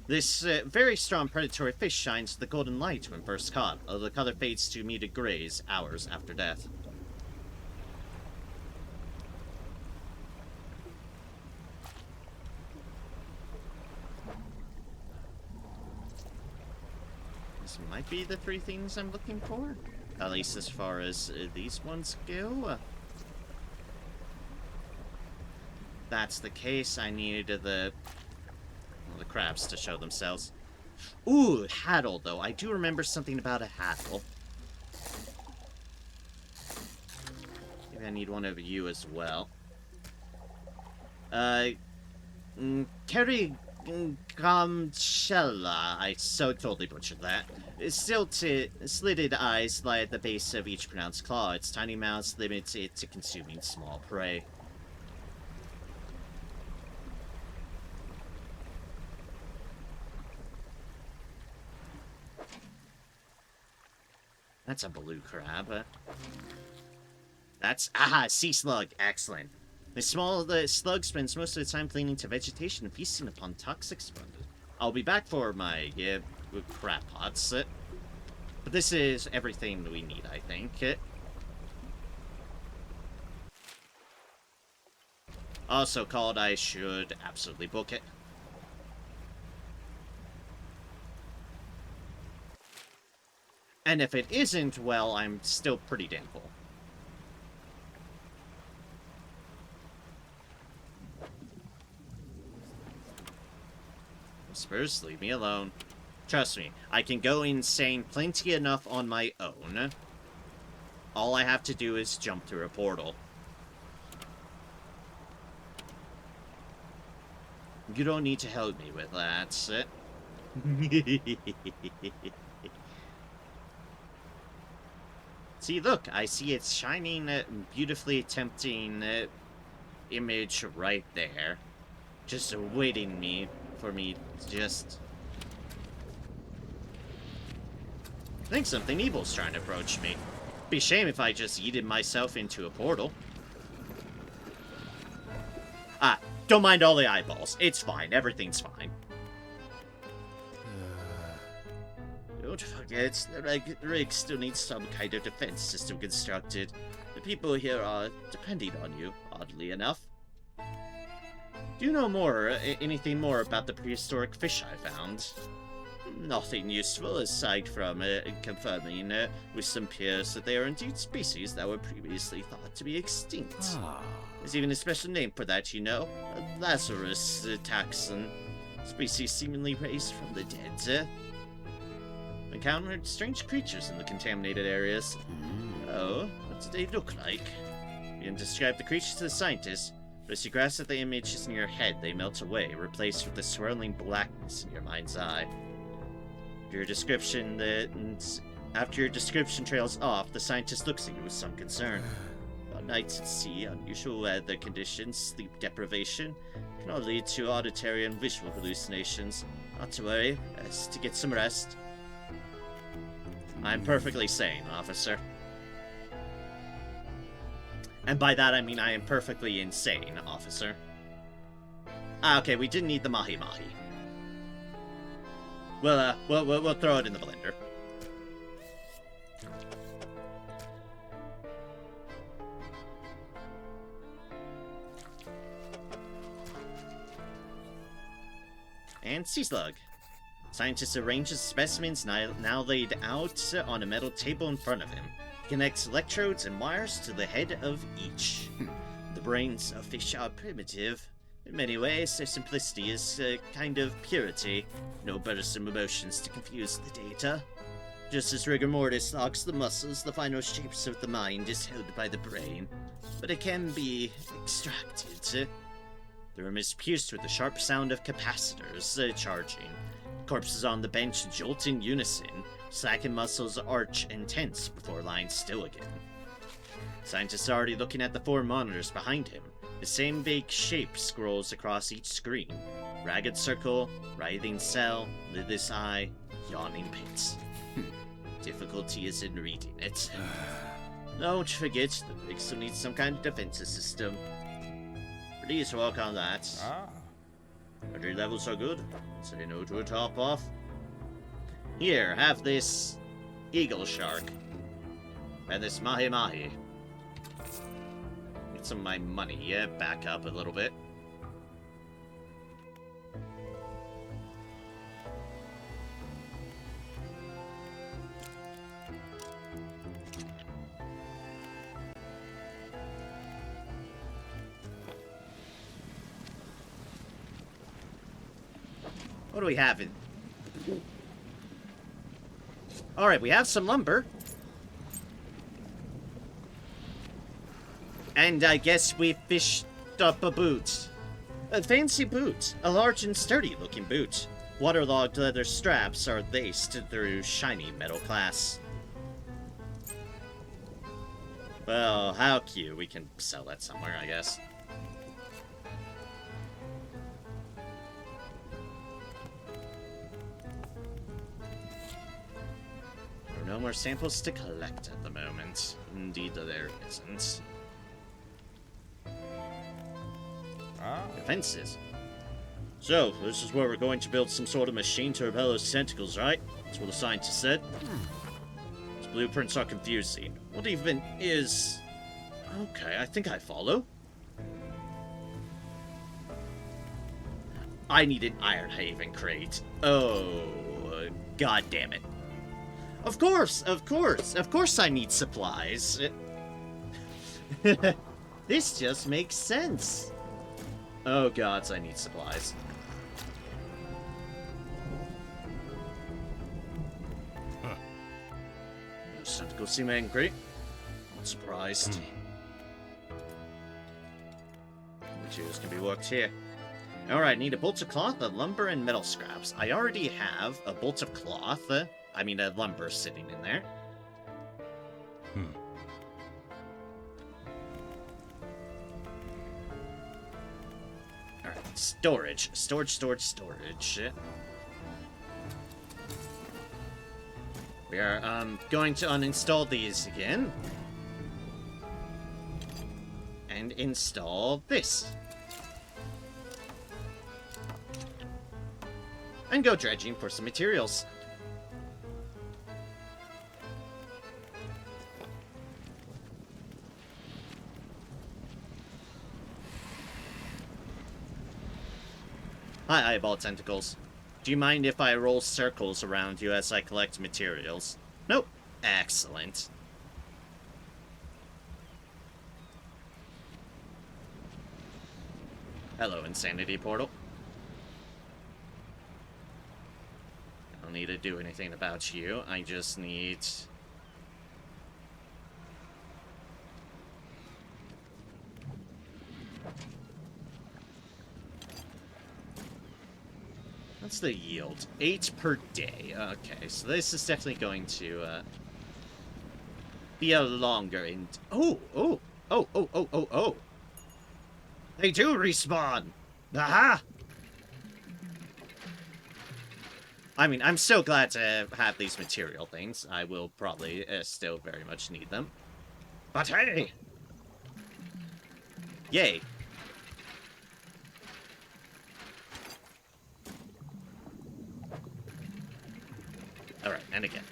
This very strong predatory fish shines the golden light when first caught, although the color fades to muted grays hours after death. This might be the 3 things I'm looking for, at least as far as these ones go. That's the case, I needed the crabs to show themselves. Ooh, haddle, though. I do remember something about a haddle. Maybe I need one of you as well. Kerry Gamchella. I so totally butchered that. Slitted eyes lie at the base of each pronounced claw. Its tiny mouth limits it to consuming small prey. That's a blue crab. That's... Aha! Sea slug! Excellent. The slug spends most of the time clinging to vegetation and feasting upon toxic sponge. I'll be back for my crab pots. But this is everything we need, I think. Also called, I should absolutely book it. And if it isn't, well, I'm still pretty damn full. Whispers, leave me alone. Trust me, I can go insane plenty enough on my own. All I have to do is jump through a portal. You don't need to help me with that. See, look, I see its shining, beautifully tempting image right there. Just waiting for me to just... I think something evil's trying to approach me. Be a shame if I just yeeted myself into a portal. Ah, don't mind all the eyeballs. It's fine. Everything's fine. Don't forget, the rig still needs some kind of defense system constructed. The people here are depending on you, oddly enough. Do you know anything more about the prehistoric fish I found? Nothing useful, aside from confirming with some peers that they are indeed species that were previously thought to be extinct. There's even a special name for that, you know. Lazarus taxon. Species seemingly raised from the dead. Encountered strange creatures in the contaminated areas. Oh, what do they look like? You can describe the creatures to the scientists, but as you grasp at the images in your head, they melt away, replaced with the swirling blackness in your mind's eye. After your description trails off, the scientist looks at you with some concern. nights at sea, unusual weather conditions, sleep deprivation can all lead to auditory and visual hallucinations. Not to worry, best to get some rest. I'm perfectly sane, officer. And by that I mean I am perfectly insane, officer. Ah, okay, we didn't need the mahi-mahi. We'll throw it in the blender. And sea slug. Scientists arrange the specimens now laid out on a metal table in front of him. He connects electrodes and wires to the head of each. The brains of fish are primitive. In many ways, their simplicity is a kind of purity. No burdensome emotions to confuse the data. Just as rigor mortis locks the muscles, the final shapes of the mind is held by the brain. But it can be extracted. The room is pierced with the sharp sound of capacitors charging. Corpses on the bench jolt in unison. Slackened muscles arch and tense before lying still again. Scientists are already looking at the 4 monitors behind him. The same vague shape scrolls across each screen. Ragged circle, writhing cell, lidless eye, yawning pit. Difficulty is in reading it. Don't forget, the rig still needs some kind of defensive system. Please work on that. Battery levels are good. Say no to a top off. Here, have this eagle shark. And this mahi-mahi. Get some of my money, yeah? Back up a little bit. What do we have in? Alright, we have some lumber. And I guess we fished up a boot. A fancy boot. A large and sturdy looking boot. Waterlogged leather straps are laced through shiny metal clasps. Well, how cute. We can sell that somewhere, I guess. No more samples to collect at the moment. Indeed, there isn't. Defenses. So, this is where we're going to build some sort of machine to repel those tentacles, right? That's what the scientist said. These blueprints are confusing. What even is... Okay, I think I follow. I need an Iron Haven crate. Oh, god damn it. Of course I need supplies. This just makes sense. Oh gods, I need supplies. Just have to go see my crate. Not surprised. Materials can be worked here. Alright, need a bolt of cloth, a lumber, and metal scraps. I already have a bolt of cloth. I mean, a lumber sitting in there. Alright, storage. Storage. We are, going to uninstall these again. And install this. And go dredging for some materials. Hi, eyeball tentacles. Do you mind if I roll circles around you as I collect materials? Nope. Excellent. Hello, Insanity Portal. I don't need to do anything about you. I just need... What's the yield? 8 per day. Okay, so this is definitely going to be a longer and... Oh! Oh. They do respawn! Aha! I mean, I'm so glad to have these material things. I will probably still very much need them. But hey! Yay. Alright, and again.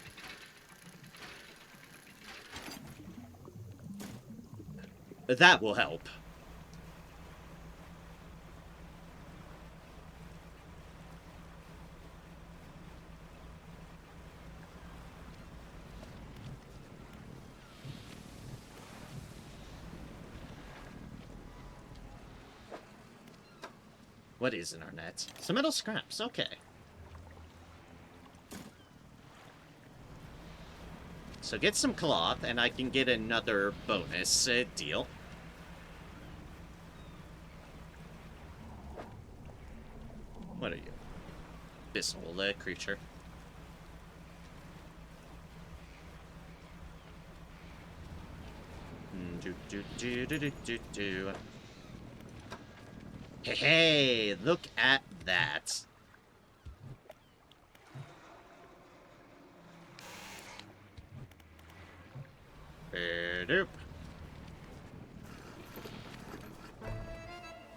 That will help. What is in our net? Some metal scraps, okay. So get some cloth, and I can get another bonus deal. What are you? Abyssal creature. Hey, look at that.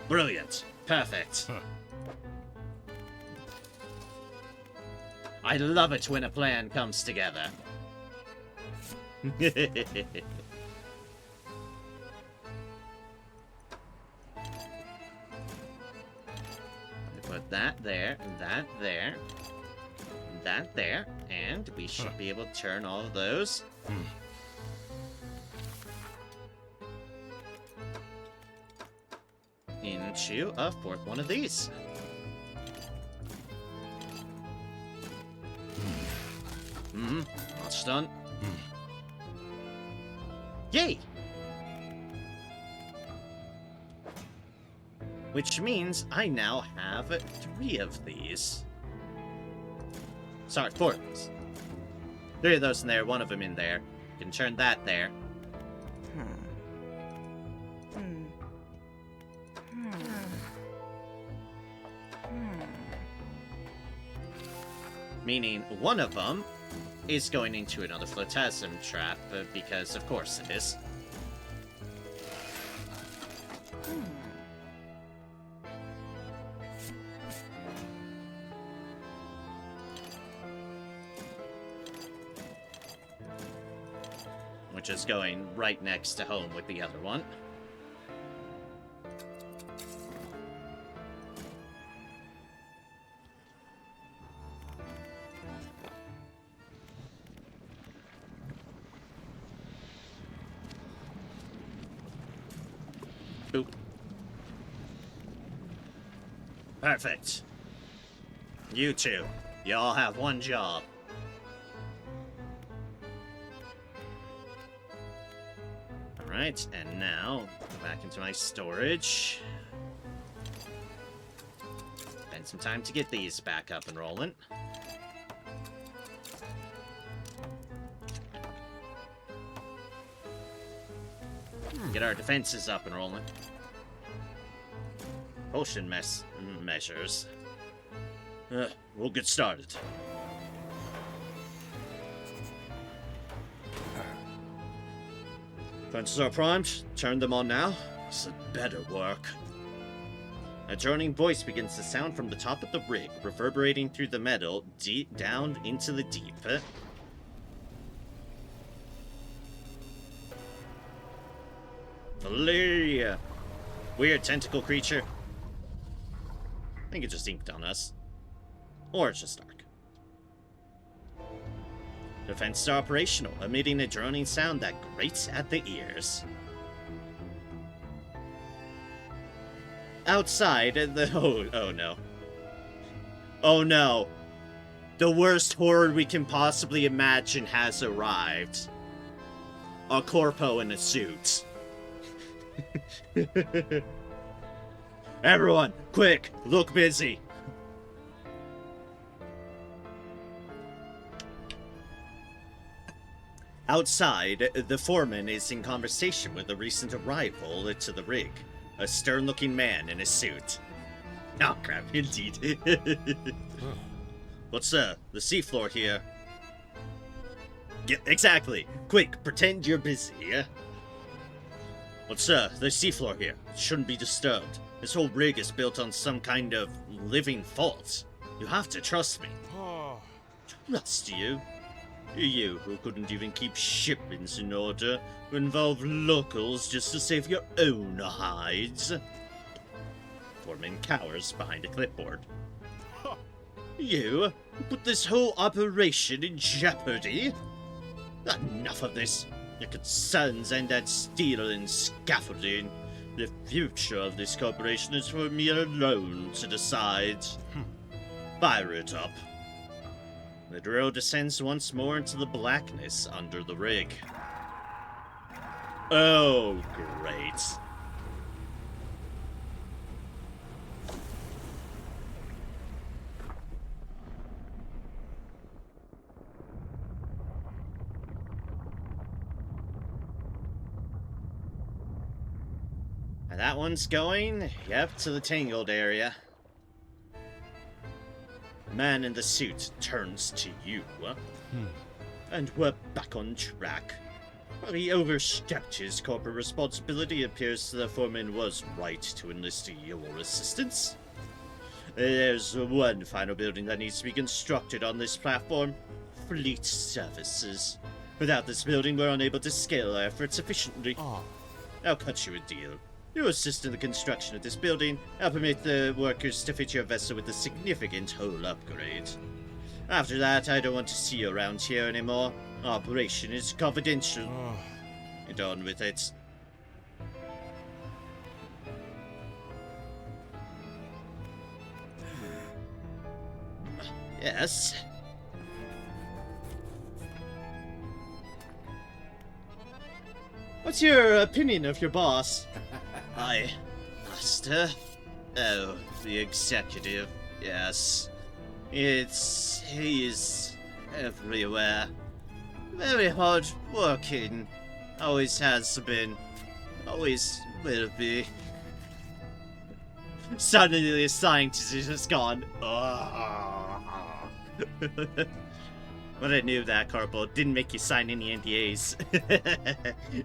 Brilliant. Perfect. Huh. I love it when a plan comes together. Put that there, that there, that there, and we should be able to turn all of those. Into a fourth one of these. Almost done. Yay! Which means I now have 3 of these. Sorry, 4 of these. 3 of those in there, 1 of them in there. You can turn that there. Meaning 1 of them is going into another phantasm trap, because of course it is. Which is going right next to home with the other one. Boop. Perfect. You two, you all have one job. Alright, and now, go back into my storage. Spend some time to get these back up and rolling. Get our defenses up and rolling. Potion measures. We'll get started. Defenses are primed. Turn them on now. This better work. A droning voice begins to sound from the top of the rig, reverberating through the metal, deep down into the deep. Flee! Weird tentacle creature. I think it just inked on us. Or it's just dark. Defenses are operational, emitting a droning sound that grates at the ears. Outside, oh no. Oh no. The worst horror we can possibly imagine has arrived. A corpo in a suit. Everyone, quick, look busy. Outside, the foreman is in conversation with a recent arrival to the rig, a stern-looking man in a suit. Oh crap, indeed. What's the seafloor here? Yeah, exactly. Quick, pretend you're busy, yeah? What's the seafloor here? It shouldn't be disturbed. This whole rig is built on some kind of living fault. You have to trust me. Trust you? You who couldn't even keep shipments in order, who involve locals just to save your own hides. Foreman cowers behind a clipboard. You who put this whole operation in jeopardy? Enough of this. Your concerns end at steel and scaffolding. The future of this corporation is for me alone to decide. Fire it up. The drill descends once more into the blackness under the rig. Oh, great. And that one's going, yep, to the tangled area. The man in the suit turns to you. And we're back on track. While he overstepped his corporate responsibility, it appears the foreman was right to enlist your assistance. There's one final building that needs to be constructed on this platform. Fleet services. Without this building, we're unable to scale our efforts efficiently. I'll cut you a deal. You assist in the construction of this building. I'll permit the workers to fit your vessel with a significant hull upgrade. After that, I don't want to see you around here anymore. Operation is confidential. Get on with it. Yes? What's your opinion of your boss? Master? Oh, the executive. Yes. He's everywhere. Very hard working. Always has been. Always will be. Suddenly the scientist is just gone. But I knew that, Corporal. Didn't make you sign any NDAs.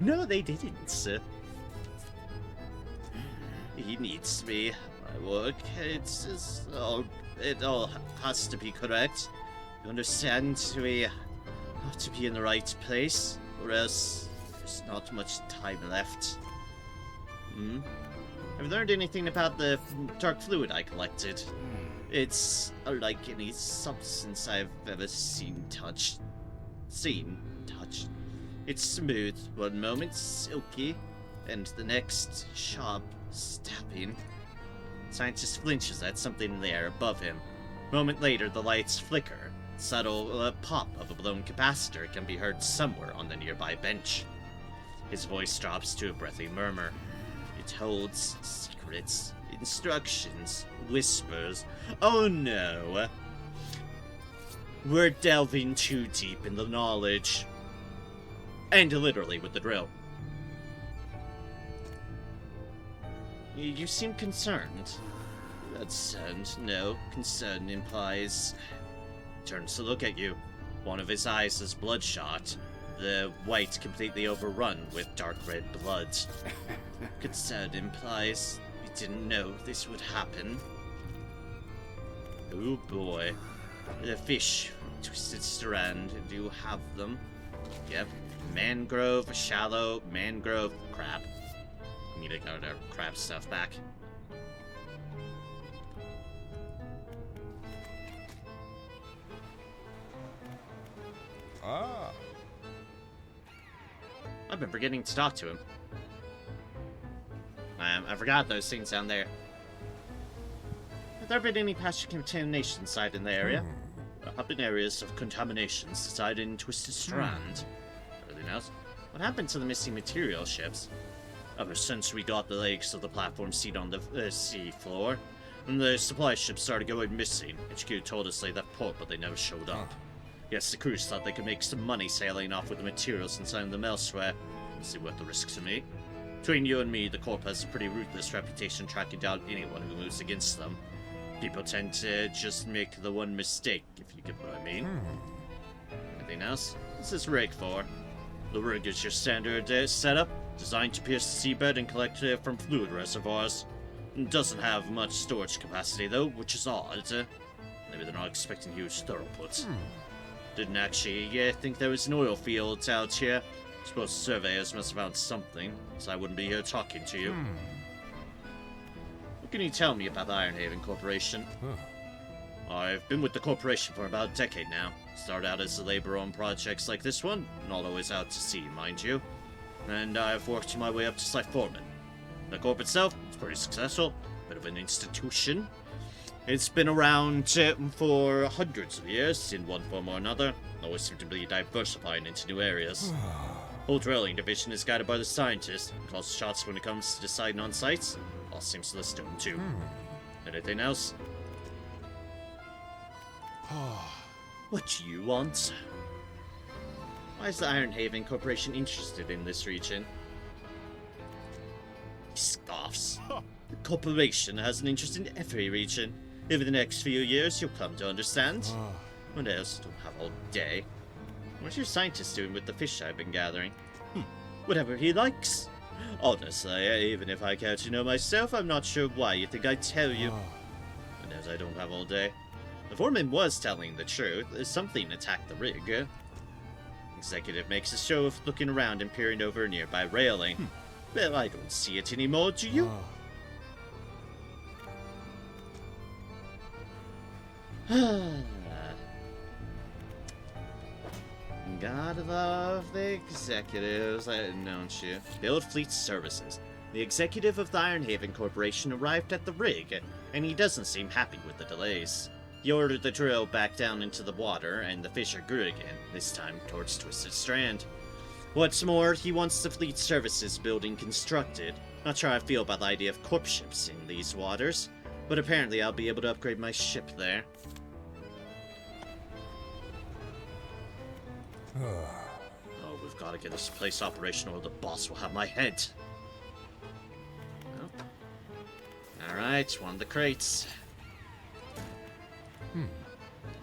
No, they didn't, sir. He needs me. My work, it all has to be correct. You understand? We have to be in the right place, or else there's not much time left. Have you learned anything about the dark fluid I collected? It's unlike any substance I've ever seen, touched. It's smooth one moment, silky, and the next, sharp, stabbing. Scientist flinches at something there above him. A moment later, the lights flicker. Subtle pop of a blown capacitor can be heard somewhere on the nearby bench. His voice drops to a breathy murmur. It holds secrets, instructions, whispers. Oh no! We're delving too deep in the knowledge. And literally with the drill. You seem concerned. Concerned? No. Concern implies... Turns to look at you. One of his eyes is bloodshot. The white completely overrun with dark red blood. Concern implies we didn't know this would happen. Oh boy. The fish, twisted strand, do you have them? Yep. Mangrove, shallow, mangrove, crab. Need to get our crab stuff back. I've been forgetting to talk to him. I forgot those things down there. Have there been any patch contamination site in the area? There have been areas of contamination sited in Twisted Strand. Anything else? What happened to the missing material ships? Ever since we got the legs of the platform seat on the sea floor, when the supply ships started going missing, HQ told us they left port, but they never showed up. Yes, the crews thought they could make some money sailing off with the materials and selling them elsewhere. Is it worth the risk to me? Between you and me, the Corp has a pretty ruthless reputation tracking down anyone who moves against them. People tend to just make the one mistake, if you get what I mean. Anything else? What's this rig for? The rig is your standard setup, designed to pierce the seabed and collect from fluid reservoirs. It doesn't have much storage capacity though, which is odd. Maybe they're not expecting huge throughput. Didn't actually think there was an oil field out here. Suppose surveyors must have found something, so I wouldn't be here talking to you. What can you tell me about the Ironhaven Corporation? I've been with the corporation for about a decade now. Started out as a laborer on projects like this one, not always out to sea, mind you. And I've worked my way up to site foreman. The corp itself is pretty successful, bit of an institution. It's been around for hundreds of years, in one form or another. Always seem to be diversifying into new areas. Whole drilling division is guided by the scientists, calls the shots when it comes to deciding on sites. All seems to listen to him too. Anything else? What do you want? Why is the Ironhaven Corporation interested in this region? He scoffs. The corporation has an interest in every region. Over the next few years, you'll come to understand. What else? Don't have all day. What's your scientist doing with the fish I've been gathering? Whatever he likes. Honestly, even if I care to know myself, I'm not sure why you think I'd tell you. And as I don't have all day. The foreman was telling the truth. Something attacked the rig. Executive makes a show of looking around and peering over a nearby railing. Well, I don't see it anymore, do you? Gotta love the executives, don't you? Build Fleet Services. The executive of the Ironhaven Corporation arrived at the rig, and he doesn't seem happy with the delays. He ordered the drill back down into the water, and the fish are good again, this time towards Twisted Strand. What's more, he wants the Fleet Services building constructed. Not sure how I feel about the idea of corp ships in these waters, but apparently I'll be able to upgrade my ship there. Oh, we've got to get this place operational or the boss will have my head. Well, alright, one of the crates.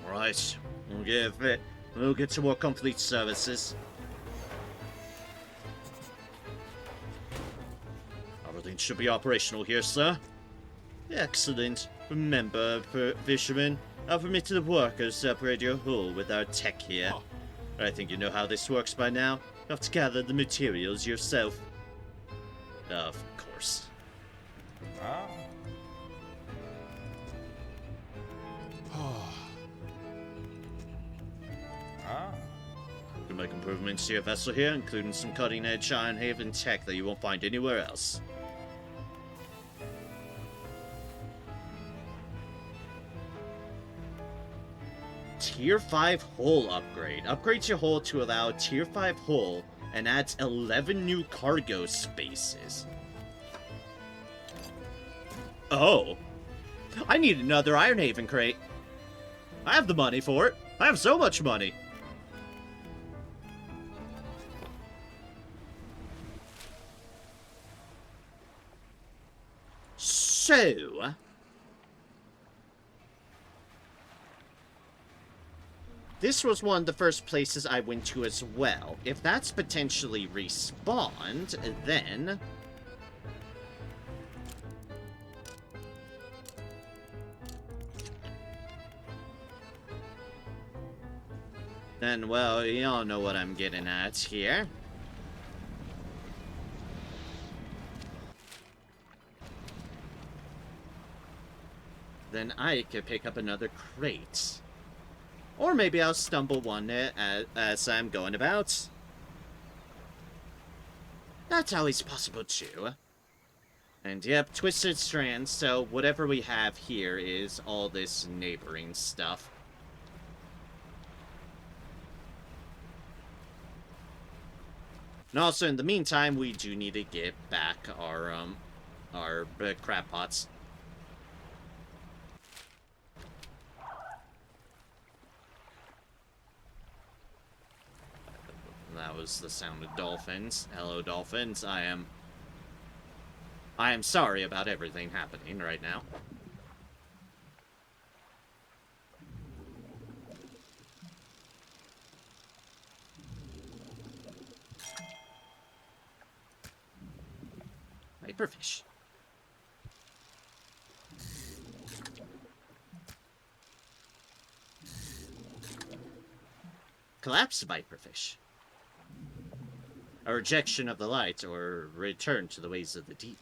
Alright, we'll get to work on Fleet Services. Everything should be operational here, sir. Excellent. Remember, fishermen, I'll permit the workers to upgrade your hull with our tech here. I think you know how this works by now. You have to gather the materials yourself. Of course. You can make improvements to your vessel here, including some cutting-edge Ironhaven tech that you won't find anywhere else. Tier 5 hull upgrade. Upgrades your hull to allow Tier 5 hull and adds 11 new cargo spaces. Oh. I need another Ironhaven crate. I have the money for it. I have so much money. So... this was one of the first places I went to as well. If that's potentially respawned, then... then, well, y'all know what I'm getting at here. Then I could pick up another crate. Or maybe I'll stumble one as I'm going about. That's always possible too. And yep, Twisted Strand, so whatever we have here is all this neighboring stuff. And also, in the meantime, we do need to get back our crab pots. That was the sound of dolphins. Hello, dolphins. I am sorry about everything happening right now. Viperfish. Collapsed viperfish. A rejection of the light, or return to the ways of the deep.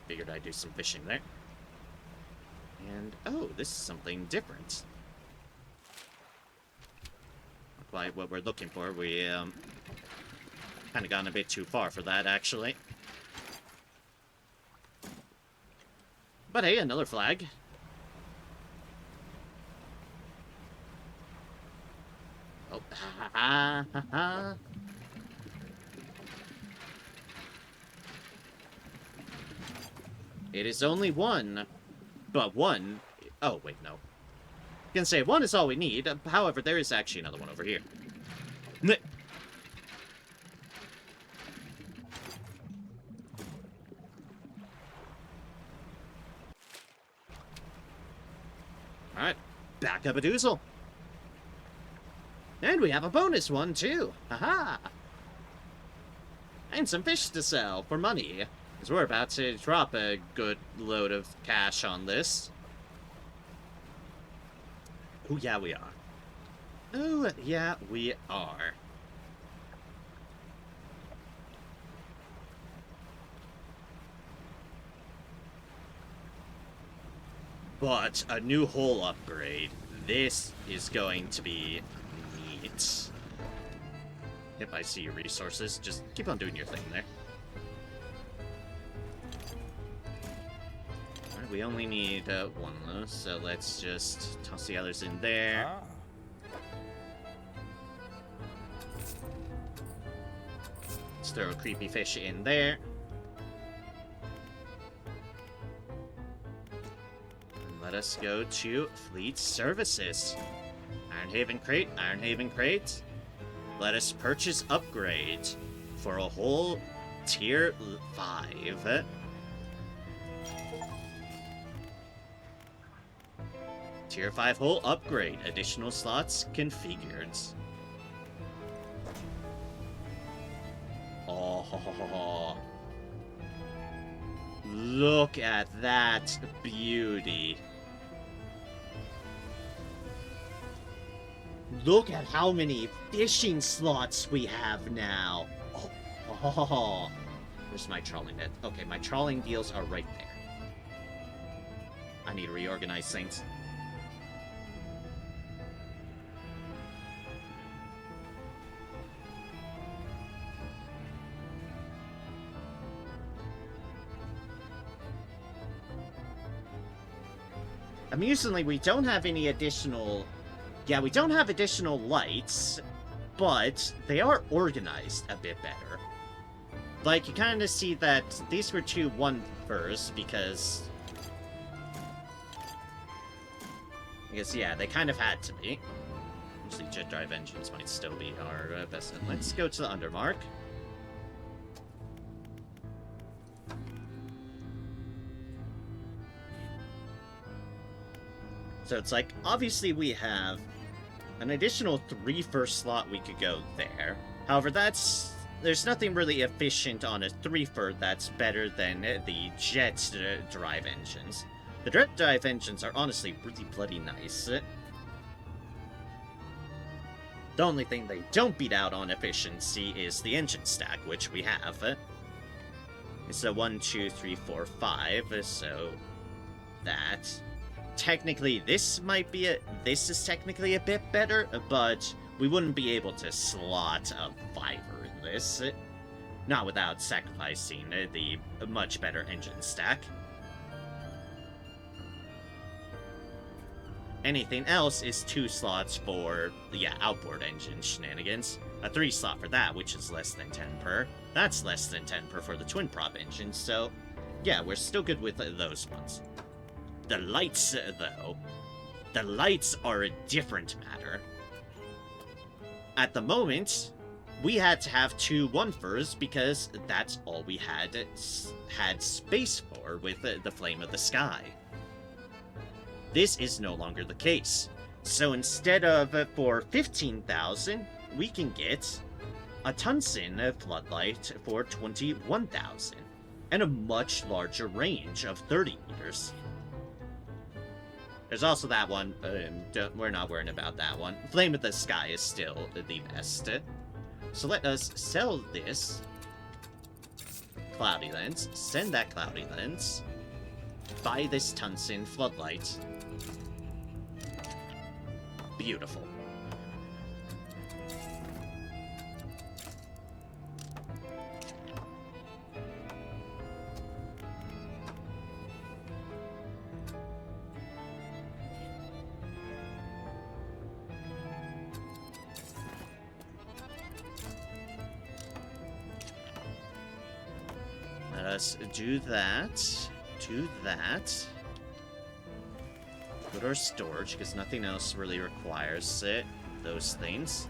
Figured I'd do some fishing there. And, oh, this is something different. Not quite what we're looking for. We, kind of gone a bit too far for that, actually. But hey, another flag. Oh, ha ha ha ha. It is only one, but one... Oh, wait, no. I can say one is all we need. However, there is actually another one over here. Alright, back up a doozle. And we have a bonus one, too. Haha! And some fish to sell for money. Because we're about to drop a good load of cash on this. Oh, yeah, we are. Oh, yeah, we are. But a new hull upgrade. This is going to be neat. If I see your resources, just keep on doing your thing there. Alright, we only need one of those, so let's just toss the others in there. Let's throw a creepy fish in there. Let us go to Fleet Services. Ironhaven Crate, Ironhaven Crate. Let us purchase upgrade for a whole tier 5. Tier 5 hull upgrade. Additional slots configured. Oh, look at that beauty. Look at how many fishing slots we have now. Oh. Where's my trawling net? Okay, my trawling deals are right there. I need to reorganize things. Amusingly, we don't have any additional... Yeah, we don't have additional lights, but they are organized a bit better. Like, you kind of see that these were 2 1-fers because... yeah, they kind of had to be. Actually, jet drive engines might still be our best. Let's go to the Undermark. So it's like, obviously we have an additional 3-fer slot we could go there. However, there's nothing really efficient on a 3-fer that's better than the jet drive engines. The jet drive engines are honestly really bloody nice. The only thing they don't beat out on efficiency is the engine stack, which we have. It's a 1, 2, 3, 4, 5, so that... Technically, this is technically a bit better, but we wouldn't be able to slot a 5-er in this. Not without sacrificing the much better engine stack. Anything else is 2 slots for, yeah, outboard engine shenanigans. A 3 slot for that, which is less than 10 per. That's less than 10 per for the twin prop engine, so yeah, we're still good with those ones. The lights, though. The lights are a different matter. At the moment, we had to have 2 1-fers because that's all we had space for with the Flame of the Sky. This is no longer the case. So instead of for 15,000, we can get a tungsten floodlight for 21,000 and a much larger range of 30 meters. There's also that one. We're not worrying about that one. Flame of the Sky is still the best. So let us sell this cloudy lens, send that cloudy lens, buy this tungsten floodlight. Beautiful. Let us do that. Do that. Go to our storage, because nothing else really requires those things.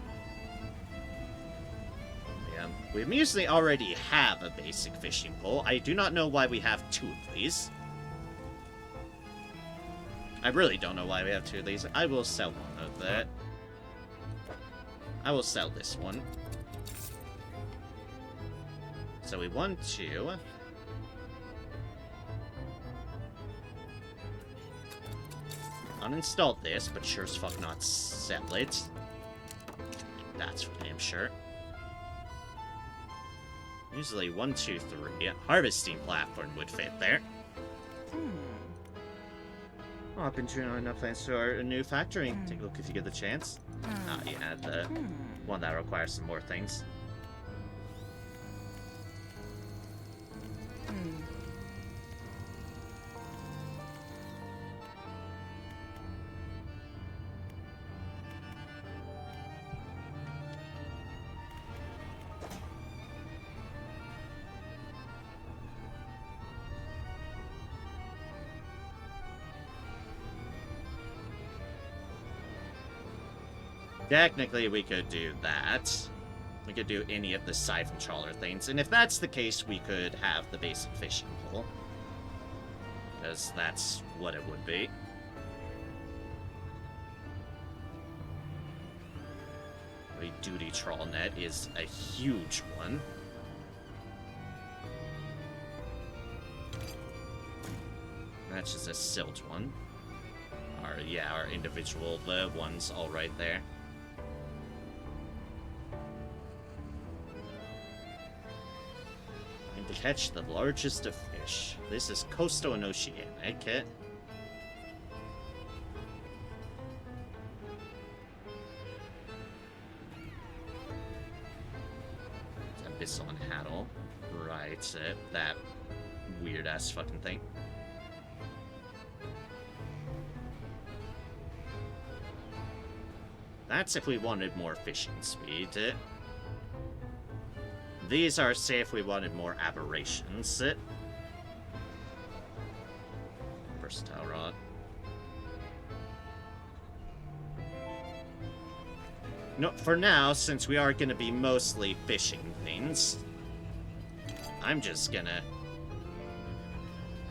Yeah, we usually already have a basic fishing pole. I do not know why we have 2 of these. I really don't know why we have 2 of these. I will sell one of that. I will sell this one. So we want to... uninstall this, but sure as fuck not sell it. That's for damn sure. Usually 1, 2, 3. Harvesting platform would fit there. Oh, I've been tuning on plans to our new factory. Take a look if you get the chance. Ah, yeah, the one that requires some more things. Technically, we could do that. We could do any of the siphon trawler things, and if that's the case, we could have the basic fishing pole. Because that's what it would be. A duty trawl net is a huge one. That's just a silt one. Our individual ones all right there. And to catch the largest of fish. This is coastal and oceanic. Abyssal and Haddle. Right, that weird-ass fucking thing. That's if we wanted more fishing speed. These are, say, if we wanted more aberrations. Versatile rod. No, for now, since we are going to be mostly fishing things, I'm just gonna...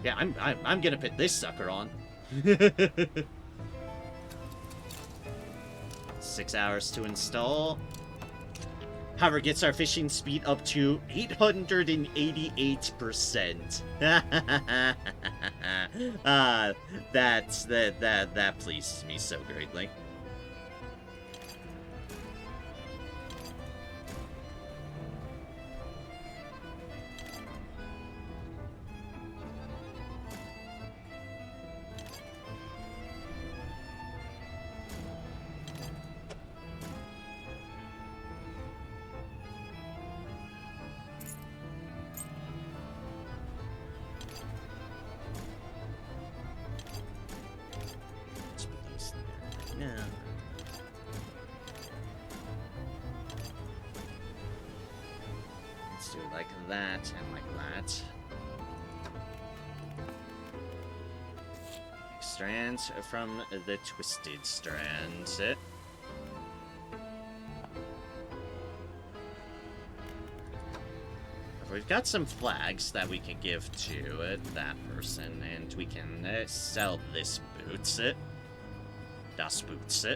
Yeah, I'm gonna put this sucker on. 6 hours to install. However, gets our fishing speed up to 888%. That pleases me so greatly. Let's do like that and like that. strand from the twisted strand. We've got some flags that we can give to that person, and we can sell this boots. Das boots.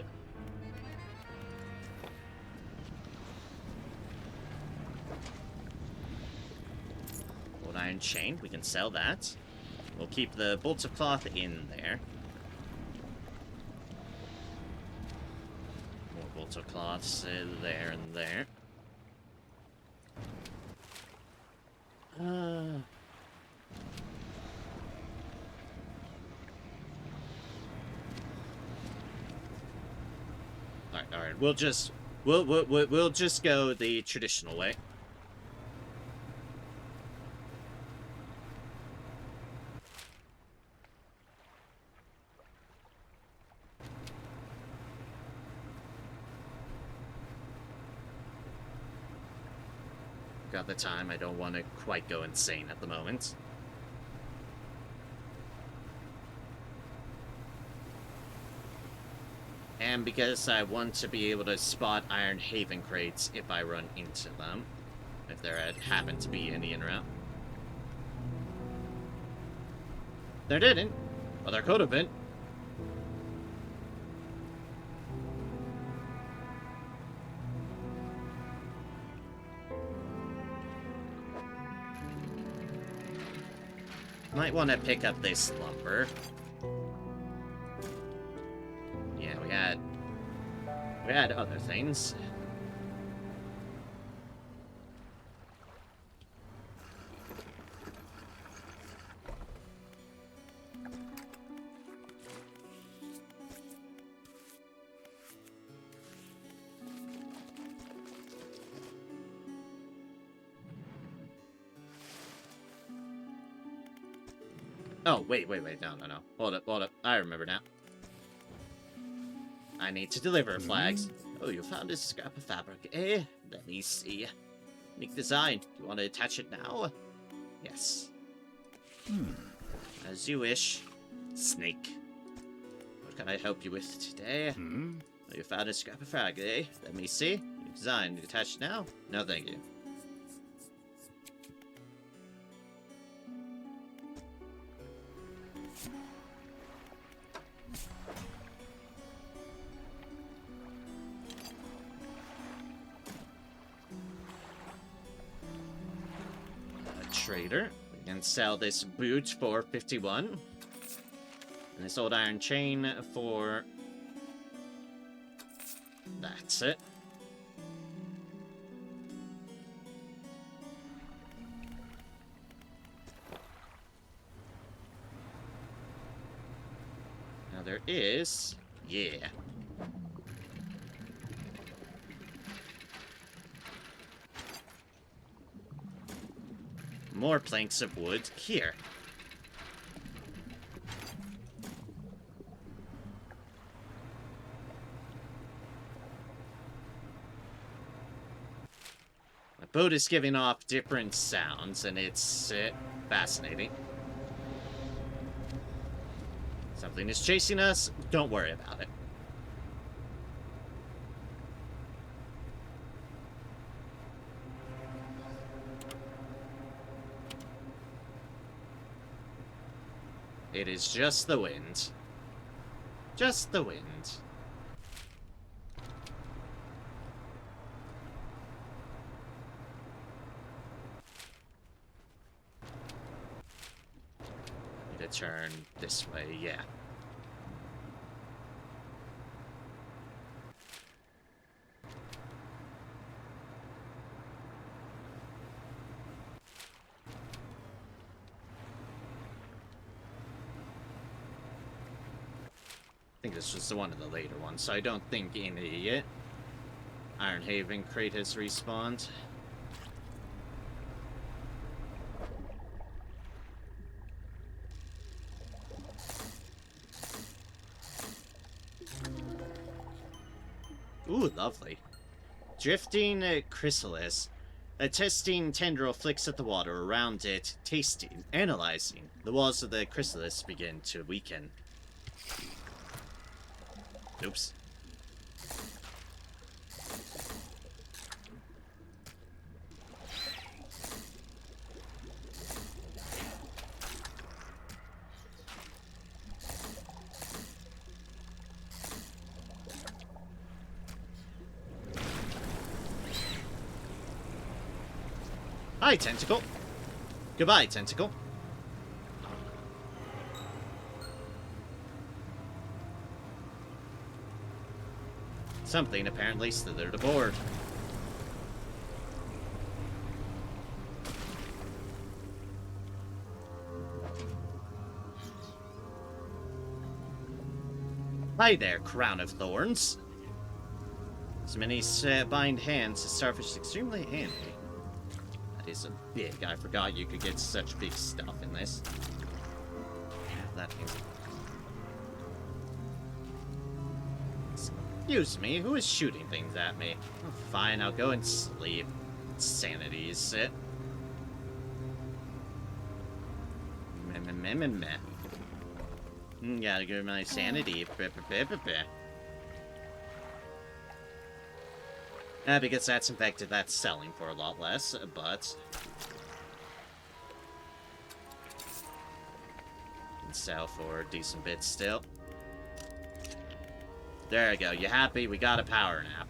Old iron chain, we can sell that. We'll keep the bolts of cloth in there. More bolts of cloths there and there. Alright, we'll just go the traditional way. Got the time, I don't want to quite go insane at the moment. And because I want to be able to spot Iron Haven crates if I run into them. If there happen to be any in route. There didn't. Well, there could have been. Might want to pick up this lumber. Yeah, we had other things. Oh, wait, no. Hold up. I remember now. I need to deliver flags. Oh, you found a scrap of fabric, eh? Let me see. Unique design. Do you want to attach it now? Yes. As you wish. Snake. What can I help you with today? Oh, you found a scrap of fabric, eh? Let me see. Unique design. Attach it now? No, thank you. Trader. We can sell this boot for 51. And this old iron chain for... That's it. Now there is... Yeah. More planks of wood here. My boat is giving off different sounds, and it's fascinating. Something is chasing us. Don't worry about it. It is just the wind. Just the wind. Need to turn this way, yeah. I think this was one of the later ones, so I don't think any Iron Haven crate has respawned. Ooh, lovely. Drifting chrysalis. A testing tendril flicks at the water around it, tasting, analyzing. The walls of the chrysalis begin to weaken. Oops. Hi, Tentacle. Goodbye, Tentacle. Something apparently slithered aboard. Hi there, Crown of Thorns. As many bind hands, a starfish is extremely handy. That is a big. I forgot you could get such big stuff in this. That means. Excuse me, who is shooting things at me? Oh, fine, I'll go and sleep. Sanity is it. Meh. Gotta go to my sanity. Because that's infected, that's selling for a lot less, but... can sell for a decent bit still. There we go, you happy? We got a power nap.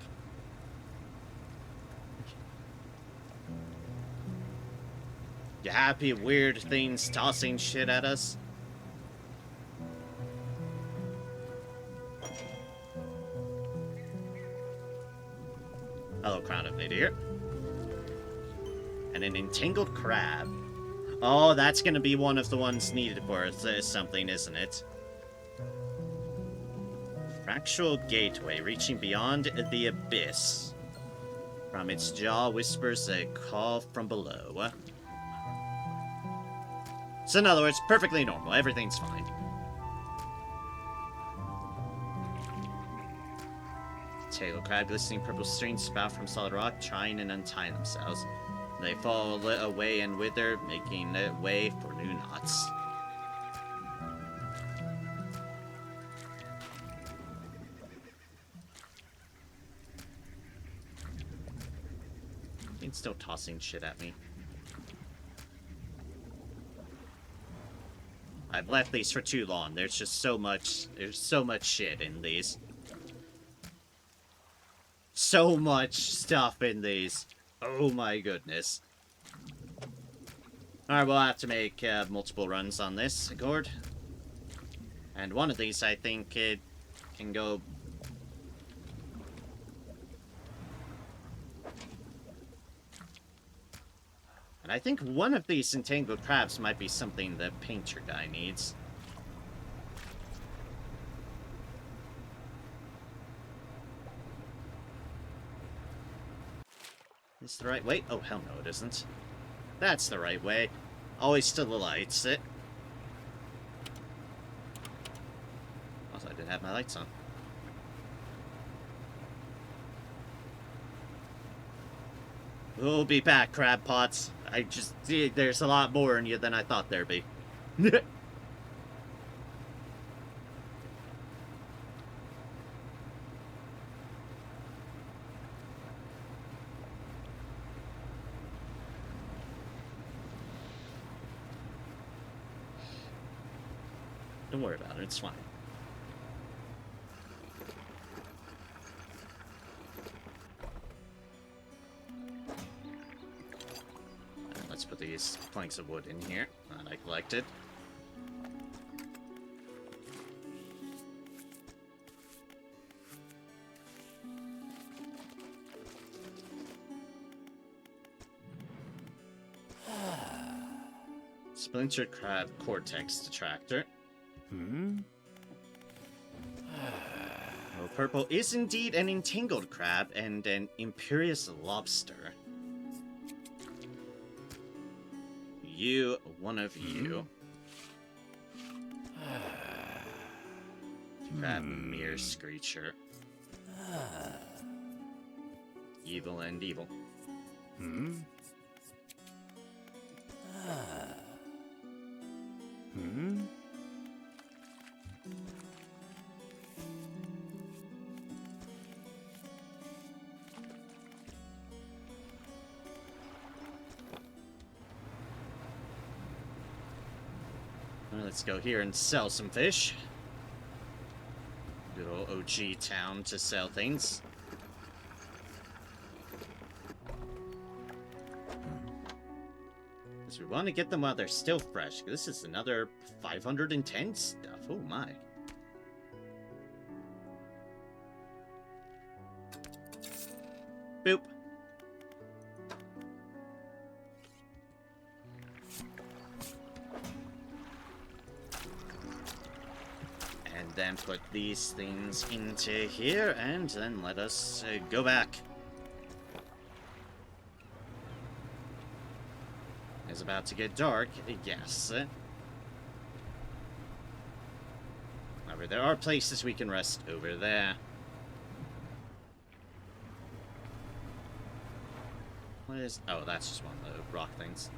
You happy? Weird things tossing shit at us? Hello, Crown of Nadir. And an entangled crab. Oh, that's gonna be one of the ones needed for something, isn't it? Fractal gateway reaching beyond the abyss. From its jaw whispers a call from below. So in other words, perfectly normal. Everything's fine. Tail crab, glistening purple strings spout from solid rock, trying and untying themselves. They fall away and wither, making way for new knots. It's still tossing shit at me. I've left these for too long. There's just so much shit in these. So much stuff in these. Oh my goodness. Alright, we'll have to make multiple runs on this, Gord. And one of these, I think, it can go... And I think one of these entangled crabs might be something the painter guy needs. Is this the right way? Oh, hell no, it isn't. That's the right way. Always to the lights. Also, I didn't have my lights on. We'll be back, crab pots. There's a lot more in you than I thought there'd be. Don't worry about it, it's fine. Let's put these planks of wood in here that I collected. Splintered crab cortex detractor. Oh, purple is indeed an entangled crab and an imperious lobster. You, one of you. Crab mere screecher. Evil and evil. Let's go here and sell some fish. Good old OG town to sell things. Because we want to get them while they're still fresh. This is another 510 stuff. Oh my. Boop. And then put these things into here, and then let us go back. It's about to get dark, yes. However, there are places we can rest over there. What is... Oh, that's just one of the rock things.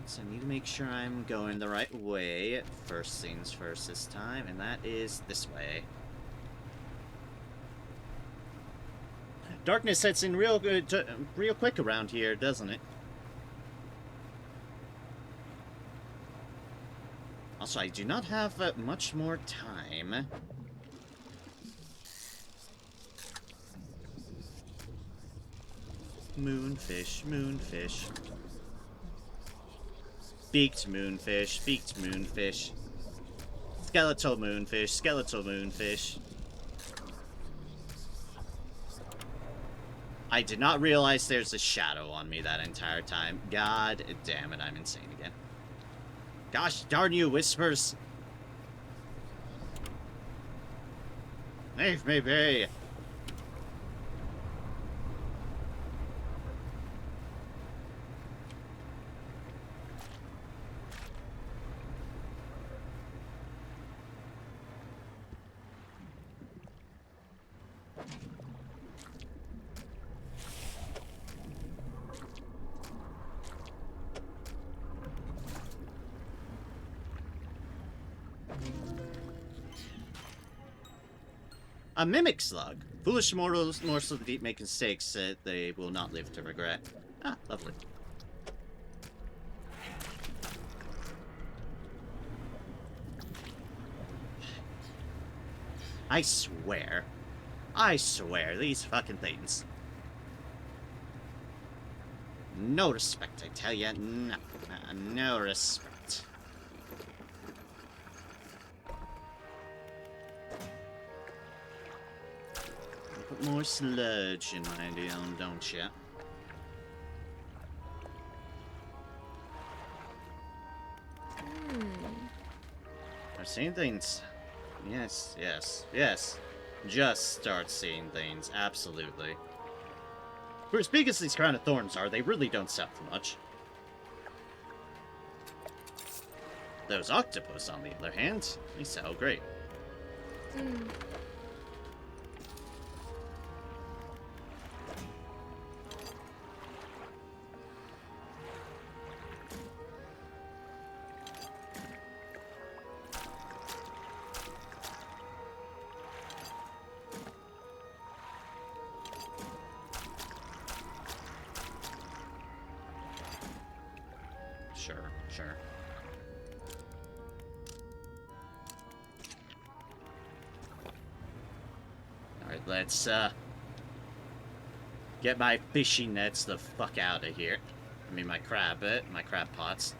So I need to make sure I'm going the right way. First things first this time, and that is this way. Darkness sets in real quick around here, doesn't it? Also, I do not have much more time. Moonfish, moonfish. Beaked moonfish, beaked moonfish. Skeletal moonfish, skeletal moonfish. I did not realize there's a shadow on me that entire time. God damn it, I'm insane again. Gosh darn you, Whispers! Leave me be! A mimic slug. Foolish mortals, morsel of the deep, make mistakes that they will not live to regret. Ah, lovely. I swear, these fucking things. No respect, I tell ya. No, no respect. Put more sludge in my deal, don't ya? I've seen things. Yes, yes, yes. Just start seeing things, absolutely. For as big as these crown of thorns are, they really don't sell for much. Those octopus, on the other hand, they sell great. Sure. Alright, let's, get my fishing nets the fuck out of here. I mean, my crab pots.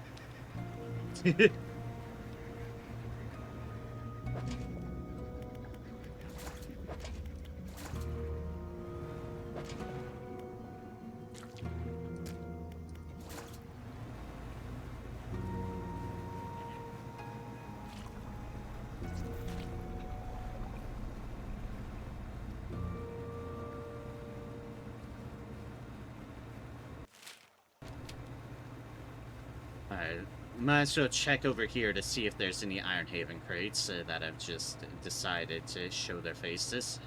Alright, might as well check over here to see if there's any Ironhaven crates that have just decided to show their faces.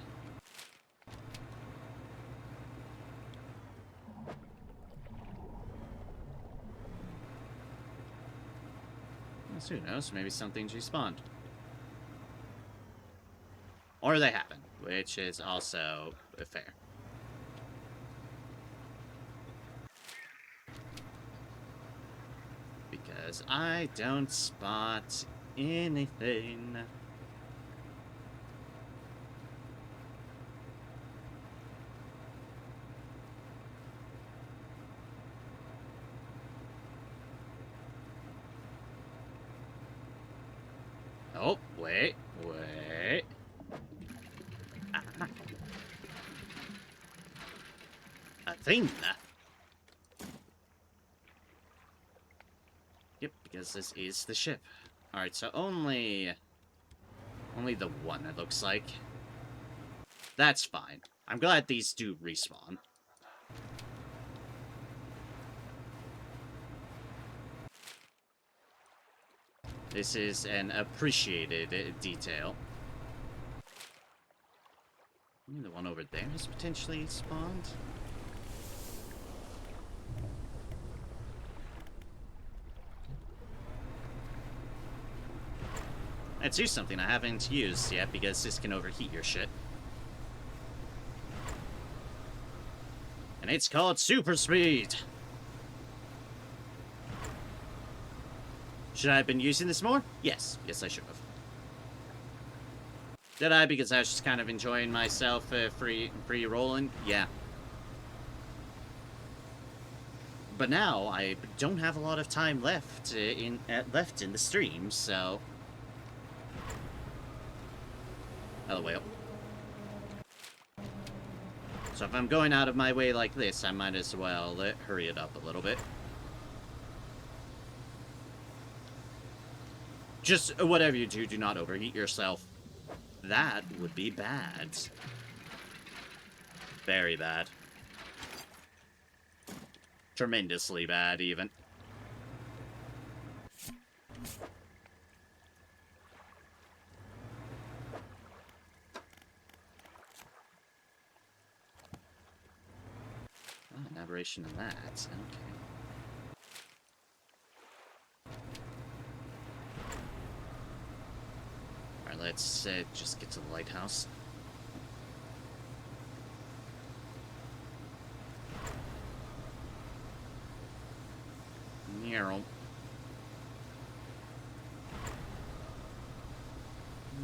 Who knows, maybe something's respawned. Or they haven't, which is also fair. I don't spot anything. Oh, wait. A thing. Yep, because this is the ship. Alright, so only the one, it looks like. That's fine. I'm glad these do respawn. This is an appreciated detail. The one over there is potentially spawned. Let's do something I haven't used yet because this can overheat your shit. And it's called Super Speed! Should I have been using this more? Yes. Yes, I should have. Did I? Because I was just kind of enjoying myself free rolling? Yeah. But now, I don't have a lot of time left in the stream, so... Oh, well. So if I'm going out of my way like this, I might as well hurry it up a little bit. Just whatever you do, do not overheat yourself. That would be bad. Very bad. Tremendously bad, even. Oh, an aberration of that. Okay. Alright, let's just get to the lighthouse. Nero.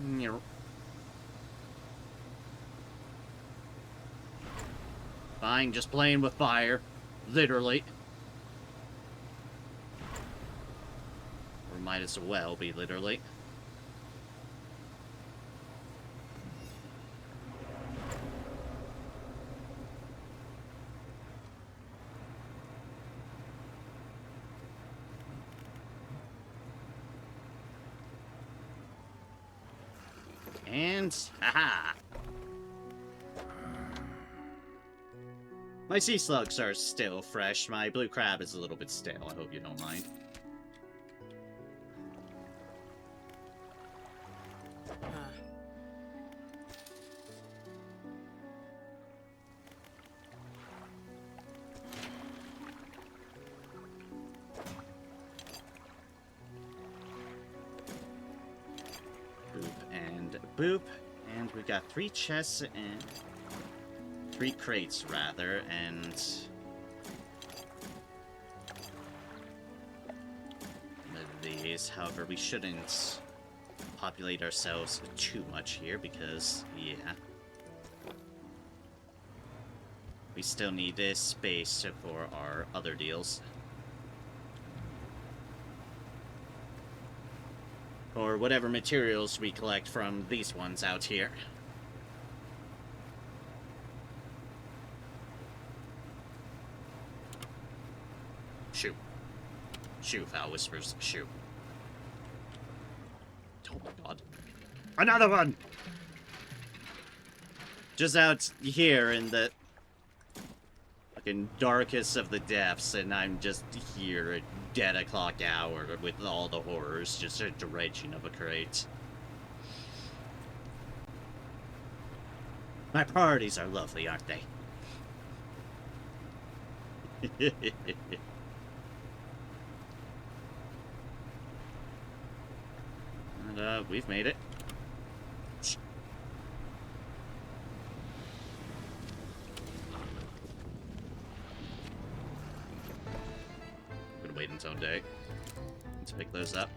Nero. Fine, just playing with fire. Literally. Or might as well be literally. And, haha! My sea slugs are still fresh. My blue crab is a little bit stale. I hope you don't mind. Boop, and we got 3 chests and 3 crates rather, and these. However, we shouldn't populate ourselves too much here because, yeah, we still need this space for our other deals. Or whatever materials we collect from these ones out here. Shoot. Shoot, Foul Whispers. Shoot. Oh my god. Another one! Just out here in the fucking darkest of the depths, and I'm just here at dead o'clock hour with all the horrors, just a dredging of a crate. My parties are lovely, aren't they? And, we've made it. I'm gonna wait until day. to pick those up.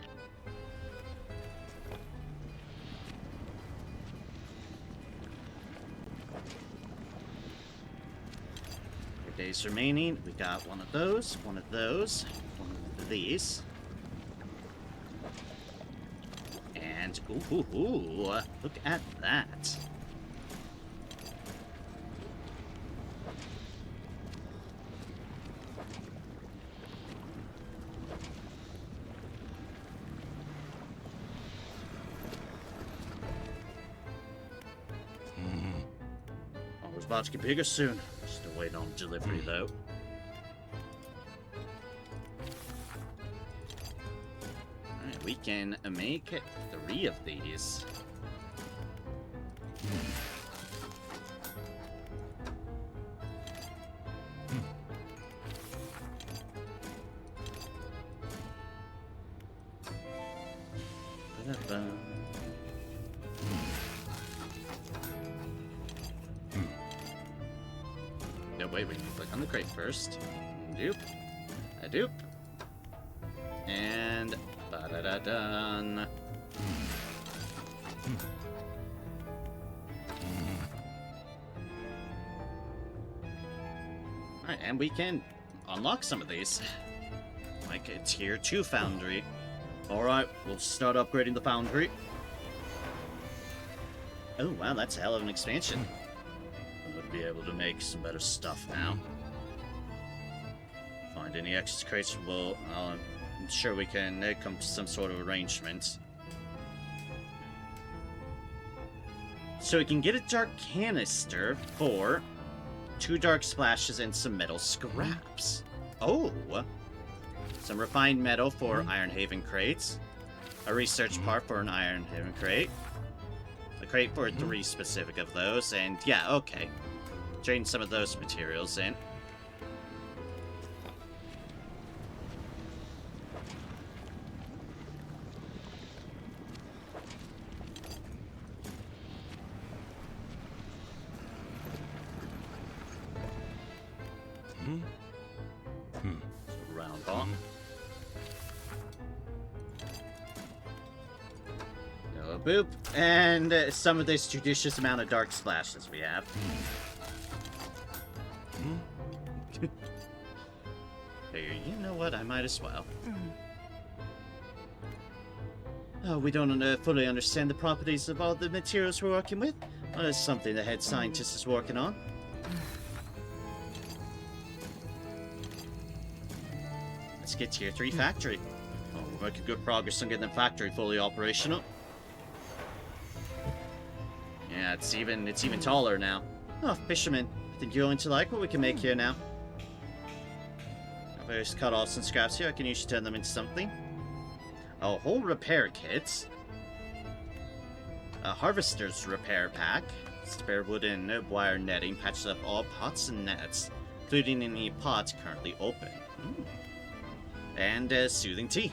4 days remaining. We got one of those, one of those, one of these. And, ooh, look at that. Oh, it's about to get bigger soon. Still waiting on delivery, though. Alright, we can make 3 of these. Ba-da-ba. No, wait, we can click on the crate first. Doop. A doop. And ba-da-da-dun. Alright, and we can unlock some of these. Like a tier 2 foundry. Alright, we'll start upgrading the foundry. Oh wow, that's a hell of an expansion. We'll be able to make some better stuff now. Find any extra crates, I'm sure we can come to some sort of arrangement. So we can get a dark canister for 2 dark splashes and some metal scraps. Oh! Some refined metal for Iron Haven crates. A research part for an Iron Haven crate. A crate for 3 specific of those, and yeah, okay. Trading some of those materials in. Round ball. No boop. And some of this judicious amount of dark splashes we have. Hey, you know what? I might as well. Oh, we don't fully understand the properties of all the materials we're working with. Well, that's something the head scientist is working on. Let's get Tier 3 factory. Oh, we're making good progress on getting the factory fully operational. Yeah, it's even taller now. Oh, fisherman, I think you're going to like what we can make here now. I've just cut off some scraps here. I can usually turn them into something. A whole repair kit. A harvester's repair pack. Spare wood and wire netting patches up all pots and nets, including any pots currently open. And soothing tea.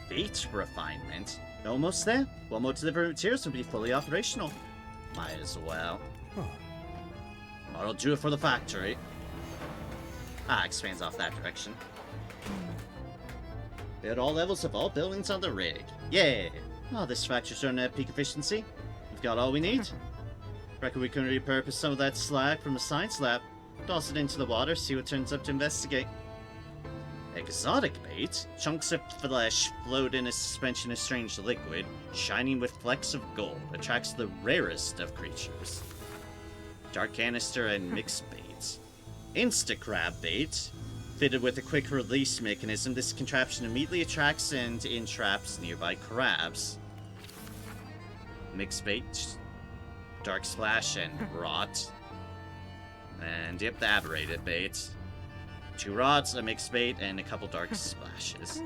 Bait refinement. Almost there. One more delivery materials will be fully operational. Might as well. That'll do it for the factory. Expands off that direction. At all levels of all buildings on the rig. Yay! Oh, this factory's running at peak efficiency. We've got all we need. Reckon we can repurpose some of that slag from the science lab. Toss it into the water, see what turns up to investigate. Exotic bait. Chunks of flesh float in a suspension of strange liquid, shining with flecks of gold. Attracts the rarest of creatures. Dark canister and mixed baits. Insta-crab bait. Fitted with a quick release mechanism, this contraption immediately attracts and entraps nearby crabs. Mixed bait. Dark splash and rot. And yep, the aberrated bait. 2 rods, a mixed bait, and a couple dark splashes.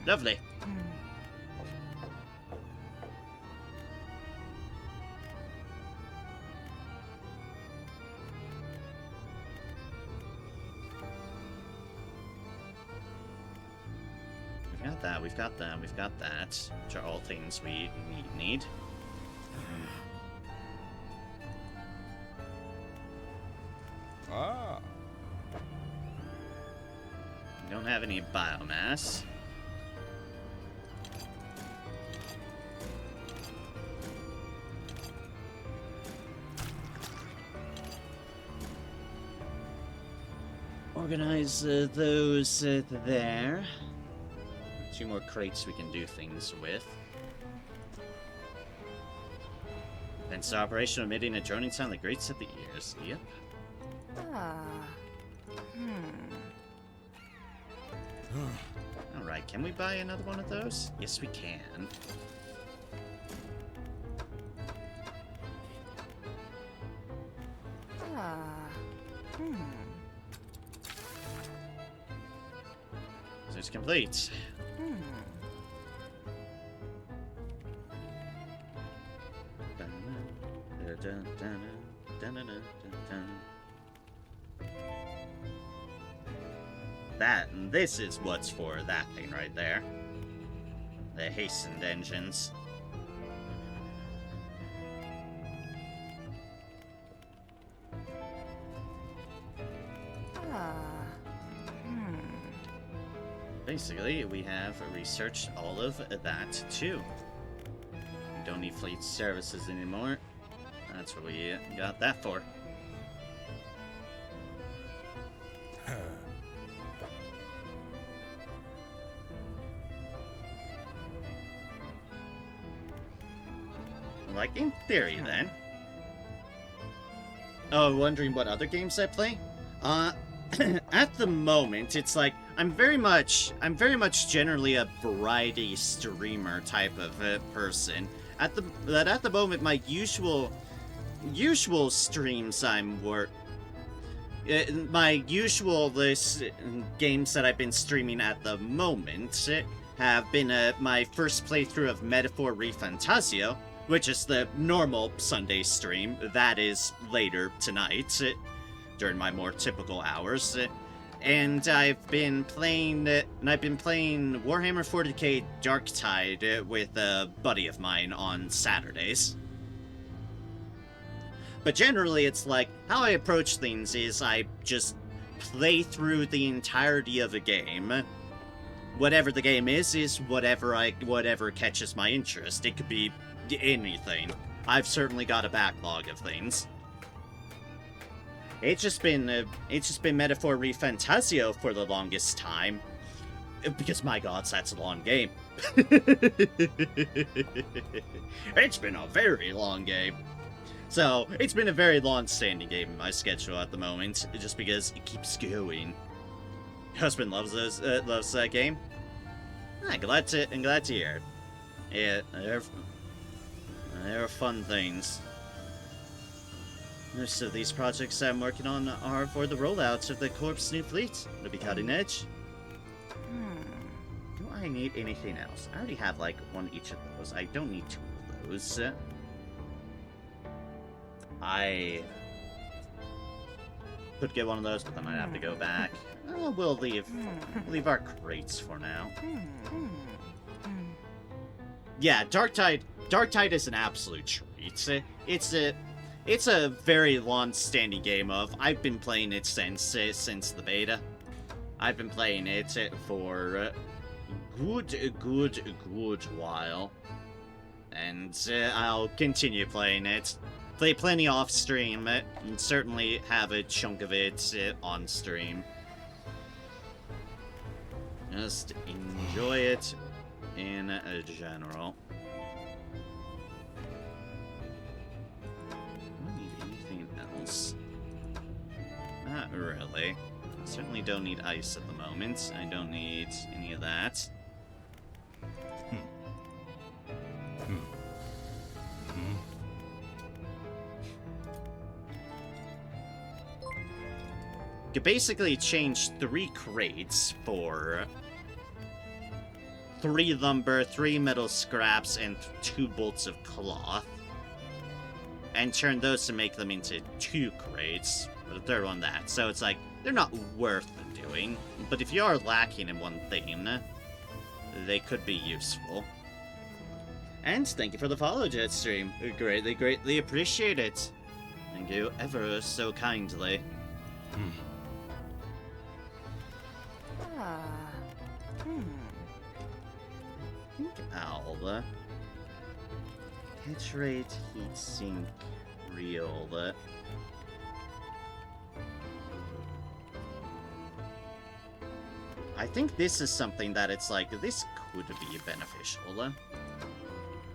Lovely. We've got that. Which are all things we need. Don't have any biomass. Organize those there. 2 more crates we can do things with. Fence operation emitting a droning sound that grates at the ears. Yep. Alright, can we buy another one of those? Yes, we can. So it's complete. This is what's for that thing right there. The hastened engines. Basically, we have researched all of that too. We don't need fleet services anymore. That's what we got that for. Like, in theory, then. Oh, wondering what other games I play? At the moment, it's like, I'm very much generally a variety streamer type of person. At the moment, my usual streams my usual games that I've been streaming at the moment have been my first playthrough of Metaphor ReFantasio, which is the normal Sunday stream. That is later tonight, during my more typical hours. And I've been playing Warhammer 40k Darktide with a buddy of mine on Saturdays. But generally, it's like, how I approach things is I just play through the entirety of a game. Whatever the game is whatever catches my interest. It could be anything. I've certainly got a backlog of things. It's just been Metaphor ReFantasio for the longest time, because my gods, that's a long game. It's been a very long game. So it's been a very long-standing game in my schedule at the moment, just because it keeps going. Husband loves that game. I'm glad to hear it. Yeah, they're fun things. Most of these projects I'm working on are for the rollouts of the Corp's new fleet. It'll be cutting edge. Do I need anything else? I already have like one each of those. I don't need 2 of those. I could get one of those, but then I'd have to go back. We'll leave our crates for now. Yeah, Darktide is an absolute treat. It's a very long-standing game of. I've been playing it since the beta. I've been playing it for a good while, and I'll continue playing it. Play plenty off stream, and certainly have a chunk of it on stream. Just enjoy it in general. Not really. Certainly don't need ice at the moment. I don't need any of that. You could basically change 3 crates for 3 lumber, 3 metal scraps, and 2 bolts of cloth. And turn those to make them into 2 crates, with a 3rd one that. So it's like, they're not worth doing, but if you are lacking in one thing, they could be useful. And thank you for the follow, Jetstream. Greatly appreciate it. Thank you ever so kindly. Owl. Pitch rate, heatsink, reel. I think this is something that it's like, this could be beneficial. If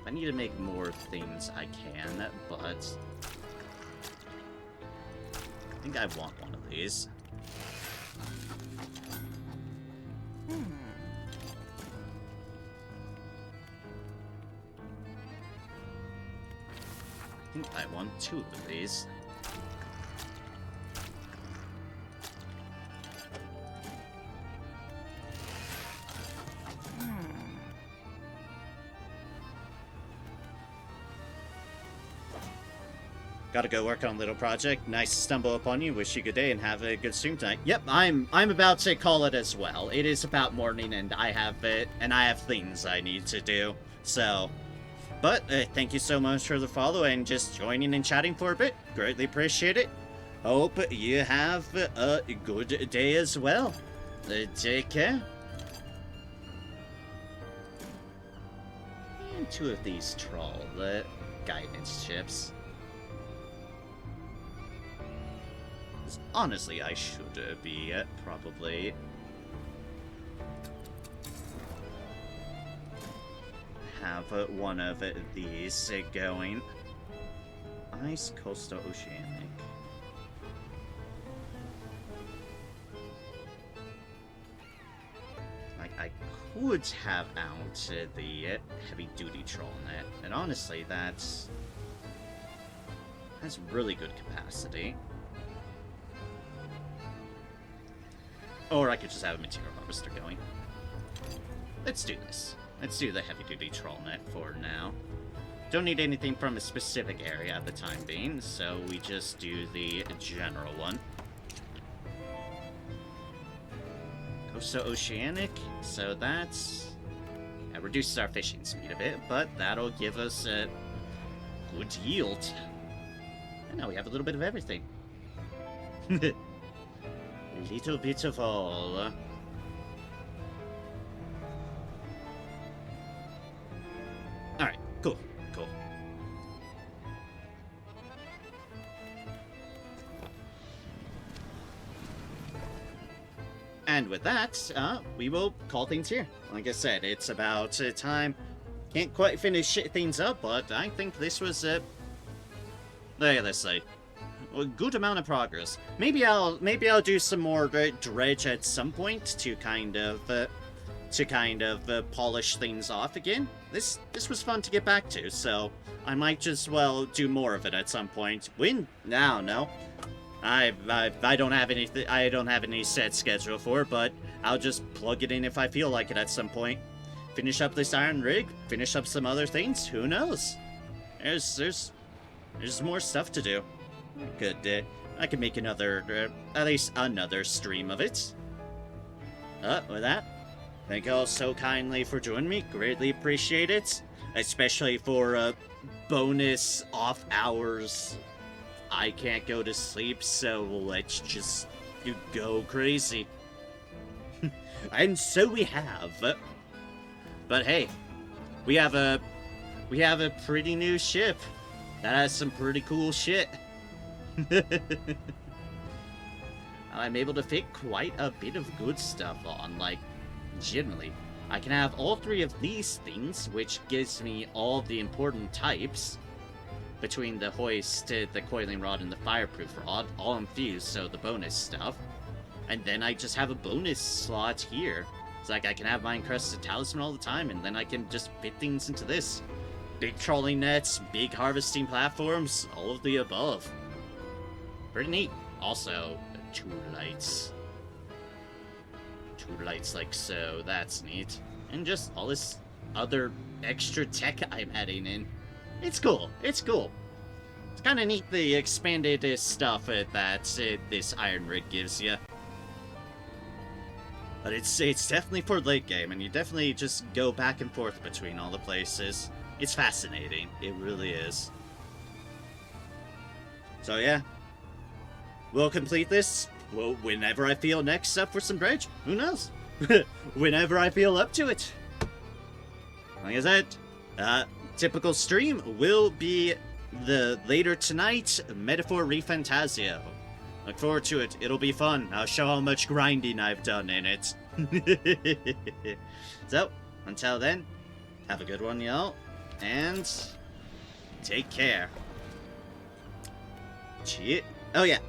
I need to make more things, I can, but I think I want one of these. I think I want 2 of these. Gotta go work on a little project. Nice to stumble upon you. Wish you good day and have a good stream tonight. Yep, I'm about to call it as well. It is about morning and I have things I need to do. So, but thank you so much for the follow and just joining and chatting for a bit. Greatly appreciate it. Hope you have a good day as well. Take care. And 2 of these troll guidance chips. Honestly, I should be probably have one of these going. Ice Coastal Oceanic. Like, I could have out the heavy-duty troll net, and honestly, that's really good capacity. Or I could just have a material harvester going. Let's do this. Let's do the heavy-duty troll net for now. Don't need anything from a specific area at the time being, so we just do the general one. Coastal Oceanic, so that's... That reduces our fishing speed a bit, but that'll give us a good yield. And now we have a little bit of everything. Little bit of all. Alright, cool. And with that, we will call things here. Like I said, it's about time. Can't quite finish things up, but I think this was let's say, a good amount of progress. Maybe I'll do some more dredge at some point to kind of polish things off again. This was fun to get back to, so I might just do more of it at some point. When? No. I don't have anything. I don't have any set schedule for it, but I'll just plug it in if I feel like it at some point. Finish up this iron rig. Finish up some other things. Who knows? There's more stuff to do. I could make another, at least another stream of it. With that, thank you all so kindly for joining me. Greatly appreciate it. Especially for, bonus off hours. I can't go to sleep, so let's just go crazy. And so we have. But hey, we have a pretty new ship that has some pretty cool shit. I'm able to fit quite a bit of good stuff on, like, generally. I can have all 3 of these things, which gives me all the important types between the hoist, the coiling rod, and the fireproof rod, all infused, so the bonus stuff. And then I just have a bonus slot here. It's like I can have my encrusted talisman all the time, and then I can just fit things into this. Big trolling nets, big harvesting platforms, all of the above. Pretty neat. Also, 2 lights. 2 lights like so, that's neat. And just all this other extra tech I'm adding in. It's cool. It's kind of neat, the expanded stuff that this iron rig gives you. But it's definitely for late game, and you definitely just go back and forth between all the places. It's fascinating. It really is. So yeah. We'll complete this whenever I feel next up for some dredge. Who knows? whenever I feel up to it. Like I said, typical stream will be the later tonight Metaphor Refantasio. Look forward to it. It'll be fun. I'll show how much grinding I've done in it. So, until then, have a good one, y'all. And take care. Oh yeah.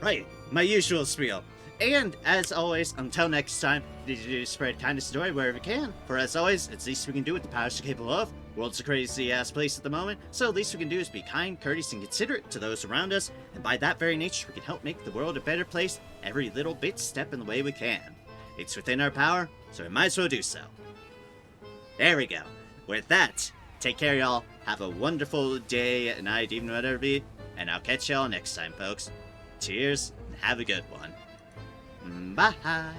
Right, my usual spiel. And, as always, until next time, do spread kindness and joy wherever you can. For as always, it's the least we can do with the powers we're capable of. World's a crazy-ass place at the moment, so the least we can do is be kind, courteous, and considerate to those around us, and by that very nature, we can help make the world a better place every little bit step in the way we can. It's within our power, so we might as well do so. There we go. With that, take care, y'all. Have a wonderful day, night, evening, whatever it be, and I'll catch y'all next time, folks. Cheers, and have a good one. Bye!